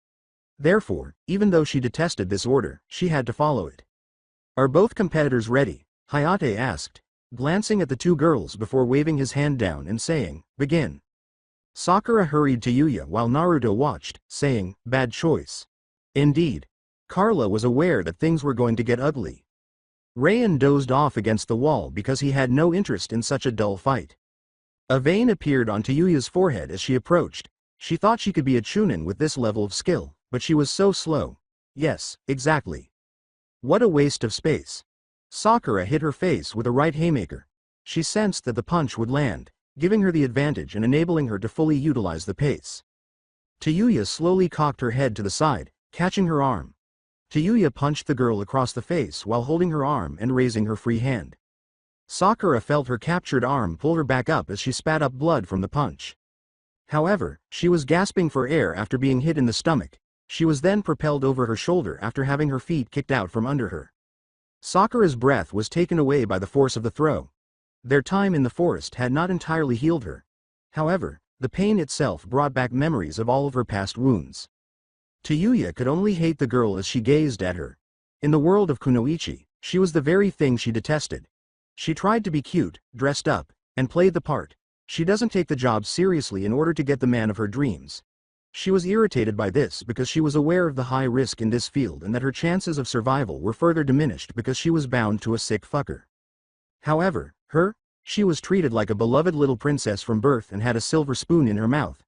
Therefore, even though she detested this order, she had to follow it. "Are both competitors ready?" Hayate asked, glancing at the two girls before waving his hand down and saying, "Begin." Sakura hurried Tayuya while Naruto watched, saying, "Bad choice." Indeed. Carla was aware that things were going to get ugly. Ryan dozed off against the wall because he had no interest in such a dull fight. A vein appeared on Tayuya's forehead as she approached. She thought she could be a chunin with this level of skill, but she was so slow. Yes, exactly. What a waste of space. Sakura hit her face with a right haymaker. She sensed that the punch would land, giving her the advantage and enabling her to fully utilize the pace. Tayuya slowly cocked her head to the side, catching her arm. Tayuya punched the girl across the face while holding her arm and raising her free hand. Sakura felt her captured arm pull her back up as she spat up blood from the punch. However, she was gasping for air after being hit in the stomach. She was then propelled over her shoulder after having her feet kicked out from under her. Sakura's breath was taken away by the force of the throw. Their time in the forest had not entirely healed her. However, the pain itself brought back memories of all of her past wounds. Tayuya could only hate the girl as she gazed at her. In the world of kunoichi, she was the very thing she detested. She tried to be cute, dressed up, and played the part. She doesn't take the job seriously in order to get the man of her dreams. She was irritated by this because she was aware of the high risk in this field and that her chances of survival were further diminished because she was bound to a sick fucker. However, she was treated like a beloved little princess from birth and had a silver spoon in her mouth.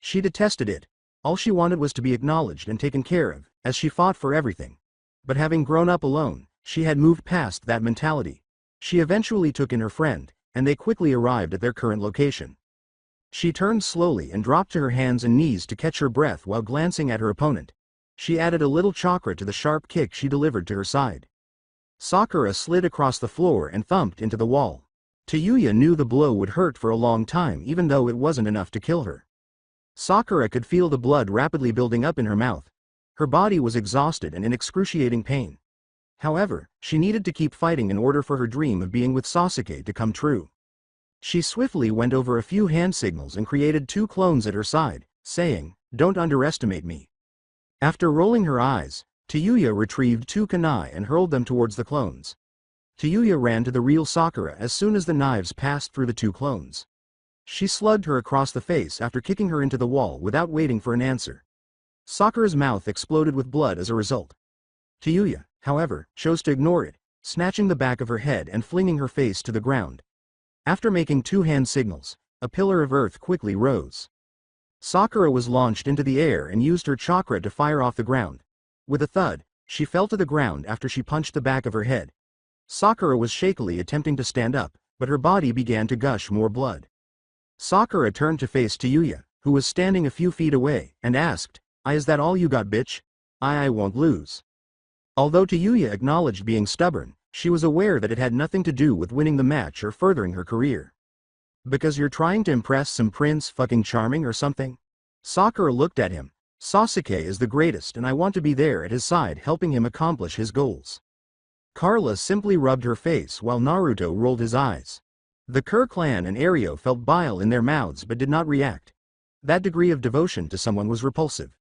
She detested it. All she wanted was to be acknowledged and taken care of, as she fought for everything. But having grown up alone, she had moved past that mentality. She eventually took in her friend, and they quickly arrived at their current location. She turned slowly and dropped to her hands and knees to catch her breath while glancing at her opponent. She added a little chakra to the sharp kick she delivered to her side. Sakura slid across the floor and thumped into the wall. Tayuya knew the blow would hurt for a long time even though it wasn't enough to kill her. Sakura could feel the blood rapidly building up in her mouth. Her body was exhausted and in excruciating pain. However, she needed to keep fighting in order for her dream of being with Sasuke to come true. She swiftly went over a few hand signals and created 2 clones at her side, saying, "Don't underestimate me." After rolling her eyes, Tayuya retrieved 2 kunai and hurled them towards the clones. Tayuya ran to the real Sakura as soon as the knives passed through the 2 clones. She slugged her across the face after kicking her into the wall without waiting for an answer. Sakura's mouth exploded with blood as a result. Tayuya, however, chose to ignore it, snatching the back of her head and flinging her face to the ground. After making 2 hand signals, a pillar of earth quickly rose. Sakura was launched into the air and used her chakra to fire off the ground. With a thud, she fell to the ground after she punched the back of her head. Sakura was shakily attempting to stand up, but her body began to gush more blood. Sakura turned to face Tayuya, who was standing a few feet away, and asked, "Is that all you got, bitch? I won't lose." Although Tayuya acknowledged being stubborn, she was aware that it had nothing to do with winning the match or furthering her career. "Because you're trying to impress some prince fucking charming or something?" Sakura looked at him. "Sasuke is the greatest and I want to be there at his side helping him accomplish his goals." Carla simply rubbed her face while Naruto rolled his eyes. The Kerr clan and Ario felt bile in their mouths but did not react. That degree of devotion to someone was repulsive.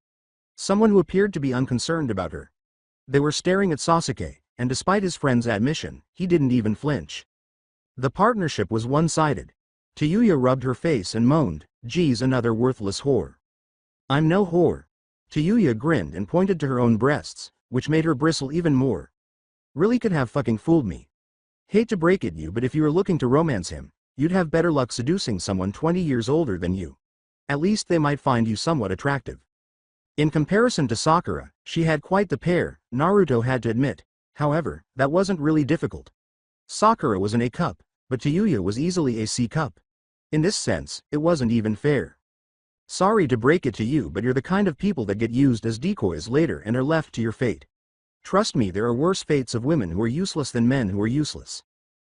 Someone who appeared to be unconcerned about her. They were staring at Sasuke, and despite his friend's admission, he didn't even flinch. The partnership was one-sided. Tayuya rubbed her face and moaned, "Geez, another worthless whore." "I'm no whore." Tayuya grinned and pointed to her own breasts, which made her bristle even more. "Really could have fucking fooled me. Hate to break it you, but if you were looking to romance him, you'd have better luck seducing someone 20 years older than you. At least they might find you somewhat attractive." In comparison to Sakura, she had quite the pair, Naruto had to admit. However, that wasn't really difficult. Sakura was an A cup, but Tayuya was easily a C cup. In this sense, it wasn't even fair. "Sorry to break it to you, but you're the kind of people that get used as decoys later and are left to your fate. Trust me, there are worse fates of women who are useless than men who are useless.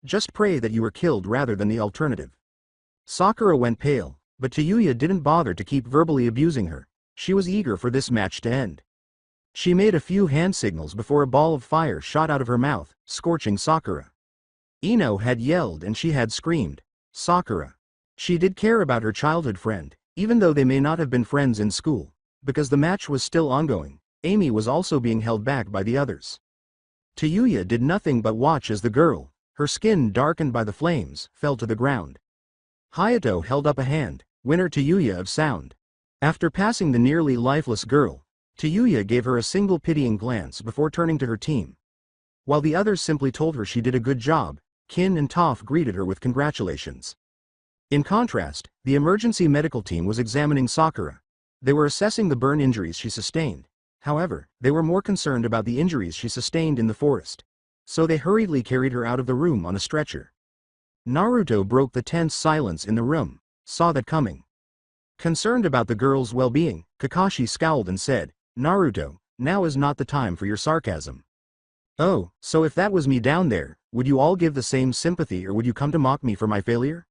Just pray that you were killed rather than the alternative." Sakura went pale, but Tayuya didn't bother to keep verbally abusing her. She was eager for this match to end. She made a few hand signals before a ball of fire shot out of her mouth, scorching Sakura. Ino had yelled and she had screamed. Sakura. She did care about her childhood friend, even though they may not have been friends in school. Because the match was still ongoing, Amy was also being held back by the others. Tayuya did nothing but watch as the girl, her skin darkened by the flames, fell to the ground. Hayato held up a hand, winner Tayuya of sound. After passing the nearly lifeless girl, Tayuya gave her a single pitying glance before turning to her team. While the others simply told her she did a good job, Kin and Toph greeted her with congratulations. In contrast, the emergency medical team was examining Sakura. They were assessing the burn injuries she sustained. However, they were more concerned about the injuries she sustained in the forest. So they hurriedly carried her out of the room on a stretcher. Naruto broke the tense silence in the room, saw that coming. Concerned about the girl's well-being, Kakashi scowled and said, "Naruto, now is not the time for your sarcasm." "Oh, so if that was me down there, would you all give the same sympathy or would you come to mock me for my failure?"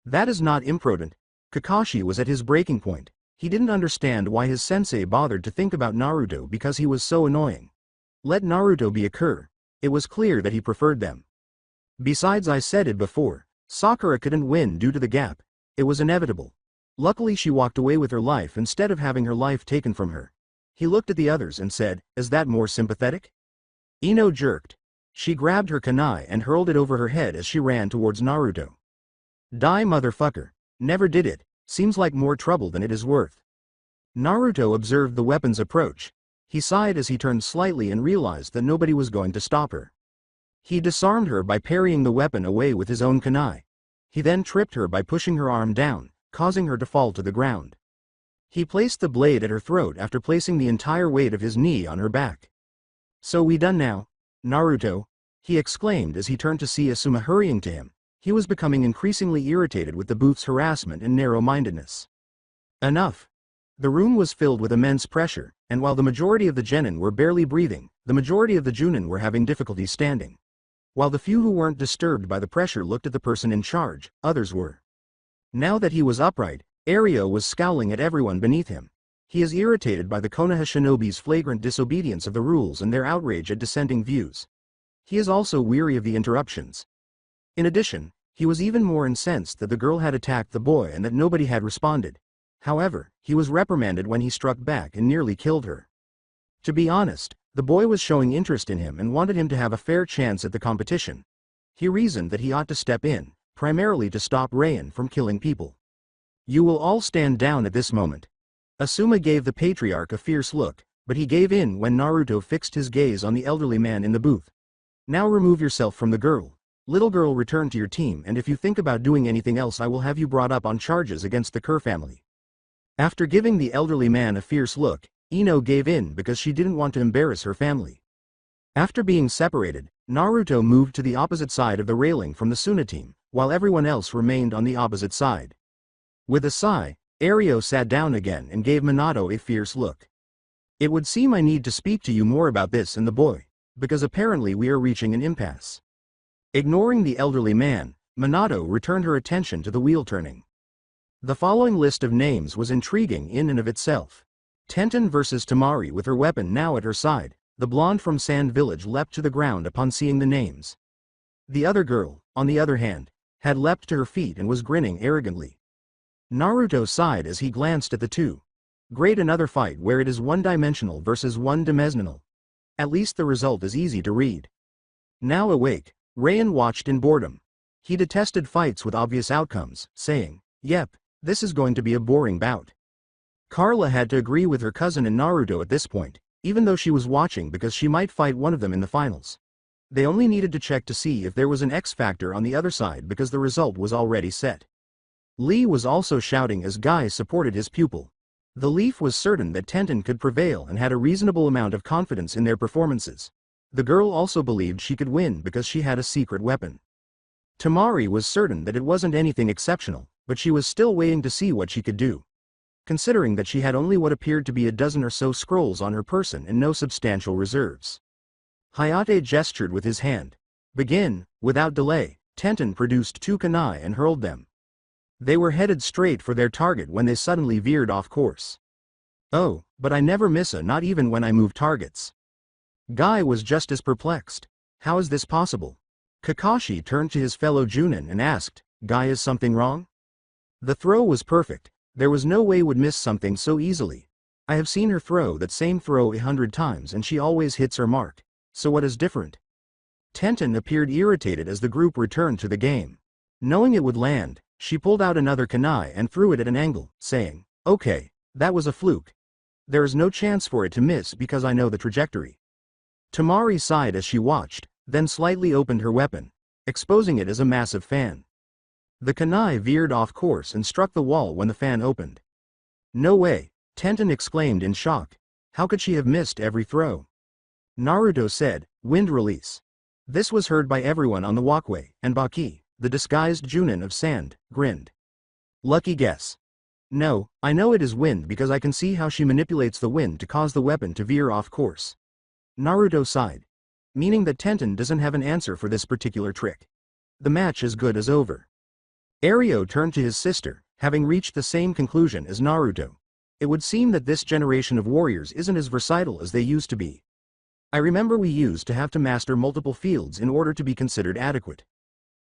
That is not imprudent. Kakashi was at his breaking point. He didn't understand why his sensei bothered to think about Naruto because he was so annoying. Let Naruto be a cur. It was clear that he preferred them. Besides, I said it before, Sakura couldn't win due to the gap. It was inevitable. Luckily she walked away with her life instead of having her life taken from her. He looked at the others and said, is that more sympathetic? Ino jerked. She grabbed her kunai and hurled it over her head as she ran towards Naruto. Die motherfucker. Never did it. Seems like more trouble than it is worth. Naruto observed the weapon's approach. He sighed as he turned slightly and realized that nobody was going to stop her. He disarmed her by parrying the weapon away with his own kunai. He then tripped her by pushing her arm down, causing her to fall to the ground. He placed the blade at her throat after placing the entire weight of his knee on her back. So we done now, Naruto? He exclaimed as he turned to see Asuma hurrying to him. He was becoming increasingly irritated with the booth's harassment and narrow-mindedness. Enough. The room was filled with immense pressure, and while the majority of the genin were barely breathing, the majority of the junin were having difficulty standing. While the few who weren't disturbed by the pressure looked at the person in charge, others were. Now that he was upright, Ario was scowling at everyone beneath him. He is irritated by the Konoha shinobi's flagrant disobedience of the rules and their outrage at dissenting views. He is also weary of the interruptions. In addition, he was even more incensed that the girl had attacked the boy and that nobody had responded. However, he was reprimanded when he struck back and nearly killed her. To be honest, the boy was showing interest in him and wanted him to have a fair chance at the competition. He reasoned that he ought to step in, primarily to stop Rayan from killing people. You will all stand down at this moment. Asuma gave the patriarch a fierce look, but he gave in when Naruto fixed his gaze on the elderly man in the booth. Now remove yourself from the girl. Little girl, return to your team, and if you think about doing anything else I will have you brought up on charges against the Kerr family. After giving the elderly man a fierce look, Ino gave in because she didn't want to embarrass her family. After being separated, Naruto moved to the opposite side of the railing from the Suna team, while everyone else remained on the opposite side. With a sigh, Ario sat down again and gave Minato a fierce look. It would seem I need to speak to you more about this and the boy, because apparently we are reaching an impasse. Ignoring the elderly man, Minato returned her attention to the wheel turning. The following list of names was intriguing in and of itself. Tenten versus Temari. With her weapon now at her side, the blonde from Sand Village leapt to the ground upon seeing the names. The other girl, on the other hand, had leapt to her feet and was grinning arrogantly. Naruto sighed as he glanced at the two. Great, another fight where it is one-dimensional versus one-dimensional. At least the result is easy to read. Now awake, Rayan watched in boredom. He detested fights with obvious outcomes, saying, "Yep, this is going to be a boring bout." Carla had to agree with her cousin and Naruto at this point, even though she was watching because she might fight one of them in the finals. They only needed to check to see if there was an X factor on the other side because the result was already set. Lee was also shouting as Guy supported his pupil. The Leaf was certain that Tenten could prevail and had a reasonable amount of confidence in their performances. The girl also believed she could win because she had a secret weapon. Temari was certain that it wasn't anything exceptional, but she was still waiting to see what she could do. Considering that she had only what appeared to be a dozen or so scrolls on her person and no substantial reserves. Hayate gestured with his hand. Begin. Without delay, Tenten produced two kunai and hurled them. They were headed straight for their target when they suddenly veered off course. Oh, but I never miss a, not even when I move targets. Guy was just as perplexed. How is this possible? Kakashi turned to his fellow Junin and asked, Guy, is something wrong? The throw was perfect. There was no way would miss something so easily. I have seen her throw that same throw 100 times and she always hits her mark. So what is different? Tenten appeared irritated as the group returned to the game. Knowing it would land, she pulled out another kunai and threw it at an angle, saying, okay, that was a fluke. There is no chance for it to miss because I know the trajectory. Temari sighed as she watched, then slightly opened her weapon, exposing it as a massive fan. The kunai veered off course and struck the wall when the fan opened. No way, Tenten exclaimed in shock. How could she have missed every throw? Naruto said, wind release. This was heard by everyone on the walkway, and Baki, the disguised Junin of Sand, grinned. Lucky guess. No, I know it is wind because I can see how she manipulates the wind to cause the weapon to veer off course. Naruto sighed. Meaning that Tenten doesn't have an answer for this particular trick. The match is good as over. Ario turned to his sister, having reached the same conclusion as Naruto. It would seem that this generation of warriors isn't as versatile as they used to be. I remember we used to have to master multiple fields in order to be considered adequate.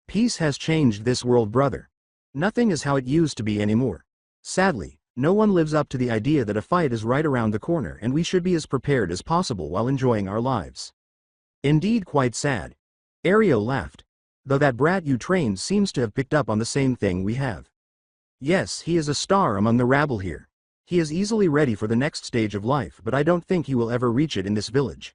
Peace has changed this world, brother. Nothing is how it used to be anymore. Sadly, no one lives up to the idea that a fight is right around the corner and we should be as prepared as possible while enjoying our lives. Indeed, quite sad. Ario laughed. Though that brat you trained seems to have picked up on the same thing we have. Yes, he is a star among the rabble here. He is easily ready for the next stage of life, but I don't think he will ever reach it in this village.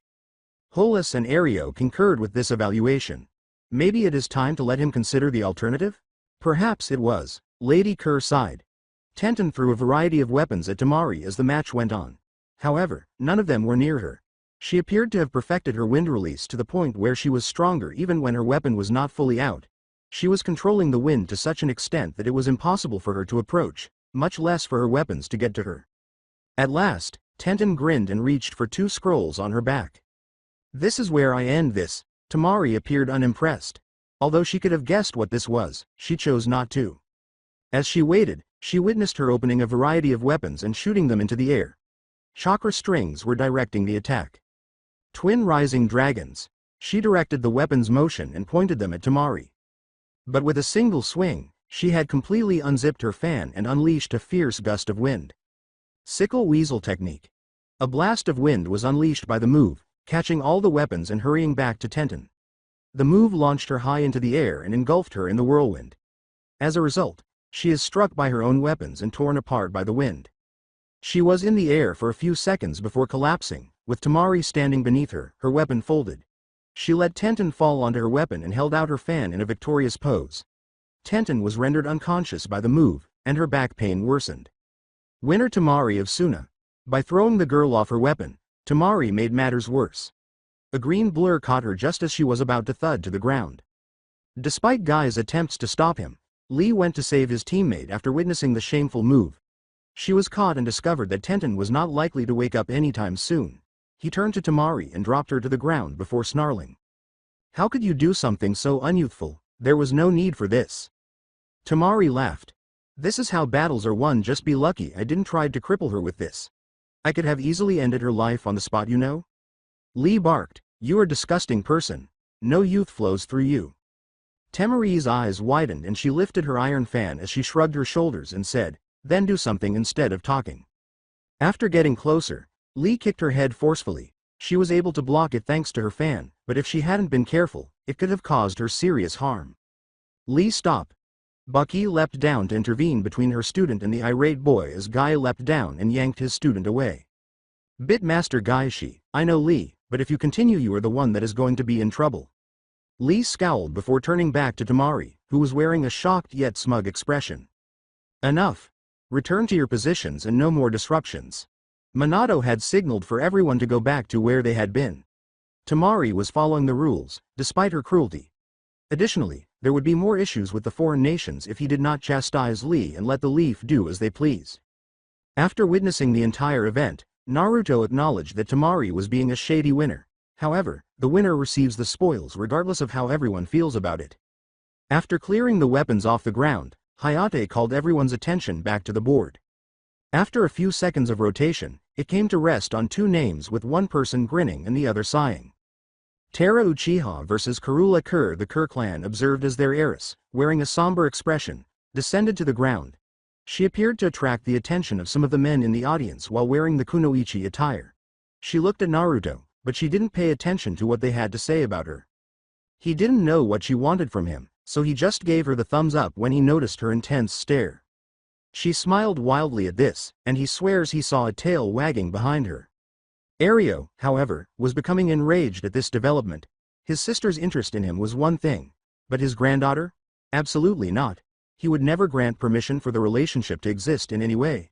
Hollis and Ario concurred with this evaluation. Maybe it is time to let him consider the alternative? Perhaps it was. Lady Kerr sighed. Tenten threw a variety of weapons at Tamari as the match went on. However, none of them were near her. She appeared to have perfected her wind release to the point where she was stronger even when her weapon was not fully out. She was controlling the wind to such an extent that it was impossible for her to approach, much less for her weapons to get to her. At last, Tenten grinned and reached for 2 scrolls on her back. This is where I end this. Tamari appeared unimpressed. Although she could have guessed what this was, she chose not to. As she waited, she witnessed her opening a variety of weapons and shooting them into the air. Chakra strings were directing the attack. Twin rising dragons. She directed the weapon's motion and pointed them at Tamari. But with a single swing, she had completely unzipped her fan and unleashed a fierce gust of wind. Sickle weasel technique. A blast of wind was unleashed by the move, catching all the weapons and hurrying back to Tenten. The move launched her high into the air and engulfed her in the whirlwind. As a result, she is struck by her own weapons and torn apart by the wind. She was in the air for a few seconds before collapsing, with Tamari standing beneath her, her weapon folded. She let Tenten fall onto her weapon and held out her fan in a victorious pose. Tenten was rendered unconscious by the move, and her back pain worsened. Winner Tamari of Suna. By throwing the girl off her weapon, Tamari made matters worse. A green blur caught her just as she was about to thud to the ground. Despite Guy's attempts to stop him, Lee went to save his teammate after witnessing the shameful move. She was caught and discovered that Tenten was not likely to wake up anytime soon. He turned to Tamari and dropped her to the ground before snarling. How could you do something so unyouthful? There was no need for this. Tamari laughed. This is how battles are won. Just be lucky I didn't try to cripple her with this. I could have easily ended her life on the spot, you know? Lee barked, you are a disgusting person. No youth flows through you. Tamari's eyes widened and she lifted her iron fan as she shrugged her shoulders and said, then do something instead of talking. After getting closer, Lee kicked her head forcefully. She was able to block it thanks to her fan, but if she hadn't been careful, it could have caused her serious harm. Lee, stop. Bucky leapt down to intervene between her student and the irate boy as Guy leapt down and yanked his student away. Bitmaster Guy, I know Lee, but if you continue you are the one that is going to be in trouble. Lee scowled before turning back to Tamari, who was wearing a shocked yet smug expression. Enough. Return to your positions and no more disruptions. Minato had signaled for everyone to go back to where they had been. Tamari was following the rules, despite her cruelty. Additionally, there would be more issues with the foreign nations if he did not chastise Lee and let the Leaf do as they please. After witnessing the entire event, Naruto acknowledged that Tamari was being a shady winner. However, the winner receives the spoils regardless of how everyone feels about it. After clearing the weapons off the ground, Hayate called everyone's attention back to the board. After a few seconds of rotation, it came to rest on 2 names with one person grinning and the other sighing. Tara Uchiha versus Karula Kerr. The Kerr clan observed as their heiress, wearing a somber expression, descended to the ground. She appeared to attract the attention of some of the men in the audience while wearing the kunoichi attire. She looked at Naruto, but she didn't pay attention to what they had to say about her. He didn't know what she wanted from him, so he just gave her the thumbs up when he noticed her intense stare. She smiled wildly at this, and he swears he saw a tail wagging behind her. Ario, however, was becoming enraged at this development. His sister's interest in him was one thing, but his granddaughter? Absolutely not. He would never grant permission for the relationship to exist in any way.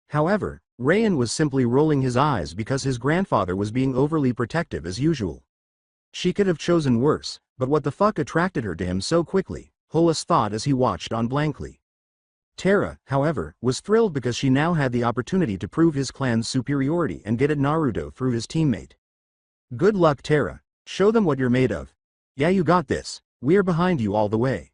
However, Rayan was simply rolling his eyes because his grandfather was being overly protective as usual. She could have chosen worse, but what the fuck attracted her to him so quickly, Hollis thought as he watched on blankly. Tara, however, was thrilled because she now had the opportunity to prove his clan's superiority and get at Naruto through his teammate. Good luck, Tara. Show them what you're made of. Yeah, you got this. We're behind you all the way.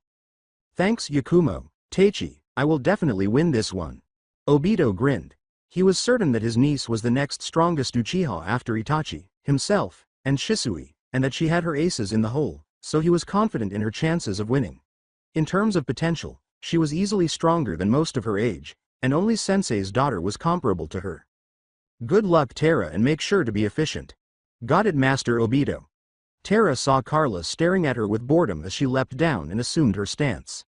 Thanks, Yakumo. Teichi, I will definitely win this one. Obito grinned. He was certain that his niece was the next strongest Uchiha after Itachi, himself, and Shisui, and that she had her aces in the hole, so he was confident in her chances of winning. In terms of potential, she was easily stronger than most of her age, and only Sensei's daughter was comparable to her. Good luck, Terra, and make sure to be efficient. Got it, Master Obito. Terra saw Carla staring at her with boredom as she leapt down and assumed her stance.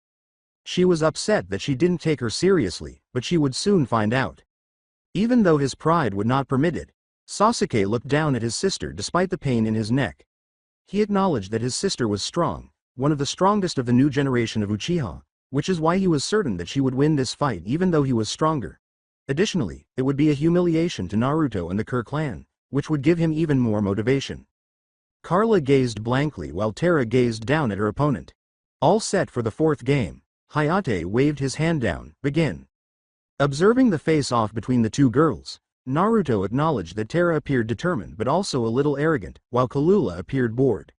She was upset that she didn't take her seriously, but she would soon find out. Even though his pride would not permit it, Sasuke looked down at his sister despite the pain in his neck. He acknowledged that his sister was strong, one of the strongest of the new generation of Uchiha, which is why he was certain that she would win this fight even though he was stronger. Additionally, it would be a humiliation to Naruto and the Kur clan, which would give him even more motivation. Carla gazed blankly while Terra gazed down at her opponent. All set for the fourth game, Hayate waved his hand down, begin. Observing the face-off between the two girls, Naruto acknowledged that Terra appeared determined but also a little arrogant, while Killua appeared bored.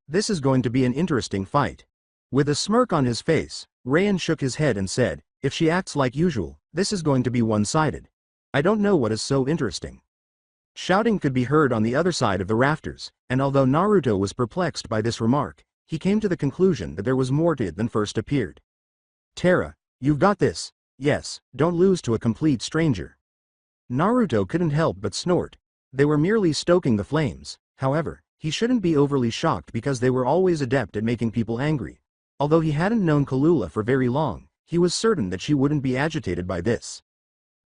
This is going to be an interesting fight. With a smirk on his face, Rayan shook his head and said, if she acts like usual, this is going to be one-sided. I don't know what is so interesting. Shouting could be heard on the other side of the rafters, and although Naruto was perplexed by this remark, he came to the conclusion that there was more to it than first appeared. Terra, you've got this. Yes, don't lose to a complete stranger. Naruto couldn't help but snort. They were merely stoking the flames. However, he shouldn't be overly shocked because they were always adept at making people angry. Although he hadn't known Killua for very long, he was certain that she wouldn't be agitated by this.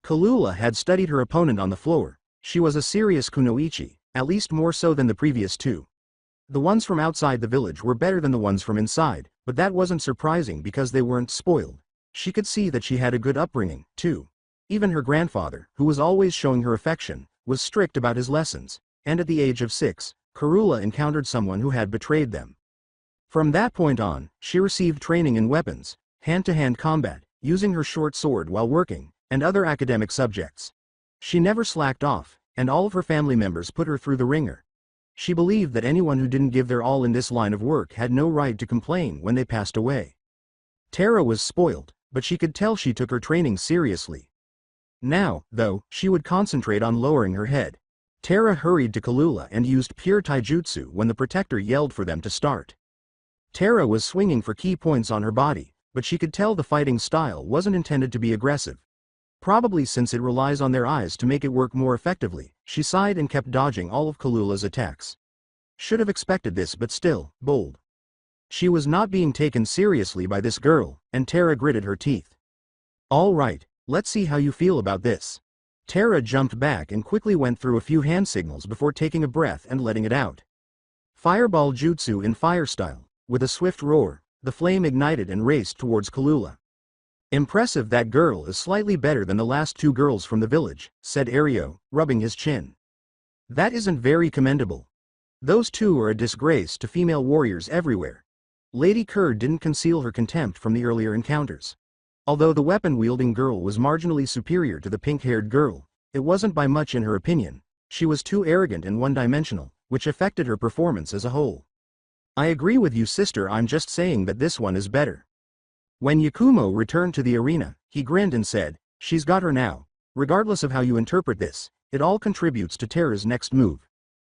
Killua had studied her opponent on the floor. She was a serious kunoichi, at least more so than the previous two. The ones from outside the village were better than the ones from inside, but that wasn't surprising because they weren't spoiled. She could see that she had a good upbringing, too. Even her grandfather, who was always showing her affection, was strict about his lessons, and at the age of 6, Kurula encountered someone who had betrayed them. From that point on, she received training in weapons, hand-to-hand combat, using her short sword while working, and other academic subjects. She never slacked off, and all of her family members put her through the ringer. She believed that anyone who didn't give their all in this line of work had no right to complain when they passed away. Terra was spoiled, but she could tell she took her training seriously. Now, though, she would concentrate on lowering her head. Terra hurried to Killua and used pure taijutsu when the protector yelled for them to start. Terra was swinging for key points on her body, but she could tell the fighting style wasn't intended to be aggressive. Probably since it relies on their eyes to make it work more effectively, she sighed and kept dodging all of Killula's attacks. Should have expected this, but still, bold. She was not being taken seriously by this girl, and Terra gritted her teeth. All right, let's see how you feel about this. Terra jumped back and quickly went through a few hand signals before taking a breath and letting it out. Fireball jutsu in fire style. With a swift roar, the flame ignited and raced towards Killua. Impressive, that girl is slightly better than the last two girls from the village, said Ario, rubbing his chin. That isn't very commendable. Those two are a disgrace to female warriors everywhere. Lady Kerr didn't conceal her contempt from the earlier encounters. Although the weapon-wielding girl was marginally superior to the pink-haired girl, it wasn't by much in her opinion. She was too arrogant and one-dimensional, which affected her performance as a whole. I agree with you, sister, I'm just saying that this one is better. When Yakumo returned to the arena, he grinned and said, she's got her now. Regardless of how you interpret this, it all contributes to Terra's next move.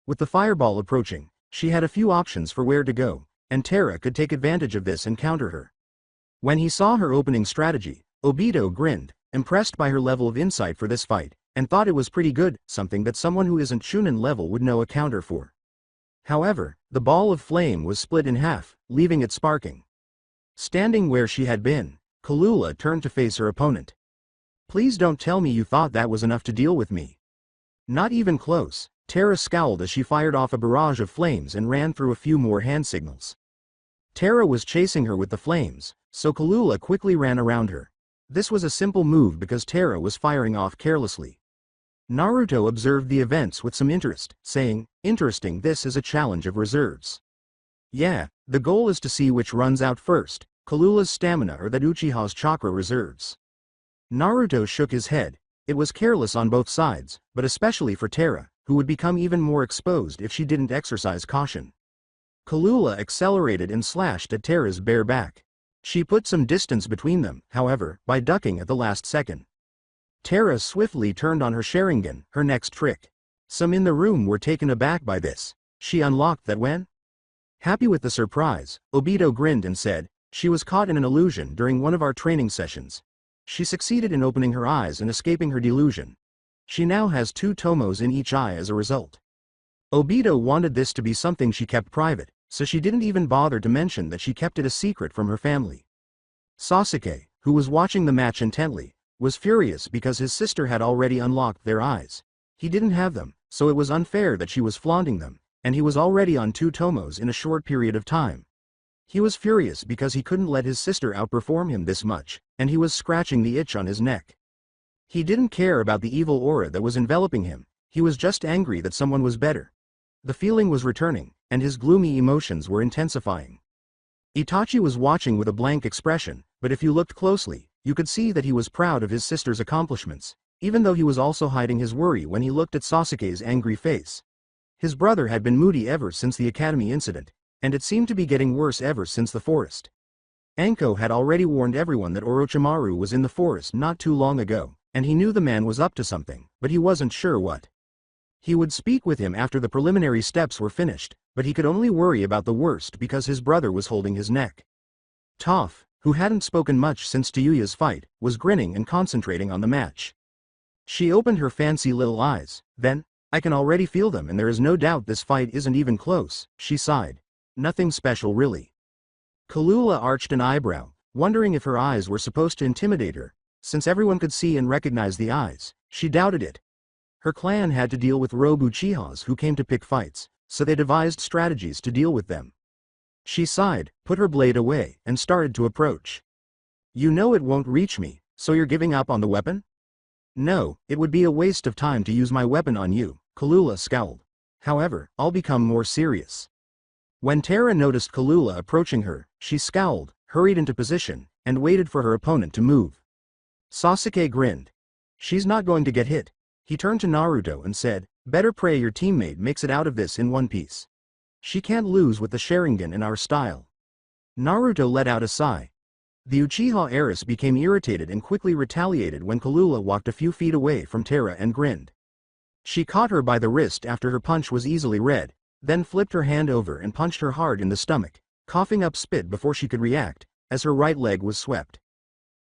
With the fireball approaching, she had a few options for where to go, and Terra could take advantage of this and counter her. When he saw her opening strategy, Obito grinned, impressed by her level of insight for this fight, and thought it was pretty good, something that someone who isn't Chunin level would know a counter for. However, the ball of flame was split in half, leaving it sparking. Standing where she had been, Killua turned to face her opponent. Please don't tell me you thought that was enough to deal with me. Not even close. Terra scowled as she fired off a barrage of flames and ran through a few more hand signals. Terra was chasing her with the flames, so Killua quickly ran around her. This was a simple move because Terra was firing off carelessly. Naruto observed the events with some interest, saying, interesting, this is a challenge of reserves. Yeah, the goal is to see which runs out first, Killula's stamina or that Uchiha's chakra reserves. Naruto shook his head. It was careless on both sides, but especially for Terra, who would become even more exposed if she didn't exercise caution. Killua accelerated and slashed at Terra's bare back. She put some distance between them, however, by ducking at the last second. Terra swiftly turned on her Sharingan, her next trick. Some in the room were taken aback by this. She unlocked that when? Happy with the surprise, Obito grinned and said, she was caught in an illusion during one of our training sessions. She succeeded in opening her eyes and escaping her delusion. She now has 2 tomos in each eye as a result. Obito wanted this to be something she kept private, so she didn't even bother to mention that she kept it a secret from her family. Sasuke, who was watching the match intently, was furious because his sister had already unlocked their eyes. He didn't have them, so it was unfair that she was flaunting them, and he was already on 2 tomos in a short period of time. He was furious because he couldn't let his sister outperform him this much, and he was scratching the itch on his neck. He didn't care about the evil aura that was enveloping him, he was just angry that someone was better. The feeling was returning, and his gloomy emotions were intensifying. Itachi was watching with a blank expression, but if you looked closely, you could see that he was proud of his sister's accomplishments, even though he was also hiding his worry when he looked at Sasuke's angry face. His brother had been moody ever since the academy incident, and it seemed to be getting worse ever since the forest. Anko had already warned everyone that Orochimaru was in the forest not too long ago, and he knew the man was up to something, but he wasn't sure what. He would speak with him after the preliminary steps were finished, but he could only worry about the worst because his brother was holding his neck. Toph, who hadn't spoken much since Tayuya's fight, was grinning and concentrating on the match. She opened her fancy little eyes, then, I can already feel them and there is no doubt this fight isn't even close, she sighed. Nothing special really. Kalula arched an eyebrow, wondering if her eyes were supposed to intimidate her, since everyone could see and recognize the eyes, she doubted it. Her clan had to deal with rogue Uchihas who came to pick fights, so they devised strategies to deal with them. She sighed, put her blade away, and started to approach. You know it won't reach me, so you're giving up on the weapon? No, it would be a waste of time to use my weapon on you, Kalula scowled. However, I'll become more serious. When Terra noticed Kalula approaching her, she scowled, hurried into position, and waited for her opponent to move. Sasuke grinned. She's not going to get hit. He turned to Naruto and said, better pray your teammate makes it out of this in one piece. She can't lose with the Sharingan in our style. Naruto let out a sigh. The Uchiha heiress became irritated and quickly retaliated when Kalula walked a few feet away from Terra and grinned. She caught her by the wrist after her punch was easily read, then flipped her hand over and punched her hard in the stomach, coughing up spit before she could react, as her right leg was swept.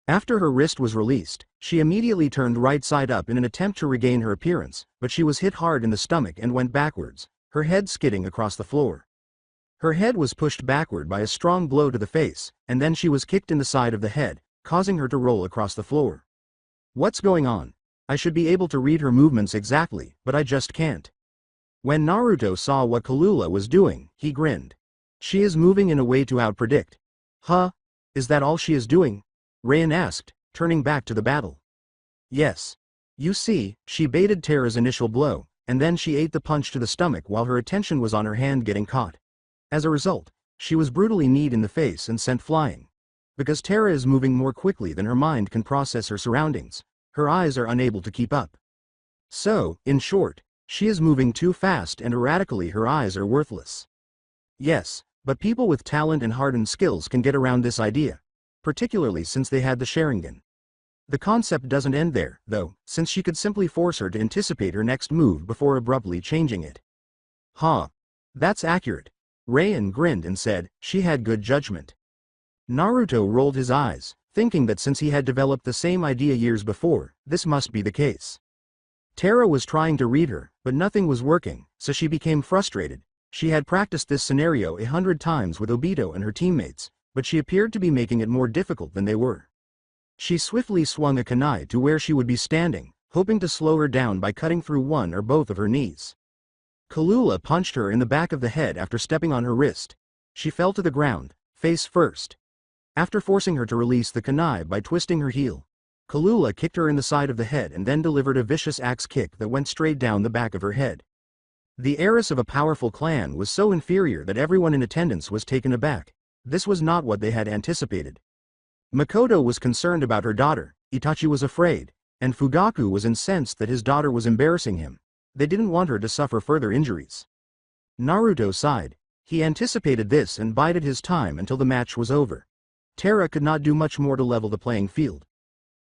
After her wrist was released, she immediately turned right side up in an attempt to regain her appearance, but she was hit hard in the stomach and went backwards, her head skidding across the floor. Her head was pushed backward by a strong blow to the face, and then she was kicked in the side of the head, causing her to roll across the floor. What's going on? I should be able to read her movements exactly, but I just can't. When Naruto saw what Kalula was doing, he grinned. She is moving in a way to outpredict. Huh? Is that all she is doing? Rayan asked, turning back to the battle. Yes. You see, she baited Terra's initial blow, and then she ate the punch to the stomach while her attention was on her hand getting caught. As a result, she was brutally kneed in the face and sent flying. Because Terra is moving more quickly than her mind can process her surroundings, her eyes are unable to keep up. So, in short, she is moving too fast and erratically her eyes are worthless. Yes, but people with talent and hardened skills can get around this idea, particularly since they had the Sharingan. The concept doesn't end there, though, since she could simply force her to anticipate her next move before abruptly changing it. Huh. That's accurate. Rayan grinned and said, she had good judgment. Naruto rolled his eyes, thinking that since he had developed the same idea years before, this must be the case. Terra was trying to read her, but nothing was working, so she became frustrated. She had practiced this scenario 100 times with Obito and her teammates, but she appeared to be making it more difficult than they were. She swiftly swung a kunai to where she would be standing, hoping to slow her down by cutting through one or both of her knees. Kalula punched her in the back of the head after stepping on her wrist. She fell to the ground, face first. After forcing her to release the kunai by twisting her heel, Kalula kicked her in the side of the head and then delivered a vicious axe kick that went straight down the back of her head. The heiress of a powerful clan was so inferior that everyone in attendance was taken aback. This was not what they had anticipated. Makoto was concerned about her daughter, Itachi was afraid, and Fugaku was incensed that his daughter was embarrassing him. They didn't want her to suffer further injuries. Naruto sighed. He anticipated this and bided his time until the match was over. Terra could not do much more to level the playing field.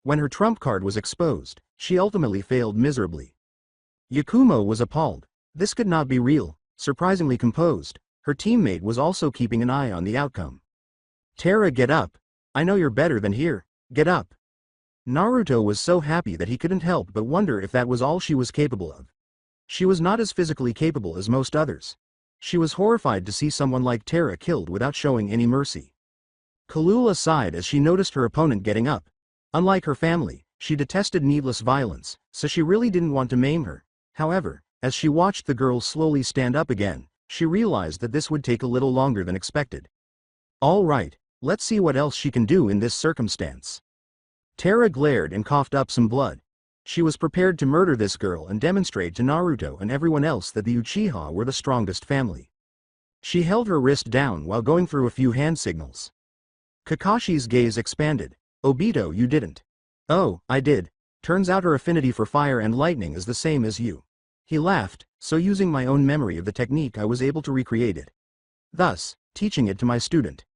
When her trump card was exposed, she ultimately failed miserably. Yakumo was appalled. This could not be real. Surprisingly composed, her teammate was also keeping an eye on the outcome. Tara, get up. I know you're better than here. Get up. Naruto was so happy that he couldn't help but wonder if that was all she was capable of. She was not as physically capable as most others. She was horrified to see someone like Tara killed without showing any mercy. Kalula sighed as she noticed her opponent getting up. Unlike her family, she detested needless violence, so she really didn't want to maim her. However, as she watched the girl slowly stand up again, she realized that this would take a little longer than expected. All right, let's see what else she can do in this circumstance. Tara glared and coughed up some blood. She was prepared to murder this girl and demonstrate to Naruto and everyone else that the Uchiha were the strongest family. She held her wrist down while going through a few hand signals. Kakashi's gaze expanded. Obito, you didn't. Oh, I did. Turns out her affinity for fire and lightning is the same as you. He laughed, so using my own memory of the technique I was able to recreate it. Thus, teaching it to my student.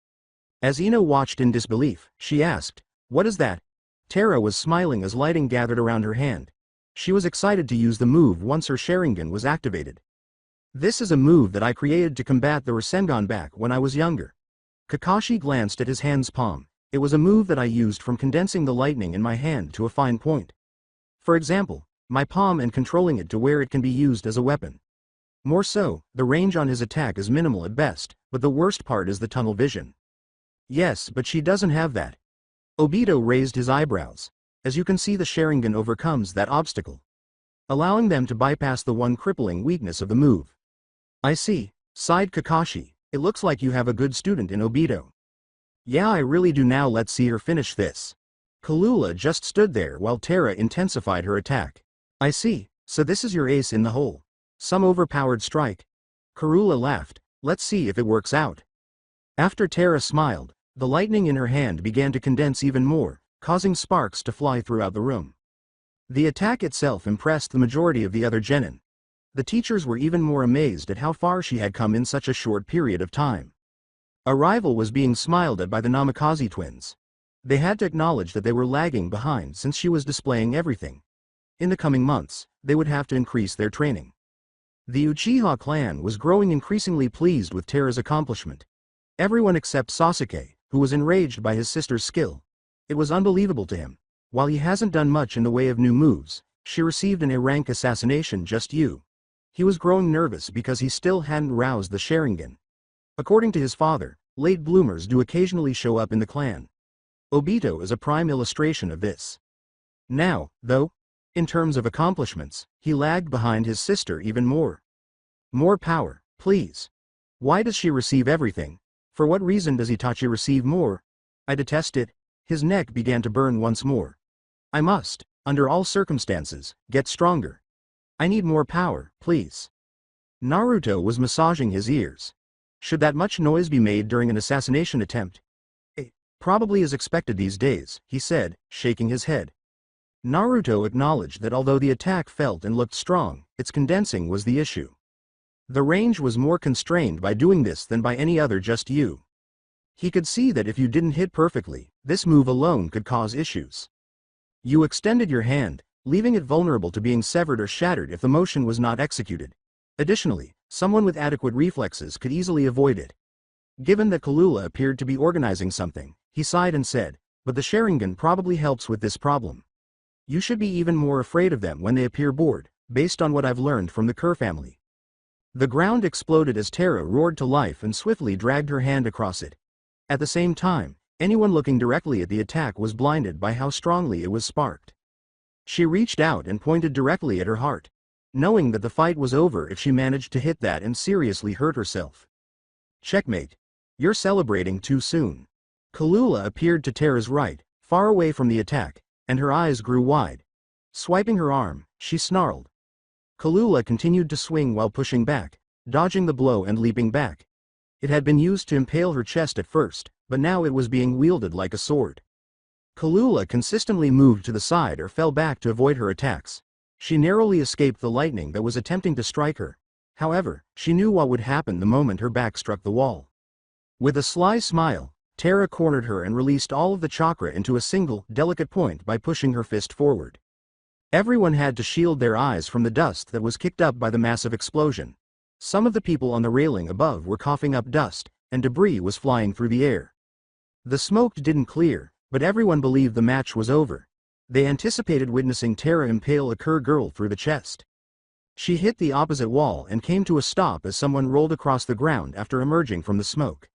As Ino watched in disbelief, she asked, "What is that?" Tara was smiling as lighting gathered around her hand. She was excited to use the move once her Sharingan was activated. This is a move that I created to combat the Rasengan back when I was younger. Kakashi glanced at his hand's palm. It was a move that I used from condensing the lightning in my hand to a fine point. For example, my palm and controlling it to where it can be used as a weapon. More so, the range on his attack is minimal at best, but the worst part is the tunnel vision. Yes, but she doesn't have that. Obito raised his eyebrows. As you can see, the Sharingan overcomes that obstacle, allowing them to bypass the one crippling weakness of the move. I see, sighed Kakashi. It looks like you have a good student in Obito. Yeah, I really do. Now let's see her finish this. Kalula just stood there while Tara intensified her attack. I see, so this is your ace in the hole. Some overpowered strike. Karula laughed. Let's see if it works out. After Tara smiled, the lightning in her hand began to condense even more, causing sparks to fly throughout the room. The attack itself impressed the majority of the other genin. The teachers were even more amazed at how far she had come in such a short period of time. A rival was being smiled at by the Namikaze twins. They had to acknowledge that they were lagging behind since she was displaying everything. In the coming months, they would have to increase their training. The Uchiha clan was growing increasingly pleased with Tara's accomplishment. Everyone except Sasuke, who was enraged by his sister's skill. It was unbelievable to him. While he hasn't done much in the way of new moves, she received an A-rank assassination just you. He was growing nervous because he still hadn't roused the Sharingan. According to his father, late bloomers do occasionally show up in the clan. Obito is a prime illustration of this. Now, though, in terms of accomplishments, he lagged behind his sister even more. More power, please. Why does she receive everything? For what reason does Itachi receive more? I detest it. His neck began to burn once more. I must, under all circumstances, get stronger. I need more power, please. Naruto was massaging his ears. Should that much noise be made during an assassination attempt? Probably is expected these days, he said, shaking his head. Naruto acknowledged that although the attack felt and looked strong, its condensing was the issue. The range was more constrained by doing this than by any other just you. He could see that if you didn't hit perfectly, this move alone could cause issues. You extended your hand, leaving it vulnerable to being severed or shattered if the motion was not executed. Additionally, someone with adequate reflexes could easily avoid it. Given that Kalula appeared to be organizing something, he sighed and said, but the Sharingan probably helps with this problem. You should be even more afraid of them when they appear bored, based on what I've learned from the Kerr family. The ground exploded as Tara roared to life and swiftly dragged her hand across it. At the same time, anyone looking directly at the attack was blinded by how strongly it was sparked. She reached out and pointed directly at her heart, knowing that the fight was over if she managed to hit that and seriously hurt herself. Checkmate. You're celebrating too soon. Kalula appeared to Tara's right, far away from the attack, and her eyes grew wide. Swiping her arm, she snarled. Kalula continued to swing while pushing back, dodging the blow and leaping back. It had been used to impale her chest at first, but now it was being wielded like a sword. Kalula consistently moved to the side or fell back to avoid her attacks. She narrowly escaped the lightning that was attempting to strike her. However, she knew what would happen the moment her back struck the wall. With a sly smile, Tara cornered her and released all of the chakra into a single, delicate point by pushing her fist forward. Everyone had to shield their eyes from the dust that was kicked up by the massive explosion. Some of the people on the railing above were coughing up dust, and debris was flying through the air. The smoke didn't clear, but everyone believed the match was over. They anticipated witnessing Tara impale a Kerr girl through the chest. She hit the opposite wall and came to a stop as someone rolled across the ground after emerging from the smoke.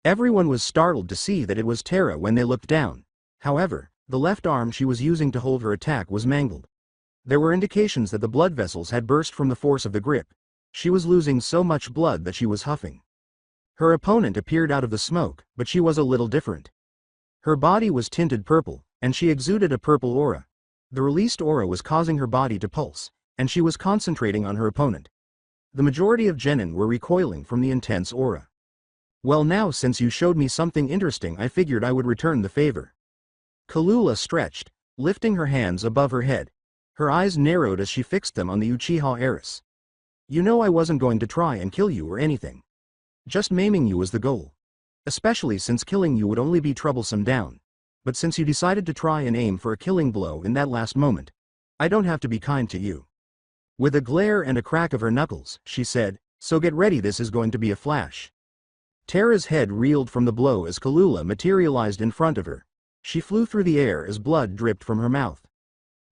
Everyone was startled to see that it was Tara when they looked down. However, the left arm she was using to hold her attack was mangled. There were indications that the blood vessels had burst from the force of the grip. She was losing so much blood that she was huffing. Her opponent appeared out of the smoke, but she was a little different. Her body was tinted purple, and she exuded a purple aura. The released aura was causing her body to pulse, and she was concentrating on her opponent. The majority of genin were recoiling from the intense aura. Well, now since you showed me something interesting, I figured I would return the favor. Kalula stretched, lifting her hands above her head. Her eyes narrowed as she fixed them on the Uchiha heiress. You know I wasn't going to try and kill you or anything. Just maiming you was the goal. Especially since killing you would only be troublesome down. But since you decided to try and aim for a killing blow in that last moment, I don't have to be kind to you. With a glare and a crack of her knuckles, she said, so get ready, this is going to be a flash. Tara's head reeled from the blow as Kalula materialized in front of her. She flew through the air as blood dripped from her mouth.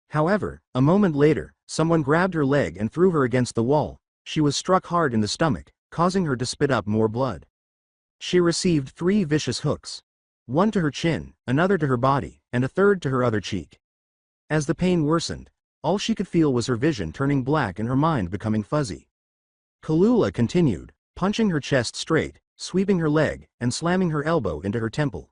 However, a moment later, someone grabbed her leg and threw her against the wall. She was struck hard in the stomach, causing her to spit up more blood. She received 3 vicious hooks. One to her chin, another to her body, and a third to her other cheek. As the pain worsened, all she could feel was her vision turning black and her mind becoming fuzzy. Kalula continued, punching her chest straight, sweeping her leg, and slamming her elbow into her temple.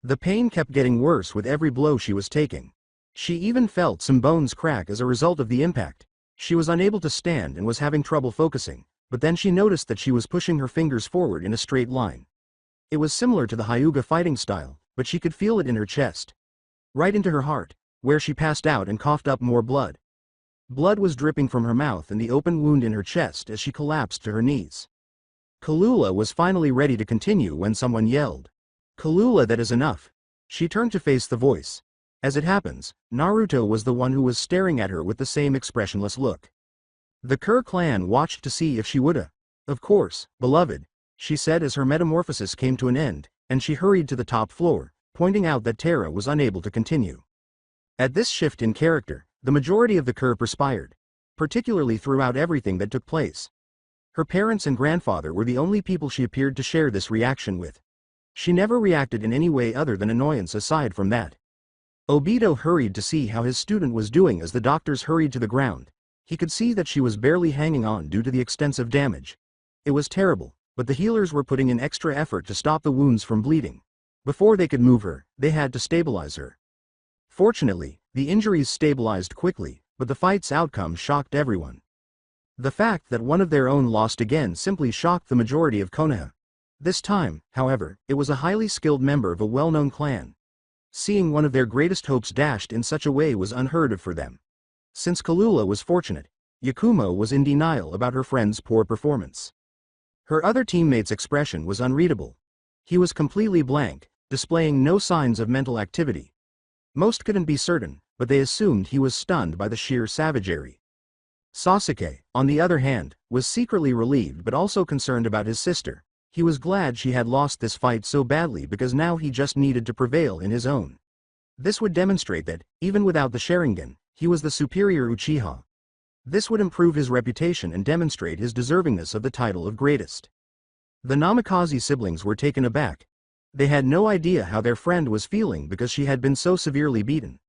The pain kept getting worse with every blow she was taking. She even felt some bones crack as a result of the impact. She was unable to stand and was having trouble focusing, but then she noticed that she was pushing her fingers forward in a straight line. It was similar to the Hyuga fighting style, but she could feel it in her chest. Right into her heart, where she passed out and coughed up more blood. Blood was dripping from her mouth and the open wound in her chest as she collapsed to her knees. Kalula was finally ready to continue when someone yelled, "Kalula, that is enough." She turned to face the voice. As it happens, Naruto was the one who was staring at her with the same expressionless look. The Kerr clan watched to see if she woulda. Of course, beloved, she said as her metamorphosis came to an end, and she hurried to the top floor, pointing out that Tara was unable to continue. At this shift in character, the majority of the Kerr perspired, particularly throughout everything that took place. Her parents and grandfather were the only people she appeared to share this reaction with. She never reacted in any way other than annoyance aside from that. Obito hurried to see how his student was doing as the doctors hurried to the ground. He could see that she was barely hanging on due to the extensive damage. It was terrible, but the healers were putting in extra effort to stop the wounds from bleeding. Before they could move her, they had to stabilize her. Fortunately, the injuries stabilized quickly, but the fight's outcome shocked everyone. The fact that one of their own lost again simply shocked the majority of Konoha. This time, however, it was a highly skilled member of a well-known clan. Seeing one of their greatest hopes dashed in such a way was unheard of for them. Since Kalula was fortunate, Yakumo was in denial about her friend's poor performance. Her other teammate's expression was unreadable. He was completely blank, displaying no signs of mental activity. Most couldn't be certain, but they assumed he was stunned by the sheer savagery. Sasuke, on the other hand, was secretly relieved but also concerned about his sister. He was glad she had lost this fight so badly because now he just needed to prevail in his own. This would demonstrate that, even without the Sharingan, he was the superior Uchiha. This would improve his reputation and demonstrate his deservingness of the title of greatest. The Namikaze siblings were taken aback. They had no idea how their friend was feeling because she had been so severely beaten.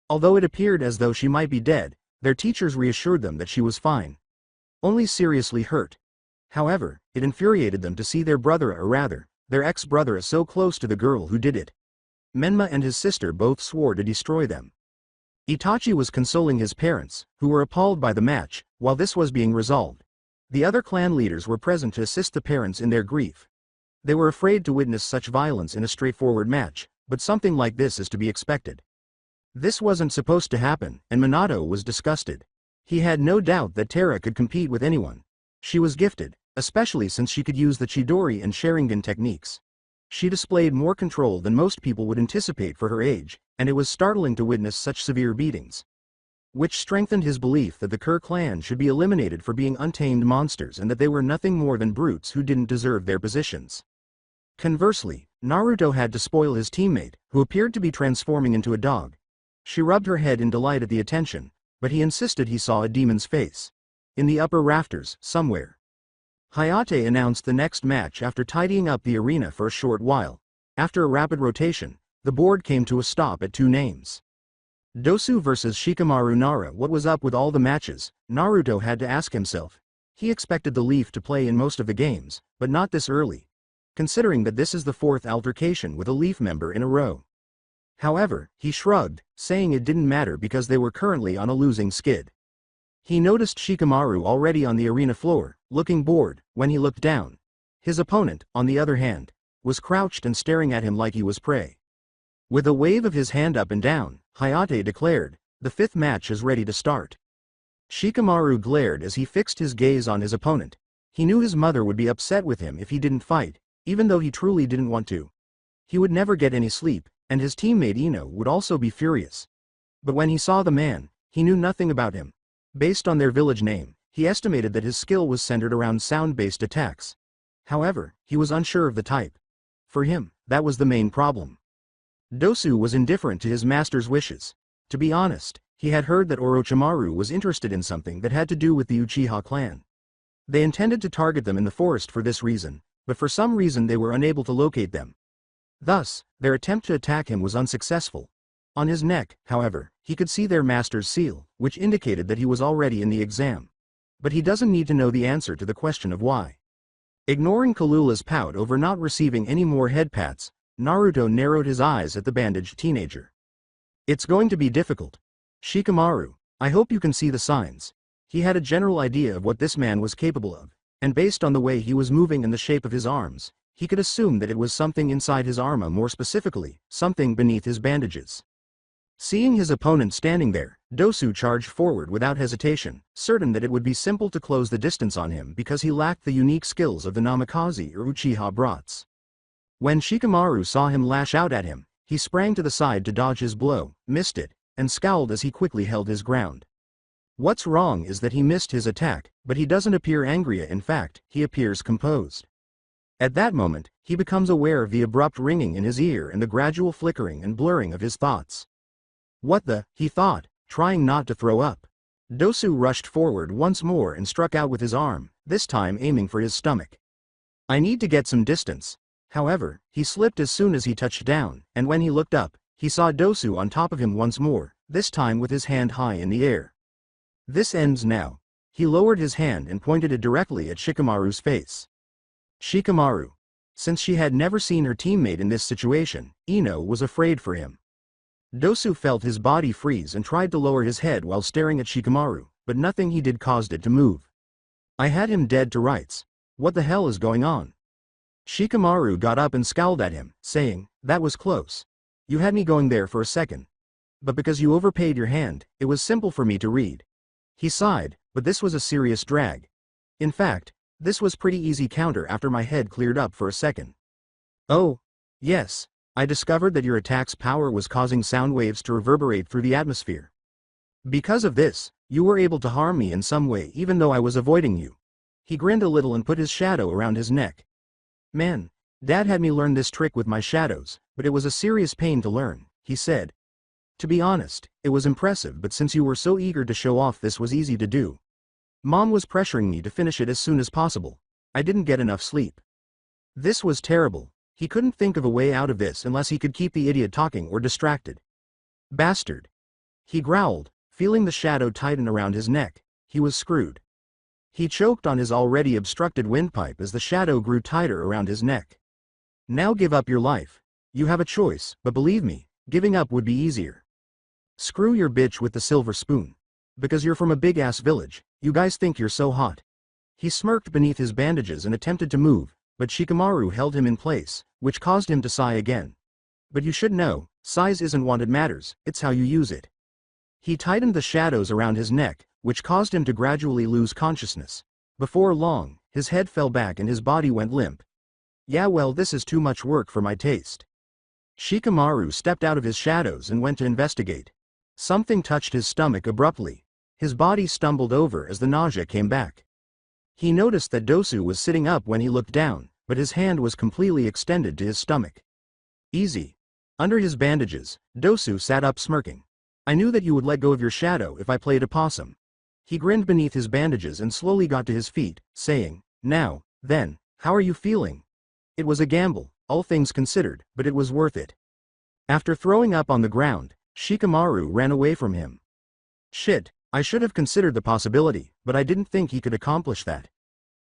Although it appeared as though she might be dead, their teachers reassured them that she was fine. Only seriously hurt. However, it infuriated them to see their brother, or rather, their ex-brother, so close to the girl who did it. Menma and his sister both swore to destroy them. Itachi was consoling his parents, who were appalled by the match, while this was being resolved. The other clan leaders were present to assist the parents in their grief. They were afraid to witness such violence in a straightforward match, but something like this is to be expected. This wasn't supposed to happen, and Minato was disgusted. He had no doubt that Tara could compete with anyone. She was gifted, especially since she could use the Chidori and Sharingan techniques. She displayed more control than most people would anticipate for her age, and it was startling to witness such severe beatings. which strengthened his belief that the Kerr clan should be eliminated for being untamed monsters and that they were nothing more than brutes who didn't deserve their positions. Conversely, Naruto had to spoil his teammate, who appeared to be transforming into a dog. She rubbed her head in delight at the attention, but he insisted he saw a demon's face. In the upper rafters, somewhere. Hayate announced the next match after tidying up the arena for a short while. After a rapid rotation, the board came to a stop at 2 names. Dosu versus Shikamaru Nara. What was up with all the matches? Naruto had to ask himself. He expected the Leaf to play in most of the games, but not this early, considering that this is the 4th altercation with a Leaf member in a row. However, he shrugged, saying it didn't matter because they were currently on a losing skid. He noticed Shikamaru already on the arena floor, looking bored, when he looked down. His opponent, on the other hand, was crouched and staring at him like he was prey. With a wave of his hand up and down, Hayate declared, "The 5th match is ready to start." Shikamaru glared as he fixed his gaze on his opponent. He knew his mother would be upset with him if he didn't fight, even though he truly didn't want to. He would never get any sleep, and his teammate Ino would also be furious. But when he saw the man, he knew nothing about him. Based on their village name, he estimated that his skill was centered around sound-based attacks. However, he was unsure of the type. For him, that was the main problem. Dosu was indifferent to his master's wishes. To be honest, he had heard that Orochimaru was interested in something that had to do with the Uchiha clan. They intended to target them in the forest for this reason, but for some reason they were unable to locate them. Thus, their attempt to attack him was unsuccessful. On his neck, however, he could see their master's seal, which indicated that he was already in the exam. But he doesn't need to know the answer to the question of why. Ignoring Kalula's pout over not receiving any more head pats, Naruto narrowed his eyes at the bandaged teenager. "It's going to be difficult. Shikamaru, I hope you can see the signs." He had a general idea of what this man was capable of, and based on the way he was moving and the shape of his arms, he could assume that it was something inside his armor, more specifically, something beneath his bandages. Seeing his opponent standing there, Dosu charged forward without hesitation, certain that it would be simple to close the distance on him because he lacked the unique skills of the Namikaze or Uchiha brats. When Shikamaru saw him lash out at him, he sprang to the side to dodge his blow, missed it, and scowled as he quickly held his ground. What's wrong is that he missed his attack, but he doesn't appear angry. In fact, he appears composed. At that moment, he becomes aware of the abrupt ringing in his ear and the gradual flickering and blurring of his thoughts. "What the?" he thought, trying not to throw up. Dosu rushed forward once more and struck out with his arm, this time aiming for his stomach. "I need to get some distance." However, he slipped as soon as he touched down, and when he looked up, he saw Dosu on top of him once more, this time with his hand high in the air. "This ends now." He lowered his hand and pointed it directly at Shikamaru's face. Shikamaru. Since she had never seen her teammate in this situation, Ino was afraid for him. Dosu felt his body freeze and tried to lower his head while staring at Shikamaru, but nothing he did caused it to move. "I had him dead to rights. What the hell is going on?" Shikamaru got up and scowled at him, saying, "That was close. You had me going there for a second. But because you overpaid your hand, it was simple for me to read." He sighed, but this was a serious drag. In fact, this was pretty easy counter after my head cleared up for a second. "Oh, yes. I discovered that your attack's power was causing sound waves to reverberate through the atmosphere. Because of this, you were able to harm me in some way even though I was avoiding you." He grinned a little and put his shadow around his neck. "Man, Dad had me learn this trick with my shadows, but it was a serious pain to learn," he said. "To be honest, it was impressive, but since you were so eager to show off, this was easy to do. Mom was pressuring me to finish it as soon as possible. I didn't get enough sleep." This was terrible. He couldn't think of a way out of this unless he could keep the idiot talking or distracted. "Bastard." He growled, feeling the shadow tighten around his neck. He was screwed. He choked on his already obstructed windpipe as the shadow grew tighter around his neck. "Now give up your life. You have a choice, but believe me, giving up would be easier. Screw your bitch with the silver spoon. Because you're from a big-ass village, you guys think you're so hot." He smirked beneath his bandages and attempted to move, but Shikamaru held him in place, which caused him to sigh again. "But you should know, size isn't what matters, it's how you use it." He tightened the shadows around his neck, which caused him to gradually lose consciousness. Before long, his head fell back and his body went limp. "Yeah, well, this is too much work for my taste." Shikamaru stepped out of his shadows and went to investigate. Something touched his stomach abruptly. His body stumbled over as the nausea came back. He noticed that Dosu was sitting up when he looked down, but his hand was completely extended to his stomach. Easy. Under his bandages, Dosu sat up smirking. I knew that you would let go of your shadow if I played a possum. He grinned beneath his bandages and slowly got to his feet, saying, Now, then, how are you feeling? It was a gamble, all things considered, but it was worth it. After throwing up on the ground, Shikamaru ran away from him. Shit, I should have considered the possibility, but I didn't think he could accomplish that.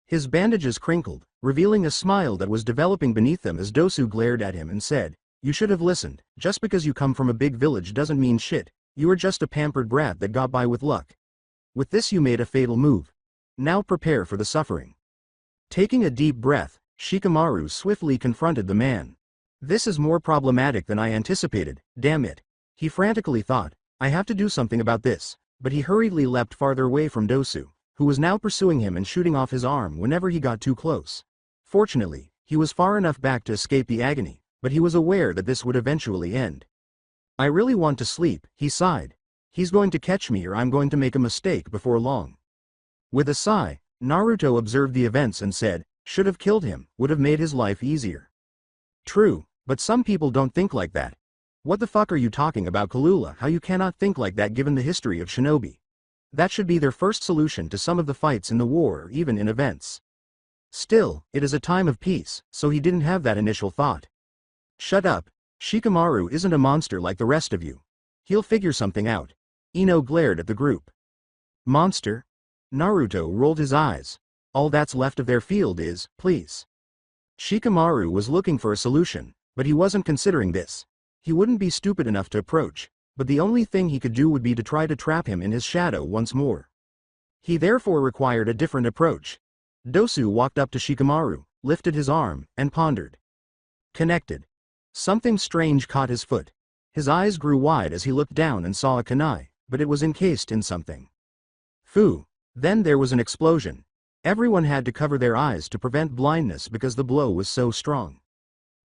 His bandages crinkled, revealing a smile that was developing beneath them as Dosu glared at him and said, You should have listened. Just because you come from a big village doesn't mean shit. You are just a pampered brat that got by with luck. With this you made a fatal move. Now prepare for the suffering. Taking a deep breath, Shikamaru swiftly confronted the man. This is more problematic than I anticipated, damn it. He frantically thought, I have to do something about this, but he hurriedly leapt farther away from Dosu, who was now pursuing him and shooting off his arm whenever he got too close. Fortunately, he was far enough back to escape the agony, but he was aware that this would eventually end. I really want to sleep, he sighed. He's going to catch me or I'm going to make a mistake before long. With a sigh, Naruto observed the events and said, should have killed him, would have made his life easier. True, but some people don't think like that. What the fuck are you talking about, Kalula? How you cannot think like that given the history of shinobi? That should be their first solution to some of the fights in the war or even in events. Still, it is a time of peace, so he didn't have that initial thought. Shut up. Shikamaru isn't a monster like the rest of you. He'll figure something out. Ino glared at the group. Monster? Naruto rolled his eyes. All that's left of their field is, please. Shikamaru was looking for a solution, but he wasn't considering this. He wouldn't be stupid enough to approach, but the only thing he could do would be to try to trap him in his shadow once more. He therefore required a different approach. Dosu walked up to Shikamaru, lifted his arm, and pondered. Connected. Something strange caught his foot. His eyes grew wide as he looked down and saw a kunai, but it was encased in something. Phew. Then there was an explosion. Everyone had to cover their eyes to prevent blindness because the blow was so strong.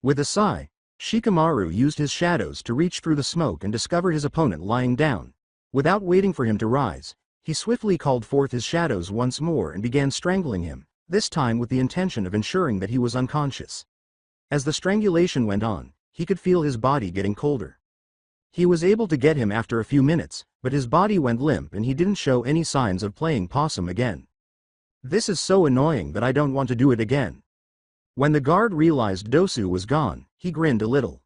With a sigh, Shikamaru used his shadows to reach through the smoke and discover his opponent lying down. Without waiting for him to rise, he swiftly called forth his shadows once more and began strangling him, this time with the intention of ensuring that he was unconscious. As the strangulation went on, he could feel his body getting colder. He was able to get him after a few minutes, but his body went limp and he didn't show any signs of playing possum again. This is so annoying that I don't want to do it again. When the guard realized Dosu was gone, he grinned a little.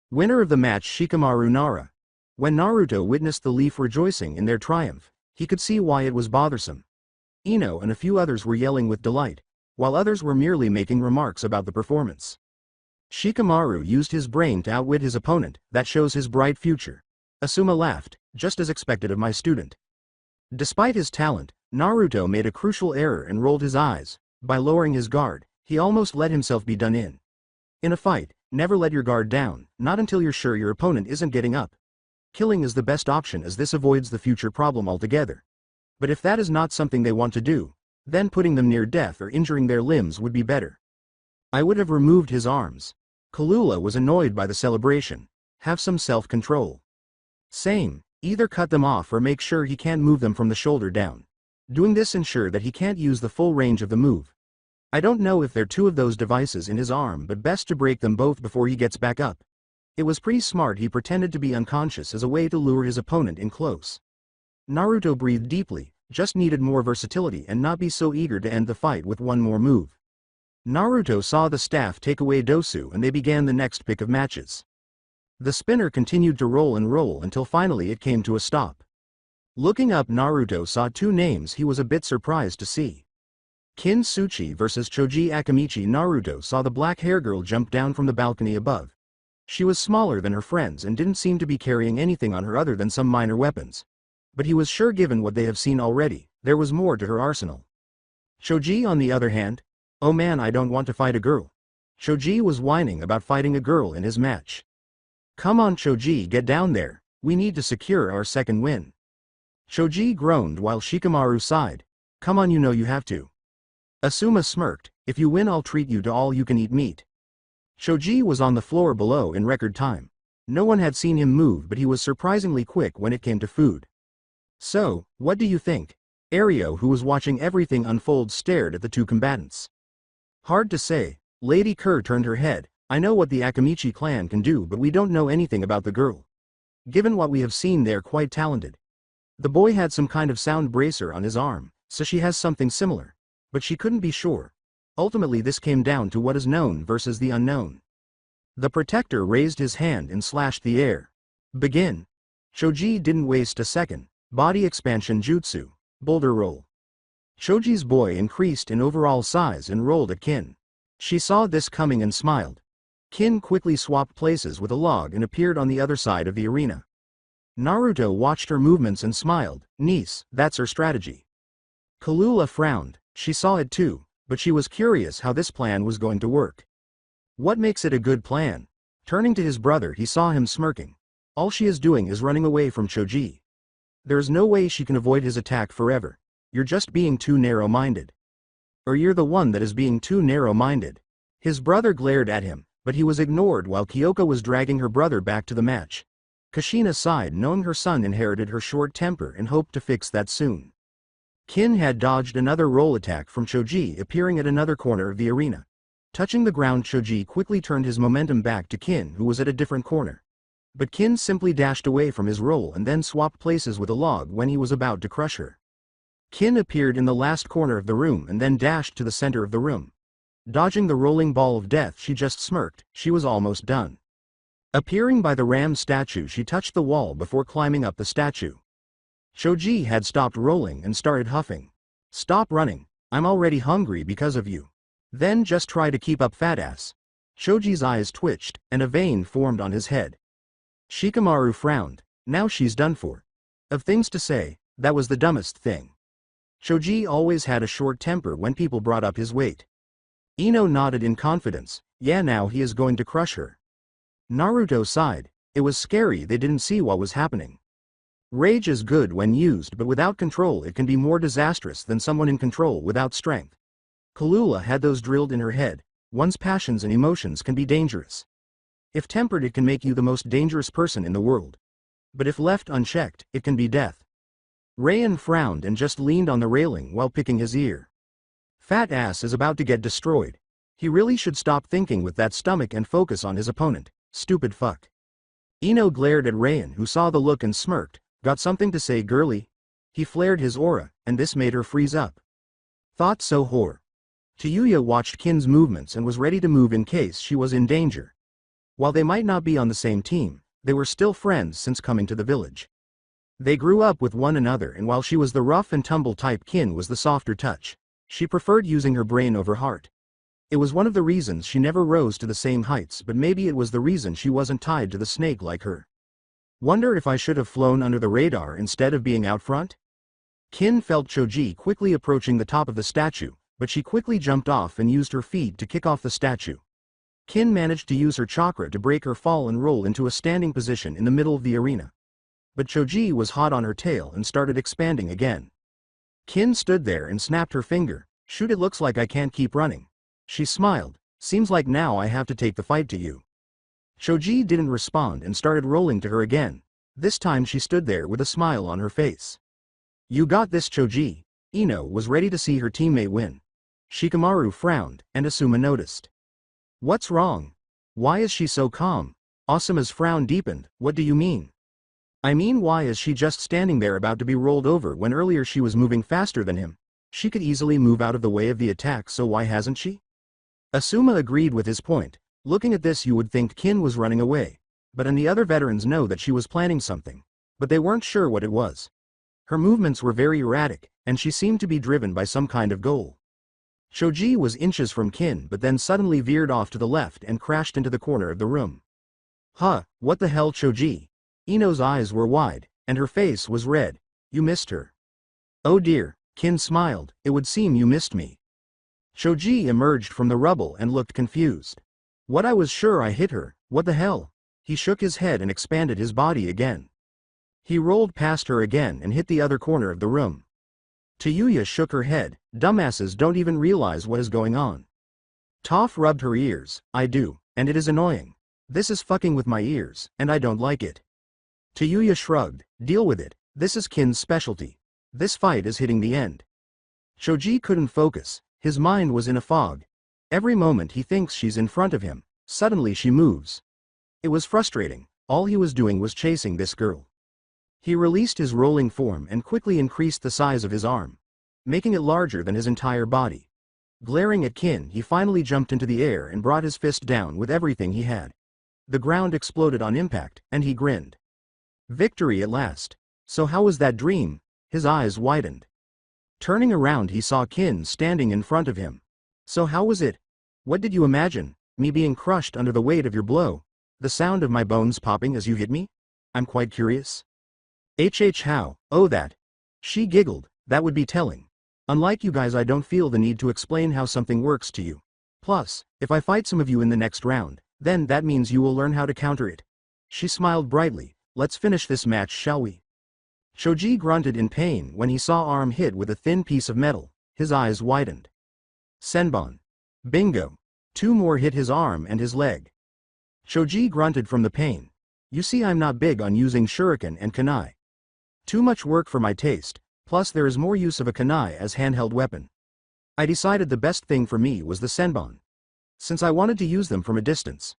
Winner of the match Shikamaru Nara. When Naruto witnessed the Leaf rejoicing in their triumph, he could see why it was bothersome. Ino and a few others were yelling with delight, while others were merely making remarks about the performance. Shikamaru used his brain to outwit his opponent, that shows his bright future. Asuma laughed, just as expected of my student. Despite his talent, Naruto made a crucial error and rolled his eyes. By lowering his guard, he almost let himself be done in. In a fight, never let your guard down, not until you're sure your opponent isn't getting up. Killing is the best option as this avoids the future problem altogether. But if that is not something they want to do, then putting them near death or injuring their limbs would be better. I would have removed his arms. Kalula was annoyed by the celebration. Have some self-control. Same, either cut them off or make sure he can't move them from the shoulder down. Doing this ensure that he can't use the full range of the move. I don't know if there are two of those devices in his arm, but best to break them both before he gets back up. It was pretty smart he pretended to be unconscious as a way to lure his opponent in close. Naruto breathed deeply, just needed more versatility and not be so eager to end the fight with one more move. Naruto saw the staff take away Dosu and they began the next pick of matches. The spinner continued to roll and roll until finally it came to a stop. Looking up, Naruto saw two names he was a bit surprised to see. Kintsuchi versus Choji Akamichi. Naruto saw the black hair girl jump down from the balcony above. She was smaller than her friends and didn't seem to be carrying anything on her other than some minor weapons. But he was sure given what they have seen already, there was more to her arsenal. Choji on the other hand, oh man, I don't want to fight a girl. Choji was whining about fighting a girl in his match. Come on Choji, get down there, we need to secure our second win. Choji groaned while Shikamaru sighed. Come on, you know you have to. Asuma smirked, if you win I'll treat you to all you can eat meat. Choji was on the floor below in record time. No one had seen him move, but he was surprisingly quick when it came to food. So, what do you think? Ario, who was watching everything unfold, stared at the two combatants. Hard to say. Lady Kerr turned her head. I know what the Akamichi clan can do, but we don't know anything about the girl. Given what we have seen, they're quite talented. The boy had some kind of sound bracer on his arm, so she has something similar. But she couldn't be sure. Ultimately this came down to what is known versus the unknown. The protector raised his hand and slashed the air. Begin. Choji didn't waste a second. Body expansion jutsu. Boulder roll. Choji's boy increased in overall size and rolled at Kin. She saw this coming and smiled. Kin quickly swapped places with a log and appeared on the other side of the arena. Naruto watched her movements and smiled. Niece, that's her strategy. Kalula frowned. She saw it too, but she was curious how this plan was going to work. What makes it a good plan? Turning to his brother, he saw him smirking. All she is doing is running away from Choji. There's no way she can avoid his attack forever. You're just being too narrow-minded. Or you're the one that is being too narrow-minded. His brother glared at him, but he was ignored while Kyoko was dragging her brother back to the match. Kushina sighed, knowing her son inherited her short temper and hoped to fix that soon. Kin had dodged another roll attack from Choji, appearing at another corner of the arena. Touching the ground, Choji quickly turned his momentum back to Kin, who was at a different corner. But Kin simply dashed away from his roll and then swapped places with a log when he was about to crush her. Kin appeared in the last corner of the room and then dashed to the center of the room. Dodging the rolling ball of death, she just smirked. She was almost done. Appearing by the ram statue, she touched the wall before climbing up the statue. Choji had stopped rolling and started huffing. Stop running. I'm already hungry because of you. Then just try to keep up, fat ass. Choji's eyes twitched, and a vein formed on his head. Shikamaru frowned. Now she's done for. Of things to say, that was the dumbest thing. Choji always had a short temper when people brought up his weight. Ino nodded in confidence. Yeah, now he is going to crush her. Naruto sighed. It was scary, they didn't see what was happening. Rage is good when used, but without control it can be more disastrous than someone in control without strength. Kalula had those drilled in her head. One's passions and emotions can be dangerous. If tempered, it can make you the most dangerous person in the world. But if left unchecked, it can be death. Rayan frowned and just leaned on the railing while picking his ear. Fat ass is about to get destroyed. He really should stop thinking with that stomach and focus on his opponent. Stupid fuck. Ino glared at Rayan, who saw the look and smirked. Got something to say, girly? He flared his aura, and this made her freeze up. Thought so, whore. Tayuya watched Kin's movements and was ready to move in case she was in danger. While they might not be on the same team, they were still friends since coming to the village. They grew up with one another, and while she was the rough and tumble type, Kin was the softer touch. She preferred using her brain over heart. It was one of the reasons she never rose to the same heights, but maybe it was the reason she wasn't tied to the snake like her. Wonder if I should have flown under the radar instead of being out front? Kin felt Choji quickly approaching the top of the statue, but she quickly jumped off and used her feet to kick off the statue. Kin managed to use her chakra to break her fall and roll into a standing position in the middle of the arena. But Choji was hot on her tail and started expanding again. Kin stood there and snapped her finger. Shoot, it looks like I can't keep running. She smiled. Seems like now I have to take the fight to you. Choji didn't respond and started rolling to her again. This time she stood there with a smile on her face. You got this, Choji. Ino was ready to see her teammate win. Shikamaru frowned, and Asuma noticed. What's wrong? Why is she so calm? Asuma's frown deepened. What do you mean? I mean, why is she just standing there about to be rolled over when earlier she was moving faster than him? She could easily move out of the way of the attack, so why hasn't she? Asuma agreed with his point. Looking at this, you would think Kin was running away. But and the other veterans know that she was planning something. But they weren't sure what it was. Her movements were very erratic, and she seemed to be driven by some kind of goal. Choji was inches from Kin, but then suddenly veered off to the left and crashed into the corner of the room. Huh, what the hell, Choji? Ino's eyes were wide, and her face was red. You missed her. Oh dear, Kin smiled. It would seem you missed me. Choji emerged from the rubble and looked confused. What, I was sure I hit her. What the hell? He shook his head and expanded his body again. He rolled past her again and hit the other corner of the room. Tayuya shook her head. Dumbasses don't even realize what is going on. Toph rubbed her ears. I do, and it is annoying. This is fucking with my ears, and I don't like it. Tayuya shrugged. Deal with it. This is Kin's specialty. This fight is hitting the end. Choji couldn't focus. His mind was in a fog. Every moment he thinks she's in front of him. Suddenly she moves. It was frustrating. All he was doing was chasing this girl. He released his rolling form and quickly increased the size of his arm, making it larger than his entire body. Glaring at Kin, he finally jumped into the air and brought his fist down with everything he had. The ground exploded on impact, and he grinned. Victory at last. So how was that dream? His eyes widened. Turning around, he saw Kin standing in front of him. So how was it? What did you imagine? Me being crushed under the weight of your blow? The sound of my bones popping as you hit me? I'm quite curious. How? Oh that. She giggled. That would be telling. Unlike you guys, I don't feel the need to explain how something works to you. Plus, if I fight some of you in the next round, then that means you will learn how to counter it. She smiled brightly. Let's finish this match, shall we? Choji grunted in pain when he saw arm hit with a thin piece of metal. His eyes widened. Senbon. Bingo. 2 more hit his arm and his leg. Choji grunted from the pain. You see, I'm not big on using shuriken and kunai. Too much work for my taste, plus there is more use of a kunai as handheld weapon. I decided the best thing for me was the senbon, since I wanted to use them from a distance.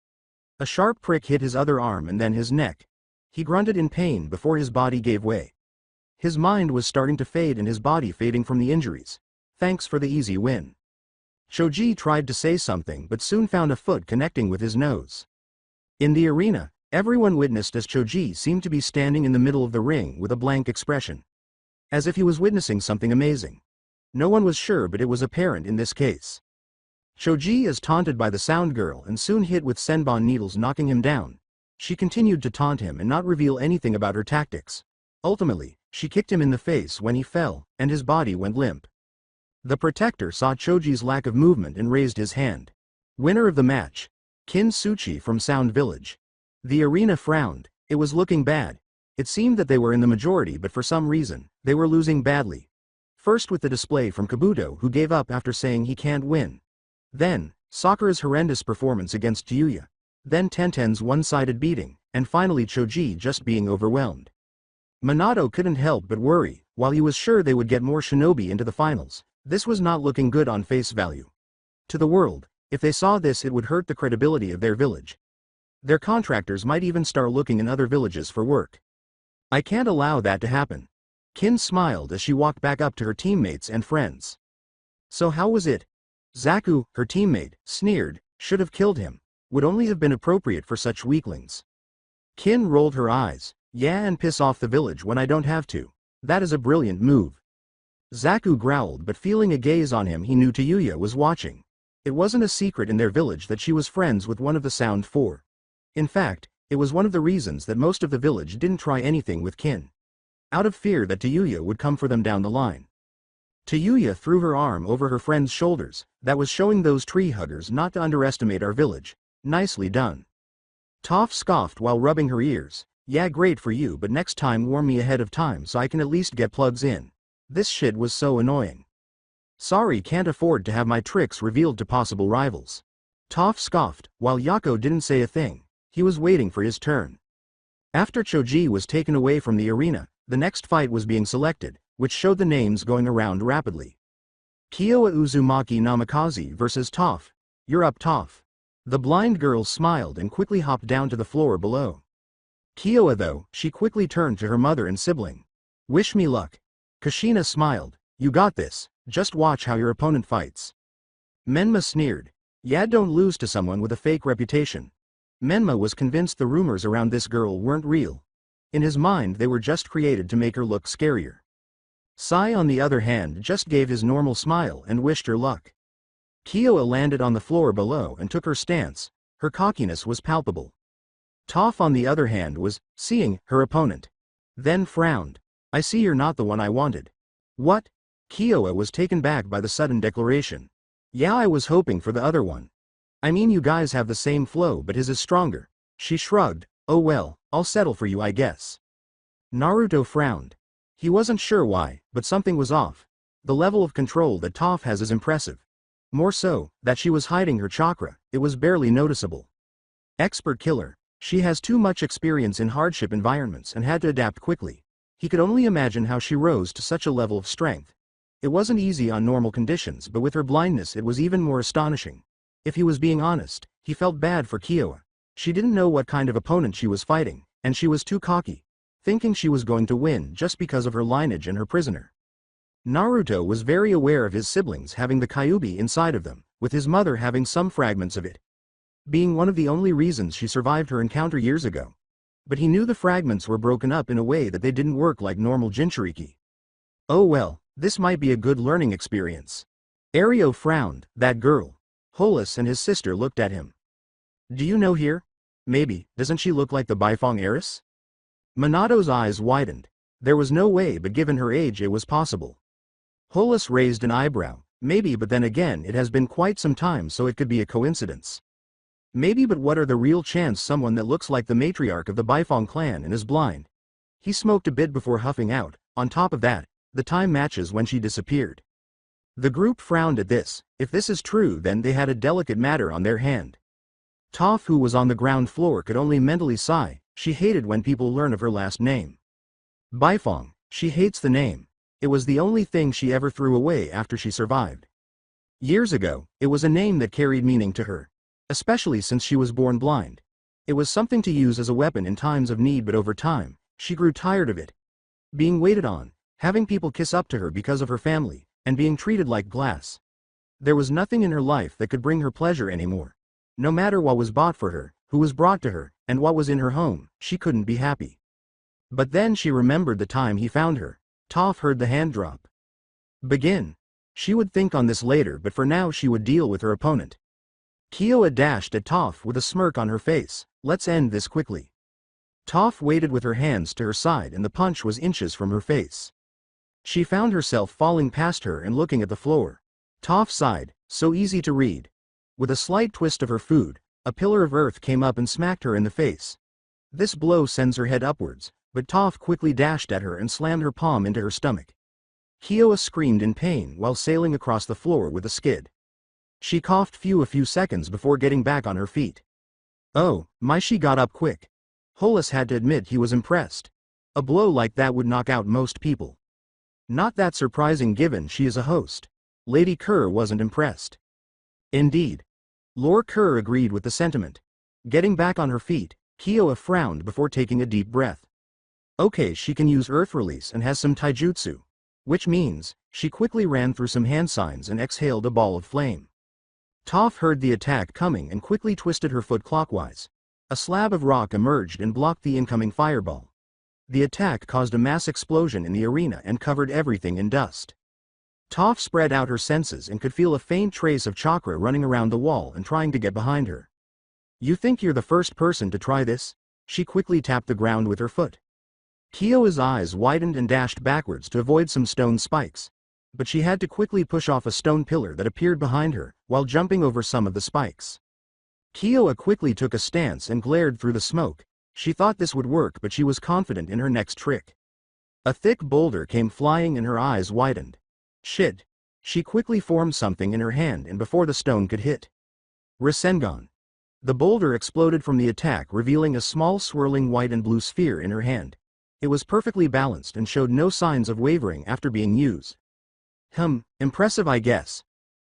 A sharp prick hit his other arm and then his neck. He grunted in pain before his body gave way. His mind was starting to fade and his body fading from the injuries. Thanks for the easy win. Choji tried to say something but soon found a foot connecting with his nose. In the arena, everyone witnessed as Choji seemed to be standing in the middle of the ring with a blank expression, as if he was witnessing something amazing. No one was sure, but it was apparent in this case. Choji is taunted by the sound girl and soon hit with senbon needles, knocking him down. She continued to taunt him and not reveal anything about her tactics. Ultimately, she kicked him in the face when he fell, and his body went limp. The protector saw Choji's lack of movement and raised his hand. Winner of the match, Kin Suchi from Sound Village. The arena frowned. It was looking bad. It seemed that they were in the majority, but for some reason, they were losing badly. First with the display from Kabuto, who gave up after saying he can't win. Then, Sakura's horrendous performance against Tayuya. Then Tenten's one-sided beating, and finally Choji just being overwhelmed. Minato couldn't help but worry. While he was sure they would get more shinobi into the finals, this was not looking good on face value. To the world, if they saw this, it would hurt the credibility of their village. Their contractors might even start looking in other villages for work. I can't allow that to happen. Kin smiled as she walked back up to her teammates and friends. So how was it? Zaku, her teammate, sneered. Should have killed him. Would only have been appropriate for such weaklings. Kin rolled her eyes. Yeah, and piss off the village when I don't have to. That is a brilliant move. Zaku growled, but feeling a gaze on him, he knew Tayuya was watching. It wasn't a secret in their village that she was friends with one of the Sound Four. In fact, it was one of the reasons that most of the village didn't try anything with Kin, out of fear that Tayuya would come for them down the line. Tayuya threw her arm over her friend's shoulders. That was showing those tree huggers not to underestimate our village. Nicely done. Toph scoffed while rubbing her ears. Yeah, great for you, but next time warn me ahead of time so I can at least get plugs in. This shit was so annoying. Sorry, can't afford to have my tricks revealed to possible rivals. Toph scoffed, while Yako didn't say a thing. He was waiting for his turn. After Choji was taken away from the arena, the next fight was being selected, which showed the names going around rapidly. Kyowa Uzumaki Namikaze versus Toph. You're up, Toph. The blind girl smiled and quickly hopped down to the floor below. Kyowa, though, she quickly turned to her mother and sibling. Wish me luck. Kushina smiled. You got this, just watch how your opponent fights. Menma sneered. Yeah, don't lose to someone with a fake reputation. Menma was convinced the rumors around this girl weren't real. In his mind, they were just created to make her look scarier. Sai, on the other hand, just gave his normal smile and wished her luck. Kyowa landed on the floor below and took her stance. Her cockiness was palpable. Toph, on the other hand, was seeing her opponent. Then frowned. I see you're not the one I wanted. What? Kyowa was taken back by the sudden declaration. Yeah, I was hoping for the other one. I mean, you guys have the same flow, but his is stronger. She shrugged. Oh well, I'll settle for you, I guess. Naruto frowned. He wasn't sure why, but something was off. The level of control that Toph has is impressive. More so, that she was hiding her chakra, it was barely noticeable. Expert killer. She has too much experience in hardship environments and had to adapt quickly. He could only imagine how she rose to such a level of strength. It wasn't easy on normal conditions, but with her blindness it was even more astonishing. If he was being honest, he felt bad for Kyoa. She didn't know what kind of opponent she was fighting, and she was too cocky, thinking she was going to win just because of her lineage and her prisoner. Naruto was very aware of his siblings having the Kyuubi inside of them, with his mother having some fragments of it, being one of the only reasons she survived her encounter years ago. But he knew the fragments were broken up in a way that they didn't work like normal Jinchuriki. Oh well, this might be a good learning experience. Ario frowned. That girl. Hollis and his sister looked at him. Do you know here? Maybe, doesn't she look like the Baifeng heiress? Minato's eyes widened. There was no way, but given her age it was possible. Hollis raised an eyebrow. Maybe, but then again it has been quite some time, so it could be a coincidence. Maybe, but what are the real chance someone that looks like the matriarch of the Baifeng clan and is blind? He smoked a bit before huffing out. On top of that, the time matches when she disappeared. The group frowned at this. If this is true, then they had a delicate matter on their hand. Toph, who was on the ground floor, could only mentally sigh. She hated when people learn of her last name. Baifeng. She hates the name. It was the only thing she ever threw away after she survived. Years ago, it was a name that carried meaning to her, especially since she was born blind. It was something to use as a weapon in times of need, but over time, she grew tired of it. Being waited on, having people kiss up to her because of her family, and being treated like glass. There was nothing in her life that could bring her pleasure anymore. No matter what was bought for her, who was brought to her, and what was in her home, she couldn't be happy. But then she remembered the time he found her. Toph heard the hand drop. Begin. She would think on this later, but for now she would deal with her opponent. Kyoa dashed at Toph with a smirk on her face. Let's end this quickly. Toph waited with her hands to her side and the punch was inches from her face. She found herself falling past her and looking at the floor. Toph sighed, so easy to read. With a slight twist of her foot, a pillar of earth came up and smacked her in the face. This blow sends her head upwards, but Toph quickly dashed at her and slammed her palm into her stomach. Kyoa screamed in pain while sailing across the floor with a skid. She coughed a few seconds before getting back on her feet. Oh, my, she got up quick. Hollis had to admit he was impressed. A blow like that would knock out most people. Not that surprising given she is a host. Lady Kerr wasn't impressed. Indeed. Lord Kerr agreed with the sentiment. Getting back on her feet, Kyoa frowned before taking a deep breath. Okay, she can use earth release and has some taijutsu. Which means, she quickly ran through some hand signs and exhaled a ball of flame. Toph heard the attack coming and quickly twisted her foot clockwise. A slab of rock emerged and blocked the incoming fireball. The attack caused a mass explosion in the arena and covered everything in dust. Toph spread out her senses and could feel a faint trace of chakra running around the wall and trying to get behind her. You think you're the first person to try this? She quickly tapped the ground with her foot. Kyoa's eyes widened and dashed backwards to avoid some stone spikes. But she had to quickly push off a stone pillar that appeared behind her, while jumping over some of the spikes. Kyoa quickly took a stance and glared through the smoke. She thought this would work, but she was confident in her next trick. A thick boulder came flying and her eyes widened. Shit. She quickly formed something in her hand and before the stone could hit. Rasengan. The boulder exploded from the attack, revealing a small swirling white and blue sphere in her hand. It was perfectly balanced and showed no signs of wavering after being used. Impressive, I guess.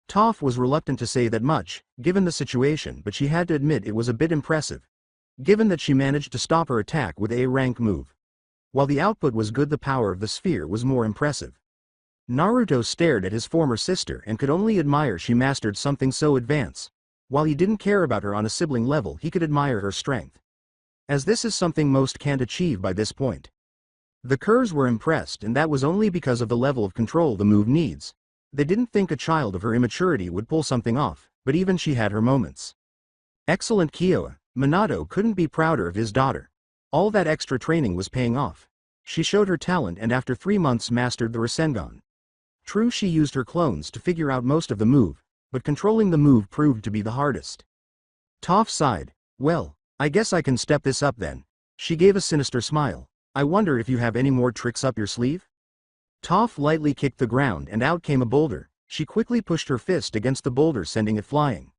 Toph was reluctant to say that much, given the situation, but she had to admit it was a bit impressive, given that she managed to stop her attack with a rank move. While the output was good, the power of the sphere was more impressive. Naruto stared at his former sister and could only admire she mastered something so advanced. While he didn't care about her on a sibling level, he could admire her strength, as this is something most can't achieve by this point. The Kerrs were impressed, and that was only because of the level of control the move needs. They didn't think a child of her immaturity would pull something off, but even she had her moments. Excellent, Kyoa. Minato couldn't be prouder of his daughter. All that extra training was paying off. She showed her talent and after 3 months mastered the Rasengan. True, she used her clones to figure out most of the move, but controlling the move proved to be the hardest. Toph sighed. Well, I guess I can step this up then. She gave a sinister smile. I wonder if you have any more tricks up your sleeve? Toph lightly kicked the ground and out came a boulder. She quickly pushed her fist against the boulder, sending it flying.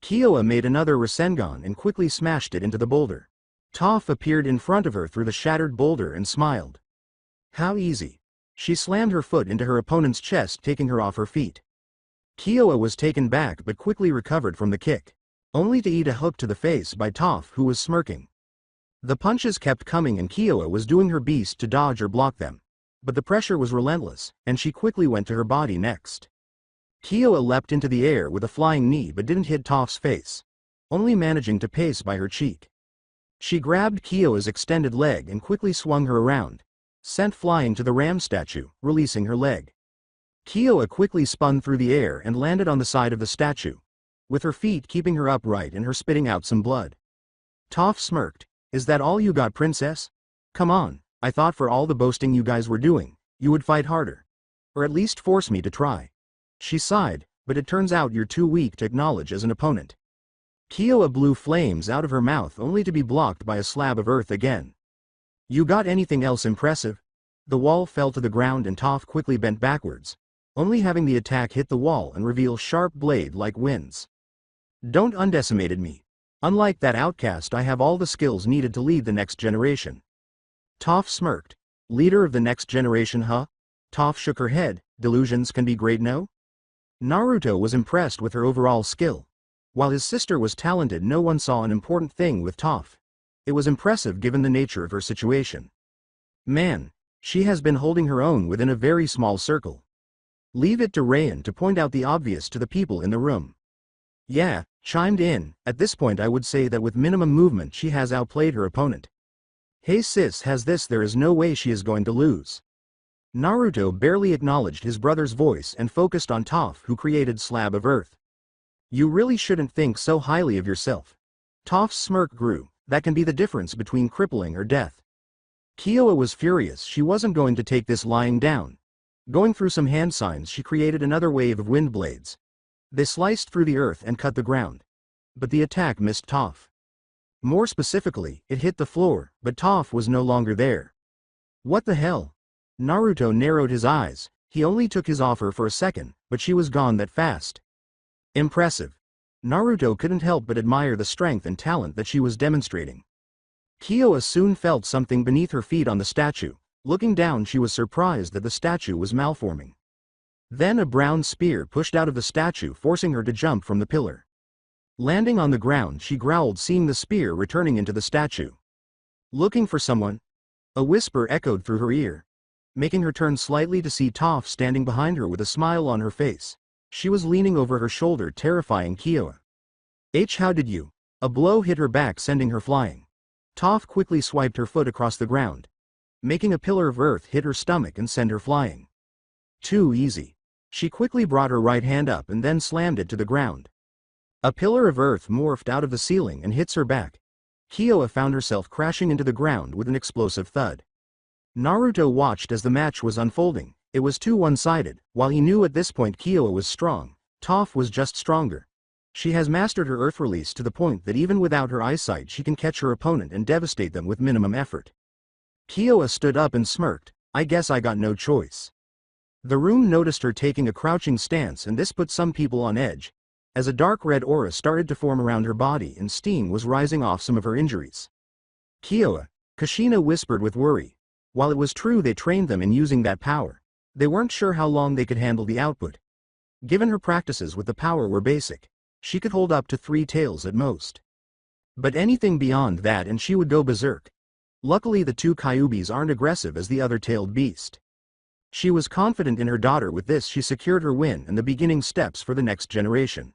Kiowa made another Rasengan and quickly smashed it into the boulder. Toph appeared in front of her through the shattered boulder and smiled. How easy. She slammed her foot into her opponent's chest, taking her off her feet. Kiowa was taken back but quickly recovered from the kick, only to eat a hook to the face by Toph, who was smirking. The punches kept coming and Kiowa was doing her best to dodge or block them. But the pressure was relentless, and she quickly went to her body next. Kiowa leapt into the air with a flying knee but didn't hit Toph's face, only managing to pace by her cheek. She grabbed Kiowa's extended leg and quickly swung her around, sent flying to the ram statue, releasing her leg. Kiowa quickly spun through the air and landed on the side of the statue, with her feet keeping her upright and her spitting out some blood. Toph smirked. Is that all you got, princess? Come on, I thought for all the boasting you guys were doing, you would fight harder. Or at least force me to try. She sighed, but it turns out you're too weak to acknowledge as an opponent. Kiowa blew flames out of her mouth only to be blocked by a slab of earth again. You got anything else impressive? The wall fell to the ground and Toph quickly bent backwards, only having the attack hit the wall and reveal sharp blade-like winds. Don't underestimate me. Unlike that outcast, I have all the skills needed to lead the next generation. Toph smirked. Leader of the next generation, huh? Toph shook her head. Delusions can be great, no? Naruto was impressed with her overall skill. While his sister was talented, no one saw an important thing with Toph. It was impressive given the nature of her situation. Man, she has been holding her own within a very small circle. Leave it to Rayan to point out the obvious to the people in the room. Yeah, chimed in. At this point I would say that with minimum movement she has outplayed her opponent. Hey sis, has this, there is no way she is going to lose. Naruto barely acknowledged his brother's voice and focused on Toph, who created slab of earth. You really shouldn't think so highly of yourself. Toph's smirk grew. That can be the difference between crippling or death. Kiowa was furious. She wasn't going to take this lying down. Going through some hand signs, she created another wave of wind blades. They sliced through the earth and cut the ground. But the attack missed Toph. More specifically, it hit the floor, but Toph was no longer there. What the hell? Naruto narrowed his eyes. He only took his offer for a second, but she was gone that fast. Impressive. Naruto couldn't help but admire the strength and talent that she was demonstrating. Kiowa soon felt something beneath her feet on the statue. Looking down, she was surprised that the statue was malforming. Then a brown spear pushed out of the statue, forcing her to jump from the pillar. Landing on the ground, she growled, seeing the spear returning into the statue. Looking for someone? A whisper echoed through her ear, making her turn slightly to see Toph standing behind her with a smile on her face. She was leaning over her shoulder, terrifying Kiowa. How did you? A blow hit her back, sending her flying. Toph quickly swiped her foot across the ground, making a pillar of earth hit her stomach and send her flying. Too easy. She quickly brought her right hand up and then slammed it to the ground. A pillar of earth morphed out of the ceiling and hits her back. Kiowa found herself crashing into the ground with an explosive thud. Naruto watched as the match was unfolding. It was too one-sided. While he knew at this point Kiowa was strong, Toph was just stronger. She has mastered her earth release to the point that even without her eyesight she can catch her opponent and devastate them with minimum effort. Kiowa stood up and smirked. I guess I got no choice. The room noticed her taking a crouching stance, and this put some people on edge, as a dark red aura started to form around her body and steam was rising off some of her injuries. Kiowa, Kushina whispered with worry. While it was true they trained them in using that power, they weren't sure how long they could handle the output. Given her practices with the power were basic, she could hold up to 3 tails at most. But anything beyond that and she would go berserk. Luckily the 2 Kyubis aren't aggressive as the other tailed beast. She was confident in her daughter. With this she secured her win and the beginning steps for the next generation.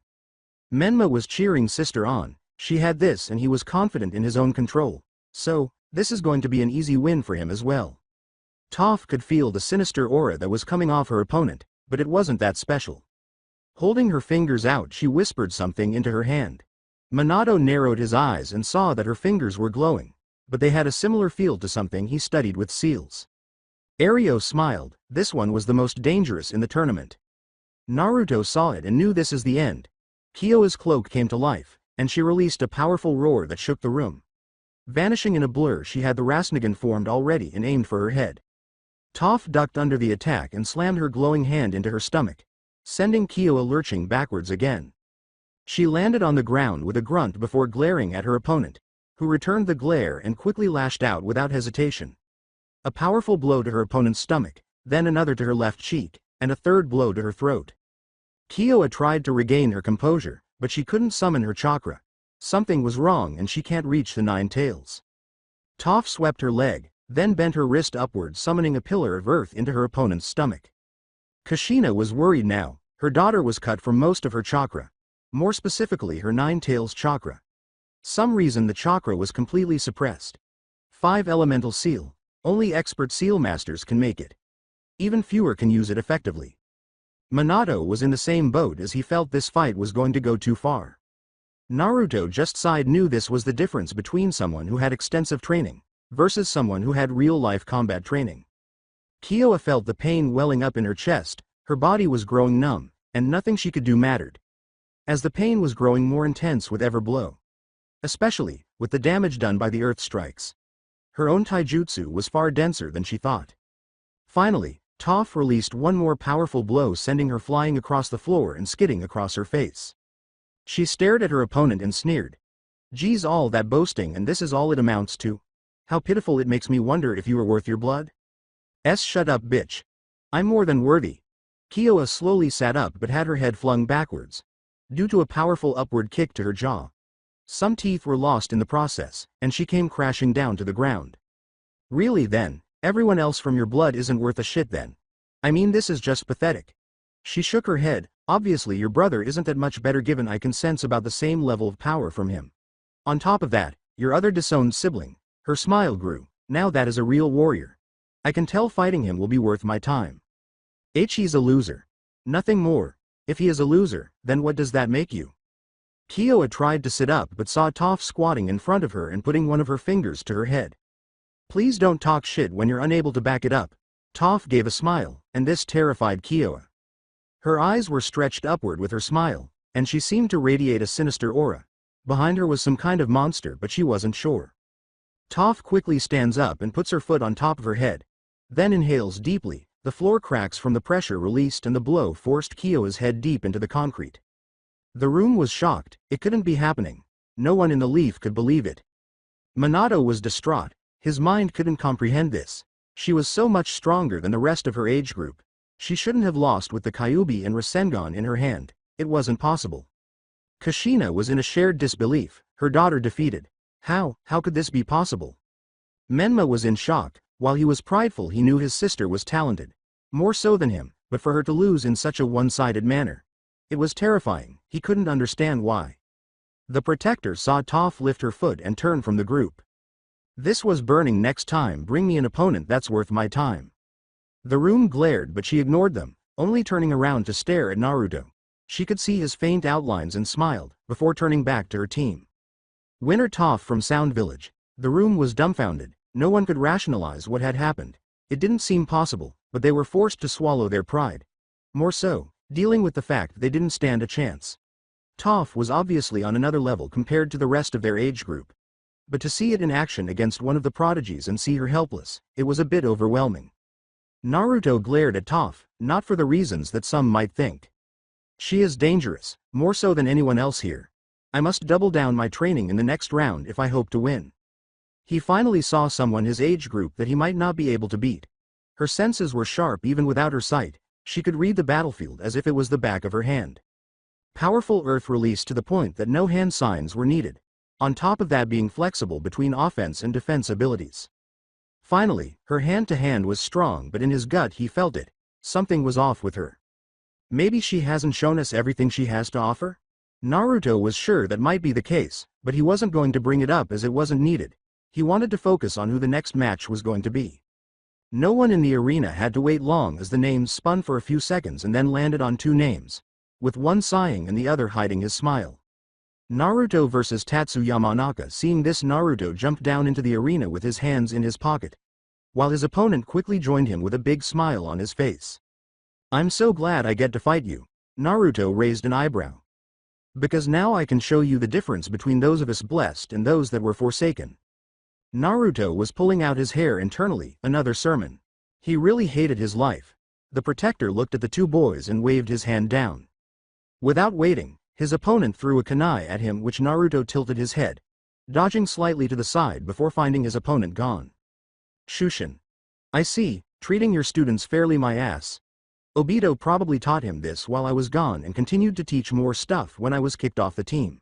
Menma was cheering sister on. She had this and he was confident in his own control. So, this is going to be an easy win for him as well. Toph could feel the sinister aura that was coming off her opponent, but it wasn't that special. Holding her fingers out, she whispered something into her hand. Minato narrowed his eyes and saw that her fingers were glowing, but they had a similar feel to something he studied with seals. Ario smiled. This one was the most dangerous in the tournament. Naruto saw it and knew this is the end. Kiowa's cloak came to life, and she released a powerful roar that shook the room. Vanishing in a blur, she had the Rasengan formed already and aimed for her head. Toph ducked under the attack and slammed her glowing hand into her stomach, sending Kiowa lurching backwards again. She landed on the ground with a grunt before glaring at her opponent, who returned the glare and quickly lashed out without hesitation. A powerful blow to her opponent's stomach, then another to her left cheek, and a third blow to her throat. Kyoa tried to regain her composure, but she couldn't summon her chakra. Something was wrong and she can't reach the 9 tails. Toph swept her leg, then bent her wrist upward, summoning a pillar of earth into her opponent's stomach. Kushina was worried now. Her daughter was cut from most of her chakra. More specifically her 9 tails chakra. Some reason the chakra was completely suppressed. 5 elemental seal. Only expert seal masters can make it. Even fewer can use it effectively. Minato was in the same boat as he felt this fight was going to go too far. Naruto just sighed, knew this was the difference between someone who had extensive training versus someone who had real-life combat training. Kyoa felt the pain welling up in her chest, her body was growing numb, and nothing she could do mattered. As the pain was growing more intense with every blow. Especially, with the damage done by the earth strikes. Her own taijutsu was far denser than she thought. Finally, Toph released one more powerful blow, sending her flying across the floor and skidding across her face. She stared at her opponent and sneered. Geez, all that boasting and this is all it amounts to? How pitiful, it makes me wonder if you were worth your blood? Shut up, bitch. I'm more than worthy. Kyoa slowly sat up but had her head flung backwards, due to a powerful upward kick to her jaw. Some teeth were lost in the process, and she came crashing down to the ground. Really then, everyone else from your blood isn't worth a shit then. I mean, this is just pathetic. She shook her head. Obviously your brother isn't that much better, given I can sense about the same level of power from him. On top of that, your other disowned sibling. Her smile grew. Now that is a real warrior. I can tell fighting him will be worth my time. He's a loser. Nothing more. If he is a loser, then what does that make you? Kyoa tried to sit up but saw Toph squatting in front of her and putting one of her fingers to her head. Please don't talk shit when you're unable to back it up. Toph gave a smile, and this terrified Kyoa. Her eyes were stretched upward with her smile, and she seemed to radiate a sinister aura. Behind her was some kind of monster, but she wasn't sure. Toph quickly stands up and puts her foot on top of her head, then inhales deeply. The floor cracks from the pressure released and the blow forced Kyoa's head deep into the concrete. The room was shocked. It couldn't be happening. No one in the Leaf could believe it. Minato was distraught. His mind couldn't comprehend this. She was so much stronger than the rest of her age group. She shouldn't have lost with the Kyuubi and Rasengan in her hand. It wasn't possible. Kushina was in a shared disbelief. Her daughter defeated. How could this be possible? Menma was in shock. While he was prideful, he knew his sister was talented. More so than him, but for her to lose in such a one-sided manner. It was terrifying. He couldn't understand why. The protector saw Toph lift her foot and turn from the group. This was burning. Next time bring me an opponent that's worth my time. The room glared, but she ignored them, only turning around to stare at Naruto. She could see his faint outlines and smiled, before turning back to her team. Winner Toph from Sound Village. The room was dumbfounded. No one could rationalize what had happened. It didn't seem possible, but they were forced to swallow their pride. More so, dealing with the fact they didn't stand a chance. Toph was obviously on another level compared to the rest of their age group. But to see it in action against one of the prodigies and see her helpless, it was a bit overwhelming. Naruto glared at Toph, not for the reasons that some might think. She is dangerous, more so than anyone else here. I must double down my training in the next round if I hope to win. He finally saw someone his age group that he might not be able to beat. Her senses were sharp even without her sight. She could read the battlefield as if it was the back of her hand. Powerful earth released to the point that no hand signs were needed. On top of that, being flexible between offense and defense abilities. Finally, her hand-to-hand was strong, but in his gut he felt it. Something was off with her. Maybe she hasn't shown us everything she has to offer? Naruto was sure that might be the case, but he wasn't going to bring it up as it wasn't needed. He wanted to focus on who the next match was going to be. No one in the arena had to wait long as the names spun for a few seconds and then landed on 2 names, with one sighing and the other hiding his smile. Naruto versus Tatsu Yamanaka. Seeing this, Naruto jumped down into the arena with his hands in his pocket, while his opponent quickly joined him with a big smile on his face. I'm so glad I get to fight you. Naruto raised an eyebrow. Because now I can show you the difference between those of us blessed and those that were forsaken. Naruto was pulling out his hair internally, another sermon. He really hated his life. The protector looked at the 2 boys and waved his hand down. Without waiting, His opponent threw a kunai at him, which Naruto tilted his head, dodging slightly to the side before finding his opponent gone. Shushin. I see, treating your students fairly my ass. Obito probably taught him this while I was gone and continued to teach more stuff when I was kicked off the team.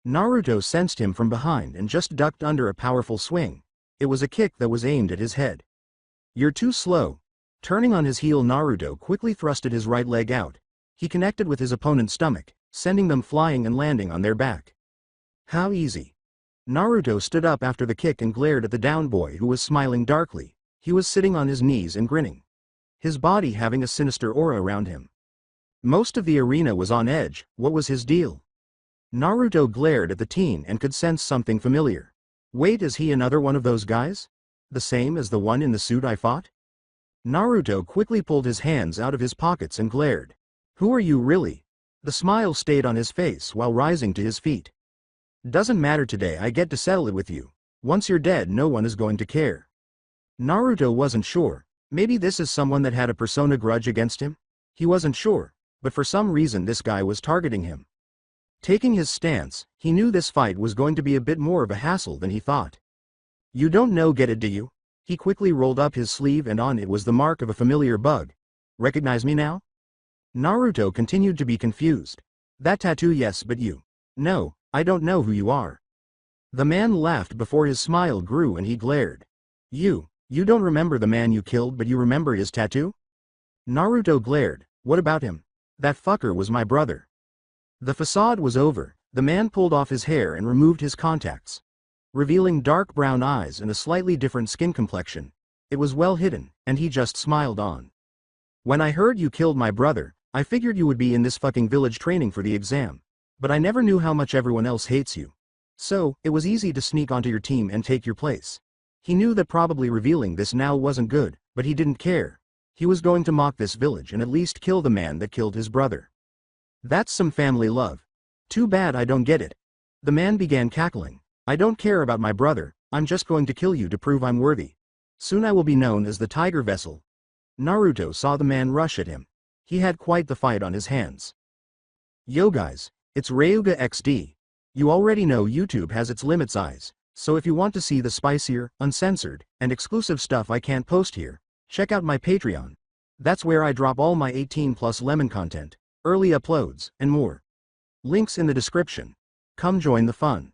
Naruto sensed him from behind and just ducked under a powerful swing. It was a kick that was aimed at his head. You're too slow. Turning on his heel, Naruto quickly thrusted his right leg out. He connected with his opponent's stomach, sending them flying and landing on their back. How easy. Naruto stood up after the kick and glared at the down boy, who was smiling darkly. He was sitting on his knees and grinning, his body having a sinister aura around him. Most of the arena was on edge. What was his deal? Naruto glared at the teen and could sense something familiar. Wait, is he another one of those guys? The same as the one in the suit I fought? Naruto quickly pulled his hands out of his pockets and glared. Who are you really? The smile stayed on his face while rising to his feet. Doesn't matter today, I get to settle it with you. Once you're dead, no one is going to care. Naruto wasn't sure. Maybe this is someone that had a persona grudge against him? He wasn't sure, but for some reason this guy was targeting him. Taking his stance, he knew this fight was going to be a bit more of a hassle than he thought. You don't know, get it, do you? He quickly rolled up his sleeve and on it was the mark of a familiar bug. Recognize me now? Naruto continued to be confused. That tattoo, yes, but you. No, I don't know who you are. The man laughed before his smile grew and he glared. You don't remember the man you killed, but you remember his tattoo? Naruto glared. What about him? That fucker was my brother. The facade was over. The man pulled off his hair and removed his contacts, revealing dark brown eyes and a slightly different skin complexion. It was well hidden, and he just smiled on. When I heard you killed my brother, I figured you would be in this fucking village training for the exam. But I never knew how much everyone else hates you. So, it was easy to sneak onto your team and take your place. He knew that probably revealing this now wasn't good, but he didn't care. He was going to mock this village and at least kill the man that killed his brother. That's some family love. Too bad I don't get it. The man began cackling. I don't care about my brother, I'm just going to kill you to prove I'm worthy. Soon I will be known as the Tiger Vessel. Naruto saw the man rush at him. He had quite the fight on his hands. Yo guys, it's RyugaXD. You already know YouTube has its limit size, so if you want to see the spicier, uncensored, and exclusive stuff I can't post here, check out my Patreon. That's where I drop all my 18+ lemon content, early uploads, and more. Links in the description. Come join the fun.